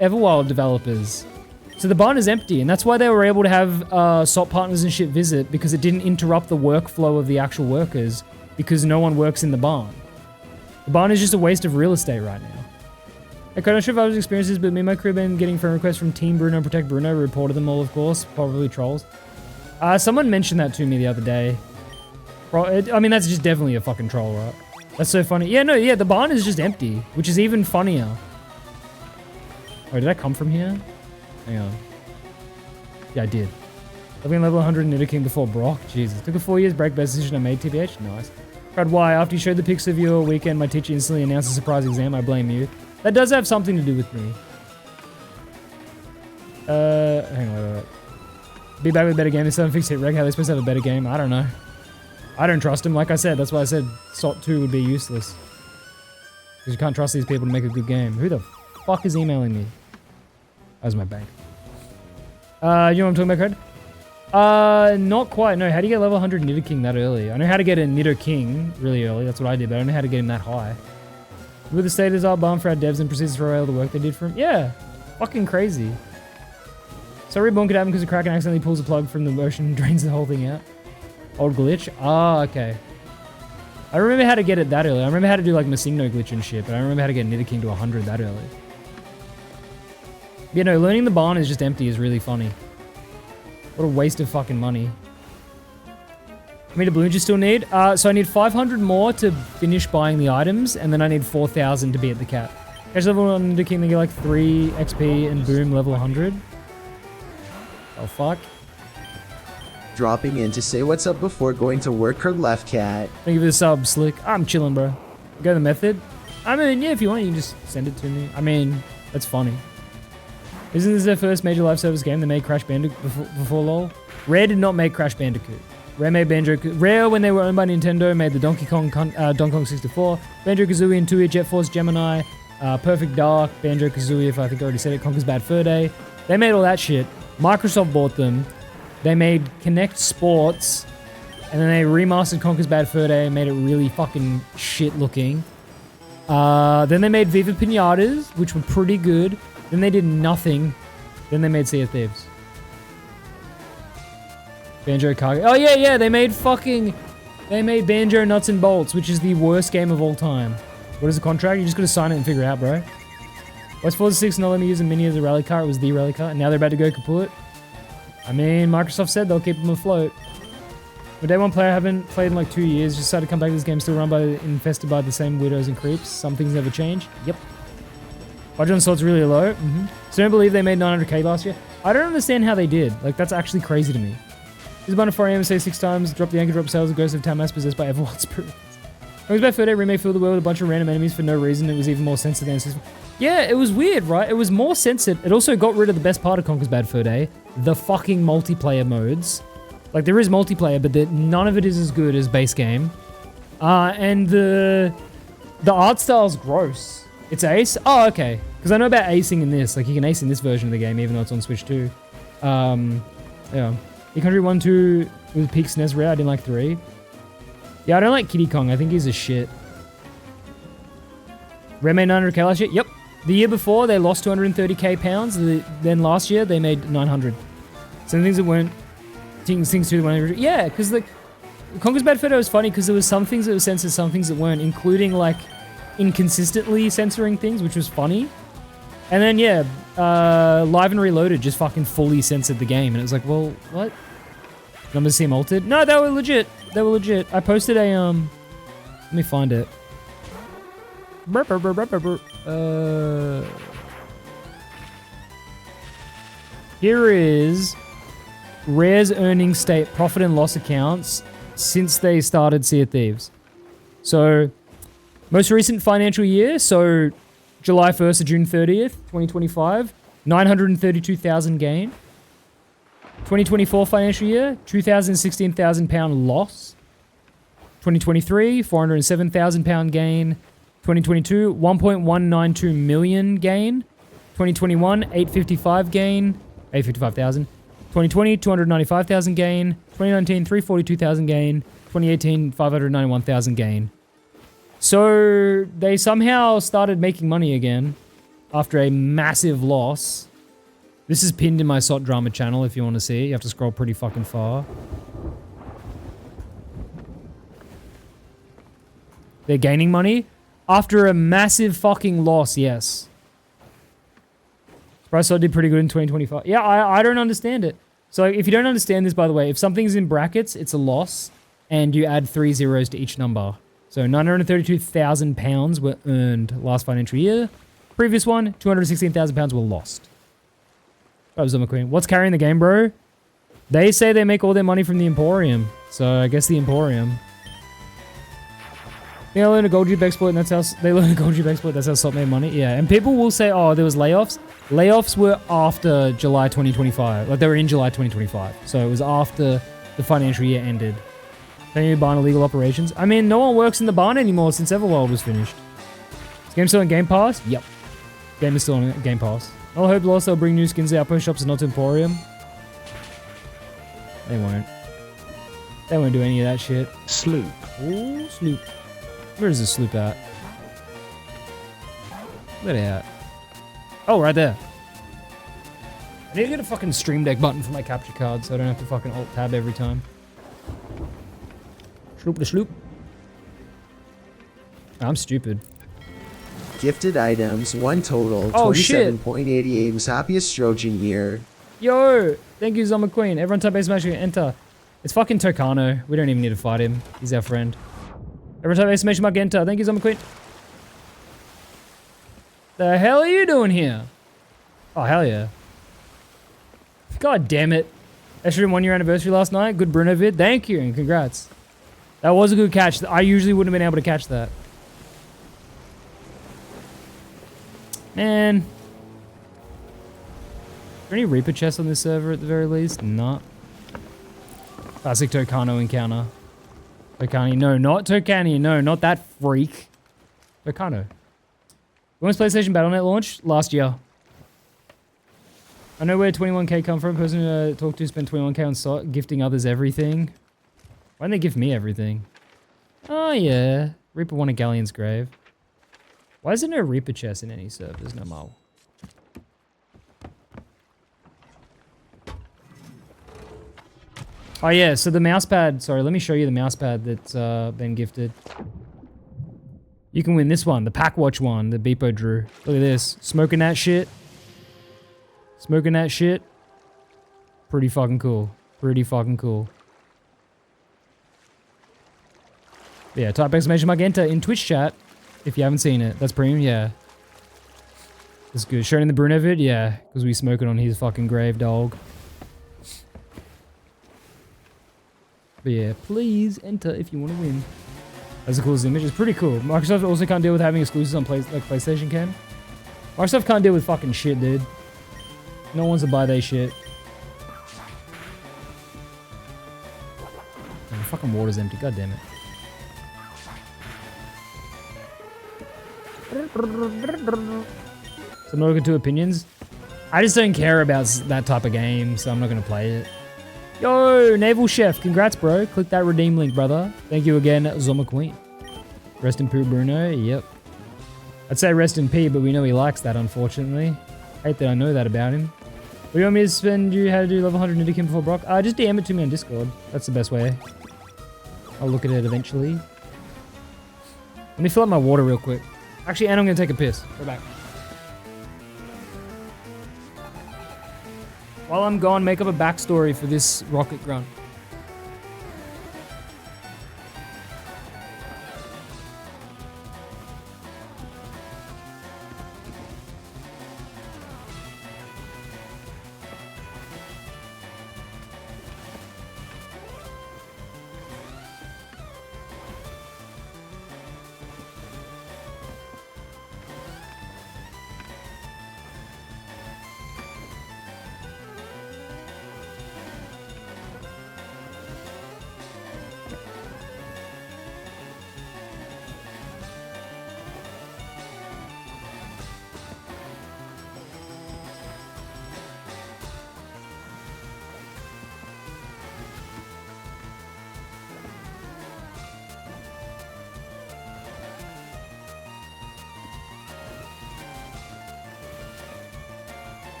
Everwild developers. So the barn is empty, and that's why they were able to have SOT partners and shit visit, because it didn't interrupt the workflow of the actual workers, because no one works in the barn. The barn is just a waste of real estate right now. I can't sure if I was experiences, but me and my crew have been getting friend requests from Team Bruno and Protect Bruno. Reported them all, of course. Probably trolls. Someone mentioned that to me the other day. I mean, that's just definitely a fucking troll, right? That's so funny. Yeah, no, yeah, the barn is just empty, which is even funnier. Oh, did I come from here? Hang on. Yeah, I did. I've been level 100 Nitter King before Brock. Jesus. Took a 4 years break, best decision I made, TBH. Nice. Crud, why? After you showed the pics of your weekend, my teacher instantly announced a surprise exam. I blame you. That does have something to do with me. Hang on, wait. Be back with a better game. This 7 fixed hit reg. How are they supposed to have a better game? I don't know. I don't trust him. Like I said, that's why I said SOT 2 would be useless. Because you can't trust these people to make a good game. Who the fuck is emailing me? That was my bank. You know what I'm talking about, Cred? Not quite. No, how do you get level 100 Nido King that early? I know how to get a Nido King really early. That's what I did, but I don't know how to get him that high. With the status are bummed for our devs and proceeds to throw away all the work they did for him. Yeah, fucking crazy. So Reborn could happen because the Kraken accidentally pulls a plug from the ocean and drains the whole thing out. Old glitch? Ah, okay. I remember how to get it that early. I remember how to do like Massigno glitch and shit, but I don't remember how to get Nido King to 100 that early. Yeah, no, learning the barn is just empty is really funny. What a waste of fucking money. How many balloons you still need? So I need 500 more to finish buying the items, and then I need 4,000 to be at the cap. Catch level 1 Nido King, they get like 3 XP, and boom, level 100. Oh, fuck. Dropping in to say what's up before going to work, Crud left cat. Thank you for the sub, Slick. I'm chilling, bro. Go the method. I mean, yeah, if you want, you can just send it to me. I mean, that's funny. Isn't this their first major live service game? They made Crash Bandicoot before LOL? Rare did not make Crash Bandicoot. Rare made Rare, when they were owned by Nintendo, made the Donkey Kong 64, Banjo-Kazooie and 2-Hit Jet Force Gemini, Perfect Dark, Banjo-Kazooie, if I think I already said it, Conker's Bad Fur Day. They made all that shit. Microsoft bought them. They made Kinect Sports, and then they remastered Conker's Bad Fur Day and made it really fucking shit looking. Then they made Viva Pinatas, which were pretty good. Then they did nothing. Then they made Sea of Thieves. Banjo Kage. Oh yeah, they made Banjo Nuts and Bolts, which is the worst game of all time. What is the contract? You just gotta sign it and figure it out, bro. West Forza 6 not let me use a Mini as a rally car. It was the rally car, and now they're about to go kaput. I mean, Microsoft said they'll keep them afloat. But day one player, haven't played in like 2 years. Just decided to come back to this game, still run by, infested by the same weirdos and creeps. Some things never change. Yep. Budget on Salt's really low. So don't believe they made 900k last year. I don't understand how they did. Like, that's actually crazy to me. He's about to 4 AM, say 6 times, drop the anchor, drop sales, the Ghost of Tamas possessed by Everwild's spirit. It was about 3rd remake filled the world with a bunch of random enemies for no reason. It was even more censored than system. Yeah, it was weird, right? It was more censored. It also got rid of the best part of Conker's Bad Fur Day, the fucking multiplayer modes. Like, there is multiplayer, but none of it is as good as base game. And the art style's gross. It's ace? Oh, okay. Because I know about acing in this. Like, you can ace in this version of the game, even though it's on Switch 2. Yeah. E Country 1, 2 with Peak SNES Rare. I didn't like 3. Yeah, I don't like Kiddy Kong. I think he's a shit. Rare made 900k last year? Yep. The year before, they lost 230k pounds. Then last year, they made 900. Some things that weren't... Things too that weren't... Yeah, because, like... Conker's Bad Fur Day was funny because there was some things that were censored, some things that weren't, including, like, inconsistently censoring things, which was funny. And then, yeah, Live and Reloaded just fucking fully censored the game. And it was like, well, what? Numbers seem altered? No, they were legit. They were legit. I posted a, let me find it. Here is Rare's earnings state profit and loss accounts since they started Sea of Thieves. So, most recent financial year, so July 1st to June 30th, 2025, 932,000 gain. 2024 financial year, £2,016,000 loss. 2023, £407,000 gain. 2022, 1.192 million gain. 2021, 855 gain. 855,000. 2020, 295,000 gain. 2019, 342,000 gain. 2018, 591,000 gain. So they somehow started making money again after a massive loss. This is pinned in my SOT drama channel if you want to see it. You have to scroll pretty fucking far. They're gaining money after a massive fucking loss, yes. Surprise SOT did pretty good in 2025. Yeah, I don't understand it. So if you don't understand this, by the way, if something's in brackets, it's a loss, and you add 3 zeros to each number. So £932,000 were earned last financial year. Previous one, £216,000 were lost. That was McQueen. What's carrying the game, bro? They say they make all their money from the Emporium. So I guess the Emporium. They learned a gold jupe exploit, and that's how they learned a gold jupe exploit. That's how SOT made money. Yeah, and people will say, "Oh, there was layoffs." Layoffs were after July 2025. Like they were in July 2025, so it was after the financial year ended. Don't you barn illegal operations? I mean, no one works in the barn anymore since Everwild was finished. Game still on Game Pass? Yep. Game is still on Game Pass. I hope Lost they'll bring new skins to Outpost shops and not to Emporium. They won't. They won't do any of that shit. Sloop. Ooh, sloop. Where is the sloop at? Where they at? Oh, right there. I need to get a fucking Stream Deck button for my capture card so I don't have to fucking alt-tab every time. Sloop to sloop. I'm stupid. Gifted items, 1 total, Oh, shit. 27.88 was happiest Trojan year. Yo! Thank you, Zoma Queen. Everyone type base smash enter. It's fucking Tokano. We don't even need to fight him. He's our friend. Everyone type exclamation mark enter. Thank you, Zoma Queen. The hell are you doing here? Oh, hell yeah. God damn it. Extra 1 year anniversary last night. Good Bruno vid. Thank you and congrats. That was a good catch. I usually wouldn't have been able to catch that. Man. Is there any Reaper chests on this server at the very least? Not. Classic Tokano encounter. Tokani. No, not Tokani. No, not that freak. Tokano. When's PlayStation Battle.net launched? Last year. I know where 21k come from. Person who talked to spent 21k on gifting others everything. Why didn't they give me everything? Oh yeah. Reaper won a Galleon's grave. Why is there no Reaper chest in any servers? No more. Oh yeah, so the mousepad, sorry, let me show you the mousepad that's been gifted. You can win this one, the Packwatch one, the Beepo drew. Look at this, smoking that shit. Smoking that shit. Pretty fucking cool. Pretty fucking cool. But yeah, type exclamation mark enter in Twitch chat if you haven't seen it. That's premium, yeah. That's good. Shown in the Bruno vid, yeah, because we smoking on his fucking grave, dog. But yeah, please enter if you want to win. That's the coolest image. It's pretty cool. Microsoft also can't deal with having exclusives on like PlayStation can. Microsoft can't deal with fucking shit, dude. No one wants to buy their shit. Oh, the fucking water's empty. God damn it. So I'm not looking to opinions. I just don't care about that type of game, so I'm not going to play it. Yo, Naval Chef, congrats, bro. Click that redeem link, brother. Thank you again, Zoma Queen. Rest in Poo Bruno, yep. I'd say rest in P, but we know he likes that, unfortunately. Hate that I know that about him. What do you want me to spend you how to do level 100 Nidikim before Brock? Just DM it to me on Discord. That's the best way. I'll look at it eventually. Let me fill up my water real quick. Actually, and I'm going to take a piss. Go back. While I'm gone, make up a backstory for this rocket grunt.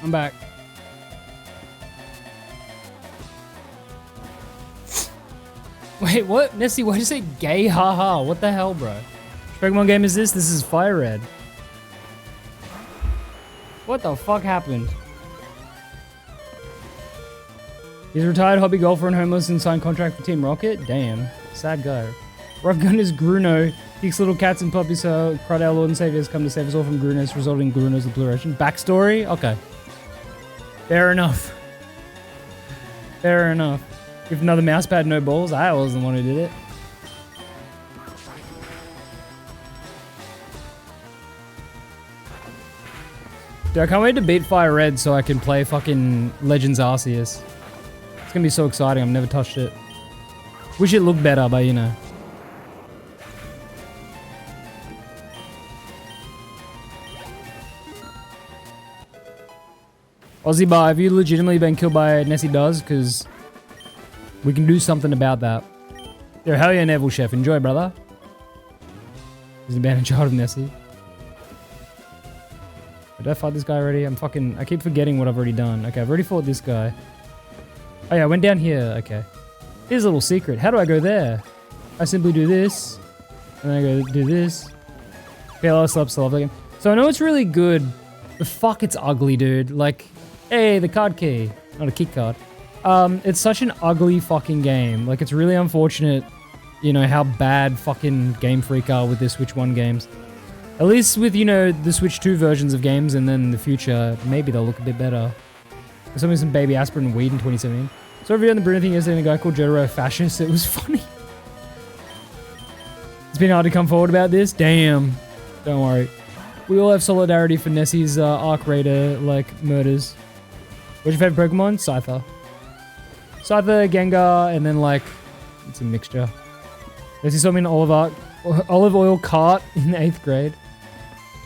I'm back. Wait, what? Nessie, why'd you say gay? Haha, what the hell, bro? Which Pokemon game is this? This is firered. What the fuck happened? He's a retired hobby golfer and homeless and signed contract for Team Rocket? Damn. Sad guy. Rock gun is Gruno. Kicks little cats and puppies, so Crud, our Lord and Savior, has come to save us all from Grunos, resulting in Gruno's obliteration. Backstory? Okay. Fair enough. Fair enough. If another mouse pad, no balls. I was the one who did it. Dude, I can't wait to beat firered so I can play fucking Legends Arceus. It's gonna be so exciting. I've never touched it. Wish it looked better, but you know. Aussie Bar, have you legitimately been killed by Nessie Does? Because we can do something about that. Yo, hell yeah, Neville Chef. Enjoy, brother. He's an abandoned child of Nessie. Did I fight this guy already? I keep forgetting what I've already done. Okay, I've already fought this guy. Oh yeah, I went down here. Okay. Here's a little secret. How do I go there? I simply do this. And then I go do this. Okay, I'll stop. So I know it's really good. But fuck, it's ugly, dude. Like, hey, the card key. Not a kick card. It's such an ugly fucking game. Like, it's really unfortunate, you know, how bad fucking Game Freak are with their Switch 1 games. At least with, you know, the Switch 2 versions of games, and then in the future, maybe they'll look a bit better. There's something some baby aspirin and weed in 2017. So over here on the Bruno thing yesterday, and a guy called Jotaro a fascist. It was funny. It's been hard to come forward about this. Damn. Don't worry. We all have solidarity for Nessie's Arc Raider, like, murders. What's your favorite Pokemon? Scyther. Scyther, Gengar, and then, like, it's a mixture. Nessie saw me in olive oil cart in 8th grade.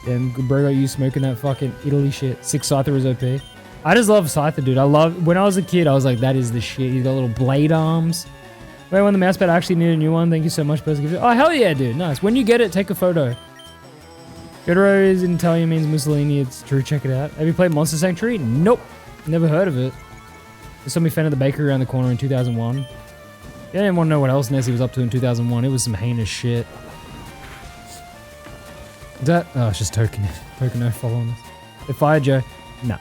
Damn, bro got you smoking that fucking Italy shit. 6 Scyther is OP. I just love Scyther, dude. When I was a kid, I was like, that is the shit. He's got little blade arms. Wait, when the mouse pad, I actually need a new one. Thank you so much, person. Oh, hell yeah, dude. Nice. When you get it, take a photo. Jotaro is in Italian, means Mussolini. It's true. Check it out. Have you played Monster Sanctuary? Nope. Never heard of it. There's somebody found at the bakery around the corner in 2001. Yeah, I didn't want to know what else Nessie was up to in 2001. It was some heinous shit. That, oh, it's just Tokeno following us. They fired Joe. No.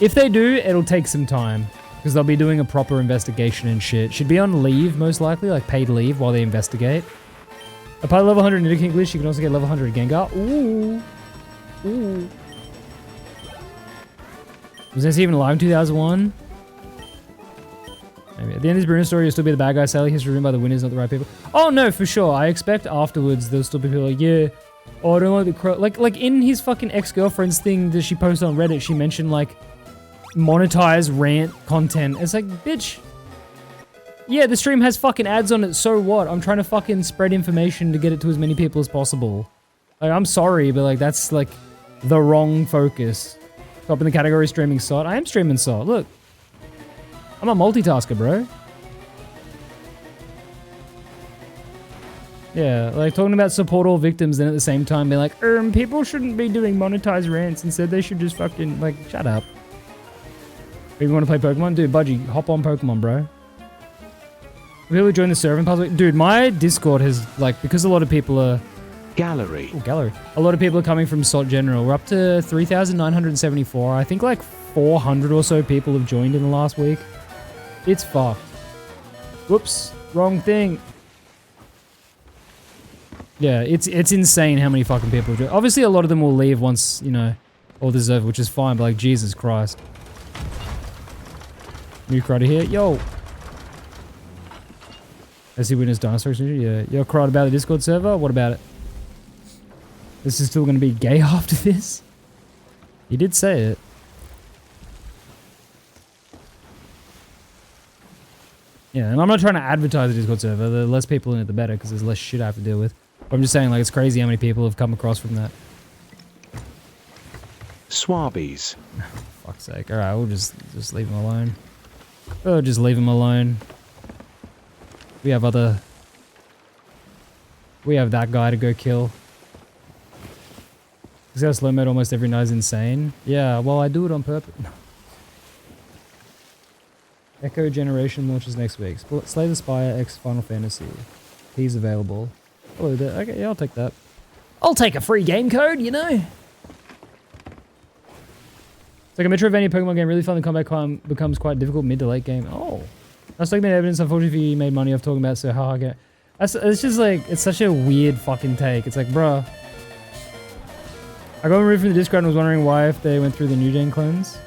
If they do, it'll take some time. Because they'll be doing a proper investigation and shit. Should be on leave, most likely. Like, paid leave while they investigate. Apart level 100 Nidoking English, you can also get level 100 Gengar. Ooh. Ooh. Was Nessie even alive in 2001? Maybe. At the end of this Bruno story, you'll still be the bad guy. Sally is ruined by the winners, not the right people. Oh, no, for sure. I expect afterwards there'll still be people like, yeah, oh, I don't like the crow. Like in his fucking ex-girlfriend's thing that she posted on Reddit, she mentioned, like, monetize rant content. It's like, bitch. Yeah, the stream has fucking ads on it, so what? I'm trying to fucking spread information to get it to as many people as possible. Like, I'm sorry, but, like, that's, like, the wrong focus. Top in the category streaming SOT. I am streaming SOT, look. I'm a multitasker, bro. Yeah, like talking about support all victims and at the same time be like, people shouldn't be doing monetized rants. Instead, they should just fucking, like, shut up. If you want to play Pokemon? Dude, Budgie, hop on Pokemon, bro. Really join the server and puzzle. Dude, my Discord has, like, because a lot of people are... Gallery. Oh, gallery. A lot of people are coming from SOT General. We're up to 3,974. I think, like, 400 or so people have joined in the last week. It's fucked. Whoops. Wrong thing. Yeah, it's insane how many fucking people do. Obviously, a lot of them will leave once, you know, all this is over, which is fine, but like, Jesus Christ. New crowd here. Yo. I see winners dinosaurs. Yeah. Yo, crowd about the Discord server? What about it? This is still going to be gay after this? You did say it. Yeah, and I'm not trying to advertise the Discord server. The less people in it, the better, because there's less shit I have to deal with. But I'm just saying, like, it's crazy how many people have come across from that. Swabbies. Fuck's sake. Alright, we'll just leave him alone. We'll just leave him alone. We have that guy to go kill. Because our slow mode almost every night is insane. Yeah, well, I do it on purpose. Echo Generation launches next week. Slay the Spire X Final Fantasy. He's available. Oh, okay, yeah, I'll take that. I'll take a free game code, you know? It's like a Metroidvania Pokemon game. Really fun. The combat becomes quite difficult mid to late game. Oh. That's like the evidence. Unfortunately, you made money off talking about, so how I get. It's just like, it's such a weird fucking take. It's like, bruh. I got removed from the Discord and was wondering why if they went through the New Gen clones.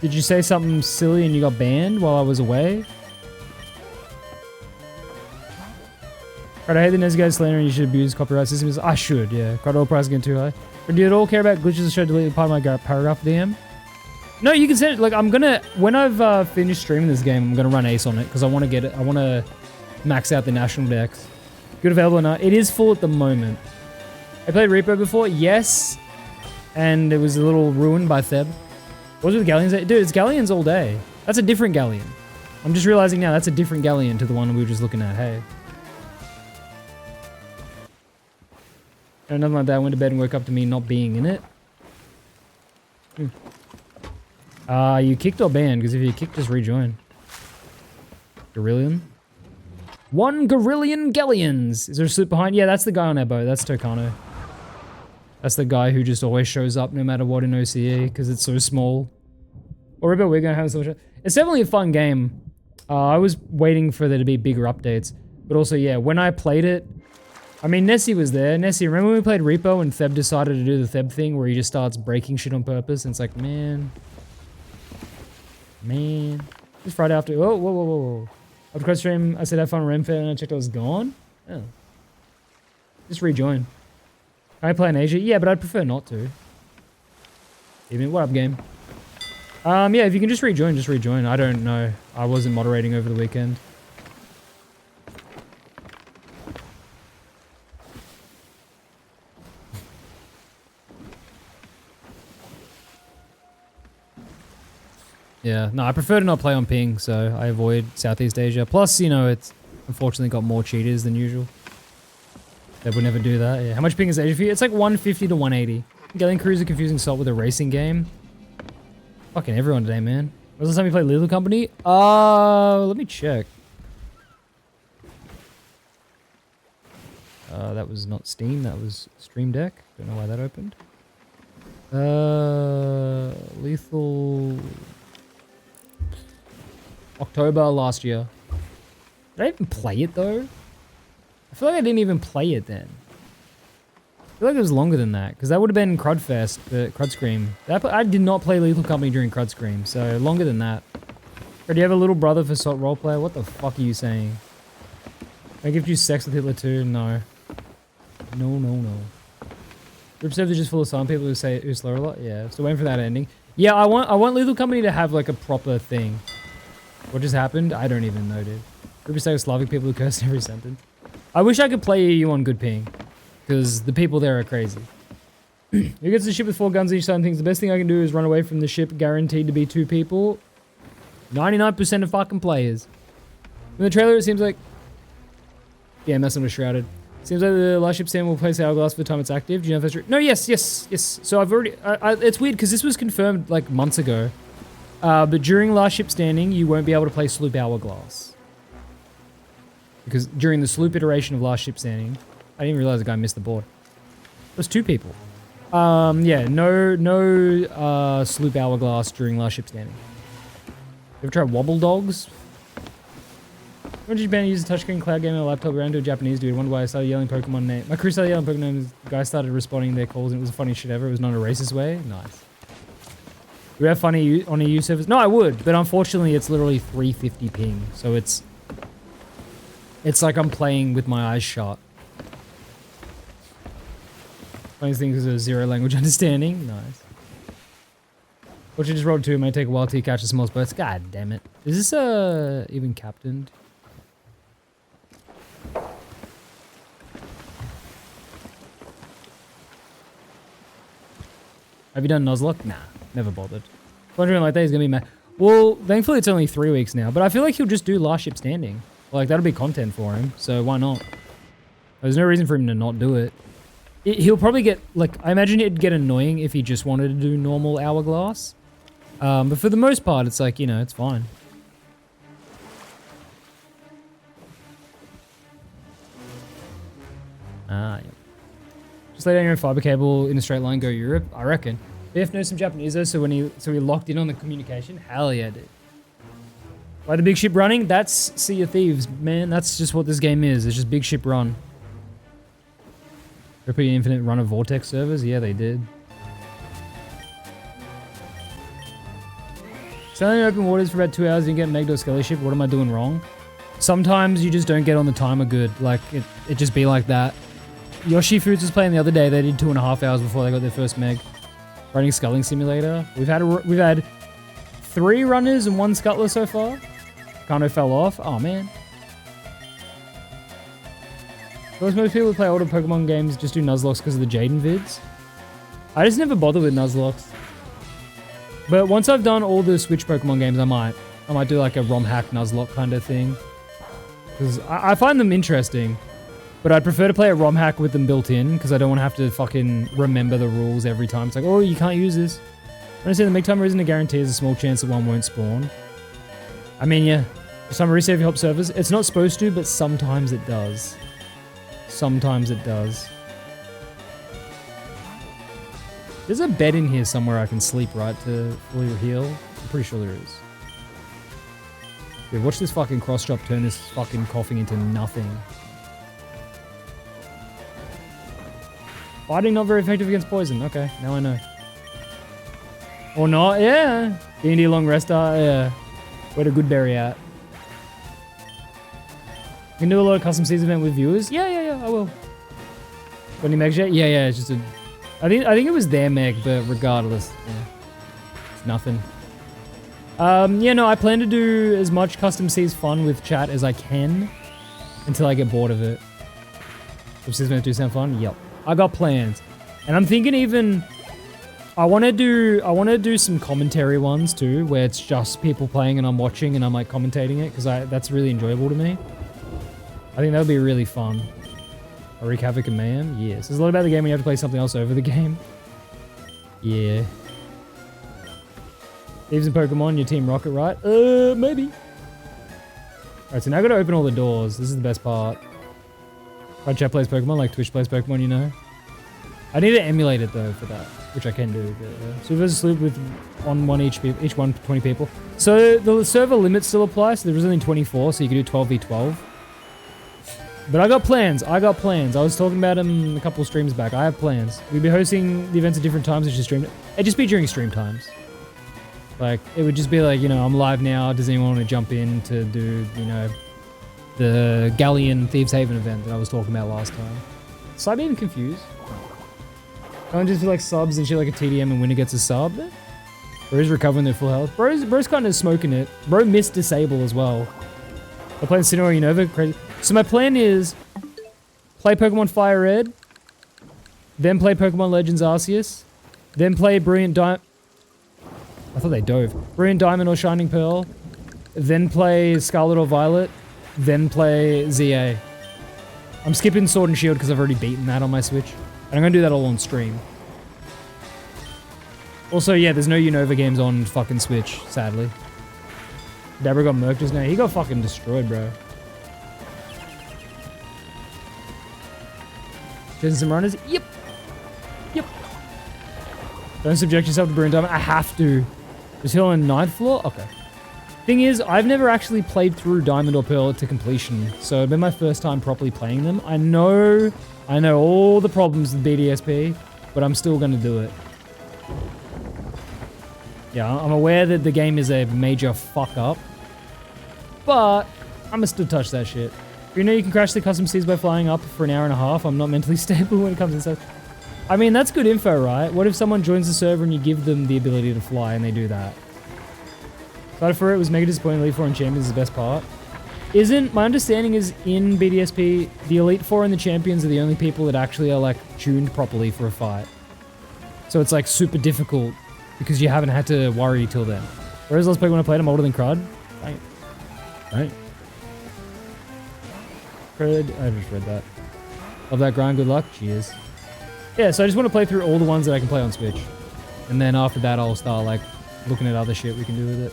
Did you say something silly and you got banned while I was away? Right, I hate the Nesgaz slander and you should abuse copyright systems. I should, yeah. Got all price getting too high. Or do you at all care about glitches that should delete part of my paragraph DM? No, you can send it. Like, I'm gonna, when I've finished streaming this game, I'm gonna run Ace on it because I want to get it. I want to max out the national decks. Good available or not? It is full at the moment. I played Reaper before, yes, and it was a little ruined by Theb. What was it with Galleons? Dude, it's Galleons all day. That's a different Galleon. I'm just realizing now that's a different Galleon to the one we were just looking at. Hey. And nothing like that. I went to bed and woke up to me not being in it. You kicked or banned? Because if you kicked, just rejoin. Gorillion? 1 Gorillion Galleons! Is there a slip behind? Yeah, that's the guy on our boat. That's Tokano. That's the guy who just always shows up no matter what in OCE, because it's so small. Or about we're going to have so much... It's definitely a fun game. I was waiting for there to be bigger updates. But also, yeah, when I played it... I mean, Nessie was there. Nessie, remember when we played Repo and Theb decided to do the Theb thing where he just starts breaking shit on purpose? And it's like, man... Man... Just right after... Whoa, whoa, whoa, whoa. After Crudstream, I said have fun Renfair and I checked I was gone. Oh. Just rejoin. Can I play in Asia? Yeah, but I'd prefer not to. Even what up, game? Yeah, if you can just rejoin, just rejoin. I don't know. I wasn't moderating over the weekend. Yeah, no, I prefer to not play on ping, so I avoid Southeast Asia. Plus, you know, it's unfortunately got more cheaters than usual. They would never do that. Yeah. How much ping is Asia for you? It's like 150 to 180. Galleon Cruise a confusing salt with a racing game. Fucking everyone today, man. Was the last time you played Lethal Company? Let me check. That was not Steam, that was Stream Deck. Don't know why that opened. Lethal... October last year. Did I even play it though? I feel like I didn't even play it then. I feel like it was longer than that, because that would have been Crudfest, Crudstream. I did not play Lethal Company during Crudstream, so longer than that. Or do you have a little brother for Salt Roleplayer? What the fuck are you saying? I give you sex with Hitler too? No. No, no, no. Group servers just full of silent people who slur a lot? Yeah, so waiting for that ending. Yeah, I want Lethal Company to have like a proper thing. What just happened? I don't even know, dude. Group of Slavic people who curse every sentence. I wish I could play you on good ping, because the people there are crazy. Who gets the ship with 4 guns each side and thinks the best thing I can do is run away from the ship guaranteed to be 2 people? 99% of fucking players. In the trailer, it seems like... Yeah, messing with Shrouded. Seems like the last ship stand will place Hourglass for the time it's active. Do you know if that's true? No, yes. So I've already... it's weird, because this was confirmed, like, months ago. But during Last Ship Standing, you won't be able to play Sloop Hourglass. Because during the Sloop iteration of Last Ship Standing, I didn't even realize the guy missed the board. It was 2 people. Yeah, no Sloop Hourglass during Last Ship Standing. You ever tried Wobble Dogs? When did you ban use a touchscreen cloud game on a laptop around to a Japanese dude? Wonder why I started yelling Pokemon name. My crew started yelling Pokemon names. The guy started responding to their calls and it was the funniest shit ever. It was not in a racist way. Nice. Would you have funny on a U service? No, I would, but unfortunately it's literally 350 ping. So it's like I'm playing with my eyes shut. Funniest thing is a 0 language understanding. Nice. What you just rolled 2, it may take a while till you catch the smallest boats. God damn it. Is this even captained? Have you done Nuzlocke? Nah, never bothered. Wondering like that he's gonna be mad. Well, thankfully it's only 3 weeks now, but I feel like he'll just do Last Ship Standing. Like, that'll be content for him, so why not? There's no reason for him to not do it. He'll probably get, like, I imagine it'd get annoying if he just wanted to do normal Hourglass. But for the most part, it's like, you know, it's fine. Yeah. Just lay down your own fiber cable in a straight line, go Europe, I reckon. BF knows some Japanese though, so he locked in on the communication. Hell yeah, dude. Like the big ship running, that's Sea of Thieves, man. That's just what this game is. It's just big ship run. They put an infinite run of Vortex servers? Yeah, they did. Sailing in open waters for about 2 hours and get megged or skelly ship. What am I doing wrong? Sometimes you just don't get on the timer good. Like, it just be like that. Yoshi Foods was playing the other day. They did 2.5 hours before they got their first meg. Running Sculling Simulator. We've had 3 runners and 1 scuttler so far. Kano fell off. Oh, man. Because most people who play older Pokemon games just do Nuzlocke because of the Jaden vids. I just never bother with Nuzlocke. But once I've done all the Switch Pokemon games, I might do like a ROM hack Nuzlocke kind of thing. Because I find them interesting. But I'd prefer to play a ROM hack with them built in, because I don't want to have to fucking remember the rules every time. It's like, oh, you can't use this. I understand the make timer isn't a guarantee, there's a small chance that one won't spawn. I mean, yeah. Some resave your help servers. It's not supposed to, but sometimes it does. Sometimes it does. There's a bed in here somewhere I can sleep, right, to fully heal? I'm pretty sure there is. Yeah, watch this fucking cross drop turn this fucking coughing into nothing. Fighting not very effective against poison. Okay, now I know. Or not, yeah. D&D long rest, yeah. Where the good berry at? You can do a lot of custom seeds event with viewers? Yeah, I will. Got any megs yet? Yeah, it's just a... I think it was their meg, but regardless, yeah. It's nothing. Yeah, no, I plan to do as much custom seeds fun with chat as I can until I get bored of it. Custom seeds event do sound fun? Yep. I got plans. And I'm thinking even... I want to do some commentary ones too, where it's just people playing and I'm watching and I'm like commentating it, because that's really enjoyable to me. I think that would be really fun. I wreak havoc and mayhem? Yes. There's a lot about the game when you have to play something else over the game. Yeah. Thieves and Pokemon, your Team Rocket, right? Maybe. Alright, so now I gotta open all the doors. This is the best part. If chat plays Pokemon, like Twitch plays Pokemon, you know? I need to emulate it though for that, which I can do. But, so versus loop with each one 20 people. So the server limits still apply, so there was only 24, so you can do 12v12. But I got plans. I was talking about them a couple of streams back. I have plans. We'd be hosting the events at different times as you stream it. It'd just be during stream times. Like, it would just be like, you know, I'm live now. Does anyone want to jump in to do, you know, the Galleon Thieves Haven event that I was talking about last time? So I'm even confused. Can't just do like subs and shit like a TDM and winner gets a sub. Bro's recovering their full health. Bro's kind of smoking it. Bro missed disable as well. I played Sinnoh Unova. Crazy. So my plan is play Pokemon Fire Red, then play Pokemon Legends Arceus, then play Brilliant Diamond. I thought they dove. Brilliant Diamond or Shining Pearl, then play Scarlet or Violet, then play ZA. I'm skipping Sword and Shield because I've already beaten that on my Switch. And I'm going to do that all on stream. Also, yeah, there's no Unova games on fucking Switch, sadly. Dabra got murked just now. He got fucking destroyed, bro. Chasing some runners? Yep. Don't subject yourself to Brilliant Diamond. I have to. Is he on 9th floor? Okay. Thing is, I've never actually played through Diamond or Pearl to completion, so it'd been my first time properly playing them. I know all the problems with BDSP, but I'm still gonna do it. Yeah, I'm aware that the game is a major fuck up, but I'ma still touch that shit. You know you can crash the custom seeds by flying up for an hour and a half. I'm not mentally stable when it comes to stuff. I mean, that's good info, right? What if someone joins the server and you give them the ability to fly and they do that? But for it was mega disappointing. Elite Four and Champions is the best part. My understanding is in BDSP, the Elite Four and the Champions are the only people that actually are like tuned properly for a fight. So it's like super difficult because you haven't had to worry till then. Whereas last Pokemon I played, I'm older than Crud. Right. Crud, I just read that. Love that grind, good luck. Cheers. Yeah, so I just want to play through all the ones that I can play on Switch. And then after that, I'll start like looking at other shit we can do with it.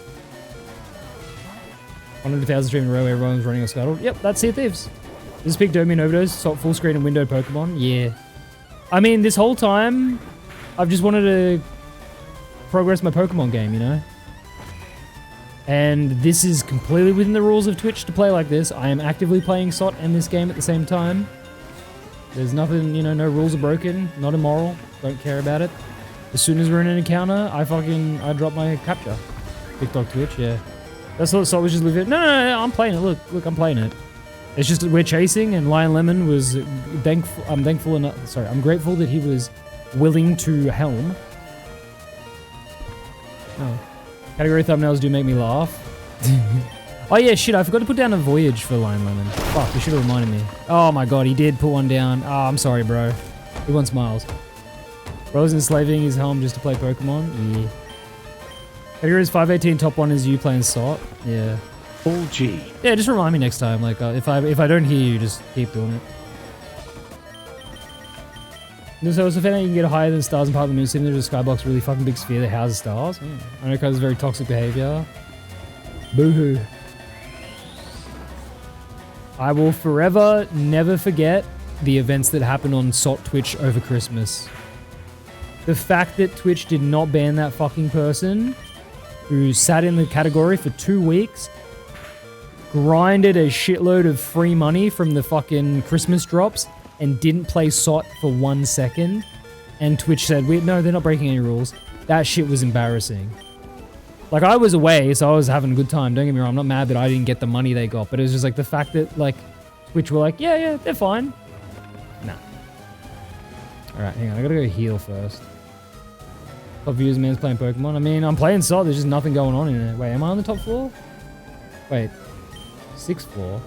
100,000 stream in a row, everyone's running a scuttle. Yep, that's Sea of Thieves. This is Big Domain Overdose, full screen and windowed Pokemon. Yeah. I mean, this whole time, I've just wanted to progress my Pokemon game, you know? And this is completely within the rules of Twitch to play like this. I am actively playing SOT and this game at the same time. There's nothing, you know, no rules are broken, not immoral, don't care about it. As soon as we're in an encounter, I drop my capture. TikTok, Twitch, yeah. That's what SOT was just living. No, I'm playing it. Look, I'm playing it. It's just that we're chasing, and Lion Lemon was thankful. I'm grateful that he was willing to helm. Oh. Category thumbnails do make me laugh. Oh yeah, shit, I forgot to put down a voyage for Lion Lemon. Fuck, you should have reminded me. Oh my god, he did put one down. Oh, I'm sorry, bro. He wants miles. Bro's enslaving his helm just to play Pokemon? Yeah. Category is 518, top one is you playing SOT. Yeah. All G. Yeah, just remind me next time. Like, if I don't hear you, just keep doing it. So I also found out you can get higher than stars in part of the moon system. There's a skybox, really fucking big sphere that houses stars. I know because it's very toxic behavior. Boo-hoo. I will forever never forget the events that happened on SOT Twitch over Christmas. The fact that Twitch did not ban that fucking person who sat in the category for 2 weeks, grinded a shitload of free money from the fucking Christmas drops, and didn't play SOT for 1 second, and Twitch said, no, they're not breaking any rules. That shit was embarrassing. Like, I was away, so I was having a good time. Don't get me wrong, I'm not mad that I didn't get the money they got, but it was just like the fact that, like, Twitch were like, yeah, they're fine. Nah. Alright, hang on, I gotta go heal first. Top viewers, man's playing Pokemon. I mean, I'm playing SOT, there's just nothing going on in it. Wait, am I on the top floor? Wait, 6th floor?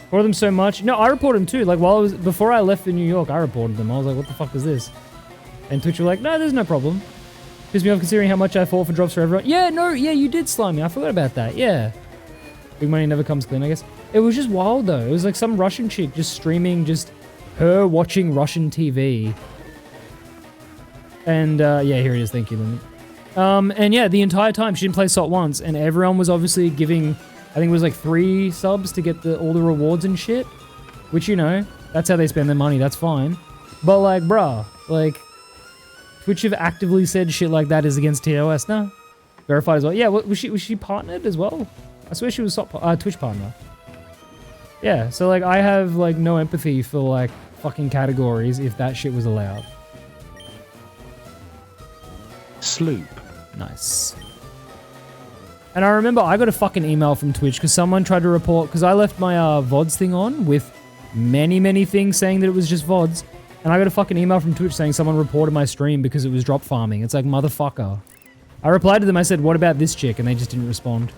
Report them so much. No, I reported them too. Like, before I left for New York, I reported them. I was like, what the fuck is this? And Twitch were like, no, there's no problem. Pisses me off considering how much I fought for drops for everyone. Yeah, no, yeah, you did slime me. I forgot about that. Yeah. Big money never comes clean, I guess. It was just wild though. It was like some Russian chick just streaming, just her watching Russian TV. And yeah, here it is. Thank you, Lynn. And yeah, the entire time she didn't play SOT once, and everyone was obviously giving, I think it was like 3 subs to get all the rewards and shit. Which, you know, that's how they spend their money. That's fine. But like, bruh, like, Twitch have actively said shit like that is against TOS. No. Verified as well. Yeah, was she partnered as well? I swear she was Twitch partner. Yeah, so like, I have like no empathy for like fucking categories if that shit was allowed. Sloop. Nice. And I remember I got a fucking email from Twitch because someone tried to report, because I left my VODs thing on with many things saying that it was just VODs. And I got a fucking email from Twitch saying someone reported my stream because it was drop farming. It's like, motherfucker. I replied to them, I said, what about this chick? And they just didn't respond.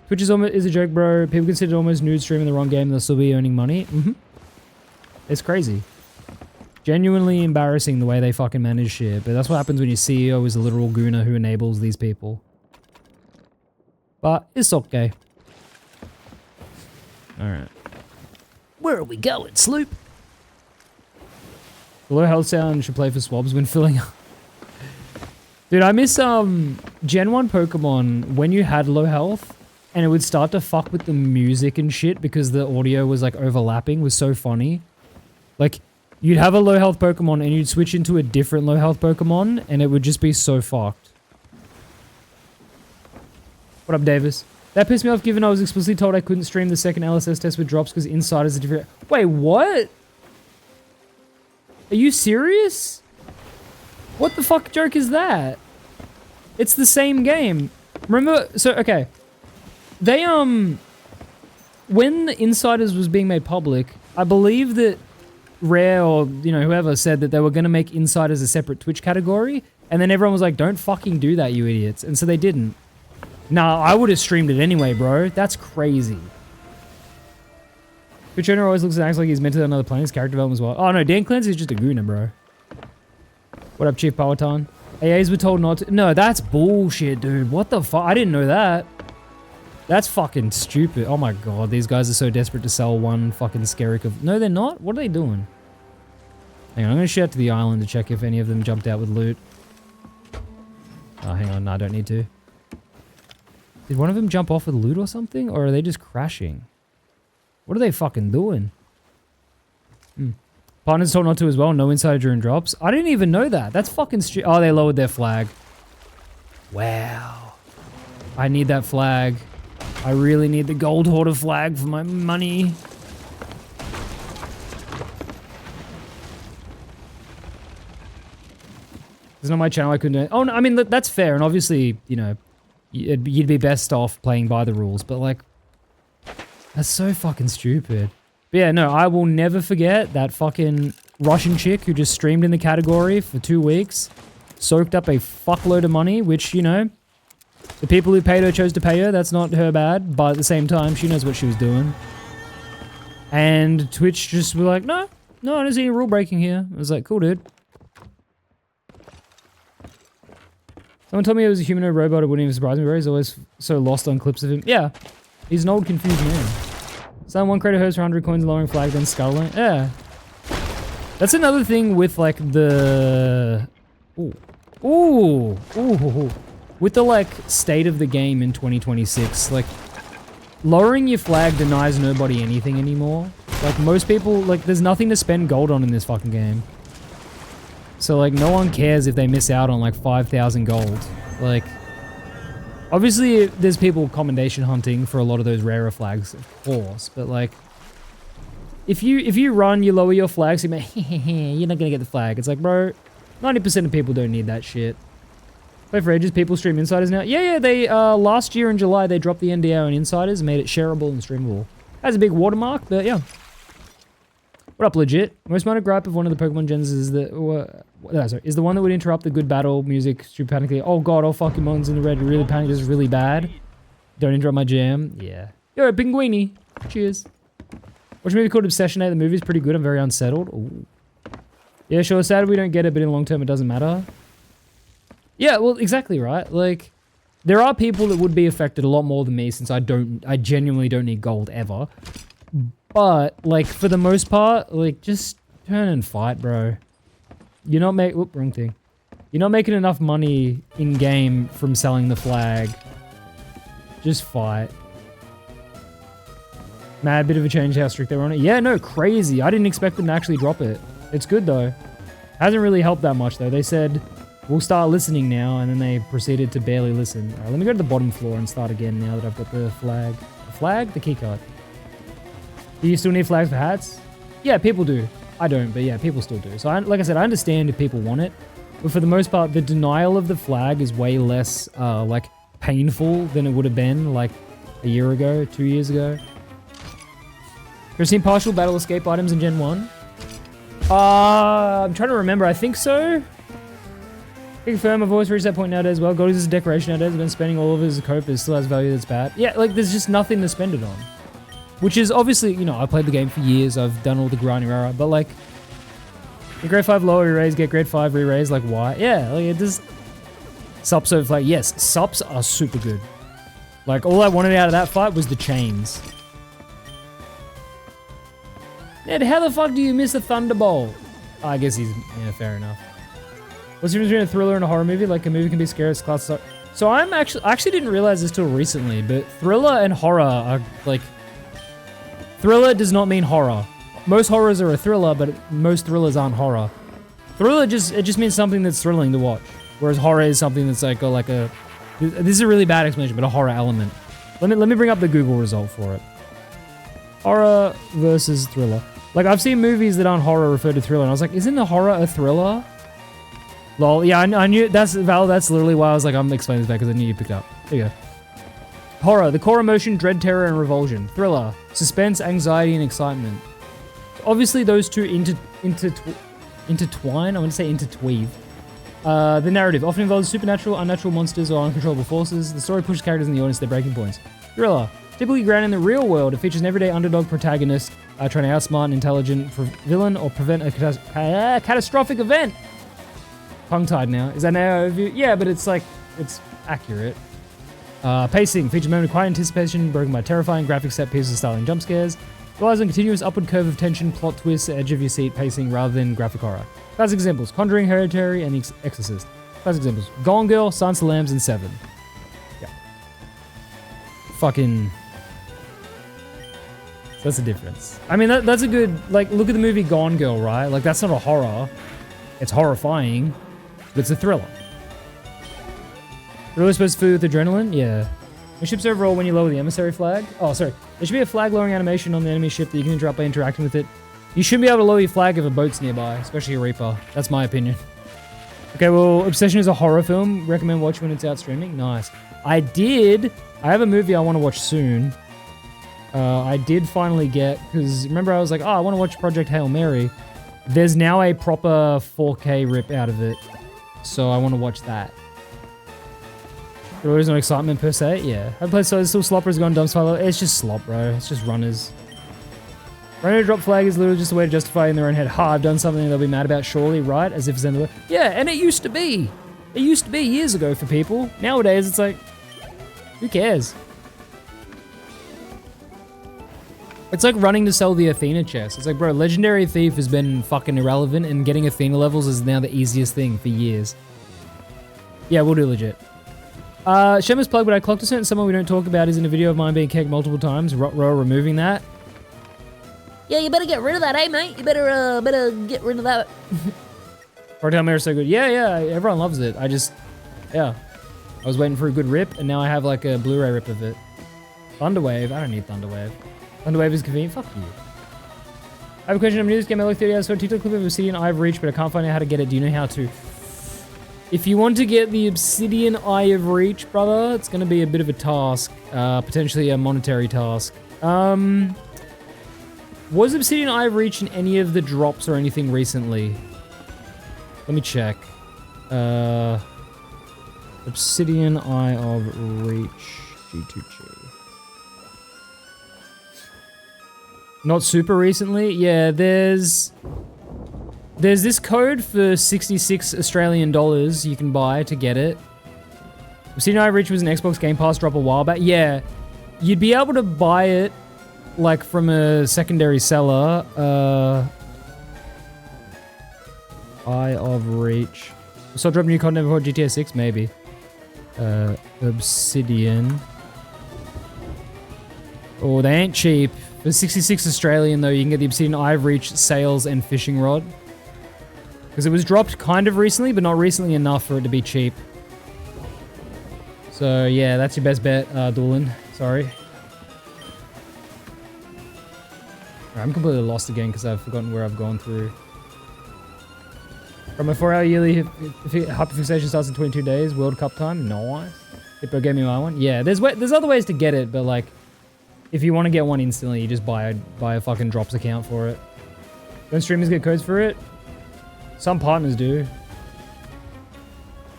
Twitch is a joke, bro. People consider it almost nude streaming the wrong game and they'll still be earning money. It's crazy. Genuinely embarrassing the way they fucking manage shit. But that's what happens when your CEO is a literal gooner who enables these people. But it's okay. Alright. Where are we going, Sloop? The low health sound should play for swabs when filling up. Dude, I miss Gen 1 Pokemon when you had low health and it would start to fuck with the music and shit because the audio was like overlapping was so funny. Like, you'd have a low health Pokemon and you'd switch into a different low health Pokemon and it would just be so fucked. What up, Davis? That pissed me off given I was explicitly told I couldn't stream the second LSS test with drops because insiders are different. Wait, what? Are you serious? What the fuck joke is that? It's the same game. Remember, so, okay. They, when the Insiders was being made public, I believe that Rare or, you know, whoever said that they were going to make Insiders a separate Twitch category, and then everyone was like, don't fucking do that, you idiots. And so they didn't. Nah, I would have streamed it anyway, bro. That's crazy. Twitch owner always looks and acts like he's meant to another planet's character development as well. Oh no, Dan Clancy is just a gooner, bro. What up, Chief Powhatan? AAs were told not to. No, that's bullshit, dude. What the fuck? I didn't know that. That's fucking stupid. Oh my god, these guys are so desperate to sell one fucking Skerrick of... No, they're not? What are they doing? Hang on, I'm gonna shoot out to the island to check if any of them jumped out with loot. Oh, hang on. No, I don't need to. Did one of them jump off with loot or something? Or are they just crashing? What are they fucking doing? Partners told not to as well. No insider during drops. I didn't even know that. That's fucking stupid. Oh, they lowered their flag. Wow. I need that flag. I really need the gold hoarder flag for my money. It's not my channel, I couldn't... Oh, no, I mean, that's fair, and obviously, you know, you'd be best off playing by the rules, but like, that's so fucking stupid. But yeah, no, I will never forget that fucking Russian chick who just streamed in the category for 2 weeks, soaked up a fuckload of money, which, you know, the people who paid her chose to pay her, that's not her bad, but at the same time, she knows what she was doing. And Twitch just were like, no, I don't see any rule breaking here. I was like, cool, dude. Someone told me it was a humanoid robot, it wouldn't even surprise me, bro. He's always so lost on clips of him. Yeah, he's an old, confused man. Someone created hers for 100 coins, lowering flag, then scuttling. Yeah. That's another thing with, like, the... Ooh. With the, like, state of the game in 2026, like, lowering your flag denies nobody anything anymore. Like, most people, like, there's nothing to spend gold on in this fucking game. So, like, no one cares if they miss out on, like, 5,000 gold. Like, obviously, there's people commendation hunting for a lot of those rarer flags, of course. But, like, if you run, you lower your flag, so you're not gonna get the flag. It's like, bro, 90% of people don't need that shit. Play for ages, people stream Insiders now. Yeah, they, last year in July, they dropped the NDA on Insiders, made it shareable and streamable. Has a big watermark, but yeah. What up, legit? Most minor gripe of one of the Pokemon gens is the one that would interrupt the good battle music stupid panically. Oh god, all fucking mons in the red really panic. This is really bad. Don't interrupt my jam. Yeah. Yo, Pinguini. Cheers. Watch a movie called Obsession 8. The movie's pretty good. I'm very unsettled. Ooh. Yeah, sure. Sad we don't get it, but in the long term, it doesn't matter. Yeah, well, exactly right. Like, there are people that would be affected a lot more than me since I genuinely don't need gold ever. But, like, for the most part, like, just turn and fight, bro. You're not wrong thing. You're not making enough money in-game from selling the flag. Just fight. Mad bit of a change how strict they were on it. Yeah, no, crazy. I didn't expect them to actually drop it. It's good, though. Hasn't really helped that much, though. They said, we'll start listening now, and then they proceeded to barely listen. All right, let me go to the bottom floor and start again now that I've got the flag. The flag? The keycard. Do you still need flags for hats? Yeah, people do. I don't, but yeah, people still do. So, like I said, I understand if people want it. But for the most part, the denial of the flag is way less, like, painful than it would have been, like, a year ago, 2 years ago. Have you seen partial battle escape items in Gen 1? I'm trying to remember. I think so. Confirm, I've always reached that point nowadays as well. God is a decoration nowadays. I've been spending all of his cope. It still has value that's bad. Yeah, like, there's just nothing to spend it on. Which is obviously, you know, I played the game for years. I've done all the grinding, but like, get grade 5 lower re-raise, get grade 5 re-raise, like why? Yeah, like it just... Sups are like, yes, sups are super good. Like, all I wanted out of that fight was the chains. Ned, how the fuck do you miss a Thunderbolt? Oh, I guess he's, yeah, fair enough. What's the difference between a thriller and a horror movie? Like, a movie can be scary, it's class. So I actually didn't realize this till recently, but thriller and horror are like... Thriller does not mean horror. Most horrors are a thriller, but most thrillers aren't horror. Thriller just means something that's thrilling to watch. Whereas horror is something that's like a this is a really bad explanation, but a horror element. Let me bring up the Google result for it. Horror versus thriller. Like, I've seen movies that aren't horror refer to thriller, and I was like, isn't the horror a thriller? Lol, yeah, I knew, that's Val, that's literally why I was like, I'm explaining this back, because I knew you picked up. There you go. Horror, the core emotion, dread, terror, and revulsion. Thriller, suspense, anxiety, and excitement. Obviously, those two intertwine, I want to say intertweave. The narrative often involves supernatural, unnatural monsters, or uncontrollable forces. The story pushes characters in the audience to their breaking points. Thriller, typically grounded in the real world, it features an everyday underdog protagonist trying to outsmart an intelligent villain or prevent a catastrophic event. Tongue-tied now. Is that an overview? Yeah, but it's like, it's accurate. Pacing, features a moment of quiet anticipation, broken by terrifying graphic set pieces and styling jump scares. Relies on continuous upward curve of tension, plot twists, edge of your seat pacing rather than graphic horror. Classic examples, Conjuring, Hereditary, and The Exorcist. Classic examples, Gone Girl, Silence of the Lambs, and Seven. Yeah. Fucking... So that's the difference. I mean, that's a good... Like, look at the movie Gone Girl, right? Like, that's not a horror. It's horrifying, but it's a thriller. Really supposed to food with adrenaline? Yeah. The ships overall when you lower the emissary flag. Oh, sorry. There should be a flag lowering animation on the enemy ship that you can interrupt by interacting with it. You shouldn't be able to lower your flag if a boat's nearby, especially a Reaper. That's my opinion. Okay, well, Obsession is a horror film. Recommend watch when it's out streaming. Nice. I have a movie I want to watch soon. I did finally get, because remember I was like, oh, I want to watch Project Hail Mary. There's now a proper 4K rip out of it. So I want to watch that. There is no excitement per se, yeah. I played so still sloppers gone dump fire. It's just slop, bro. It's just runners. Running a drop flag is literally just a way to justify in their own head. Ha, I've done something they'll be mad about, surely, right? As if it's another. Yeah, and it used to be. It used to be years ago for people. Nowadays, it's like, who cares? It's like running to sell the Athena chest. It's like, bro, Legendary Thief has been fucking irrelevant, and getting Athena levels is now the easiest thing for years. Yeah, we'll do legit. Shameless plug, but I clocked a certain someone we don't talk about is in a video of mine being kegged multiple times. Row removing that. Yeah, you better get rid of that, eh, mate? You better get rid of that. Project Hail is so good. Yeah, everyone loves it. Yeah. I was waiting for a good rip, and now I have like a Blu-ray rip of it. Thunderwave, I don't need Thunderwave. Thunderwave is convenient, fuck you. I have a question, I'm new to this game, I looked 30 hours, so a TikTok clip of Obsidian Eye of Reach, but I can't find out how to get it. Do you know how to? If you want to get the Obsidian Eye of Reach, brother, it's going to be a bit of a task. Potentially a monetary task. Was Obsidian Eye of Reach in any of the drops or anything recently? Let me check. Obsidian Eye of Reach. G2G. Not super recently? Yeah, there's this code for 66 Australian dollars you can buy to get it. Obsidian Eye of Reach was an Xbox Game Pass drop a while back. Yeah, you'd be able to buy it like from a secondary seller. Eye of Reach. We'll start dropping new content before GTA 6, maybe. Obsidian. Oh, they ain't cheap. For 66 Australian though, you can get the Obsidian Eye of Reach sails and fishing rod. Because it was dropped kind of recently, but not recently enough for it to be cheap. So yeah, that's your best bet, Doolin. Sorry. I'm completely lost again because I've forgotten where I've gone through. From a 4-hour yearly hyperfixation starts in 22 days, World Cup time. Nice. Hippo gave me my one. Yeah, there's other ways to get it, but like, if you want to get one instantly, you just buy a fucking drops account for it. Don't streamers get codes for it? Some partners do.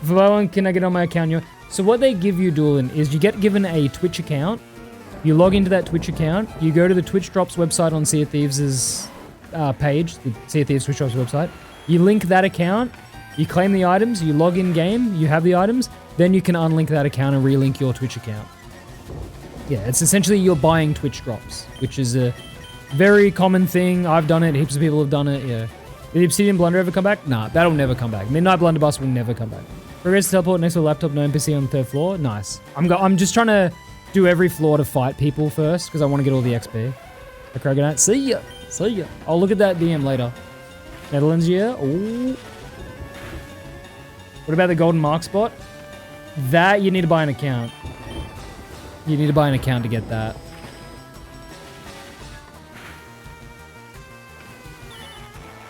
If I buy one, can I get on my account? So what they give you, Doolin, is you get given a Twitch account. You log into that Twitch account. You go to the Twitch Drops website on Sea of Thieves' page, the Sea of Thieves Twitch Drops website. You link that account. You claim the items. You log in game. You have the items. Then you can unlink that account and relink your Twitch account. Yeah, it's essentially you're buying Twitch Drops, which is a very common thing. I've done it. Heaps of people have done it. Yeah. Did the Obsidian Blunder ever come back? Nah, that'll never come back. Midnight Blunderbuss will never come back. Progress to teleport next to a laptop, no NPC on the 3rd floor. Nice. I'm just trying to do every floor to fight people first because I want to get all the XP. The Kragonite. See ya. See ya. I'll look at that DM later. Netherlands, yeah. Ooh. What about the Golden Mark spot? That you need to buy an account. You need to buy an account to get that.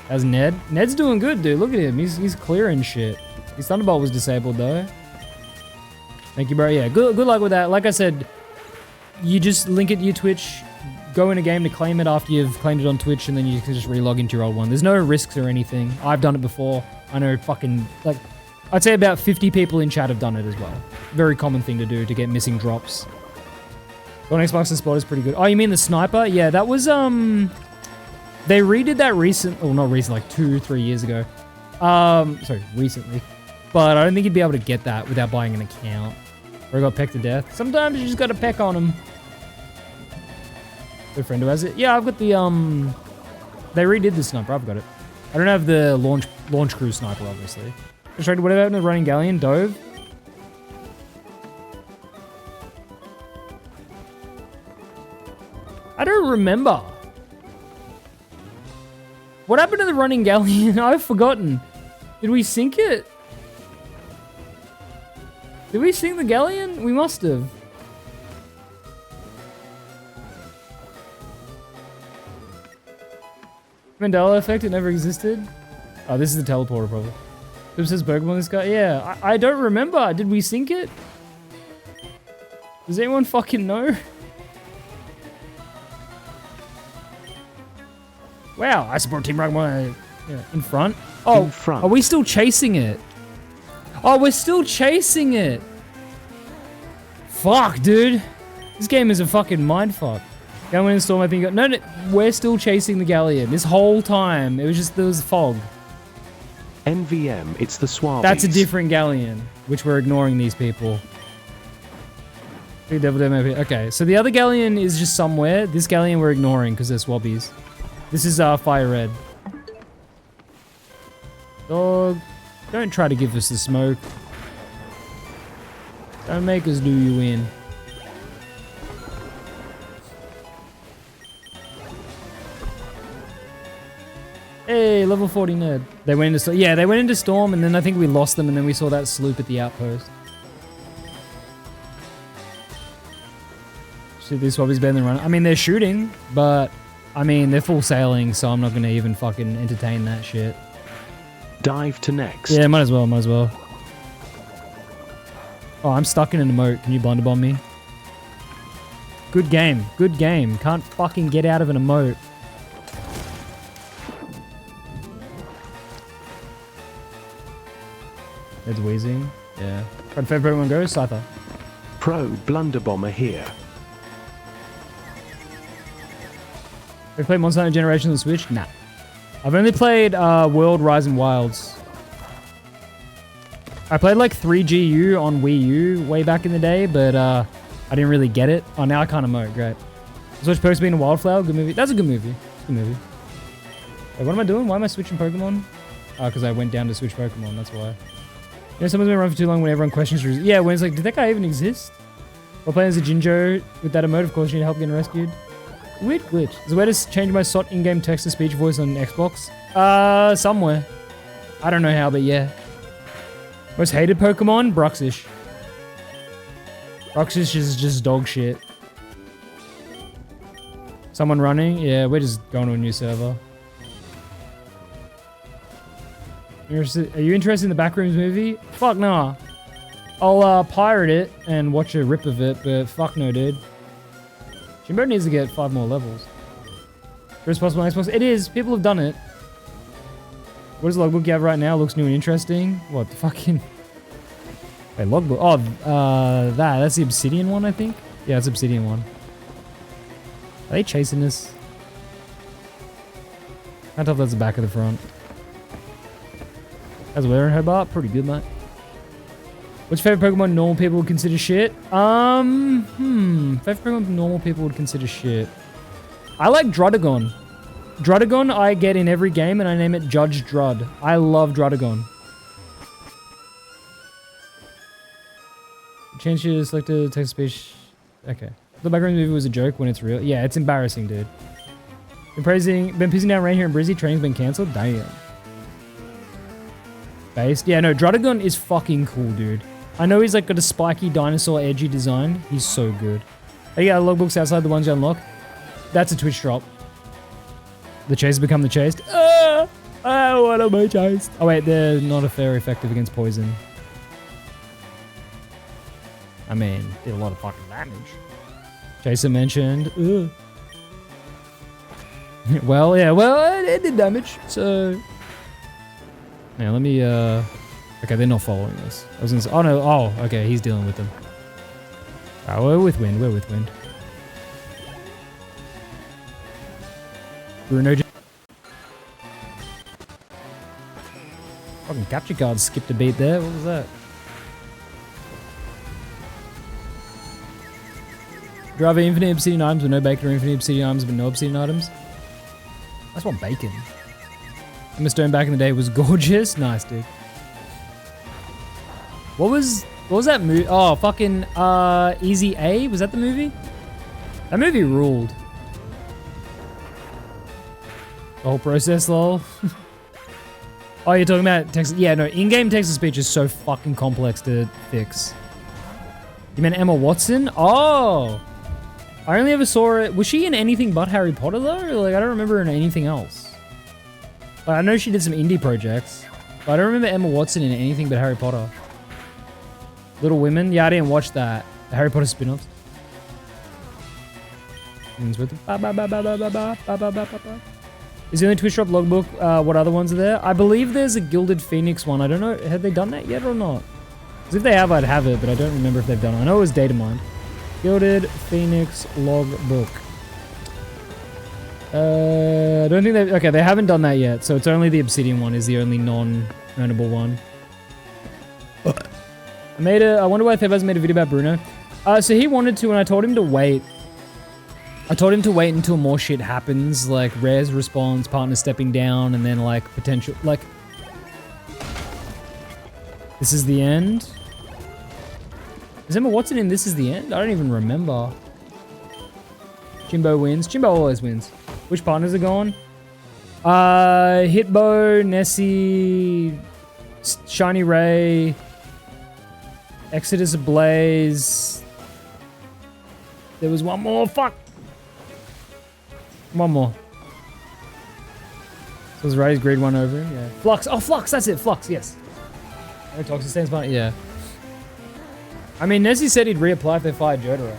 How's Ned? Ned's doing good, dude. Look at him. He's clearing shit. His Thunderbolt was disabled, though. Thank you, bro. Yeah, good luck with that. Like I said, you just link it to your Twitch, go in a game to claim it after you've claimed it on Twitch, and then you can just relog into your old one. There's no risks or anything. I've done it before. I know fucking, like, I'd say about 50 people in chat have done it as well. Very common thing to do to get missing drops. On Xbox, the spot is pretty good. Oh, you mean the sniper? Yeah, that was, they redid that not recent, like 2-3 years ago. Sorry, recently. But I don't think you'd be able to get that without buying an account. Or got pecked to death. Sometimes you just gotta peck on them. Good friend who has it. Yeah, I've got the, they redid the sniper. I've got it. I don't have the launch crew sniper, obviously. What about the running galleon? Dove? I don't remember. What happened to the running galleon? I've forgotten. Did we sink it? Did we sink the galleon? We must have. Mandela effect, it never existed. Oh, this is the teleporter probably. Who says Pokemon this guy? Yeah, I don't remember. Did we sync it? Does anyone fucking know? Wow, I support Team Rocket. Yeah, in front. Oh, In front. Are we still chasing it? Oh, we're still chasing it. Fuck, dude. This game is a fucking mindfuck. Go in and storm, I think. No, we're still chasing the Galleon. This whole time, it was just, there was fog. NVM, it's the Swabies. That's a different Galleon, which we're ignoring these people. Big Devil Demo. Okay, so the other Galleon is just somewhere. This Galleon we're ignoring because they're Swabbies. This is firered. Dog, don't try to give us the smoke. Don't make us do you in. Hey, level 40 nerd. They went into yeah, they went into storm, and then I think we lost them, and then we saw that sloop at the outpost. Shoot, these Swabbies better than run. I mean, they're shooting, but I mean, they're full sailing, so I'm not gonna even fucking entertain that shit. Dive to next. Yeah, might as well, might as well. Oh, I'm stuck in an emote. Can you blunderbomb me? Good game, good game. Can't fucking get out of an emote. It's wheezing. Yeah. But favorite Pokemon Go, Scyther. Pro Blunderbomber here. Have you played Monster Hunter Generations on the Switch? Nah. I've only played World Rise and Wilds. I played like 3GU on Wii U way back in the day, but I didn't really get it. Oh, now I can't emote. Great. Switch Post being a Wildflower. Good movie. That's a good movie. It's a good movie. Wait, what am I doing? Why am I switching Pokemon? Oh, because I went down to switch Pokemon. That's why. You know, someone's been around for too long when everyone questions. Yeah, when it's like, did that guy even exist? While playing as a Jinjo with that emote, of course you need help getting rescued. Weird glitch. There's a way to change my SOT in-game text-to-speech voice on Xbox. Somewhere. I don't know how, but yeah. Most hated Pokemon? Bruxish. Bruxish is just dog shit. Someone running? Yeah, we're just going to a new server. Are you interested in the Backrooms movie? Fuck nah. I'll pirate it and watch a rip of it, but fuck no, dude. Jimbo needs to get 5 more levels. First possible on Xbox. It is. People have done it. What does the logbook you have right now? Looks new and interesting. What the fucking... Wait, logbook. Oh, that's the Obsidian one, I think. Yeah, it's Obsidian one. Are they chasing us? Can't tell if that's the back of the front. How's the weather in Hobart? Pretty good, mate. What's your favorite Pokemon normal people would consider shit? Favorite Pokemon normal people would consider shit. I like Drudagon. Drudagon I get in every game and I name it Judge Drud. I love Drudagon. Change your selected text speech. Okay. The background movie was a joke when it's real. Yeah, it's embarrassing, dude. Been pissing down rain here in Brizzy. Training's been cancelled. Damn. Based. Yeah, no, Drudagon is fucking cool, dude. I know he's like got a spiky dinosaur edgy design. He's so good. Oh yeah, logbooks outside the ones you unlock. That's a Twitch drop. The chasers become the chased. I want to be chased. Oh wait, they're not very effective against poison. I mean, did a lot of fucking damage. Chaser mentioned. Well, yeah, well, it did damage, so... Now, let me, Okay, they're not following us. I was gonna say... Oh, no, oh, okay, he's dealing with them. Alright, we're with wind, we're with wind. Bruno... Fucking capture card skipped a beat there, what was that? Do you have infinite obsidian items with no bacon or infinite obsidian items but no obsidian items? That's what bacon. Emma Stone back in the day was gorgeous. Nice, dude. What was that movie? Oh, fucking Easy A? Was that the movie? That movie ruled. The whole process, lol. Oh, you're talking about text? Yeah, no, in-game text-to-speech is so fucking complex to fix. You meant Emma Watson? Oh! I only ever saw it. Was she in anything but Harry Potter though? Like, I don't remember her in anything else. But I know she did some indie projects. But I don't remember Emma Watson in anything but Harry Potter. Little Women? Yeah, I didn't watch that. The Harry Potter spin-offs. Is the only Twitch drop logbook? What other ones are there? I believe there's a Gilded Phoenix one. I don't know. Have they done that yet or not? Because if they have, I'd have it, but I don't remember if they've done it. I know it was data mined. Gilded Phoenix logbook. I don't think they... Okay, they haven't done that yet. So it's only the Obsidian one is the only non-earnable one. I wonder why Theb hasn't made a video about Bruno. So he wanted to, and I told him to wait. I told him to wait until more shit happens, like Rare's response, partner stepping down, and then like potential, like... This is the end? Is Emma Watson in This Is the End? I don't even remember. Jimbo wins. Jimbo always wins. Which partners are gone? Hitbo, Nessie, Shiny Ray, Exodus Ablaze. There was one more. Fuck. One more. So was Ray's greed one over? Yeah. Flux. Oh, Flux. That's it. Flux. Yes. No toxic stance partner. Yeah. I mean, Nessie said he'd reapply if they fired Jotaro.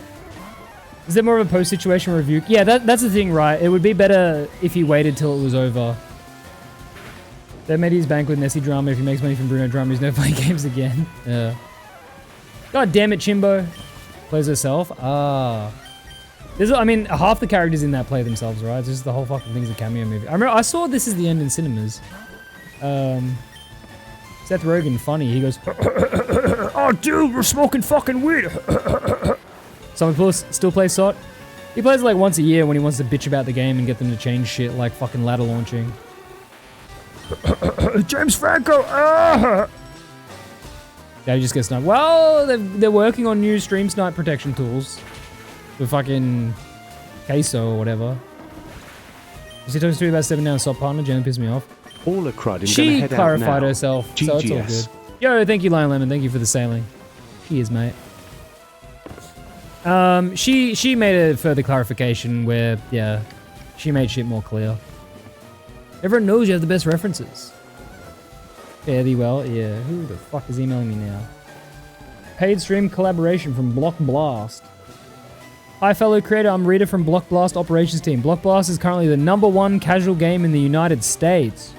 Is there more of a post-situation review? Yeah, that's the thing, right? It would be better if he waited till it was over. They made his bank with Nessie drama. If he makes money from Bruno drama, he's never playing games again. Yeah. God damn it, Chimbo. Plays herself. Ah. I mean, half the characters in that play themselves, right? It's just the whole fucking thing's a cameo movie. I remember I saw This Is the End in cinemas. Seth Rogen, funny. He goes, oh, dude, we're smoking fucking weed. Someone still plays SOT? He plays it like once a year when he wants to bitch about the game and get them to change shit like fucking ladder launching. James Franco! Yeah, he just gets sniped. Well, they're working on new stream snipe protection tools. For fucking queso or whatever. You see talking to me about stepping down SOT partner? Jen pissed me off. All a crud. She clarified herself, so it's all good. Yo, thank you, Lion Lemon. Thank you for the sailing. Cheers, mate. She made a further clarification where, yeah, she made shit more clear. Everyone knows you have the best references. Fairly well, yeah. Who the fuck is emailing me now? Paid stream collaboration from Block Blast. Hi, fellow creator. I'm Rita from Block Blast operations team. Block Blast is currently the #1 casual game in the United States.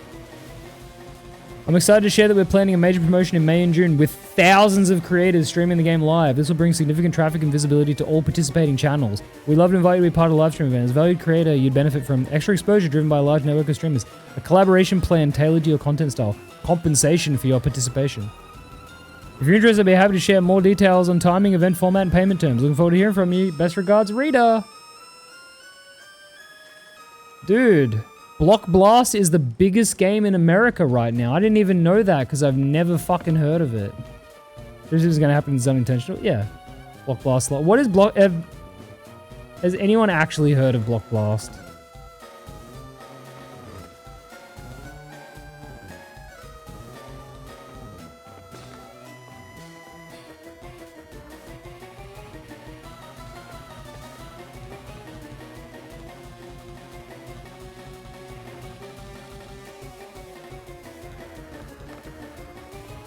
I'm excited to share that we're planning a major promotion in May and June with thousands of creators streaming the game live. This will bring significant traffic and visibility to all participating channels. We'd love to invite you to be part of the live stream event. As a valued creator, you'd benefit from extra exposure driven by a large network of streamers, a collaboration plan tailored to your content style, compensation for your participation. If you're interested, I'd be happy to share more details on timing, event format, and payment terms. Looking forward to hearing from you. Best regards, Rita. Dude. Block Blast is the biggest game in America right now. I didn't even know that because I've never fucking heard of it. This is going to happen. It's unintentional. Yeah. Block Blast. What is Block... Has anyone actually heard of Block Blast?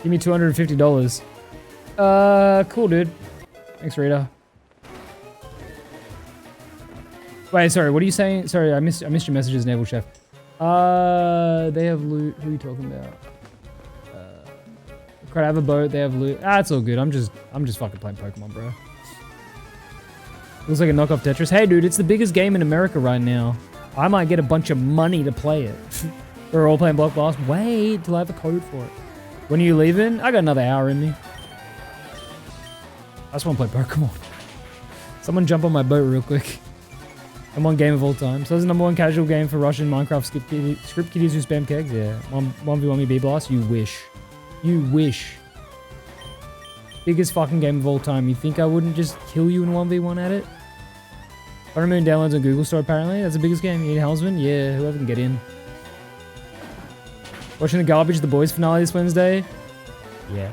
Give me $250. Cool, dude. Thanks, Rita. Wait, sorry, what are you saying? Sorry, I missed your messages, Naval Chef. They have loot. Who are you talking about? Could I have a boat? They have loot. Ah, it's all good. I'm just fucking playing Pokemon, bro. Looks like a knockoff Tetris. Hey, dude, it's the biggest game in America right now. I might get a bunch of money to play it. We're all playing Block Blast. Wait till I have a code for it. When are you leaving? I got another hour in me. I just want to play Pokemon. Someone jump on my boat real quick. #1 game of all time. So it's the #1 casual game for Russian Minecraft script kiddies who spam kegs? Yeah. 1v1 me B-Blast? You wish. You wish. Biggest fucking game of all time. You think I wouldn't just kill you in 1v1 at it? 100 million downloads on Google Store apparently. That's the biggest game. You need Helmsman? Yeah, whoever can get in. Watching the Garbage The Boys finale this Wednesday? Yeah.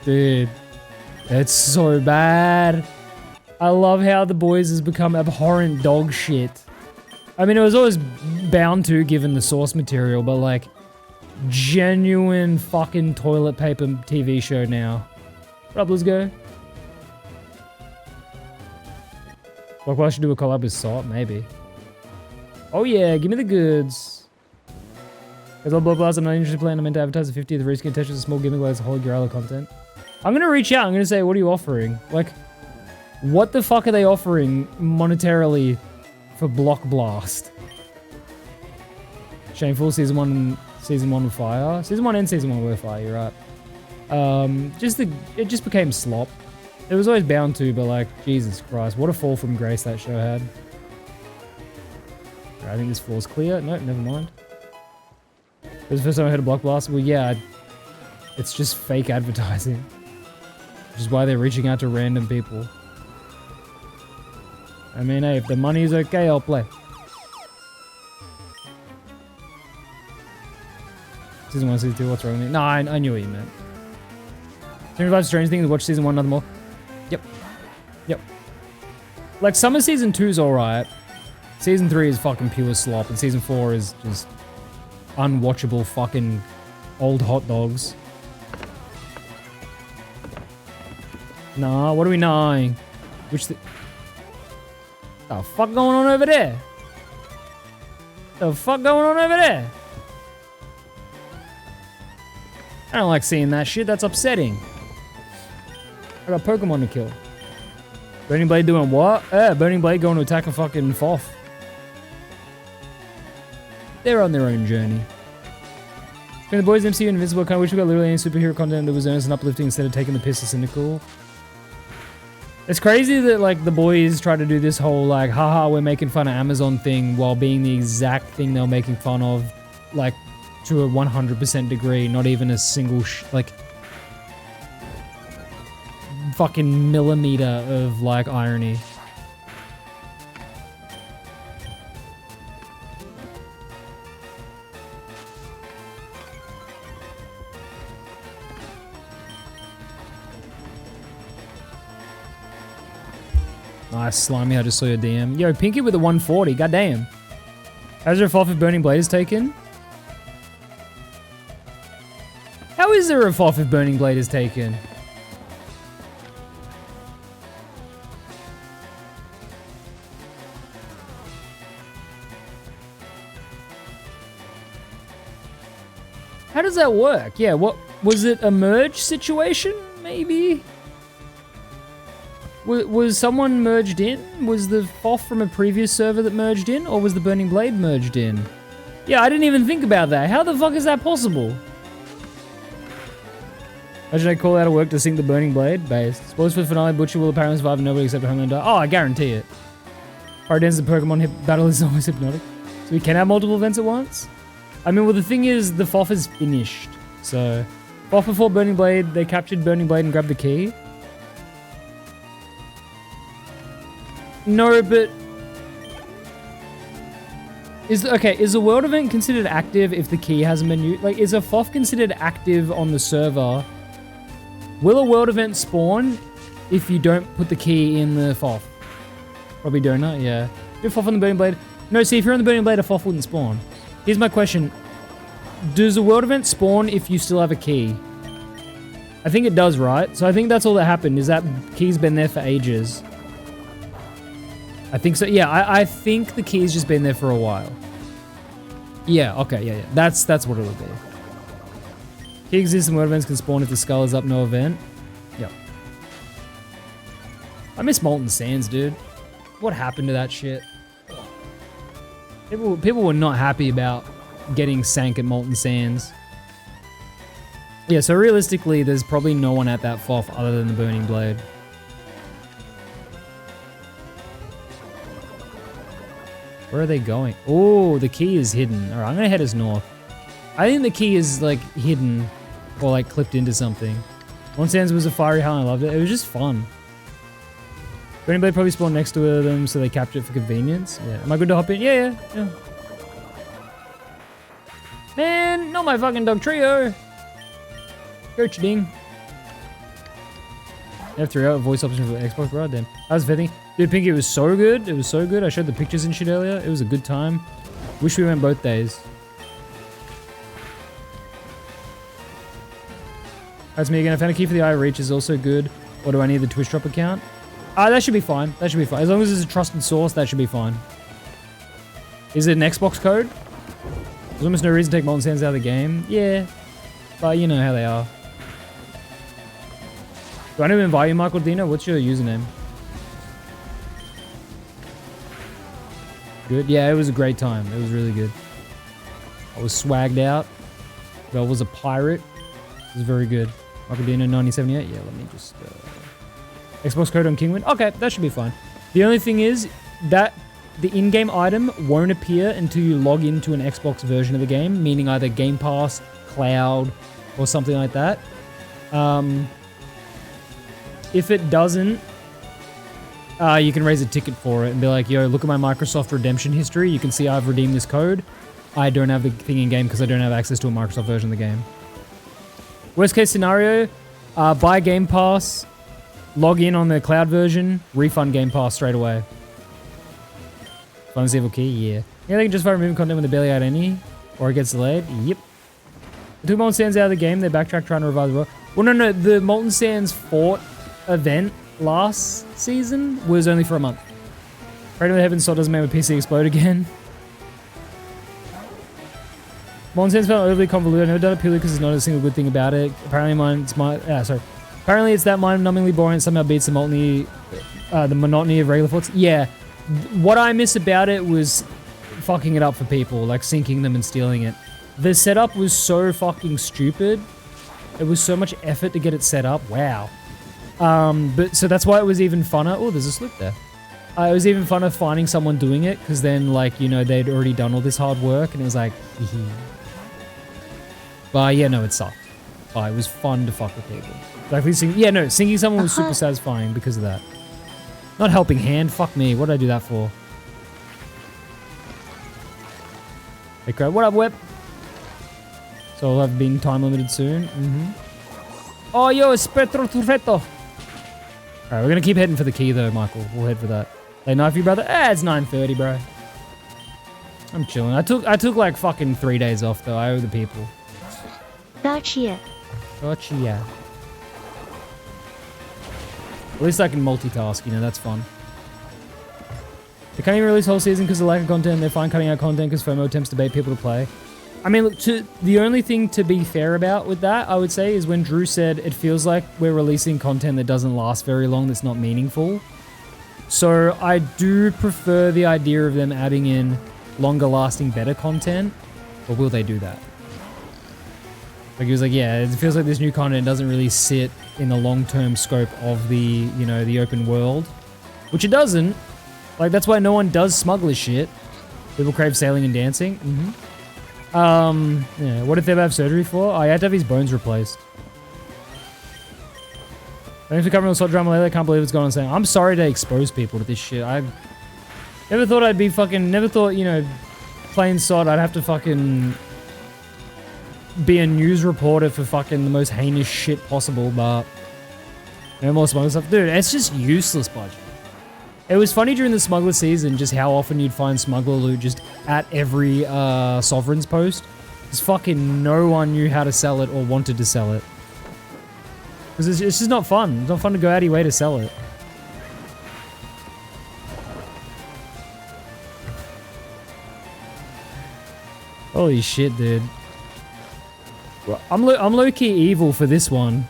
Dude. It's so bad. I love how The Boys has become abhorrent dog shit. I mean, it was always bound to, given the source material, but like, genuine fucking toilet paper TV show now. What up, let's go. Like, I should do a collab with Salt, maybe. Oh yeah, give me the goods. As all block blast, I'm not interested in playing. I meant to advertise the 50th reskin touches a small gimmick like Holy Grail content. I'm gonna reach out. I'm gonna say, what are you offering? Like, what the fuck are they offering monetarily for Block Blast? Shameful. Season 1 with fire. Season 1 and Season 1 were fire. You're right. It just became slop. It was always bound to, but like, Jesus Christ, what a fall from grace that show had. I think this floor's clear. No, never mind. It was the first time I heard a Block Blast. Well, yeah, it's just fake advertising. Which is why they're reaching out to random people. I mean, hey, if the money's okay, I'll play. Season 1, Season 2, what's wrong with me? No, I knew what you meant. 75 strange things, watch Season 1, nothing more. Yep. Like, Summer Season 2 is alright. Season 3 is fucking pure slop, and Season 4 is just unwatchable fucking old hot dogs. Nah, what are we gnawing? Which the fuck going on over there? The fuck going on over there? I don't like seeing that shit, that's upsetting. I got Pokemon to kill. Burning Blade doing what? Burning Blade going to attack a fucking Foff. They're on their own journey. When the boys MCU Invincible, I kind of wish we got literally any superhero content that was earnest and uplifting instead of taking the piss or cynical. It's crazy that like the boys try to do this whole like, haha, we're making fun of Amazon thing while being the exact thing they're making fun of, like to a 100% degree, not even a single like fucking millimeter of like irony. Nice, Slimy, I just saw your DM. Yo, Pinky with a 140, goddamn. How's your Foff if Burning Blade is taken? How is there a Foff if Burning Blade is taken? How does that work? Yeah, what was it, a merge situation maybe? Was someone merged in? Was the Foff from a previous server that merged in, or was the Burning Blade merged in? Yeah, I didn't even think about that. How the fuck is that possible? How should I call out of work to sink the Burning Blade? Based. Spoilers for the finale, Butcher will apparently survive and nobody except Homeland die. Oh, I guarantee it. Paradance the Pokemon battle is always hypnotic. So we can have multiple events at once? I mean, well, the thing is, the Foff is finished. So, Foff before Burning Blade, they captured Burning Blade and grabbed the key. No, but... Is the world event considered active if the key hasn't been used? Like, is a Foff considered active on the server? Will a world event spawn if you don't put the key in the Foff? Probably donut, yeah. Do Foff on the Burning Blade? No, see, if you're on the Burning Blade, a Foff wouldn't spawn. Here's my question. Does a world event spawn if you still have a key? I think it does, right? So I think that's all that happened, is that key's been there for ages. I think so. Yeah, I think the key's just been there for a while. Yeah, okay, yeah. That's what it'll be. Key exists and world events can spawn if the skull is up, no event. Yep. I miss Molten Sands, dude. What happened to that shit? People were not happy about getting sank at Molten Sands. Yeah, so realistically, there's probably no one at that Foff other than the Burning Blade. Where are they going? Oh, the key is hidden. All right, I'm gonna head us north. I think the key is like hidden or like clipped into something. Molten Sands was a fiery hell. I loved it. It was just fun. Burning Blade probably spawned next to them, so they captured it for convenience. Yeah. Am I good to hop in? Yeah. Man, not my fucking dog trio. Coach ding. F3 out voice option for the Xbox, bro. Then I was fitting. Dude, Pinky, it was so good. It was so good. I showed the pictures and shit earlier. It was a good time. Wish we went both days. That's me again. I found a key for the Eye of Reach is also good. Or do I need the Twitch Drop account? That should be fine. That should be fine. As long as it's a trusted source, that should be fine. Is it an Xbox code? There's almost no reason to take Molten Sands out of the game. Yeah. But you know how they are. Do I need to invite you, Michael Dino? What's your username? Good. Yeah, it was a great time. It was really good. I was swagged out. Bell was a pirate. It was very good. Michael Dino 1978. Yeah, let me just... Xbox code on Kingwin. Okay, that should be fine. The only thing is that the in-game item won't appear until you log into an Xbox version of the game, meaning either Game Pass, Cloud, or something like that. If it doesn't, you can raise a ticket for it and be like, yo, look at my Microsoft redemption history. You can see I've redeemed this code. I don't have the thing in-game because I don't have access to a Microsoft version of the game. Worst case scenario, buy Game Pass, log in on the cloud version, refund Game Pass straight away. Fun's evil key, yeah. Yeah, they can just find removing content when they barely add any, or it gets delayed. Yep. The two Molten Sands out of the game, they backtrack trying to revive the world. Well, no, the Molten Sands Fort event last season was only for a month. Pray to the heavens so it doesn't make my PC explode again. Molten Sands felt overly convoluted. I've never done it purely because there's not a single good thing about it. Apparently Apparently it's that mind-numbingly boring and somehow beats the monotony of regular forts. Yeah. What I miss about it was fucking it up for people, like sinking them and stealing it. The setup was so fucking stupid. It was so much effort to get it set up. Wow. But so that's why it was even funner. Oh, there's a slip there. It was even funner finding someone doing it because then, like, you know, they'd already done all this hard work and it was like, But yeah, no, it sucked. It was fun to fuck with people. Like, sinking someone was super satisfying because of that. Not helping hand. Fuck me. What did I do that for? Hey, crap. What up, Whip? So I'll have been time limited soon. Oh, yo, Espetro Turretto. Alright, we're gonna keep heading for the key though, Michael. We'll head for that. They knife you, brother? It's 9:30, bro. I'm chilling. I took like fucking 3 days off though. I owe the people. Gotcha. Gotcha. At least I can multitask, you know, that's fun. They can't even release whole season because of lack of content. They're fine cutting out content because FOMO attempts to bait people to play. I mean, look, the only thing to be fair about with that, I would say, is when Drew said it feels like we're releasing content that doesn't last very long, that's not meaningful. So I do prefer the idea of them adding in longer lasting, better content. Or will they do that? Like, he was like, yeah, it feels like this new content doesn't really sit in the long-term scope of the, you know, the open world. Which it doesn't. Like, that's why no one does smuggler shit. People crave sailing and dancing. Yeah, what if they have surgery for? Oh, you have to have his bones replaced. Thanks for covering all sort of drama lately. I can't believe it's gone on saying. I'm sorry to expose people to this shit. I never thought I'd be fucking... Never thought, you know, plain sod, I'd have to fucking... be a news reporter for fucking the most heinous shit possible, but... No more smuggler stuff. Dude, it's just useless, budget. It was funny during the smuggler season just how often you'd find smuggler loot just at every Sovereign's post. Because fucking no one knew how to sell it or wanted to sell it. Because it's just not fun. It's not fun to go out of your way to sell it. Holy shit, dude. Well, I'm low-key evil for this one.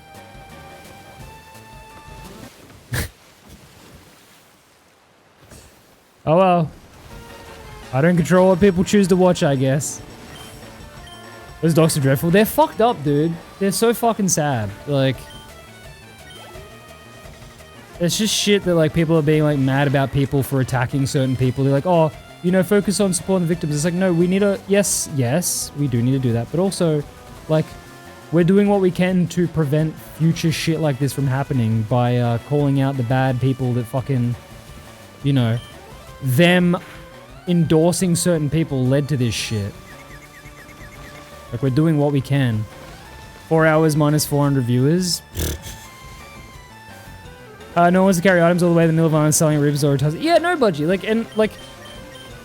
Oh well. I don't control what people choose to watch, I guess. Those dogs are dreadful. They're fucked up, dude. They're so fucking sad. Like... It's just shit that, like, people are being, like, mad about people for attacking certain people. They're like, oh, you know, focus on supporting the victims. It's like, no, we need to... Yes, we do need to do that. But also, like, we're doing what we can to prevent future shit like this from happening by calling out the bad people that fucking, you know... Them endorsing certain people led to this shit. Like, we're doing what we can. 4 hours minus 400 viewers. No one wants to carry items all the way to the middle of island selling ribs or tons. Yeah, no budgie. Like, and like,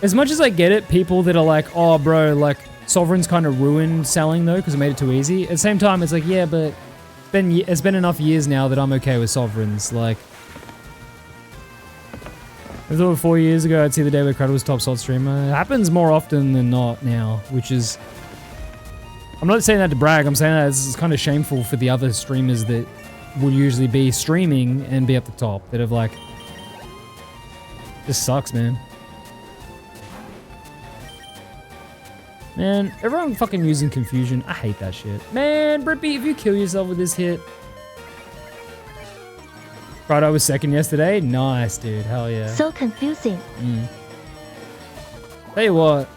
as much as I get it, people that are like, oh, bro, like, Sovereign's kind of ruined selling though because it made it too easy. At the same time, it's like, yeah, but it's been enough years now that I'm okay with Sovereigns. Like, I thought 4 years ago I'd see the day where Crud was top salt streamer. It happens more often than not now, which is... I'm not saying that to brag, I'm saying that it's kind of shameful for the other streamers that would usually be streaming and be up the top, that have like... This sucks, man. Man, everyone fucking using confusion. I hate that shit. Man, Brippy, if you kill yourself with this hit... Right, I was second yesterday. Nice, dude. Hell yeah. So confusing. Tell you what,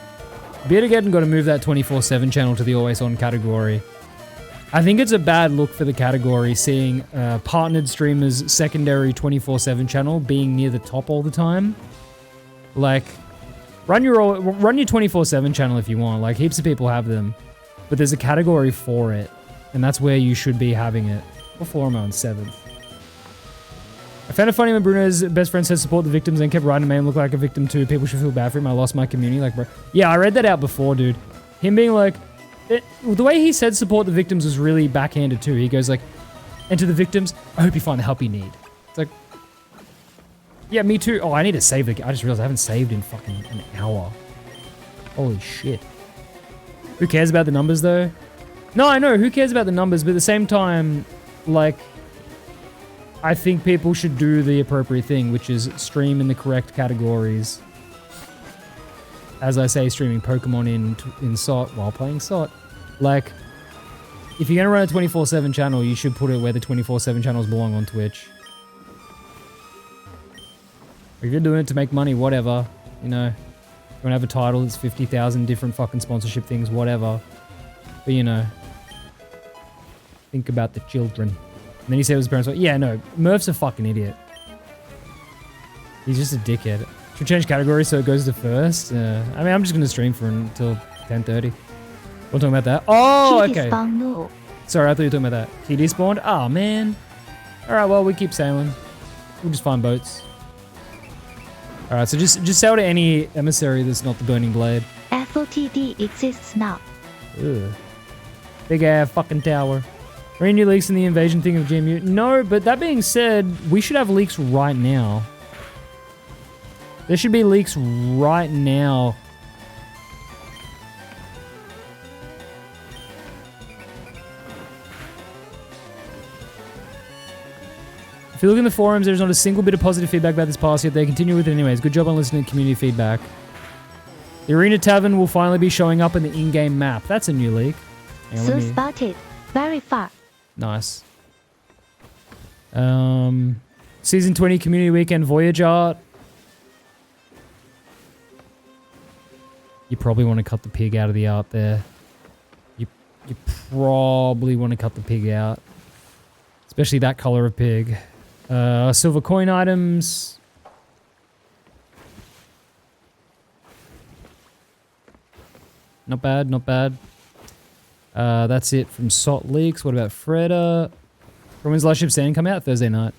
Beardageddon got to move that 24/7 channel to the always on category. I think it's a bad look for the category seeing partnered streamers' secondary 24/7 channel being near the top all the time. Like, run your 24/7 channel if you want. Like, heaps of people have them, but there's a category for it, and that's where you should be having it. What floor am I on? 7th. I found it funny when Bruno's best friend said support the victims and kept writing man look like a victim too. People should feel bad for him. I lost my community. Like, bro. Yeah, I read that out before, dude. Him being like... the way he said support the victims was really backhanded too. He goes like, and to the victims, I hope you find the help you need. It's like... Yeah, me too. Oh, I need to save the... I just realized I haven't saved in fucking an hour. Holy shit. Who cares about the numbers though? No, I know. Who cares about the numbers? But at the same time, like... I think people should do the appropriate thing, which is stream in the correct categories. As I say, streaming Pokemon in SOT while playing SOT. Like, if you're going to run a 24/7 channel, you should put it where the 24/7 channels belong on Twitch. If you're doing it to make money, whatever. You know, you want to have a title that's 50,000 different fucking sponsorship things, whatever. But, you know, think about the children. And then he said his parents were like, yeah, no, Murph's a fucking idiot. He's just a dickhead. Should change category so it goes to first. I mean, I'm just going to stream for until 10:30. We're talking about that. Oh, okay. Sorry, I thought you were talking about that. He despawned? Oh, man. All right, well, we keep sailing. We'll just find boats. All right, so just sail to any emissary that's not the Burning Blade. FOTD exists now. Ugh. Big ass fucking tower. Are any new leaks in the invasion thing of GMU? No, but that being said, we should have leaks right now. There should be leaks right now. If you look in the forums, there's not a single bit of positive feedback about this pass, yet they continue with it anyways. Good job on listening to community feedback. The Arena Tavern will finally be showing up in the in-game map. That's a new leak. So spotted. Very far. Nice. Season 20 Community Weekend Voyage art. You probably want to cut the pig out of the art there. You probably want to cut the pig out. Especially that color of pig. Silver coin items. Not bad, not bad. That's it from SOT leaks. What about Freda? From when's Last Ship Stand come out? Thursday night.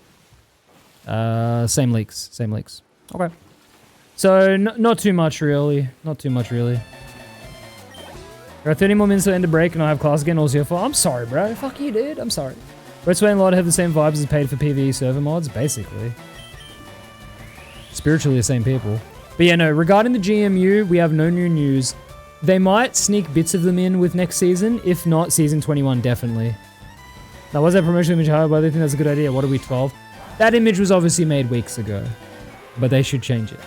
Same leaks. Same leaks. Okay. So, not too much, really. Not too much, really. There are 30 more minutes to end the break, and I have class again. Also, I'm sorry, bro. Fuck you, dude. I'm sorry. Red Sway and Lord have the same vibes as paid for PvE server mods, basically. Spiritually the same people. But yeah, no, regarding the GMU, we have no new news. They might sneak bits of them in with next season. If not, season 21, definitely. Now, was that promotion image high? Well, I think that's a good idea. What are we, 12? That image was obviously made weeks ago. But they should change it.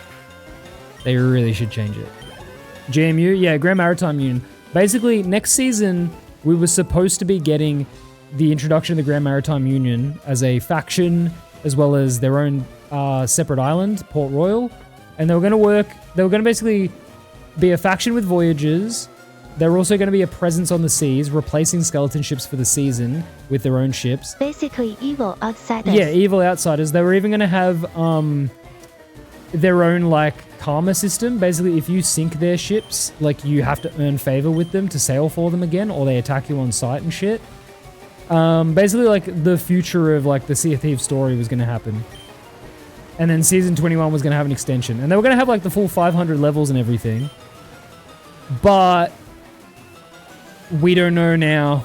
They really should change it. GMU? Yeah, Grand Maritime Union. Basically, next season, we were supposed to be getting the introduction of the Grand Maritime Union as a faction, as well as their own separate island, Port Royal. And they were going to work... They were going to basically be a faction with voyages. They were also going to be a presence on the seas, replacing skeleton ships for the season with their own ships. Basically, evil outsiders. Yeah, evil outsiders. They were even going to have their own, like, karma system. Basically, if you sink their ships, like, you have to earn favor with them to sail for them again, or they attack you on sight and shit. Basically, like, the future of, like, the Sea of Thieves story was going to happen. And then Season 21 was going to have an extension. And they were going to have, like, the full 500 levels and everything. But we don't know now.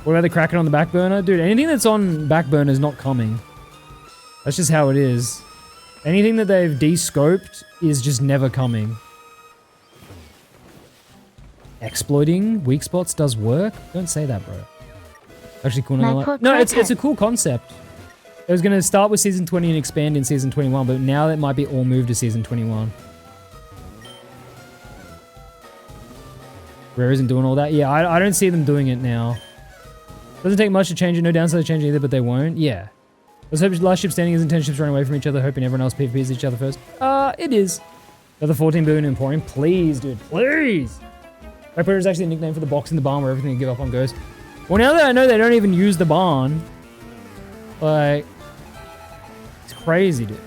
What about the Kraken on the back burner? Dude, anything that's on back burner is not coming. That's just how it is. Anything that they've de-scoped is just never coming. Exploiting weak spots does work? Don't say that, bro. Actually cool. No, it's a cool concept. It was going to start with Season 20 and expand in Season 21, but now it might be all moved to Season 21. Rare isn't doing all that? Yeah, I don't see them doing it now. Doesn't take much to change it. No downside to change it either, but they won't. Yeah. Let's hope last ship standing isn't 10 ships running away from each other, hoping everyone else PvPs each other first. It is. Another 14 billion Emporium. Please, dude. Please. Viper is actually a nickname for the box in the barn where everything you give up on goes. Well, now that I know they don't even use the barn, like, it's crazy, dude.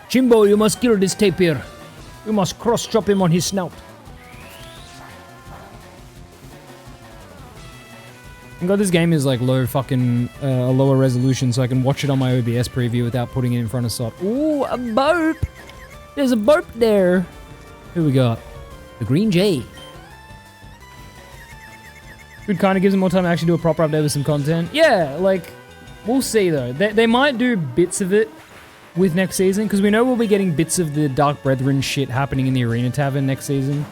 Jimbo, you must kill this tapir. You must cross-chop him on his snout. Thank God this game is like low fucking, a lower resolution so I can watch it on my OBS preview without putting it in front of SOT. Ooh, a burp! There's a burp there. Who we got? The Green Jay. Good, kind of gives them more time to actually do a proper update with some content. Yeah, like, we'll see though. They might do bits of it with next season, because we know we'll be getting bits of the Dark Brethren shit happening in the Arena Tavern next season.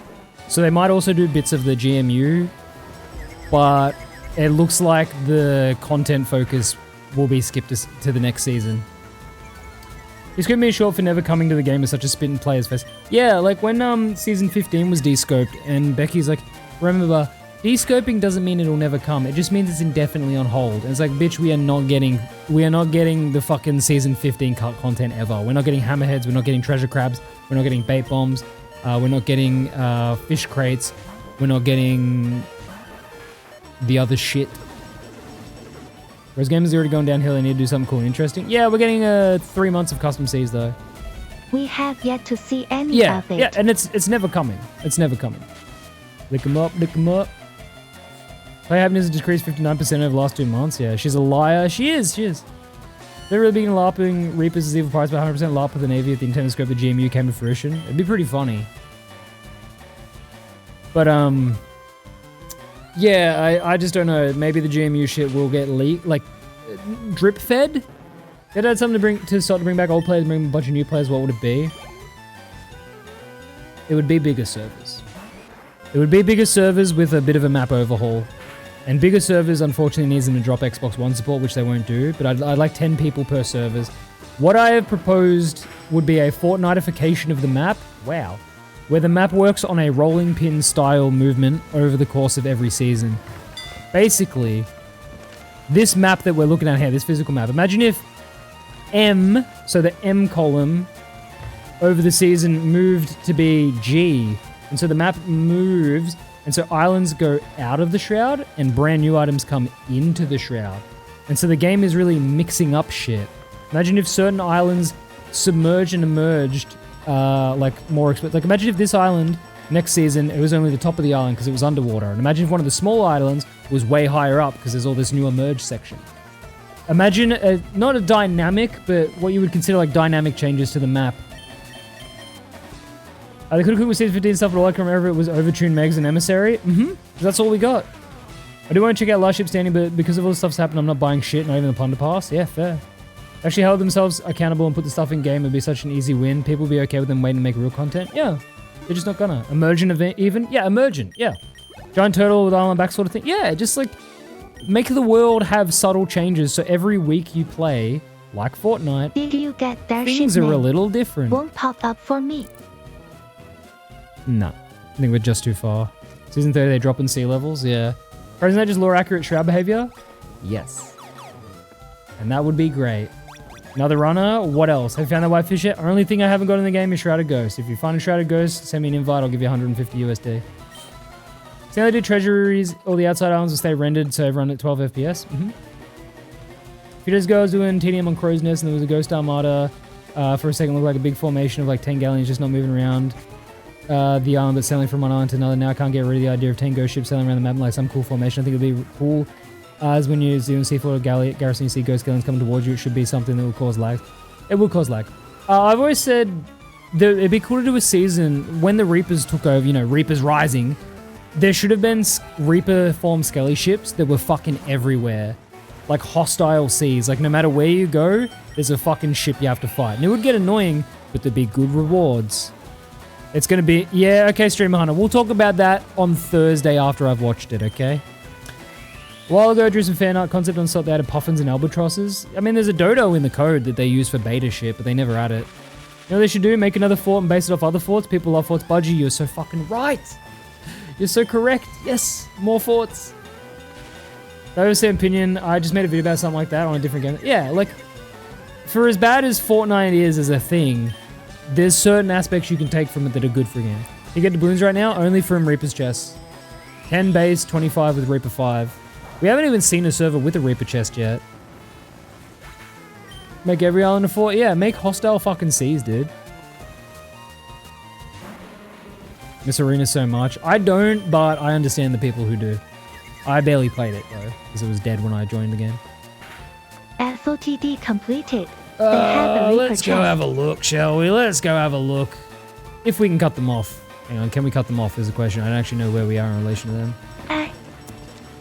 So they might also do bits of the GMU, but it looks like the content focus will be skipped to the next season. It's going to be short for never coming to the game as such a spit and players fest. Yeah, like when Season 15 was de-scoped and Becky's like, remember, de-scoping doesn't mean it'll never come. It just means it's indefinitely on hold. And it's like, bitch, we are not getting the fucking Season 15 content ever. We're not getting hammerheads. We're not getting treasure crabs. We're not getting bait bombs. We're not getting fish crates. We're not getting the other shit. Whereas games are already going downhill, they need to do something cool and interesting. Yeah, we're getting 3 months of custom seas though. We have yet to see any of it. Yeah, and it's never coming. It's never coming. Lick them up, lick them up. Play happiness has decreased 59% over the last 2 months. Yeah, she's a liar. She is. They're really big in LARPing Reapers as evil pirates by 100% LARP with the Navy if the Nintendo scope of GMU came to fruition. It'd be pretty funny. But, yeah, I just don't know. Maybe the GMU shit will get leaked, like, drip fed? It had something to start to bring back old players, bring a bunch of new players. What would it be? It would be bigger servers. It would be bigger servers with a bit of a map overhaul. And bigger servers, unfortunately, needs them to drop Xbox One support, which they won't do. But I'd like 10 people per servers. What I have proposed would be a fortnightification of the map. Wow. Where the map works on a rolling pin style movement over the course of every season. Basically, this map that we're looking at here, this physical map, imagine if M, so the M column over the season moved to be G. And so the map moves, and so islands go out of the shroud and brand new items come into the shroud. And so the game is really mixing up shit. Imagine if certain islands submerged and emerged like more expensive. Like imagine if this island next season it was only the top of the island because it was underwater, and imagine if one of the small islands was way higher up because there's all this new emerge section. Imagine not a dynamic, but what you would consider like dynamic changes to the map. They could have cooked with Season 15 stuff, but all I can remember it was Overtuned Megs and Emissary. That's all we got. I do want to check out Last Ship Standing, but because of all the stuff's happened, I'm not buying shit, not even the Plunder Pass. Yeah, fair. Actually held themselves accountable and put the stuff in game would be such an easy win. People would be okay with them waiting to make real content. Yeah, they're just not gonna. Emergent event even? Yeah, emergent, yeah. Giant turtle with island back sort of thing. Yeah, just like make the world have subtle changes so every week you play, like Fortnite, did you get their things shipment? Are a little different. Won't pop up for me. No, I think we're just too far. Season 30, they drop in sea levels, yeah. Or isn't that just lore accurate shroud behavior? Yes. And that would be great. Another runner, what else? Have you found that white fish yet? Only thing I haven't got in the game is Shrouded Ghost. If you find a Shrouded Ghost, send me an invite, I'll give you 150 USD. See how they do treasuries, all the outside islands will stay rendered so everyone at 12 FPS? A few days ago I was doing TDM on Crow's Nest and there was a Ghost Armada. For a second it looked like a big formation of like 10 galleons just not moving around. the island, but sailing from one island to another. Now I can't get rid of the idea of 10 ghost ships sailing around the map like some cool formation. I think it'd be cool as when you see Seafloor or Garrison, you see ghost skeletons coming towards you. It should be something that will cause lag. It will cause lag. I've always said it'd be cool to do a season when the Reapers took over, you know, Reapers Rising. There should have been Reaper form skelly ships that were fucking everywhere. Like hostile seas. Like no matter where you go, there's a fucking ship you have to fight. And it would get annoying, but there'd be good rewards. It's going to be... Yeah, okay, Streamer Hunter. We'll talk about that on Thursday after I've watched it, okay? A while ago, I drew some fan art concept on Slot. They added puffins and albatrosses. I mean, there's a dodo in the code that they use for beta shit, but they never add it. You know what they should do? Make another fort and base it off other forts. People love forts. Budgie, you're so fucking right. You're so correct. Yes, more forts. That was their opinion. I just made a video about something like that on a different game. Yeah, like, for as bad as Fortnite is as a thing, there's certain aspects you can take from it that are good for a game. You get doubloons right now, only from Reaper's chests. 10 base, 25 with Reaper 5. We haven't even seen a server with a Reaper chest yet. Make every island a fort? Yeah, make hostile fucking seas, dude. Miss Arena so much. I don't, but I understand the people who do. I barely played it, though, because it was dead when I joined the game. SOTD completed. They have a Reaper Let's go chest. have a look, shall we? Let's go have a look. If we can cut them off. Hang on, can we cut them off is the question. I don't actually know where we are in relation to them.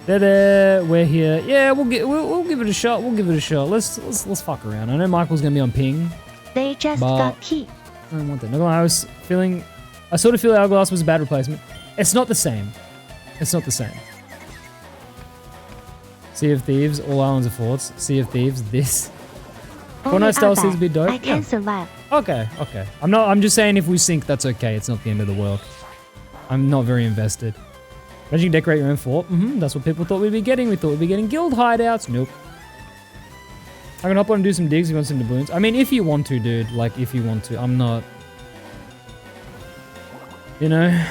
They're there, we're here. Yeah, we'll give it a shot. We'll give it a shot. Let's fuck around. I know Michael's gonna be on ping. They just but got key. I don't want that. I sort of feel Hourglass was a bad replacement. It's not the same. It's not the same. Sea of Thieves, all islands are forts. Sea of Thieves, this. Fortnite style seems to be dope. I can survive. Okay. I'm just saying if we sink, that's okay. It's not the end of the world. I'm not very invested. Imagine you decorate your own fort. That's what people thought we'd be getting. We thought we'd be getting guild hideouts. Nope. I can hop on and do some digs if you want some doubloons. I mean, if you want to, dude. Like, if you want to. I'm not... You know?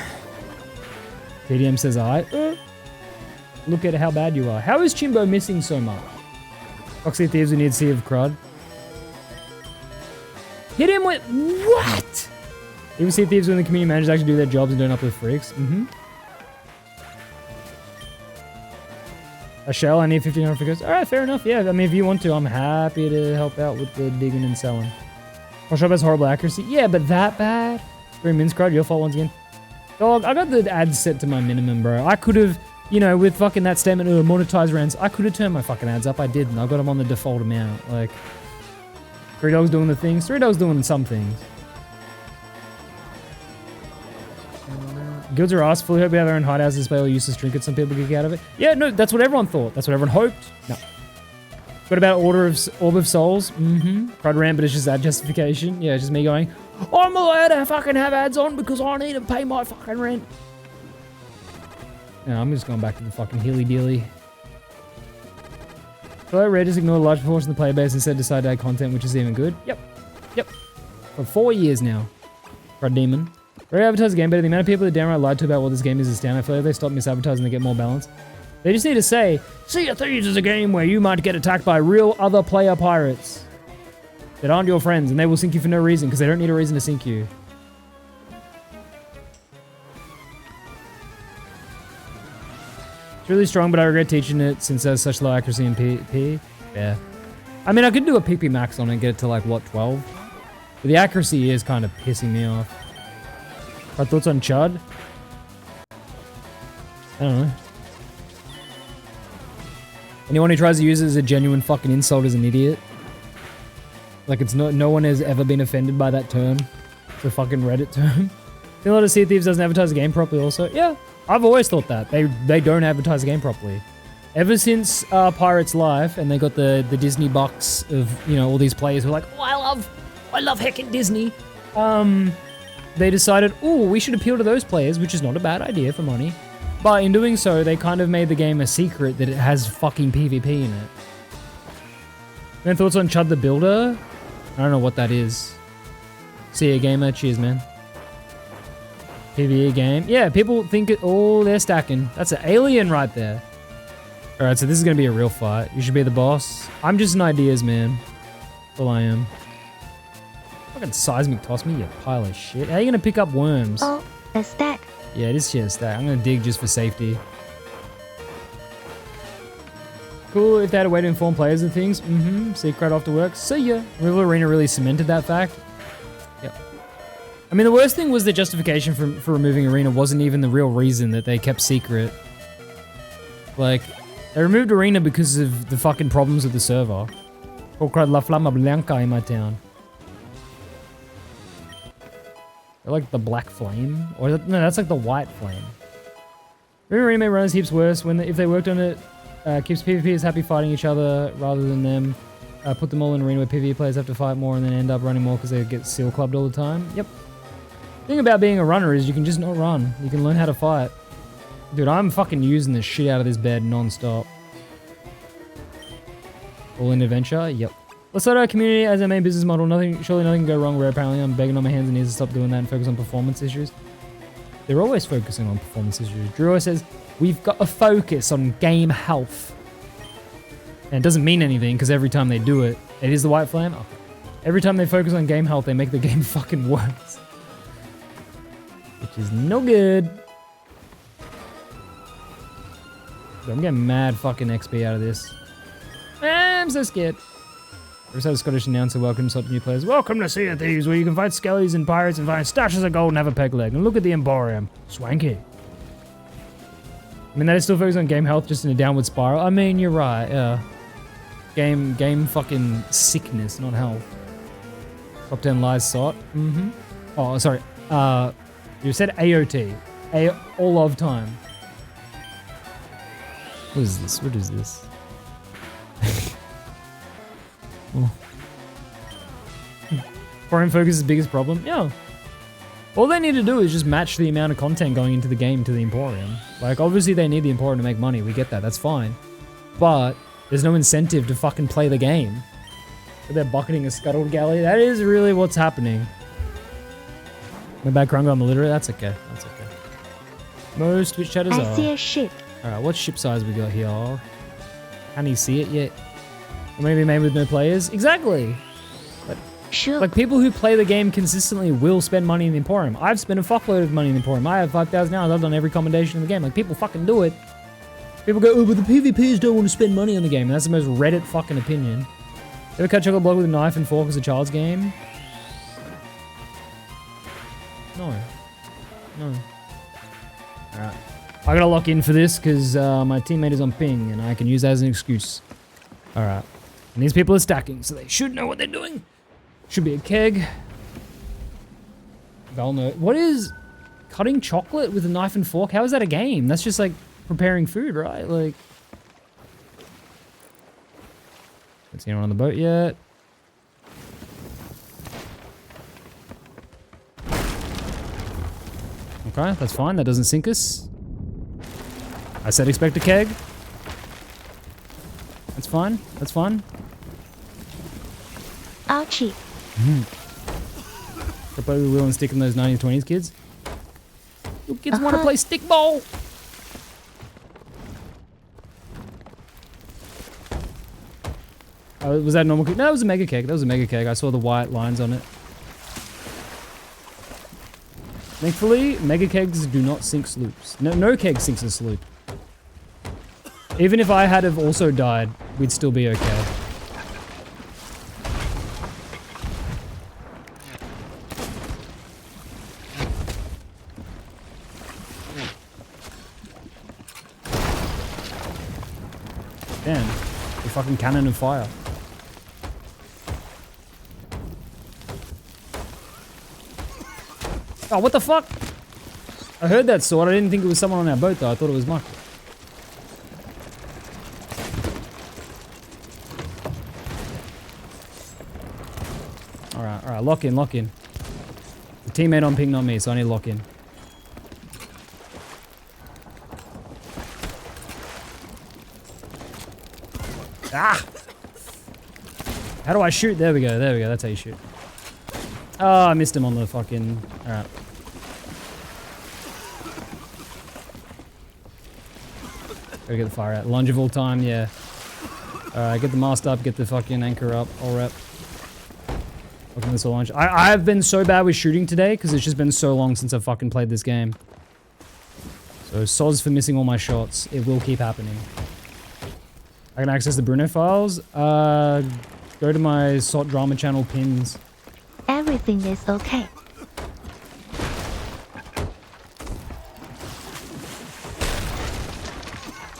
TDM says I. Look at how bad you are. How is Chimbo missing so much? Foxy Thieves, we need Sea of Crud. Hit him with... What? Even Sea Thieves when the community managers actually do their jobs and don't uplift freaks. A shell, I need 1,500 figures. Alright, fair enough. Yeah, I mean, if you want to, I'm happy to help out with the digging and selling. Our shop has horrible accuracy. Yeah, but that bad? 3 mince crowd, your fault once again. Dog, I got the ads set to my minimum, bro. I could have, you know, with fucking that statement, monetize rents, I could have turned my fucking ads up. I didn't. I got them on the default amount. Like, 3 dogs doing the things. 3 dogs doing some things. Guilds are ass. Fully hope we have our own hideouts to display all useless trinkets some people get out of it. Yeah, no, that's what everyone thought. That's what everyone hoped. No. What about Orb of Souls? Crud ran, but it's just that justification. Yeah, it's just me going, I'm allowed to fucking have ads on because I need to pay my fucking rent. No, I'm just going back to the fucking hilly-dilly. Hello, Red just ignored a large proportion of the player base and instead decided to add content, which is even good. Yep. For 4 years now. Crud Demon. Very advertised game, but the amount of people that downright lied to about what this game is down. I feel like they stop misadvertising to get more balance. They just need to say, Sea of Thieves is a game where you might get attacked by real other player pirates that aren't your friends, and they will sink you for no reason, because they don't need a reason to sink you. It's really strong, but I regret teaching it since it has such low accuracy in PP. Yeah. I mean, I could do a PP max on it and get it to, like, what, 12? But the accuracy is kind of pissing me off. My thoughts on Chud? I don't know. Anyone who tries to use it as a genuine fucking insult is an idiot. Like, it's no one has ever been offended by that term. It's a fucking Reddit term. I think a lot of Sea of Thieves doesn't advertise the game properly also. Yeah, I've always thought that. They don't advertise the game properly. Ever since Pirates Life, and they got the Disney box of, you know, all these players who are like, oh, I love heckin' Disney. They decided, oh, we should appeal to those players, which is not a bad idea for money. But in doing so, they kind of made the game a secret that it has fucking PvP in it. Any thoughts on Chud the Builder? I don't know what that is. See ya, gamer. Cheers, man. PvE game. Yeah, people think it. Oh, they're stacking. That's an alien right there. Alright, so this is going to be a real fight. You should be the boss. I'm just an ideas, man. That's all I am. Fucking seismic toss me, you pile of shit. How are you going to pick up worms? Oh, A stack. Yeah, it is share stack. I'm gonna dig just for safety. Cool if they had a way to inform players and things. See crowd after work. See ya. Rival Arena really cemented that fact. Yep. I mean, the worst thing was the justification for removing Arena wasn't even the real reason that they kept secret. Like, they removed Arena because of the fucking problems with the server. Called crowd La Flama Blanca in my town. They're like the black flame? Or no, that's like the white flame. Arena may run heaps worse when if they worked on it. Keeps PvPers happy fighting each other rather than them. Put them all in arena where PvE players have to fight more and then end up running more because they get seal clubbed all the time. Yep. The thing about being a runner is you can just not run. You can learn how to fight. Dude, I'm fucking using the shit out of this bed non-stop. All in adventure? Yep. Let's start our community as our main business model. Surely nothing can go wrong where apparently I'm begging on my hands and knees to stop doing that and focus on performance issues. They're always focusing on performance issues. Drew always says, we've got to focus on game health. And it doesn't mean anything because every time they do it, it is the white flame. Oh. Every time they focus on game health, they make the game fucking worse. Which is no good. But I'm getting mad fucking XP out of this. I'm so scared. I just had a Scottish announcer welcome some new players. Welcome to Sea of Thieves, where you can fight skellies and pirates and find stashes of gold and have a peg leg. And look at the Emporium. Swanky. I mean, that is still focused on game health, just in a downward spiral. I mean, you're right, yeah. Game fucking sickness, not health. Top 10 lies sought. Oh, sorry. You said AOT. All of time. What is this? What is this? Oh. Foreign focus is the biggest problem? Yeah. All they need to do is just match the amount of content going into the game to the Emporium. Like, obviously they need the Emporium to make money. We get that. That's fine. But there's no incentive to fucking play the game. They're bucketing a scuttled galley. That is really what's happening. My bad, Krungo. I'm illiterate. That's okay. That's okay. Most Twitch chatters are. I see a ship. Alright, what ship size we got here? Can you see it yet? Maybe made with no players? Exactly! Sure. Like, people who play the game consistently will spend money in the Emporium. I've spent a fuckload of money in the Emporium. I have 5,000 hours. I've done every commendation in the game. Like, people fucking do it. People go, oh, but the PvPers don't want to spend money on the game. And that's the most Reddit fucking opinion. Ever cut chocolate block with a knife and fork as a child's game? No. No. Alright. I gotta lock in for this because my teammate is on ping and I can use that as an excuse. Alright. And these people are stacking, so they should know what they're doing. Should be a keg. Valno. What is cutting chocolate with a knife and fork? How is that a game? That's just like preparing food, right? Like. Don't see anyone on the boat yet. Okay, that's fine. That doesn't sink us. I said expect a keg. That's fine. That's fine. Ouchie. Play with wheel and stick in those 1920s kids. You kids want to play stickball? Was that a normal keg? No, it was a mega keg. That was a mega keg. I saw the white lines on it. Thankfully, mega kegs do not sink sloops. No keg sinks a sloop. Even if I had have also died, we'd still be okay. Damn, the fucking cannon of fire. Oh, what the fuck? I heard that sword. I didn't think it was someone on our boat though. I thought it was Muck. Alright, lock in, lock in. The teammate on ping, not me, so I need to lock in. Ah! How do I shoot? There we go, that's how you shoot. Oh, I missed him on the fucking... Alright. Gotta get the fire out. Lunge of all time, yeah. Alright, get the mast up, get the fucking anchor up, all rep. Fucking this launch. I've been so bad with shooting today because it's just been so long since I've fucking played this game. So soz for missing all my shots. It will keep happening. I can access the Bruno files. Go to my SOT drama channel pins. Everything is okay.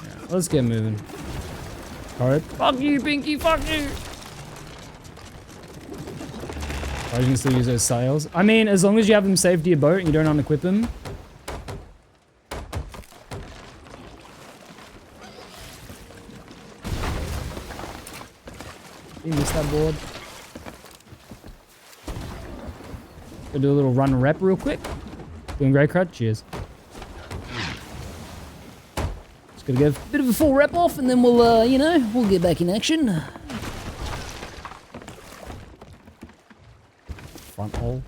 Yeah, let's get moving. Alright. Fuck you, Pinky, fuck you! Oh, you can still use those sails. I mean, as long as you have them saved to your boat and you don't unequip them. You missed that board. Go do a little run rep real quick. Doing great, Crud. Cheers. Just gotta get a bit of a full rep off and then we'll, you know, we'll get back in action. Front hole.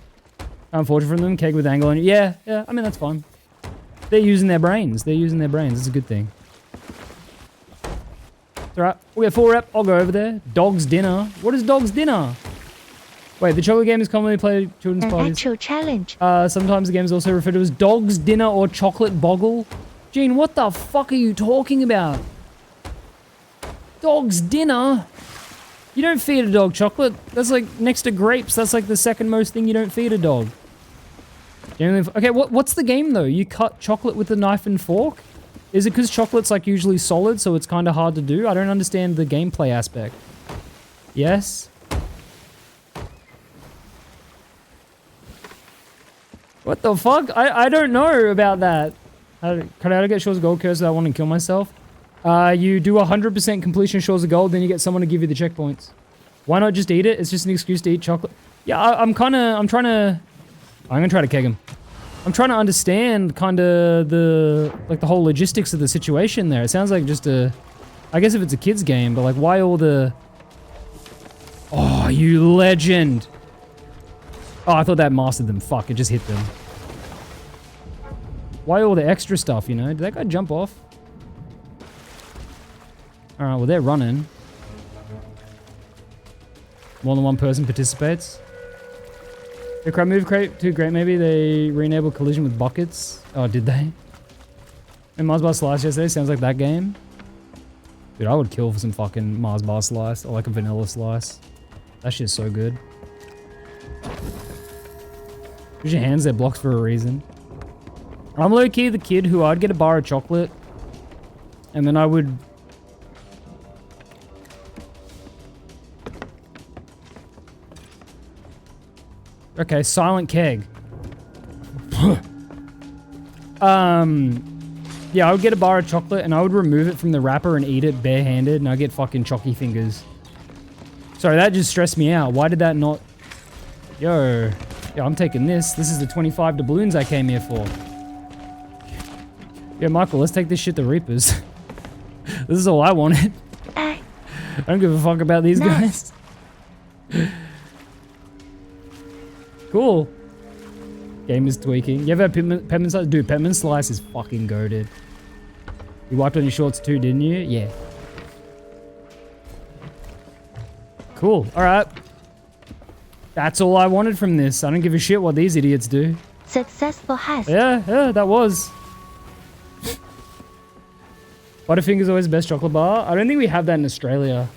Unfortunate for them, keg with angle on it. Yeah, I mean, that's fine. They're using their brains. They're using their brains. It's a good thing. It's alright. We'll get full rep. I'll go over there. Dog's dinner. What is dog's dinner? Wait, the chocolate game is commonly played at children's parties. Actual challenge. Sometimes the game is also referred to as dog's dinner or chocolate boggle. Gene, what the fuck are you talking about? Dog's dinner? You don't feed a dog chocolate. That's like next to grapes. That's like the second most thing you don't feed a dog. Generally, okay, what's the game though? You cut chocolate with a knife and fork? Is it because chocolate's like usually solid, so it's kind of hard to do? I don't understand the gameplay aspect. Yes? What the fuck? I don't know about that. Can I get Shores of Gold curse without wanting to kill myself? You do 100% completion Shores of Gold, then you get someone to give you the checkpoints. Why not just eat it? It's just an excuse to eat chocolate. Yeah, I'm gonna try to keg him. I'm trying to understand kind of the whole logistics of the situation there. It sounds like just I guess if it's a kid's game, but like why all the... Oh, you legend. Oh, I thought that mastered them. Fuck, it just hit them. Why all the extra stuff, you know? Did that guy jump off? Alright, well, they're running. More than one person participates. The crab move crate too great, maybe they re-enabled collision with buckets. Oh, did they? And Mars Bar Slice yesterday sounds like that game. Dude, I would kill for some fucking Mars Bar Slice or like a vanilla slice. That shit's so good. Use your hands, they're blocked for a reason. I'm low-key the kid who I'd get a bar of chocolate and then I would... Okay, silent keg. Yeah, I would get a bar of chocolate and I would remove it from the wrapper and eat it barehanded and I get fucking chocky fingers. Sorry, that just stressed me out. Why did that not... Yo, I'm taking this. This is the 25 doubloons I came here for. Yeah, Michael, let's take this shit to Reapers. This is all I wanted. I don't give a fuck about these guys. Cool. Game is tweaking. You ever had peppermint slice? Dude, peppermint slice is fucking goated. You wiped on your shorts too, didn't you? Yeah. Cool. Alright. That's all I wanted from this. I don't give a shit what these idiots do. Successful heist. Yeah, that was. Butterfinger's always the best chocolate bar. I don't think we have that in Australia.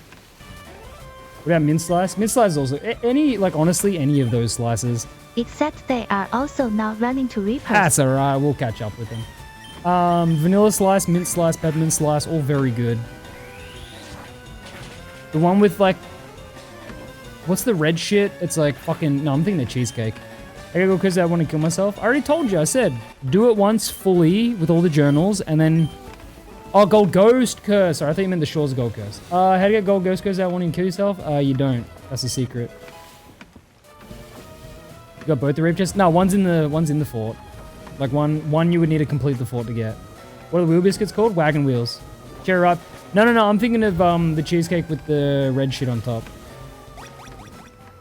What about mint slice? Mint slice is also any, like honestly, any of those slices. Except they are also now running to Reapers. That's alright, we'll catch up with them. Vanilla slice, mint slice, peppermint slice, all very good. The one with like, what's the red shit? It's like fucking, no, I'm thinking the cheesecake. I gotta go because I want to kill myself. I already told you, I said, do it once fully with all the journals and then... Oh, Gold Ghost Curse. Sorry, I thought you meant the Shores of Gold Curse. How to get Gold Ghost Curse without wanting to kill yourself? You don't. That's a secret. You got both the rape chests? No, one's in the fort. Like one you would need to complete the fort to get. What are the wheel biscuits called? Wagon wheels. Cherry ripe. No, I'm thinking of the cheesecake with the red shit on top.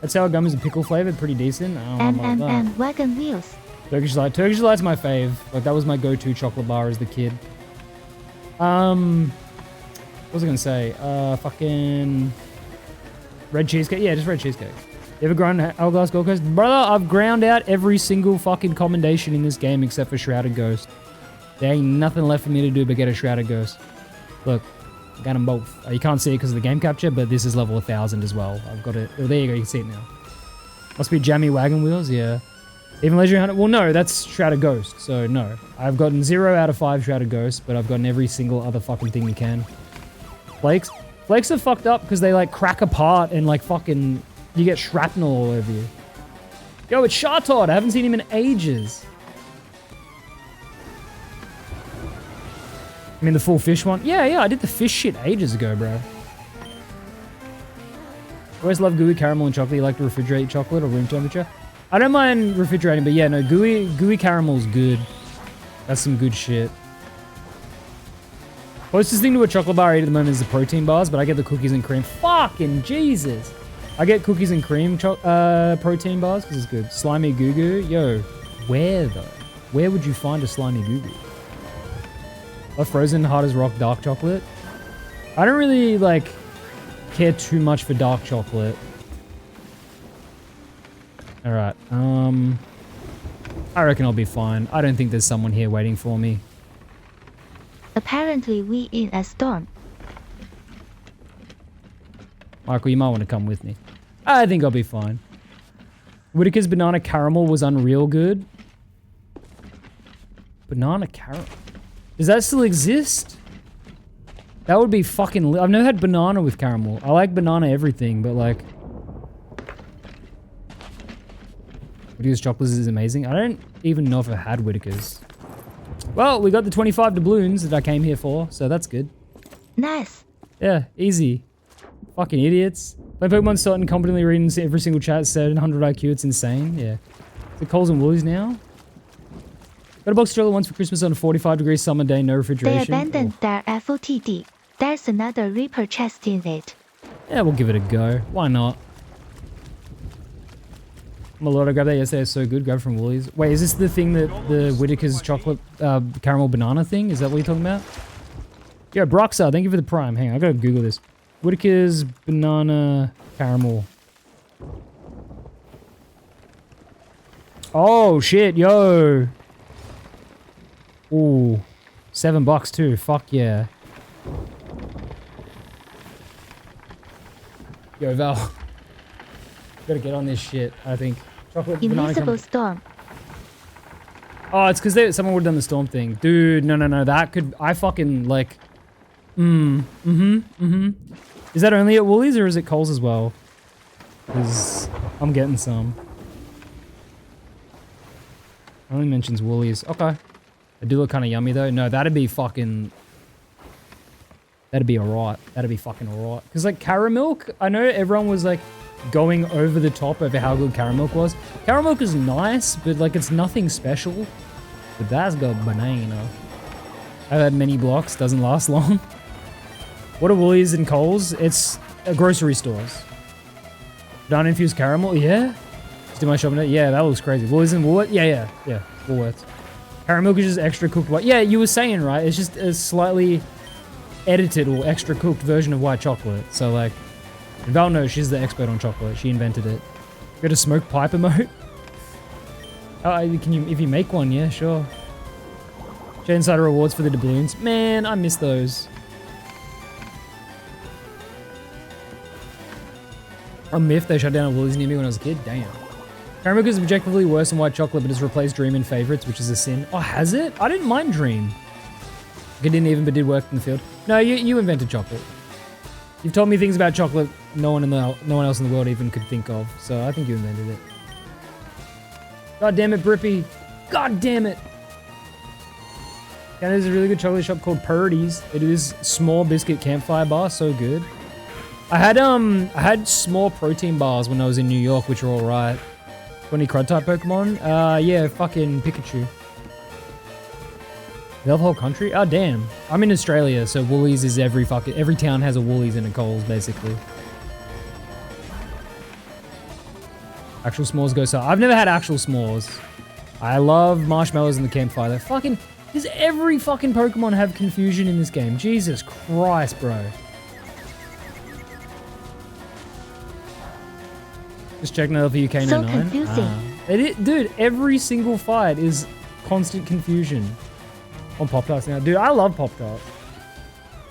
That sour gum is a pickle flavored, pretty decent. And wagon wheels. Turkish Delight. Turkish Delight's my fave. Like that was my go-to chocolate bar as the kid. What was I gonna say? Fucking red cheesecake. Yeah, just red cheesecake. You ever ground Hourglass Gold Coast? Brother, I've ground out every single fucking commendation in this game except for Shrouded Ghost. There ain't nothing left for me to do but get a Shrouded Ghost. Look, I got them both. You can't see it because of the game capture, but this is level 1000 as well. I've got it. Oh, there you go. You can see it now. Must be jammy wagon wheels, yeah. Even Legendary Hunter? Well, no, that's Shrouded Ghost, so no. I've gotten 0 out of 5 Shrouded Ghosts, but I've gotten every single other fucking thing you can. Flakes? Flakes are fucked up because they, like, crack apart and, like, fucking... You get shrapnel all over you. Yo, it's Shartod. I haven't seen him in ages. I mean, the full fish one? Yeah, I did the fish shit ages ago, bro. Always love gooey caramel and chocolate. You like to refrigerate chocolate or room temperature? I don't mind refrigerating, but yeah, no, gooey caramel's good. That's some good shit. Closest thing to a chocolate bar I eat at the moment is the protein bars, but I get the cookies and cream. Fucking Jesus. I get cookies and cream protein bars because it's good. Slimy Goo Goo. Yo, where though? Where would you find a slimy Goo Goo? A frozen hard as rock dark chocolate. I don't really like care too much for dark chocolate. All right. I reckon I'll be fine. I don't think there's someone here waiting for me. Apparently we in a storm. Michael, you might want to come with me. I think I'll be fine. Whitaker's banana caramel was unreal good. Banana caramel. Does that still exist? That would be fucking lit. I've never had banana with caramel. I like banana everything, but like... Whitaker's chocolates is amazing. I don't even know if I had Whitaker's. Well, we got the 25 doubloons that I came here for, so that's good. Nice. Yeah, easy. Fucking idiots. Play Pokemon Start and competently reading every single chat, 700 IQ, it's insane. Yeah. Is it Coles and Woolies now? Got a box of chocolate once for Christmas on a 45-degree summer day, no refrigeration. They abandoned their FOTD. There's another Reaper chest in it. Yeah, we'll give it a go. Why not? My lord, I grabbed that yesterday. It's so good. Grab it from Woolies. Wait, is this the thing that the Whitaker's chocolate caramel banana thing? Is that what you're talking about? Yo, Broxar, thank you for the prime. Hang on, I gotta Google this. Whitaker's banana caramel. Oh, shit, yo. Ooh. $7 too. Fuck yeah. Yo, Val. Gotta get on this shit, I think. Chocolate Invisible storm. Oh, it's because someone would have done the storm thing. Dude, no. That could... I fucking, like... Is that only at Woolies or is it Coles as well? Because I'm getting some. Only mentions Woolies. Okay. They do look kind of yummy though. No, that'd be fucking... That'd be alright. That'd be fucking alright. Because like Caramilk, I know everyone was like going over the top over how good Caramilk was. Caramilk is nice, but like it's nothing special. But that's got banana. I've had many blocks, doesn't last long. What are Woolies and Coles? It's grocery stores. Banana infused caramel, yeah. Just do my shopping. Yeah, that looks crazy. Woolies and Woolworths, yeah. Woolworths. Caramilk is just extra cooked white. Yeah, you were saying right. It's just a slightly edited or extra cooked version of white chocolate. So like, Val knows she's the expert on chocolate. She invented it. Got a smoke pipe emote. Oh, can you? If you make one, yeah, sure. J Insider rewards for the doubloons. Man, I miss those. A myth, they shut down a Woolies near me when I was a kid. Damn. Caramilk is objectively worse than white chocolate, but has replaced Dream in favorites, which is a sin. Oh, has it? I didn't mind Dream. It didn't even, but did work in the field. No, you invented chocolate. You've told me things about chocolate no one else in the world even could think of. So I think you invented it. God damn it, Brippy. God damn it. Yeah, there's a really good chocolate shop called Purdy's. It is small biscuit campfire bar, so good. I had small protein bars when I was in New York, which are alright. 20 crud type Pokemon? Yeah, fucking Pikachu. The whole country? Oh damn. I'm in Australia, so Woolies is every town has a Woolies and a Coles, basically. Actual s'mores go so. I've never had actual s'mores. I love marshmallows in the campfire. They're fucking... Does every fucking Pokemon have confusion in this game? Jesus Christ, bro. Just checking out for UK99. So confusing. Dude, every single fight is constant confusion on Pop-Tarts now. Dude, I love Pop-Tarts.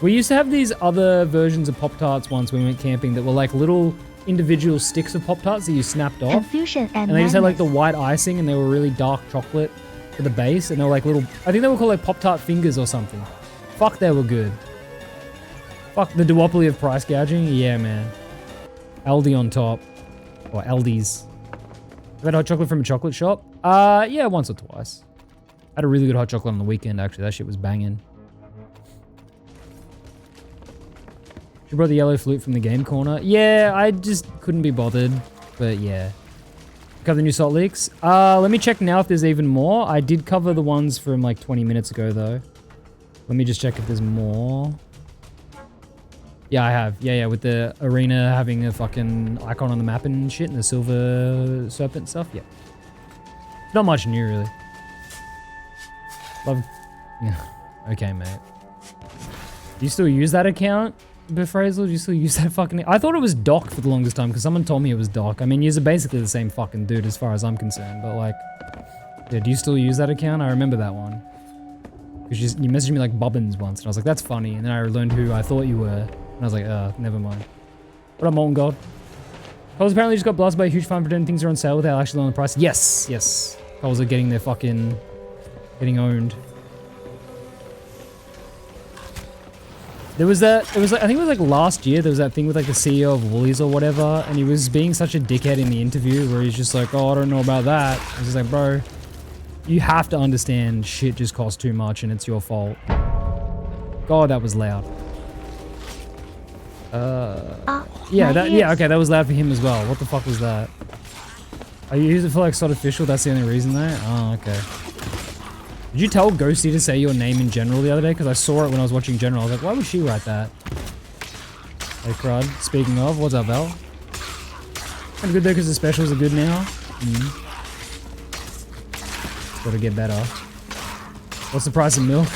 We used to have these other versions of Pop-Tarts once when we went camping that were like little individual sticks of Pop-Tarts that you snapped off. Confusion and they just had like the madness. white icing and they were really dark chocolate for the base. And they were like little, I think they were called like Pop-Tart fingers or something. Fuck, they were good. Fuck, the duopoly of price gouging? Yeah, man. Aldi on top. Or Aldi's. I've had hot chocolate from a chocolate shop? Yeah, once or twice. I had a really good hot chocolate on the weekend, actually. That shit was banging. She brought the yellow flute from the game corner. Yeah, I just couldn't be bothered. But yeah. Cover the new salt leaks. Let me check now if there's even more. I did cover the ones from like 20 minutes ago, though. Let me just check if there's more. Yeah, I have. Yeah, with the arena having a fucking icon on the map and shit and the silver serpent stuff. Yeah. Not much new, really. Love. Yeah. Okay, mate. Do you still use that account, Befrazel? Do you still use that fucking... I thought it was Doc for the longest time because someone told me it was Doc. I mean, you're basically the same fucking dude as far as I'm concerned, but like... Yeah, do you still use that account? I remember that one. Because you messaged me like Bobbins once and I was like, that's funny. And then I learned who I thought you were. And I was like, never mind. What up, Molten God? Coles apparently just got blasted by a huge fine for pretending things are on sale without actually on the price. Yes. Coles are getting their fucking... getting owned. There was that, I think it was like last year, there was that thing with like the CEO of Woolies or whatever, and he was being such a dickhead in the interview where he's just like, oh, I don't know about that. I was just like, bro, you have to understand shit just costs too much and it's your fault. God, that was loud. Yeah, okay, that was loud for him as well. What the fuck was that? I use it for like sort of official, that's the only reason there? Oh, okay. Did you tell Ghosty to say your name in general the other day? Because I saw it when I was watching general. I was like, why would she write that? Hey, Crud. Speaking of, what's up, Val? I'm good though because the specials are good now. Gotta get better. What's the price of milk?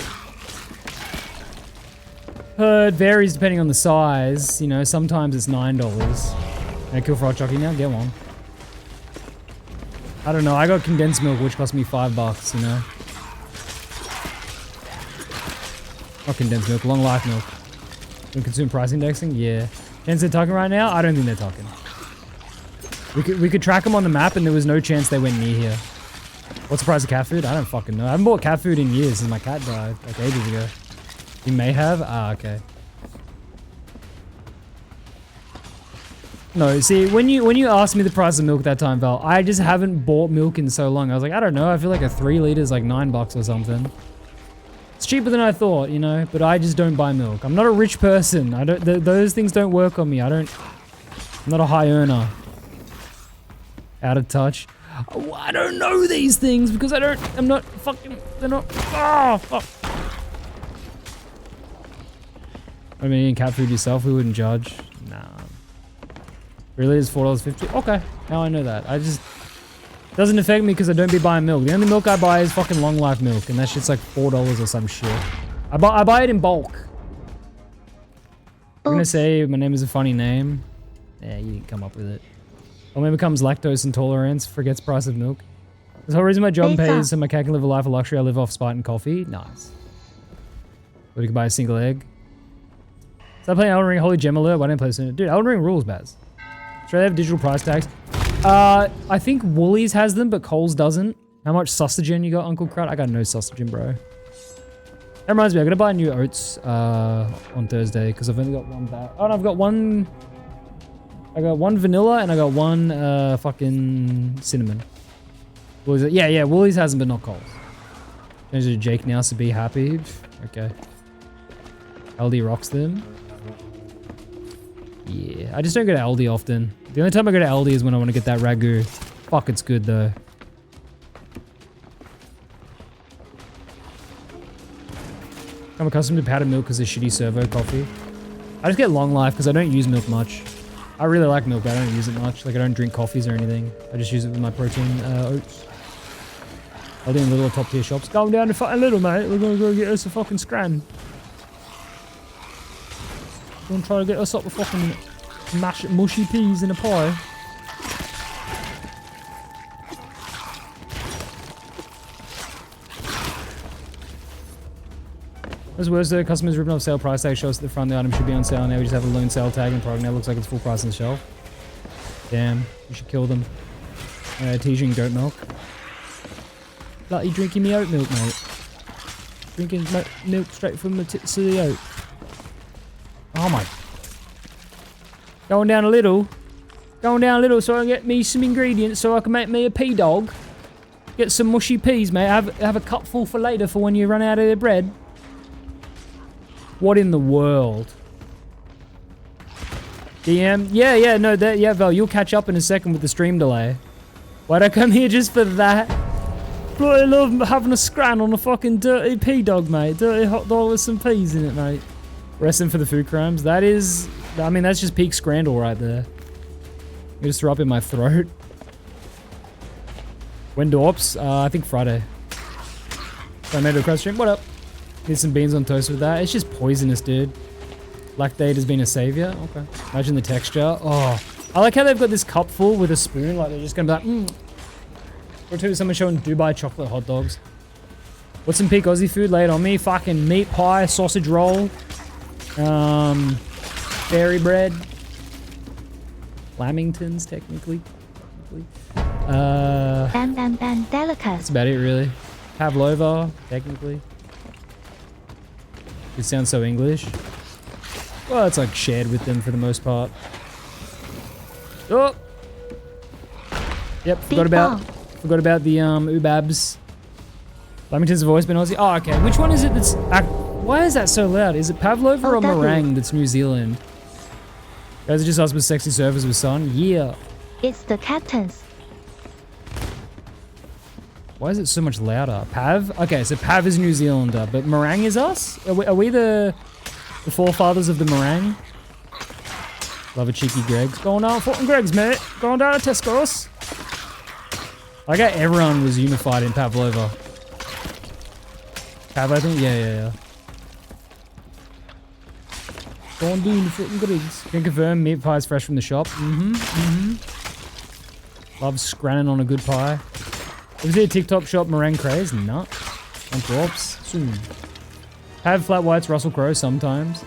It varies depending on the size. You know, sometimes it's $9. Can I kill for hot chocolate now? Get one. I don't know. I got condensed milk, which cost me $5, you know? Not condensed milk, long life milk. Consumer price indexing? Yeah. Chance they're talking right now? I don't think they're talking. We could track them on the map and there was no chance they went near here. What's the price of cat food? I don't fucking know. I haven't bought cat food in years since my cat died, like ages ago. You may have? Ah, okay. No, see, when you asked me the price of milk that time, Val, I just haven't bought milk in so long. I was like, I don't know, I feel like a 3 litre is like $9 or something. It's cheaper than I thought, you know, but I just don't buy milk. I'm not a rich person. I don't. Those things don't work on me. I'm not a high earner. Out of touch. Oh, I don't know these things because I'm not fucking. They're not. Oh fuck. I mean, eating cat food yourself, we wouldn't judge. Nah. Really, it's $4.50. Okay, now I know that. Doesn't affect me because I don't be buying milk. The only milk I buy is fucking long life milk, and that shit's like $4 or some shit. I buy it in bulk. I'm gonna say my name is a funny name. Yeah, you didn't come up with it. Or maybe becomes lactose intolerance, forgets price of milk. There's the whole reason my job pays so my cat can live a life of luxury. I live off Spite and coffee. Nice. But you can buy a single egg. Stop playing Elden Ring. Holy gem alert. Why didn't I play this? Dude, Elden Ring rules, Baz. Should I have digital price tags? I think Woolies has them, but Coles doesn't. How much sausagen you got, Uncle Crud? I got no sausagen, bro. That reminds me, I'm gonna buy new oats on Thursday because I've only got one bag. Oh no, I've got one. I got one vanilla and I got one fucking cinnamon. Woolies, yeah, Woolies has them, but not Coles. Change to Jake now, so be happy. Okay. Aldi rocks them. Yeah, I just don't go to Aldi often. The only time I go to Aldi is when I want to get that ragu. Fuck, it's good though. I'm accustomed to powdered milk because of shitty servo coffee. I just get long life because I don't use milk much. I really like milk, but I don't use it much. Like I don't drink coffees or anything. I just use it with my protein oats. Aldi and Little top tier shops. Going down to fucking Little, mate. We're gonna go get us a fucking scran. Gonna try to get us up with fucking mushy peas in a pie. What's worse though, customers ripping off sale price tag show us at the front the item should be on sale. Now we just have a lone sale tag and product now looks like it's full price on the shelf. Damn, you should kill them. Teasing goat milk. Like you drinking me oat milk, mate. Drinking milk straight from the tits of the oat. Oh my. Going down a little. Going down a little so I can get me some ingredients so I can make me a pea dog. Get some mushy peas, mate. Have a cupful for later for when you run out of the bread. What in the world? DM? Yeah, no, Val, you'll catch up in a second with the stream delay. Why'd I come here just for that? Bloody love having a scran on a fucking dirty pea dog, mate. Dirty hot dog with some peas in it, mate. Resting for the food crimes. That is, I mean, that's just peak scrandle right there. You just throw up in my throat. When do ops? I think Friday. So I made a Crudstream. What up? Need some beans on toast with that. It's just poisonous, dude. Lactate has been a savior. Okay. Imagine the texture. Oh. I like how they've got this cup full with a spoon. Like they're just gonna be like, Or two, someone showing Dubai chocolate hot dogs. What's some peak Aussie food laid on me? Fucking meat pie, sausage roll. Fairy bread. Lamingtons, technically. That's about it, really. Pavlova, technically. It sounds so English. Well, it's like shared with them for the most part. Oh! Yep, forgot about the Ubabs. Lamingtons have always been Aussie. Oh, okay. Which one is it that's... why is that so loud? Is it Pavlova or meringue that's New Zealand? Guys, it just us with sexy servers with son? Yeah. It's the captains. Why is it so much louder? Pav? Okay, so Pav is New Zealander, but meringue is us? Are we the forefathers of the meringue? Love a cheeky Greg's. Going down Fort and Greg's, mate. Going down to Tesco's. I got everyone was unified in Pavlova. Pav, I think? Yeah. Going down to Fort and Greg's. Can confirm meat pie is fresh from the shop. Love scranning on a good pie. Was there a TikTok shop meringue craze? Nah. On drops. Soon. Have flat whites Russell Crowe sometimes.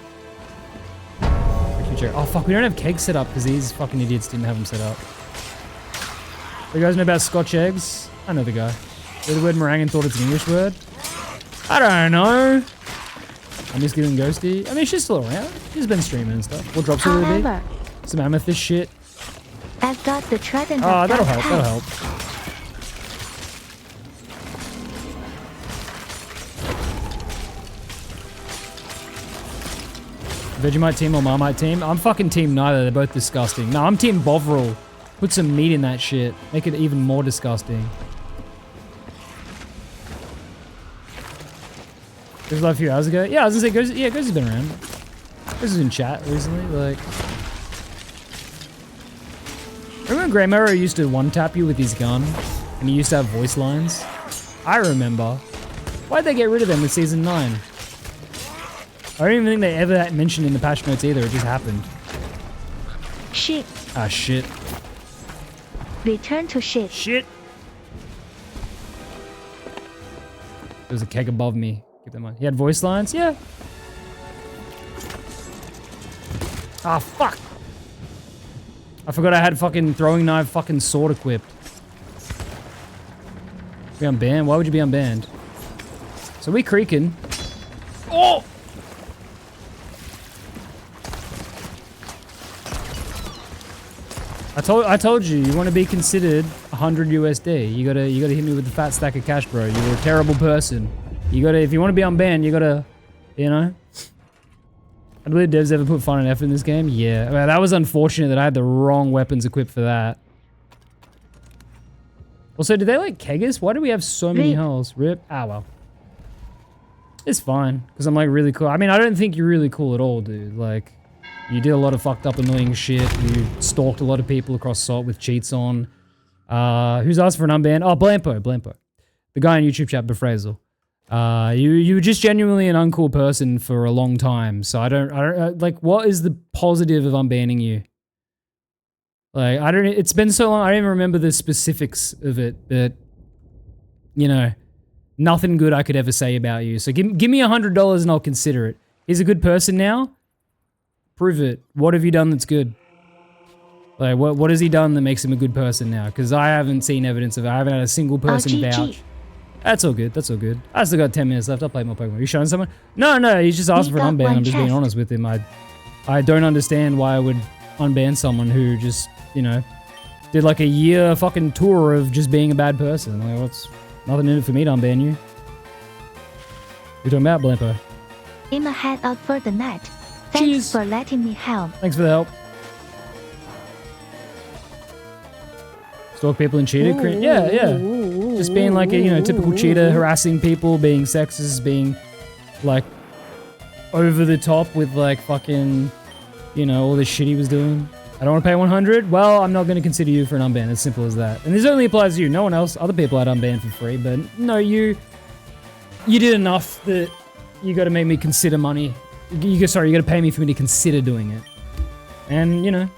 Oh fuck, we don't have kegs set up because these fucking idiots didn't have them set up. You guys know about Scotch eggs? I know the guy. Heard the word meringue and thought it's an English word? I don't know. I'm just giving Ghosty. I mean, she's still around. She's been streaming and stuff. What drops will it be? Some amethyst shit. I've got the trident. Oh, that'll help. Vegemite team or Marmite team? I'm fucking team neither. They're both disgusting. No, I'm team Bovril. Put some meat in that shit. Make it even more disgusting. It was like a few hours ago. Yeah, I was gonna say, Ghost has been around. Ghost was in chat recently. Like, remember when Grey Mirror used to one-tap you with his gun? And he used to have voice lines? I remember. Why'd they get rid of them with Season 9? I don't even think they ever mentioned in the patch notes either. It just happened. Shit. Ah, shit. Return to shit. Shit. There's a keg above me. Keep that in mind. He had voice lines? Yeah. Ah, fuck. I forgot I had fucking throwing knife fucking sword equipped. Be unbanned? Why would you be unbanned? So we creaking. Oh! I told you, you want to be considered 100 USD. You gotta hit me with the fat stack of cash, bro. You're a terrible person. You gotta, if you want to be unbanned, you gotta, you know. I believe devs ever put fun and effort in this game. Yeah, well, that was unfortunate that I had the wrong weapons equipped for that. Also, did they like keg us? Why do we have so many holes? Rip. Ah, well. It's fine, because I'm like really cool. I mean, I don't think you're really cool at all, dude. Like, you did a lot of fucked up annoying shit. You stalked a lot of people across Salt with cheats on. Who's asked for an unban? Oh, Blampo. The guy in YouTube chat, Befrazel. You were just genuinely an uncool person for a long time. So I don't, like, what is the positive of unbanning you? Like, it's been so long, I don't even remember the specifics of it, but, you know, nothing good I could ever say about you. So give me $100 and I'll consider it. He's a good person now? Prove it. What have you done that's good? Like, what has he done that makes him a good person now? Because I haven't seen evidence of it. I haven't had a single person vouch. That's all good. That's all good. I still got 10 minutes left. I'll play more Pokemon. Are you showing someone? No. He's just asking for an unban. I'm just being honest with him. I don't understand why I would unban someone who just, you know, did like a year fucking tour of just being a bad person. Like, what's nothing in it for me to unban you? You're talking about, Blampo? I'm a head out for the night. Thanks for letting me help. Thanks for the help. Stalk people and cheater? Yeah. Just being like a, you know, typical cheater, harassing people, being sexist, being like over the top with like fucking, you know, all this shit he was doing. I don't want to pay 100. Well, I'm not going to consider you for an unban. As simple as that. And this only applies to you. No one else. Other people I'd unban for free, but no, you did enough that you got to make me consider money. You got to pay me for me to consider doing it. And you know,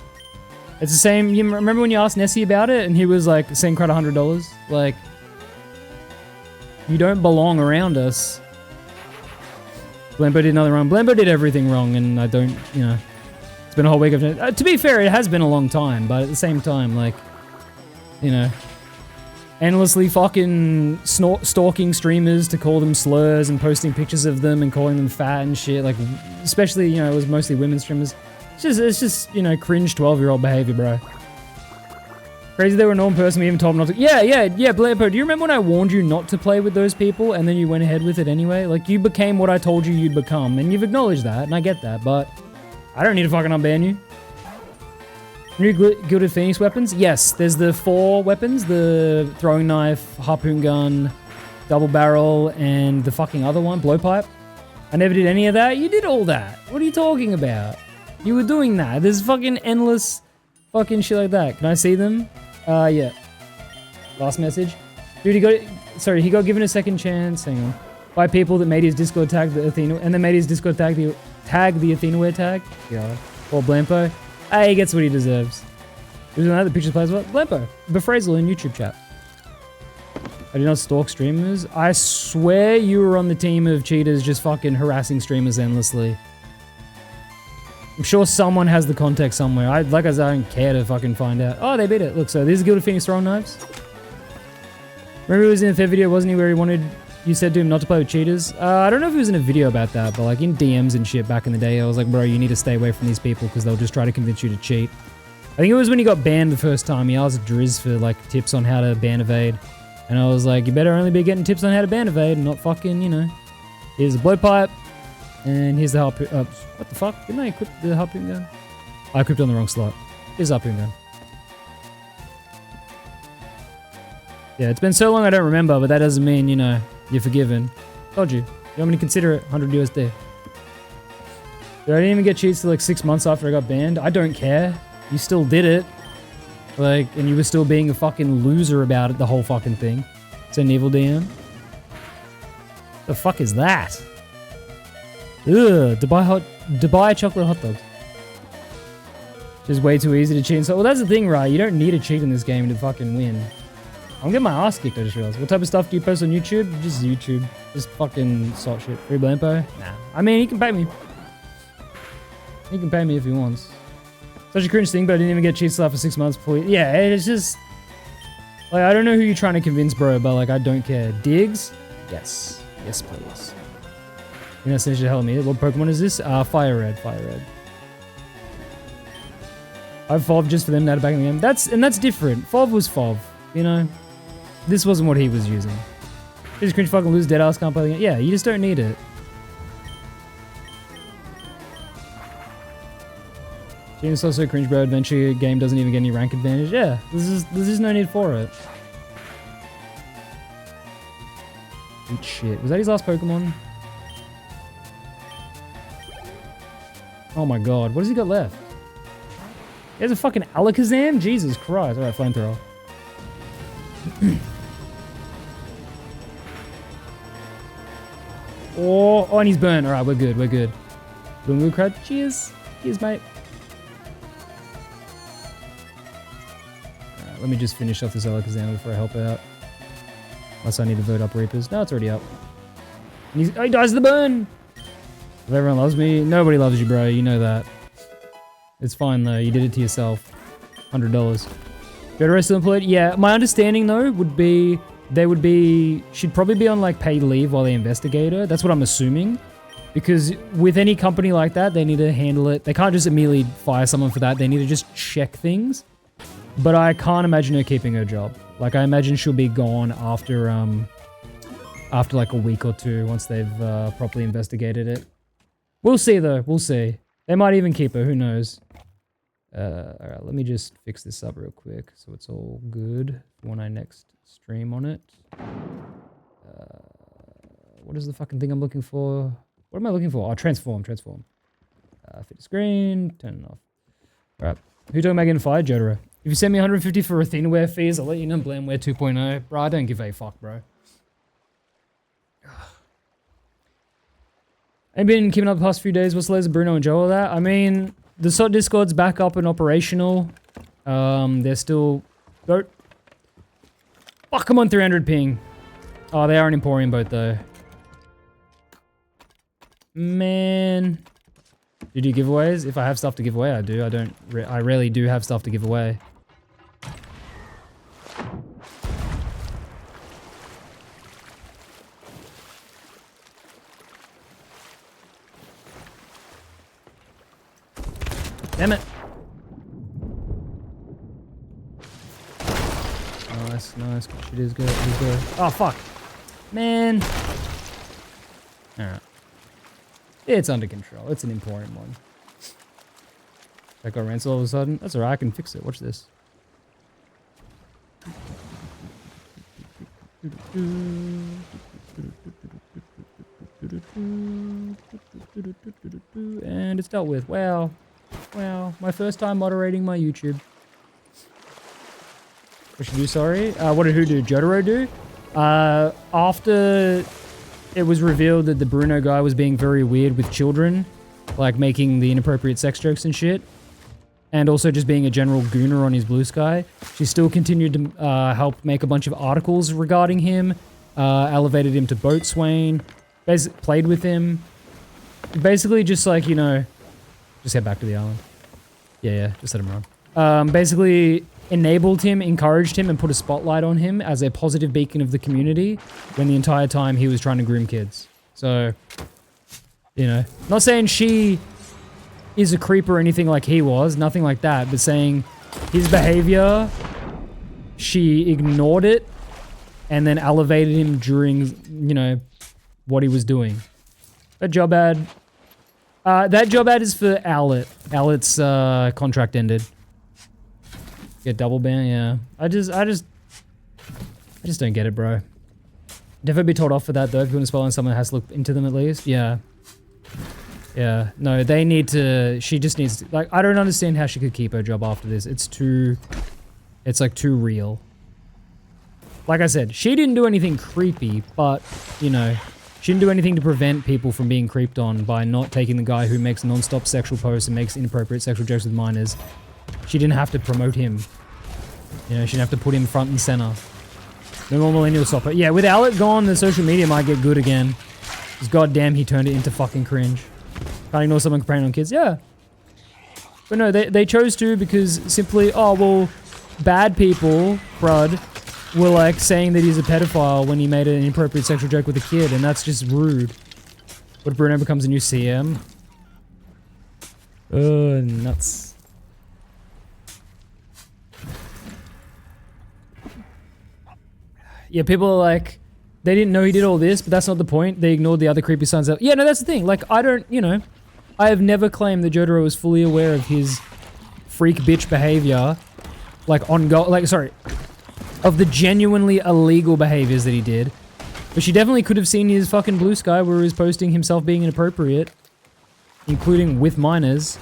it's the same. You remember when you asked Nessie about it, and he was like, "Send Crud $100." Like, you don't belong around us. Blampo did nothing wrong. Blampo did everything wrong, and I don't, you know. It's been a whole week of... to be fair, it has been a long time, but at the same time, like, you know, endlessly fucking stalking streamers to call them slurs and posting pictures of them and calling them fat and shit, like, especially, you know, it was mostly women streamers. It's just, you know, cringe 12-year-old behavior, bro. Crazy they were a normal person, we even told them not to... Yeah, Blampo, do you remember when I warned you not to play with those people and then you went ahead with it anyway? Like, you became what I told you you'd become, and you've acknowledged that, and I get that, but I don't need to fucking unban you. New Gilded Phoenix weapons? Yes, there's the 4 weapons, the throwing knife, harpoon gun, double barrel, and the fucking other one, blowpipe. I never did any of that. You did all that. What are you talking about? You were doing that. There's fucking endless fucking shit like that. Can I see them? Yeah. Last message. Dude, he got given a second chance. Hang on. By people that made his Discord tag the Athena, and then made his Discord tag the Athenaware tag. Yeah. Or Blampo. Hey, he gets what he deserves. Isn't that the pictures plays what? Blampo. Bephrasal in YouTube chat. I did not stalk streamers. I swear you were on the team of cheaters just fucking harassing streamers endlessly. I'm sure someone has the context somewhere. Like I said, I don't care to fucking find out. Oh, they beat it. Look, so this is Gilded Phoenix throwing knives. Remember he was in the third video, wasn't he, where you said to him not to play with cheaters? I don't know if he was in a video about that, but like in DMs and shit back in the day, I was like, bro, you need to stay away from these people because they'll just try to convince you to cheat. I think it was when he got banned the first time. He asked Driz for like tips on how to ban evade. And I was like, you better only be getting tips on how to ban evade and not fucking, you know. Here's a blowpipe. And here's the harpoon. What the fuck? Didn't I equip the harpoon gun? I equipped it on the wrong slot. Here's the harpoon gun. Yeah, it's been so long I don't remember, but that doesn't mean, you know, you're forgiven. Told you. You want me to consider it 100 USD. Dude, I didn't even get cheats till like 6 months after I got banned. I don't care. You still did it. Like, and you were still being a fucking loser about it, the whole fucking thing. It's an evil DM. The fuck is that? Ugh, Dubai chocolate hot dogs. Just way too easy to cheat. So, well, that's the thing, right? You don't need to cheat in this game to fucking win. I'm getting my ass kicked, I just realized. What type of stuff do you post on YouTube? Just YouTube. Just fucking salt shit. Free Blampo? Nah. I mean, he can pay me. He can pay me if he wants. Such a cringe thing, but I didn't even get cheats till after 6 months before. Yeah, it's just... Like, I don't know who you're trying to convince, bro, but like, I don't care. Diggs? Yes. Yes, please. You know, since you're telling me, what Pokemon is this? Firered. I've FOV just for them now to back in the game. That's different. FOV was FOV, you know? This wasn't what he was using. Just cringe fucking lose dead ass, can't play the game. Yeah, you just don't need it. Genius also cringe, bro. Adventure game doesn't even get any rank advantage. Yeah, there's just no need for it. Eat shit. Was that his last Pokemon? Oh my god, what has he got left? He has a fucking Alakazam? Jesus Christ. Alright, flamethrower. Oh, and he's burned. Alright, we're good. Boom, crowd. Cheers. Cheers, mate. Alright, let me just finish off this Alakazam before I help out. Unless I need to vote up Reapers. No, it's already up. And he dies to the burn! If everyone loves me, nobody loves you, bro. You know that. It's fine, though. You did it to yourself. $100. Jotaro still employed? Yeah, my understanding, though, would be... She'd probably be on, like, paid leave while they investigate her. That's what I'm assuming. Because with any company like that, they need to handle it. They can't just immediately fire someone for that. They need to just check things. But I can't imagine her keeping her job. Like, I imagine she'll be gone after like a week or two once they've properly investigated it. We'll see, though. We'll see. They might even keep her. Who knows? Alright, let me just fix this up real quick so it's all good when I next stream on it. What is the fucking thing I'm looking for? What am I looking for? Oh, transform. Fit the screen. Turn it off. Alright. Who talking about getting fired? Jotaro. If you send me 150 for Athenaware fees, I'll let you know Blandware 2.0. Bro, I don't give a fuck, bro. I've been keeping up the past few days. What's the latest of Bruno and Joe all that? I mean, the SOT Discord's back up and operational. They're still... Fuck, I'm on 300 ping. Oh, they are an Emporium boat, though. Man. Do you do giveaways? If I have stuff to give away, I do. I rarely do have stuff to give away. Damn it. Nice. Good shit is good. Oh, fuck. Man. Alright. It's under control. It's an important one. That got rancid all of a sudden. That's alright. I can fix it. Watch this. And it's dealt with. Wow. My first time moderating my YouTube. What should I do? Sorry. What did who do? Jotaro do? After it was revealed that the Bruno guy was being very weird with children, like making the inappropriate sex jokes and shit, and also just being a general gooner on his blue sky, she still continued to help make a bunch of articles regarding him, elevated him to boatswain, played with him, basically just like, you know, just head back to the island. Yeah, just let him run. Basically enabled him, encouraged him, and put a spotlight on him as a positive beacon of the community when the entire time he was trying to groom kids. So, you know, not saying she is a creep or anything like he was, nothing like that, but saying his behavior, she ignored it and then elevated him during, you know, what he was doing. That job ad is for Owlet. Owlet's contract ended. Get double ban, yeah. I just don't get it, bro. Definitely be told off for that though. If you want to spell on someone, has to look into them at least. Yeah. No, they need to. She just needs to, like, I don't understand how she could keep her job after this. It's like too real. Like I said, she didn't do anything creepy, but you know, she didn't do anything to prevent people from being creeped on by not taking the guy who makes non-stop sexual posts and makes inappropriate sexual jokes with minors. She didn't have to promote him. You know, she didn't have to put him front and center. No more millennial stopper. Yeah, with Owlet gone, the social media might get good again. Because goddamn, he turned it into fucking cringe. Can't ignore someone preying on kids. Yeah. But no, they chose to because simply, oh, well, bad people, crud, were like saying that he's a pedophile when he made an inappropriate sexual joke with a kid, and that's just rude. What if Bruno becomes a new CM? Nuts. Yeah, people are like, they didn't know he did all this, but that's not the point. They ignored the other creepy signs. Yeah, no, that's the thing. Like, I don't, you know, I have never claimed that Jotaro was fully aware of his freak bitch behavior, like, of the genuinely illegal behaviors that he did. But she definitely could have seen his fucking blue sky where he was posting himself being inappropriate, including with minors.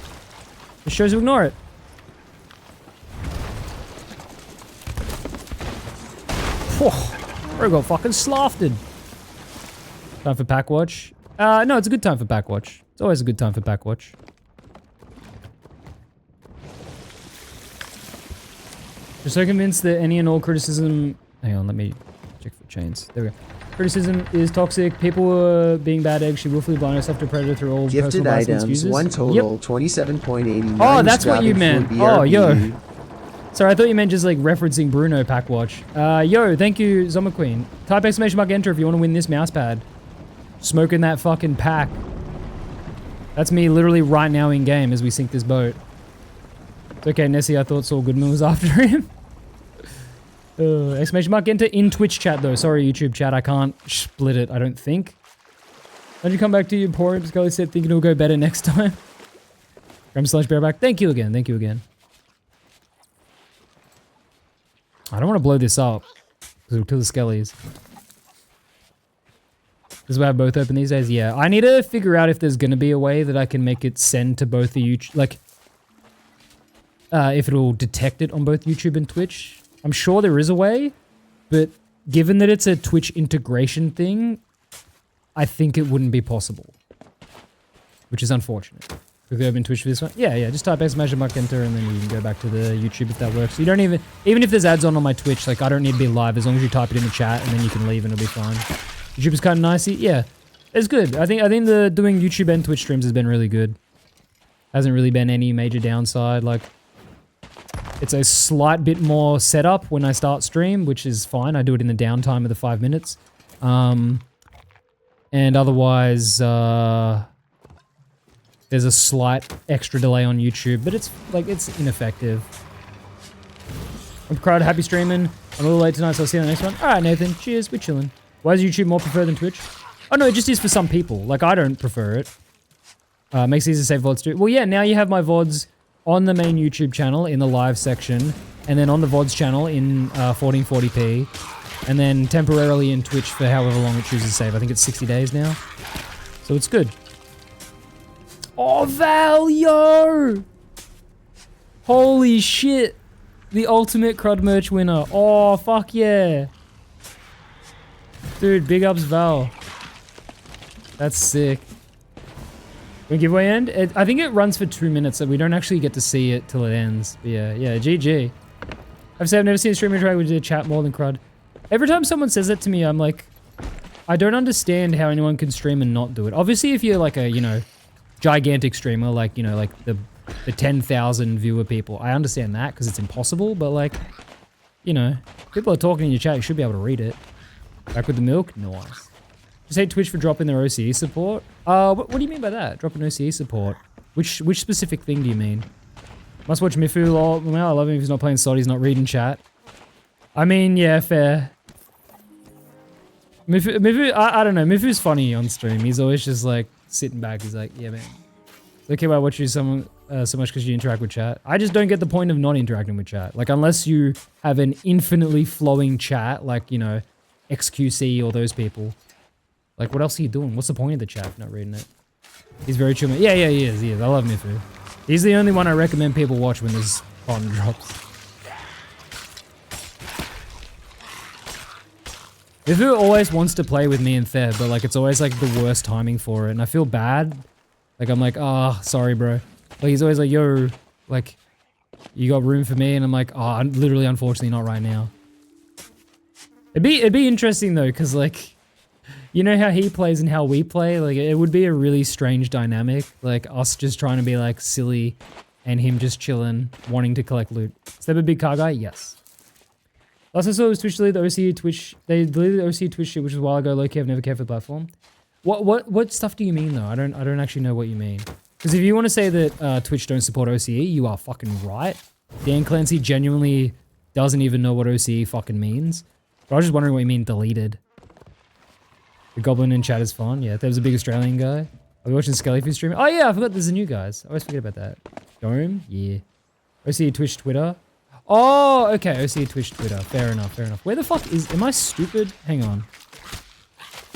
It shows to ignore it. Bro got fucking slafted. Time for pack watch? No, it's a good time for pack watch. It's always a good time for pack watch. You're so convinced that any and all criticism... Hang on, let me Check for chains. There we go. Criticism is toxic. People were being bad eggs. She willfully blind herself to predator through all Gifted personal license items, users. one total, 27.89. Oh, that's what you Scrapping meant. for Oh, yo. BRB. Sorry, I thought you meant just like referencing Bruno Pack Watch. Yo, thank you, Zoma Queen. Type exclamation mark enter if you want to win this mouse pad. Smoking that fucking pack. That's me literally right now in game as we sink this boat. It's okay, Nessie, I thought Saul Goodman was after him. Exclamation mark enter in Twitch chat though. Sorry, YouTube chat, I can't split it, I don't think. How'd you come back to your Emporium? Scully said thinking it'll go better next time. Gram/bareback, thank you again, thank you again. I don't want to blow this up because it'll kill the skellies. Does we have both open these days? Yeah. I need to figure out if there's going to be a way that I can make it send to both the YouTube... Like, if it'll detect it on both YouTube and Twitch. I'm sure there is a way, but given that it's a Twitch integration thing, I think it wouldn't be possible. Which is unfortunate. We've open Twitch for this one. Yeah, just type exclamation mark enter and then you can go back to the YouTube if that works. You don't even if there's ads on my Twitch, like I don't need to be live as long as you type it in the chat and then you can leave and it'll be fine. YouTube is kind of nicey. Yeah, it's good. I think the doing YouTube and Twitch streams has been really good. Hasn't really been any major downside. Like, it's a slight bit more setup when I start stream, which is fine. I do it in the downtime of the 5 minutes. And otherwise, there's a slight extra delay on YouTube, but it's ineffective. I'm Crowd, happy streaming. I'm a little late tonight, so I'll see you on the next one. All right, Nathan. Cheers. We're chilling. Why is YouTube more preferred than Twitch? Oh, no, it just is for some people. Like, I don't prefer it. Makes it easy to save VODs too. Well, yeah, now you have my VODs on the main YouTube channel in the live section, and then on the VODs channel in 1440p, and then temporarily in Twitch for however long it chooses to save. I think it's 60 days now. So it's good. Oh, Valio! Holy shit. The ultimate Crud merch winner. Oh, fuck yeah. Dude, big ups, Val. That's sick. When giveaway end? I think it runs for 2 minutes, so we don't actually get to see it till it ends. But yeah, GG. I've said I've never seen a streamer interact with a chat more than Crud. Every time someone says that to me, I'm like, I don't understand how anyone can stream and not do it. Obviously, if you're like a, you know, gigantic streamer, like, you know, like the 10,000 viewer people, I understand that because it's impossible, but like, you know, people are talking in your chat, you should be able to read it. Back with the milk? Nice. Just hate Twitch for dropping their OCE support. What do you mean by that? Dropping OCE support? Which specific thing do you mean? Must watch Mifu, lol. Well, I love him if he's not playing SOD, he's not reading chat. I mean, yeah, fair. Mifu, I don't know, Mifu's funny on stream. He's always just like, sitting back, he's like, yeah, man. It's okay why I watch you so much because you interact with chat. I just don't get the point of not interacting with chat. Like, unless you have an infinitely flowing chat, like, you know, XQC or those people. Like, what else are you doing? What's the point of the chat if not reading it? He's very chill, man. Yeah, he is. I love Mifu. He's the only one I recommend people watch when there's bottom drops. Mifu always wants to play with me and Theb, but like it's always like the worst timing for it, and I feel bad. Like I'm like, oh, sorry, bro. Like he's always like, yo, like, you got room for me, and I'm like, oh, I'm literally, unfortunately, not right now. It'd be interesting though, cause like, you know how he plays and how we play. Like it would be a really strange dynamic, like us just trying to be like silly, and him just chilling, wanting to collect loot. Is that a big car guy? Yes. Last I saw was Twitch delete the OCE Twitch. They deleted the OCE Twitch shit, which was a while ago. Low-key, I've never cared for the platform. What stuff do you mean though? I don't actually know what you mean. Because if you want to say that Twitch don't support OCE, you are fucking right. Dan Clancy genuinely doesn't even know what OCE fucking means. But I was just wondering what you mean deleted. The Goblin in chat is fun. Yeah, that was a big Australian guy. Are we watching Skellyfood streaming? Oh yeah, I forgot there's a new guys. I always forget about that. Dome? Yeah. OCE Twitch Twitter. Oh, okay. OCE Twitch Twitter. Fair enough, fair enough. Where the fuck is... Am I stupid? Hang on.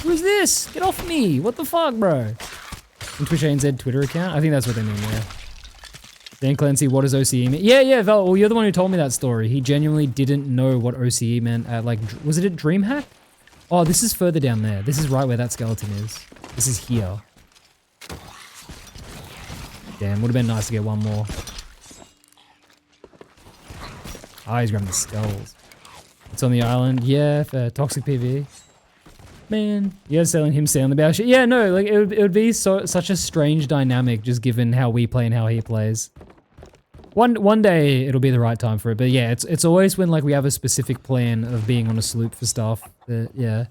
Who's this? Get off me. What the fuck, bro? And Twitch ANZ Twitter account? I think that's what they mean, yeah. Dan Clancy, what does OCE mean? Yeah, Val, well, you're the one who told me that story. He genuinely didn't know what OCE meant at, like... Was it at DreamHack? Oh, this is further down there. This is right where that skeleton is. This is here. Damn, would have been nice to get one more. Ah, he's grabbing the skulls. It's on the island. Yeah, fair. Toxic PV. Man, you guys selling him sailing the battleship. Yeah, no, like it would be such a strange dynamic just given how we play and how he plays. One day it'll be the right time for it, but yeah, it's always when like we have a specific plan of being on a sloop for stuff. That, yeah.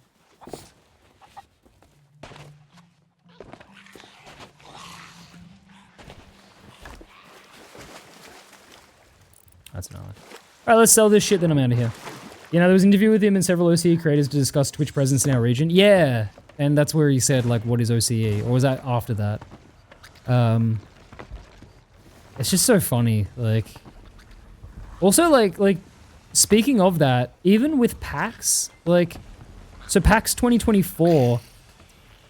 That's another. All right, let's sell this shit. Then I'm out of here. You know, there was an interview with him and several OCE creators to discuss Twitch presence in our region. Yeah, and that's where he said like, "What is OCE?" Or was that after that? It's just so funny. Like, also like speaking of that, even with PAX, like, so PAX 2024.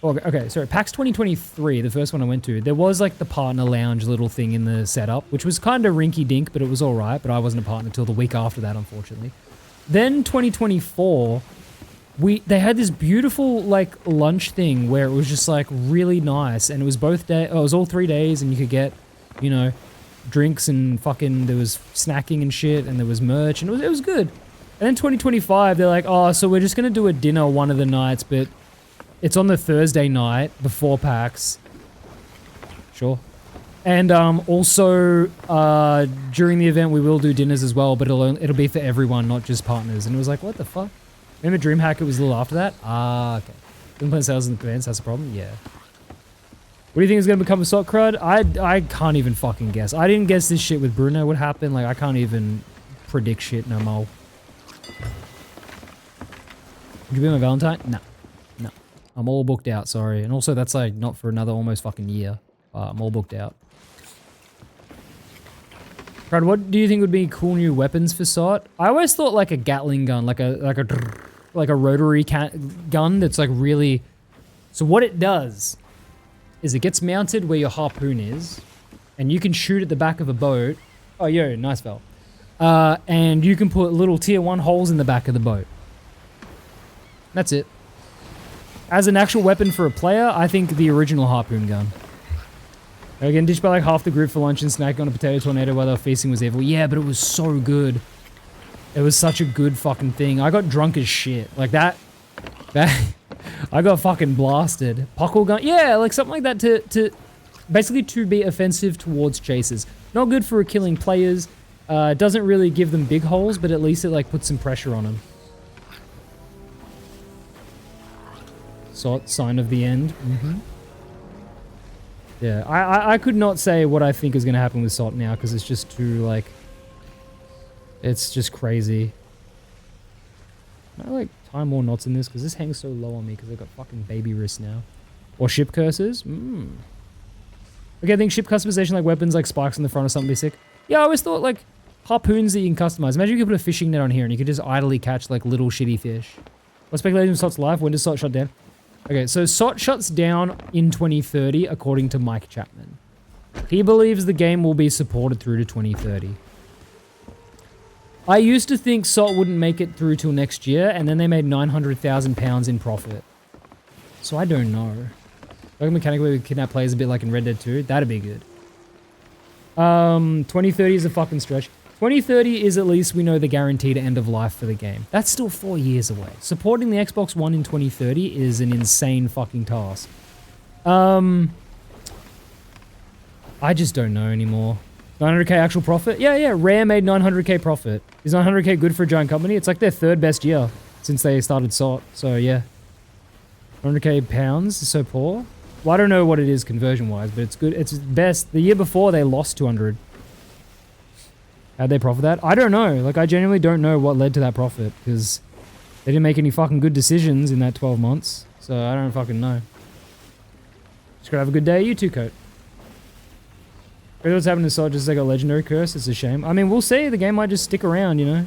Oh, okay, sorry, PAX 2023, the first one I went to, there was like the partner lounge little thing in the setup, which was kind of rinky-dink, but it was all right. But I wasn't a partner until the week after that, unfortunately. Then 2024, they had this beautiful like lunch thing where it was just like really nice, and it was it was all 3 days, and you could get, you know, drinks and fucking there was snacking and shit, and there was merch, and it was good. And then 2025, they're like, oh, so we're just gonna do a dinner one of the nights, but it's on the Thursday night before PAX. Sure. And also during the event we will do dinners as well, but it'll be for everyone, not just partners. And it was like, what the fuck? Remember DreamHack? It was a little after that. Ah, okay. Didn't play sales in advance. That's a problem. Yeah. What do you think is gonna become a SOT crud? I can't even fucking guess. I didn't guess this shit with Bruno would happen. Like I can't even predict shit no more. Would you be my Valentine? No. No. I'm all booked out, sorry. And also that's like not for another almost fucking year. I'm all booked out. Crud, what do you think would be cool new weapons for SOT? I always thought like a Gatling gun, like a rotary gun that's like really. So what it does is it gets mounted where your harpoon is, and you can shoot at the back of a boat. Oh, yo, nice Val. And you can put little tier 1 holes in the back of the boat. That's it. As an actual weapon for a player, I think the original harpoon gun. Again, dished by like half the group for lunch and snacking on a potato tornado while they were feasting was evil. Yeah, but it was so good. It was such a good fucking thing. I got drunk as shit. Like that I got fucking blasted. Puckle gun. Yeah, like something like that to basically to be offensive towards chasers. Not good for killing players. Doesn't really give them big holes, but at least it like puts some pressure on them. Sign of the end. Yeah, I could not say what I think is going to happen with SOT now because it's just too, like, it's just crazy. Can I, like, tie more knots in this? Because this hangs so low on me because I've got fucking baby wrists now. Or ship curses? Okay, I think ship customization, like weapons, like spikes on the front or something, be sick. Yeah, I always thought, like, harpoons that you can customize. Imagine you could put a fishing net on here and you could just idly catch, like, little shitty fish. What speculation of SOT's life? When does SOT shut down? Okay, so SOT shuts down in 2030, according to Mike Chapman. He believes the game will be supported through to 2030. I used to think SOT wouldn't make it through till next year, and then they made £900,000 in profit. So I don't know. Like a mechanic where we kidnap players a bit like in Red Dead 2, that'd be good. 2030 is a fucking stretch. 2030 is at least we know the guaranteed end of life for the game. That's still 4 years away. Supporting the Xbox One in 2030 is an insane fucking task. I just don't know anymore. 900k actual profit? Yeah, Rare made 900k profit. Is 900k good for a giant company? It's like their 3rd best year since they started SOT. So yeah. 100k pounds is so poor. Well, I don't know what it is conversion-wise, but it's good. It's best. The year before, they lost 200. How'd they profit that? I don't know. Like, I genuinely don't know what led to that profit, because they didn't make any fucking good decisions in that 12 months. So, I don't fucking know. Just gotta have a good day. You too, Coat. What's happened to SOT just like a legendary curse? It's a shame. I mean, we'll see. The game might just stick around, you know?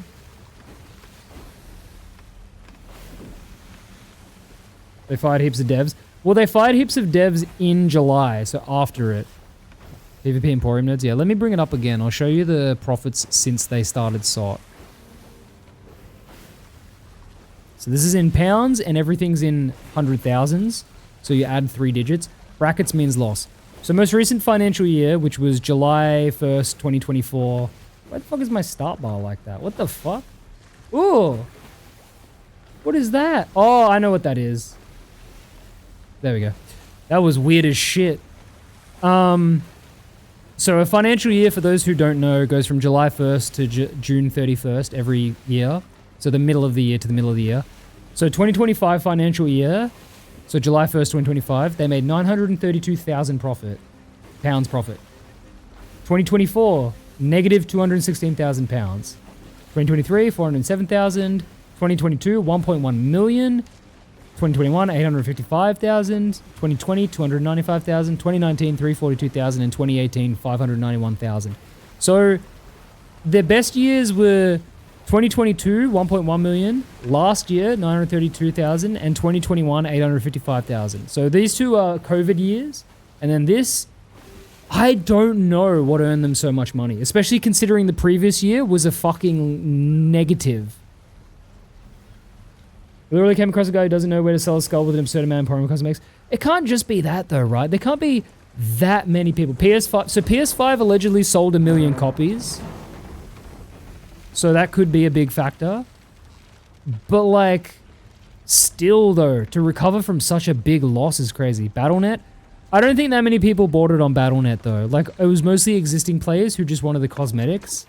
They fired heaps of devs. Well, they fired heaps of devs in July, so after it. PvP Emporium nerds. Yeah, let me bring it up again. I'll show you the profits since they started SOT. So this is in pounds and everything's in 100,000s. So you add 3 digits. Brackets means loss. So most recent financial year, which was July 1st, 2024. Why the fuck is my start bar like that? What the fuck? Ooh. What is that? Oh, I know what that is. There we go. That was weird as shit. So a financial year, for those who don't know, goes from July 1st to June 31st every year. So the middle of the year to the middle of the year. So 2025 financial year, so July 1st, 2025, they made 932,000 pounds profit. 2024, negative 216,000 pounds. 2023, 407,000. 2022, 1.1 million. 2021, 855,000. 2020, 295,000. 2019, 342,000. And 2018, 591,000. So their best years were 2022, 1.1 million. Last year, 932,000. And 2021, 855,000. So these two are COVID years. And then this, I don't know what earned them so much money, especially considering the previous year was a fucking negative. We literally came across a guy who doesn't know where to sell a skull with an absurd amount of porkemon cosmetics. It can't just be that though, right? There can't be that many people. PS5, so PS5 allegedly sold 1 million copies. So that could be a big factor. But like, still though, to recover from such a big loss is crazy. Battle.net? I don't think that many people bought it on Battle.net though. Like, it was mostly existing players who just wanted the cosmetics.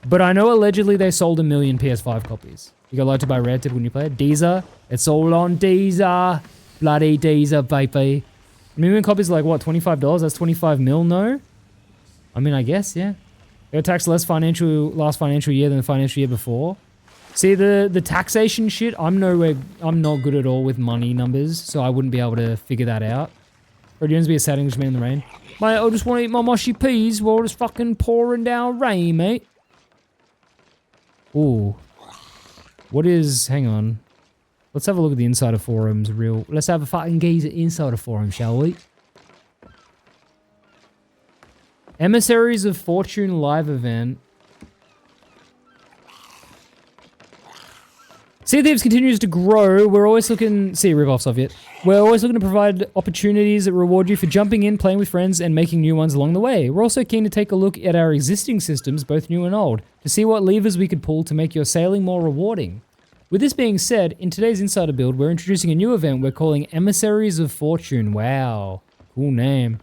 But I know allegedly they sold 1 million PS5 copies. You got allowed to buy rare tip when you play it. Deezer. It's all on Deezer. Bloody Deezer, baby. 1 million copies are like, what, $25? That's 25 mil, no? I mean, I guess, yeah. They were taxed last financial year than the financial year before. See, the taxation shit, I'm not good at all with money numbers, so I wouldn't be able to figure that out. Or do you want to be a sad Englishman in the rain? Mate, I just want to eat my mushy peas while it's fucking pouring down rain, mate. Ooh. What is... Hang on. Let's have a look at the Insider Forums Let's have a fucking gaze at Insider Forum, shall we? Emissaries of Fortune live event. Sea of Thieves continues to grow. We're always looking... See, rip-offs of it. We're always looking to provide opportunities that reward you for jumping in, playing with friends, and making new ones along the way. We're also keen to take a look at our existing systems, both new and old, to see what levers we could pull to make your sailing more rewarding. With this being said, in today's Insider build, we're introducing a new event we're calling Emissaries of Fortune. Wow. Cool name.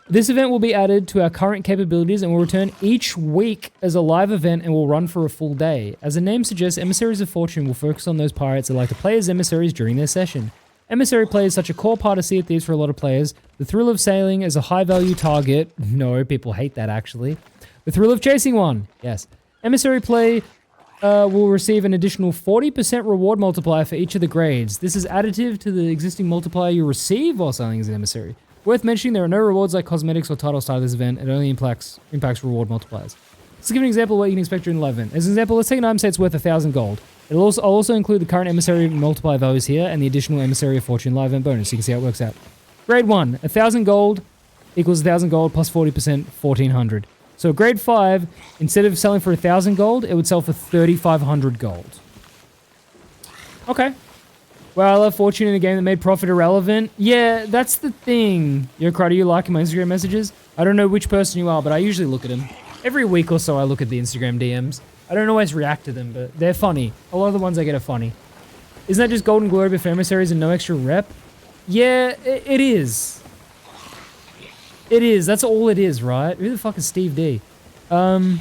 This event will be added to our current capabilities and will return each week as a live event and will run for a full day. As the name suggests, Emissaries of Fortune will focus on those pirates that like to play as emissaries during their session. Emissary play is such a core part of Sea of Thieves for a lot of players. The thrill of sailing as a high-value target. No, people hate that actually. The thrill of chasing one. Yes. Emissary play will receive an additional 40% reward multiplier for each of the grades. This is additive to the existing multiplier you receive while sailing as an emissary. Worth mentioning, there are no rewards like cosmetics or titles tied to this event. It only impacts reward multipliers. Let's give an example of what you can expect during the live event. As an example, let's take an item say it's worth 1,000 gold. I'll also include the current emissary multiplier values here and the additional emissary of fortune live event bonus. You can see how it works out. Grade 1, 1,000 gold equals 1,000 gold plus 40%, 1,400. So grade 5, instead of selling for 1,000 gold, it would sell for 3,500 gold. Okay. Well, I love fortune in a game that made profit irrelevant. Yeah, that's the thing. Yo, Crud, are you liking my Instagram messages? I don't know which person you are, but I usually look at them. Every week or so I look at the Instagram DMs. I don't always react to them, but they're funny. A lot of the ones I get are funny. Isn't that just Golden Glory for emissaries and no extra rep? Yeah, it is. It is. That's all it is, right? Who the fuck is Steve D? Oh,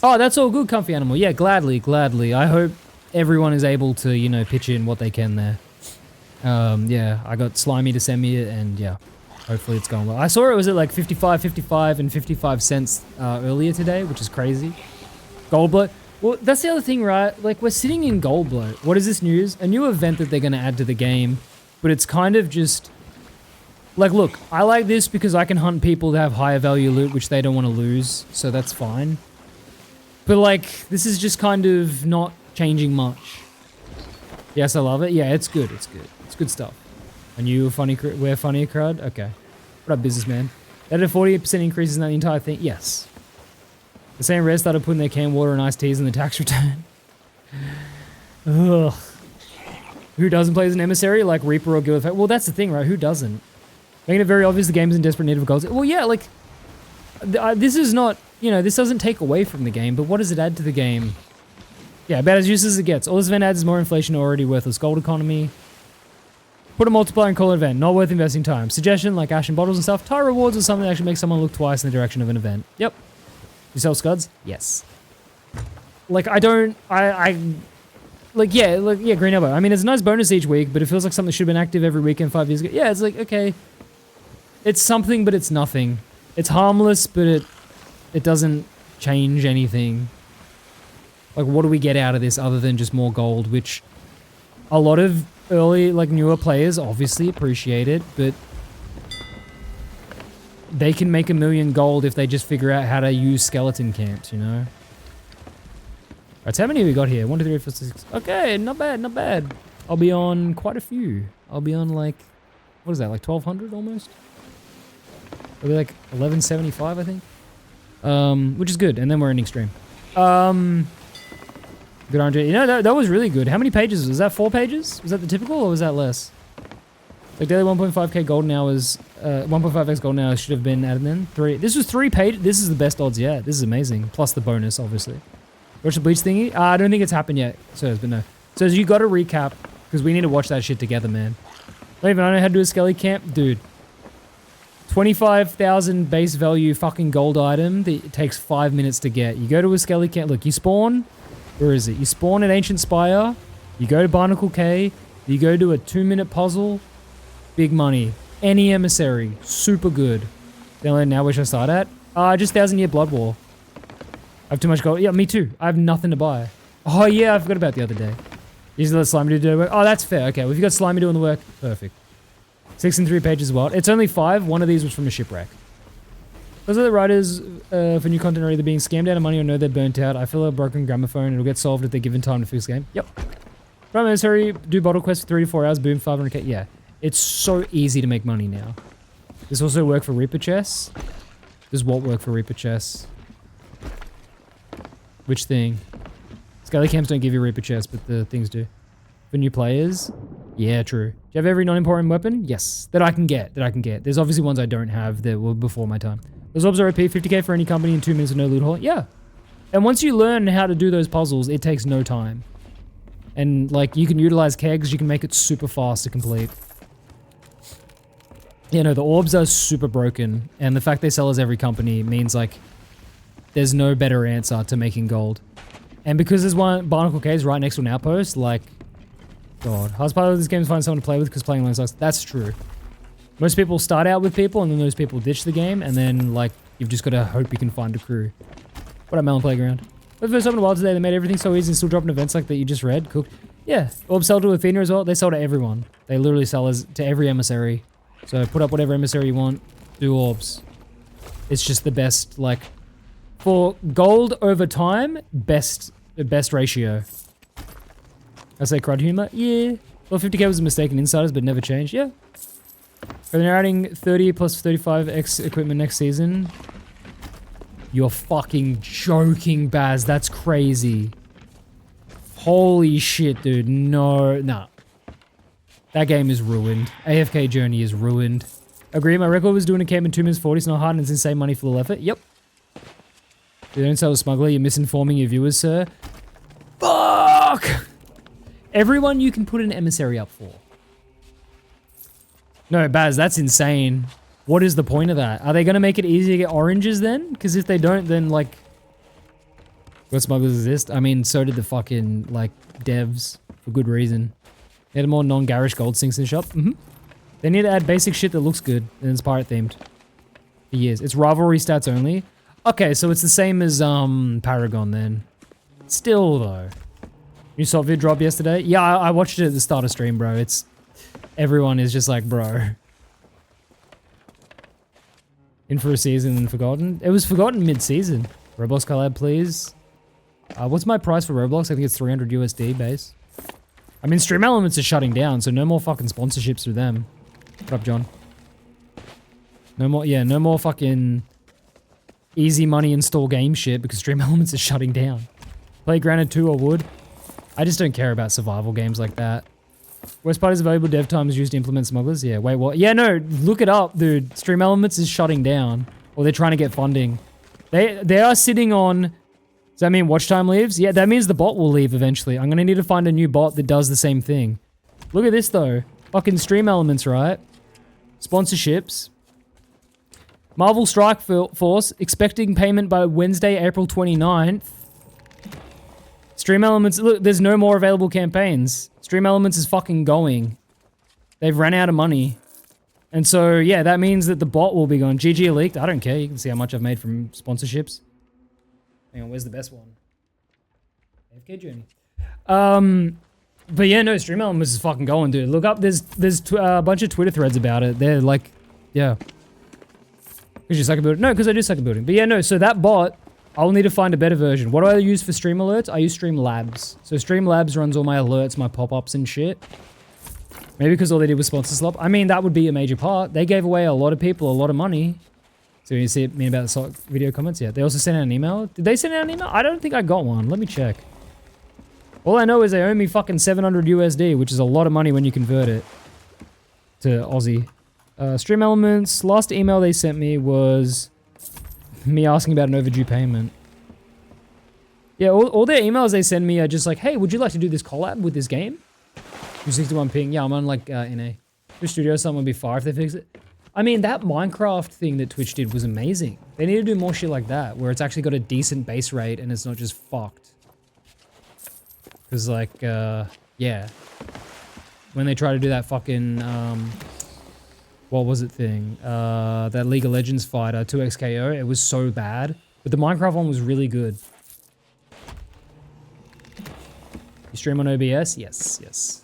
that's all good, Comfy Animal. Yeah, gladly, gladly. I hope everyone is able to, you know, pitch in what they can there. Yeah, I got Slimy to send me it, and yeah, hopefully it's going well. I saw it was at like 55 and 55 cents earlier today, which is crazy. Gold bloat. Well, that's the other thing, right? Like, we're sitting in gold bloat. What is this news? A new event that they're going to add to the game, but it's kind of just... Like, look, I like this because I can hunt people that have higher value loot, which they don't want to lose, so that's fine. But, like, this is just kind of not changing much. Yes, I love it. Yeah, it's good. It's good. It's good stuff. And you wear funny crowd? Okay. What up, businessman? They had a 48% increase in that entire thing? Yes. The same Rare started putting their canned water and iced teas in the tax return. Ugh. Who doesn't play as an emissary? Like Reaper or Guild? Well, that's the thing, right? Who doesn't? Making it very obvious the game is in desperate need of gold. Well, yeah, like... this is not... You know, this doesn't take away from the game, but what does it add to the game? Yeah, about as useless as it gets. All this event adds is more inflation already worthless. Gold economy. Put a multiplier and call it an event. Not worth investing time. Suggestion, like Ashen Bottles and stuff. Tie rewards or something that actually makes someone look twice in the direction of an event. Yep. You sell scuds? Yes. Like, I don't... yeah, Green Elbow. I mean, it's a nice bonus each week, but it feels like something that should have been active every weekend 5 years ago. Yeah, it's like, okay. It's something, but it's nothing. It's harmless, but it doesn't change anything. Like, what do we get out of this other than just more gold, which a lot of early, like, newer players obviously appreciate it, but they can make 1 million gold if they just figure out how to use skeleton camps, you know? Alright, so how many have we got here? 1, 2, 3, 4, 6. Okay, not bad, not bad. I'll be on quite a few. I'll be on, like, what is that, like 1,200 almost? It'll be like 1175, I think. Which is good, and then we're ending stream. Good RNG. You know, that was really good. How many pages? Was that 4 pages? Was that the typical, or was that less? Like daily 1.5k golden hours, 1.5x golden hours should have been added in. 3. This was 3 pages. This is the best odds yet. This is amazing. Plus the bonus, obviously. Watch the bleach thingy? I don't think it's happened yet, sirs, but no. So you got to recap, because we need to watch that shit together, man. Don't even know how to do a skelly camp? Dude. 25,000 base value fucking gold item that takes 5 minutes to get. You go to a skelly camp. Look, you spawn... Where is it? You spawn at Ancient Spire, you go to Barnacle Cay, you go to a 2-minute puzzle, big money. Any emissary, super good. Then now where should I start at? Just 1,000-year Blood War. I have too much gold. Yeah, me too. I have nothing to buy. Oh yeah, I forgot about the other day. Usually let Slimy do the work. Oh, that's fair. Okay, well if you got Slimy doing the work, perfect. 6 and 3 pages as well. It's only 5. One of these was from a shipwreck. Those are the writers for new content are either being scammed out of money or know they're burnt out. I feel a broken gramophone. It'll get solved if they're given time to fix the game. Yep. Prime Emissary, do bottle quests for 3 to 4 hours, boom, 500k. Yeah. It's so easy to make money now. This also work for Reaper chests. Does what work for Reaper chests? Which thing? Skelly camps don't give you Reaper chests, but the things do. For new players? Yeah, true. Do you have every non-important weapon? Yes. That I can get. There's obviously ones I don't have that were before my time. Those orbs are OP, 50k for any company in 2 minutes with no loot hole. Yeah. And once you learn how to do those puzzles, it takes no time. And, like, you can utilize kegs, you can make it super fast to complete. You know, the orbs are super broken, and the fact they sell as every company means, like, there's no better answer to making gold. And because there's one, Barnacle Cay is right next to an outpost, like, God. Hardest part of this game is finding someone to play with because playing alone sucks. That's true. Most people start out with people, and then those people ditch the game, and then, like, you've just got to hope you can find a crew. What up, Melon Playground? For the first time in a while today, they made everything so easy and still dropping events like that you just read. Cooked. Yeah. Orbs sell to Athena as well. They sell to everyone. They literally sell to every emissary. So put up whatever emissary you want. Do orbs. It's just the best, like, for gold over time, best ratio. I say crud humor? Yeah. Well, 50k was a mistake in Insiders, but never changed. Yeah. But they're adding 30 plus 35x equipment next season. You're fucking joking, Baz. That's crazy. Holy shit, dude. No, nah. That game is ruined. AFK Journey is ruined. Agree, my record was doing a camp in 2 minutes 40. It's not hard and it's insane money for little effort. Yep. You don't sell a smuggler. You're misinforming your viewers, sir. Fuck! Everyone you can put an emissary up for. No, Baz, that's insane. What is the point of that? Are they going to make it easy to get oranges then? Because if they don't, then, like... What smugglers exist? I mean, so did the fucking, like, devs. For good reason. They had more non-garish gold sinks in the shop. They need to add basic shit that looks good and it's pirate themed. For years. It's rivalry stats only. Okay, so it's the same as, Paragon then. Still, though. New salt vid drop yesterday? Yeah, I watched it at the start of stream, bro. It's... Everyone is just like, bro. In for a season and forgotten? It was forgotten mid-season. Roblox collab, please. What's my price for Roblox? I think it's 300 USD base. I mean, Stream Elements is shutting down, so no more fucking sponsorships through them. What up, John? No more, yeah, no more fucking easy money install game shit because Stream Elements is shutting down. Play Granted 2 or Wood. I just don't care about survival games like that. Worst part is available dev time is used to implement smugglers. Yeah, wait, what? Yeah, no, look it up, dude. Stream Elements is shutting down. Or they're trying to get funding. They are sitting on Does that mean watch time leaves? Yeah, that means the bot will leave eventually. I'm gonna need to find a new bot that does the same thing. Look at this though. Fucking stream elements, right? Sponsorships. Marvel Strike Force, expecting payment by Wednesday, April 29th. Stream Elements, look, there's no more available campaigns. Stream Elements is fucking going. They've run out of money. And so, yeah, that means that the bot will be gone. GG leaked, I don't care. You can see how much I've made from sponsorships. Hang on, where's the best one? AFK Journey. But yeah, no, Stream Elements is fucking going, dude. Look up, there's a bunch of Twitter threads about it. They're like, yeah. Because you suck at building? No, because I do suck at building. But yeah, no, so that bot, I'll need to find a better version. What do I use for stream alerts? I use Streamlabs. So Streamlabs runs all my alerts, my pop-ups and shit. Maybe because all they did was sponsor slop. I mean, that would be a major part. They gave away a lot of people a lot of money. So you see me about the video comments? Yeah, they also sent out an email. Did they send out an email? I don't think I got one. Let me check. All I know is they owe me fucking 700 USD, which is a lot of money when you convert it to Aussie. Stream Elements, last email they sent me was me asking about an overdue payment. Yeah, all their emails they send me are just like, hey, would you like to do this collab with this game? 261 ping. Yeah, I'm on like NA. Twitch Studio, someone would be fire if they fix it. I mean, that Minecraft thing that Twitch did was amazing. They need to do more shit like that, where it's actually got a decent base rate and it's not just fucked. Because like, yeah. When they try to do that fucking, what was it thing? That League of Legends fighter, 2xKO, it was so bad. But the Minecraft one was really good. You stream on OBS? Yes, yes.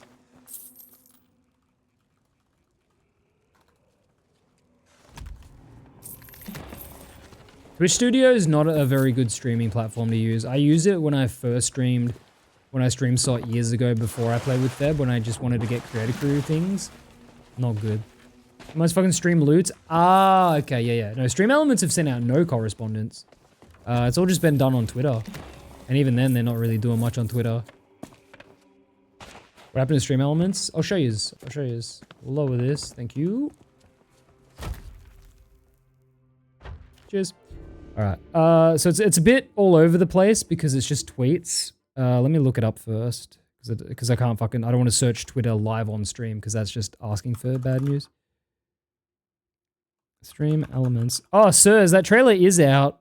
Twitch Studio is not a very good streaming platform to use. I used it when I first streamed, when I streamed SOT years ago before I played with Feb, when I just wanted to get creator crew things. Not good. Most fucking stream loots? Ah, okay, yeah. No, Stream Elements have sent out no correspondence. It's all just been done on Twitter. And even then, they're not really doing much on Twitter. What happened to Stream Elements? I'll show yous. I'll show yous. We'll lower this. Thank you. Cheers. Alright. So it's a bit all over the place because it's just tweets. Let me look it up first. Because I can't fucking... I don't want to search Twitter live on stream because that's just asking for bad news. Stream Elements. Oh, sirs, that trailer is out.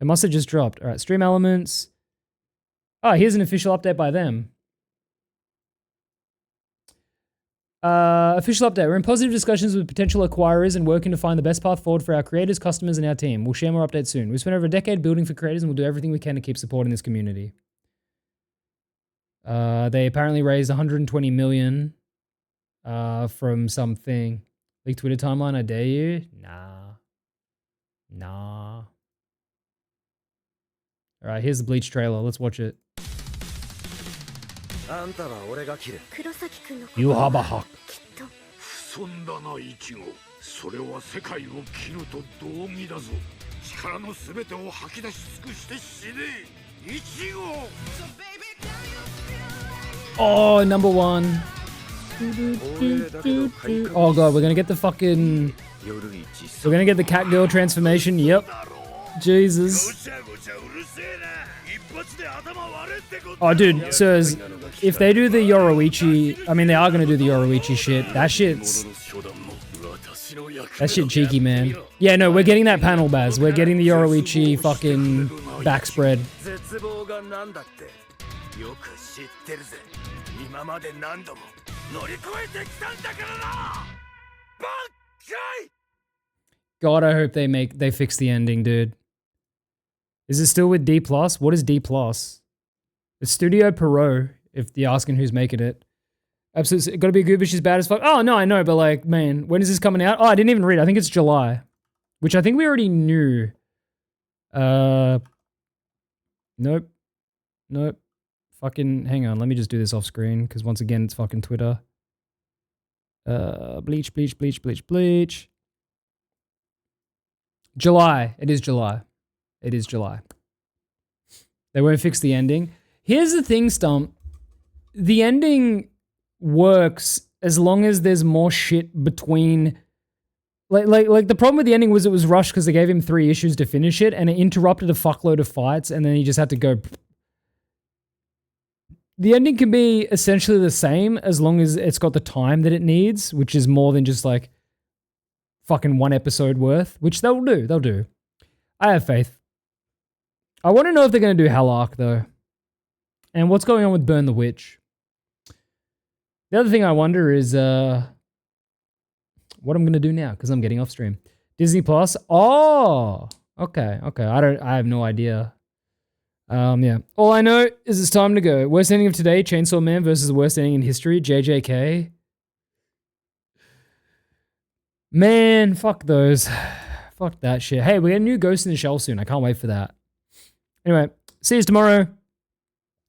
It must have just dropped. Alright, Stream Elements. Oh, here's an official update by them. Official update. We're in positive discussions with potential acquirers and working to find the best path forward for our creators, customers, and our team. We'll share more updates soon. We've spent over a decade building for creators and we'll do everything we can to keep supporting this community. They apparently raised 120 million from something. Leak Twitter timeline, I dare you? Nah. Alright, here's the Bleach trailer. Let's watch it. You have a hawk. Oh, number one. Oh god, we're gonna get the fucking... We're gonna get the cat girl transformation, yep. Jesus. Oh dude, sirs, if they do the Yoroichi... I mean, they are gonna do the Yoroichi shit. That shit's cheeky, man. Yeah, no, we're getting that panel, Baz. We're getting the Yoroichi fucking backspread. God, I hope they fix the ending, dude. Is it still with D+? What is D+? It's Studio Perot, if you're asking who's making it. Absolutely, it gotta be good, but she's bad as fuck. Oh, no, I know, but like, man, when is this coming out? Oh, I didn't even read. I think it's July. Which I think we already knew. Nope. Fucking, hang on, let me just do this off screen, because once again, it's fucking Twitter. Bleach. July. It is July. They won't fix the ending. Here's the thing, Stump. The ending works as long as there's more shit between Like the problem with the ending was it was rushed because they gave him 3 issues to finish it, and it interrupted a fuckload of fights, and then he just had to go. The ending can be essentially the same as long as it's got the time that it needs, which is more than just like fucking 1 episode worth, which they'll do. They'll do. I have faith. I want to know if they're going to do Hell Arc though, and what's going on with Burn the Witch. The other thing I wonder is what I'm going to do now because I'm getting off stream. Disney Plus. Oh, okay. I have no idea. Yeah. All I know is it's time to go. Worst ending of today, Chainsaw Man versus the worst ending in history, JJK. Man, fuck those. Fuck that shit. Hey, we get a new Ghost in the Shell soon. I can't wait for that. Anyway, see you tomorrow.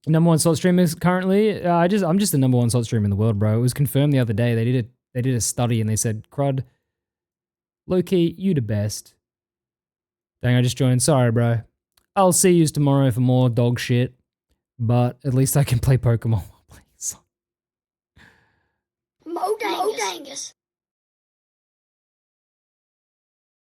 Number 1 slot streamer currently. I'm just the number 1 slot streamer in the world, bro. It was confirmed the other day. They did a study and they said, Crud, low-key, you the best. Dang, I just joined. Sorry, bro. I'll see you tomorrow for more dog shit, but at least I can play Pokemon. Modangus.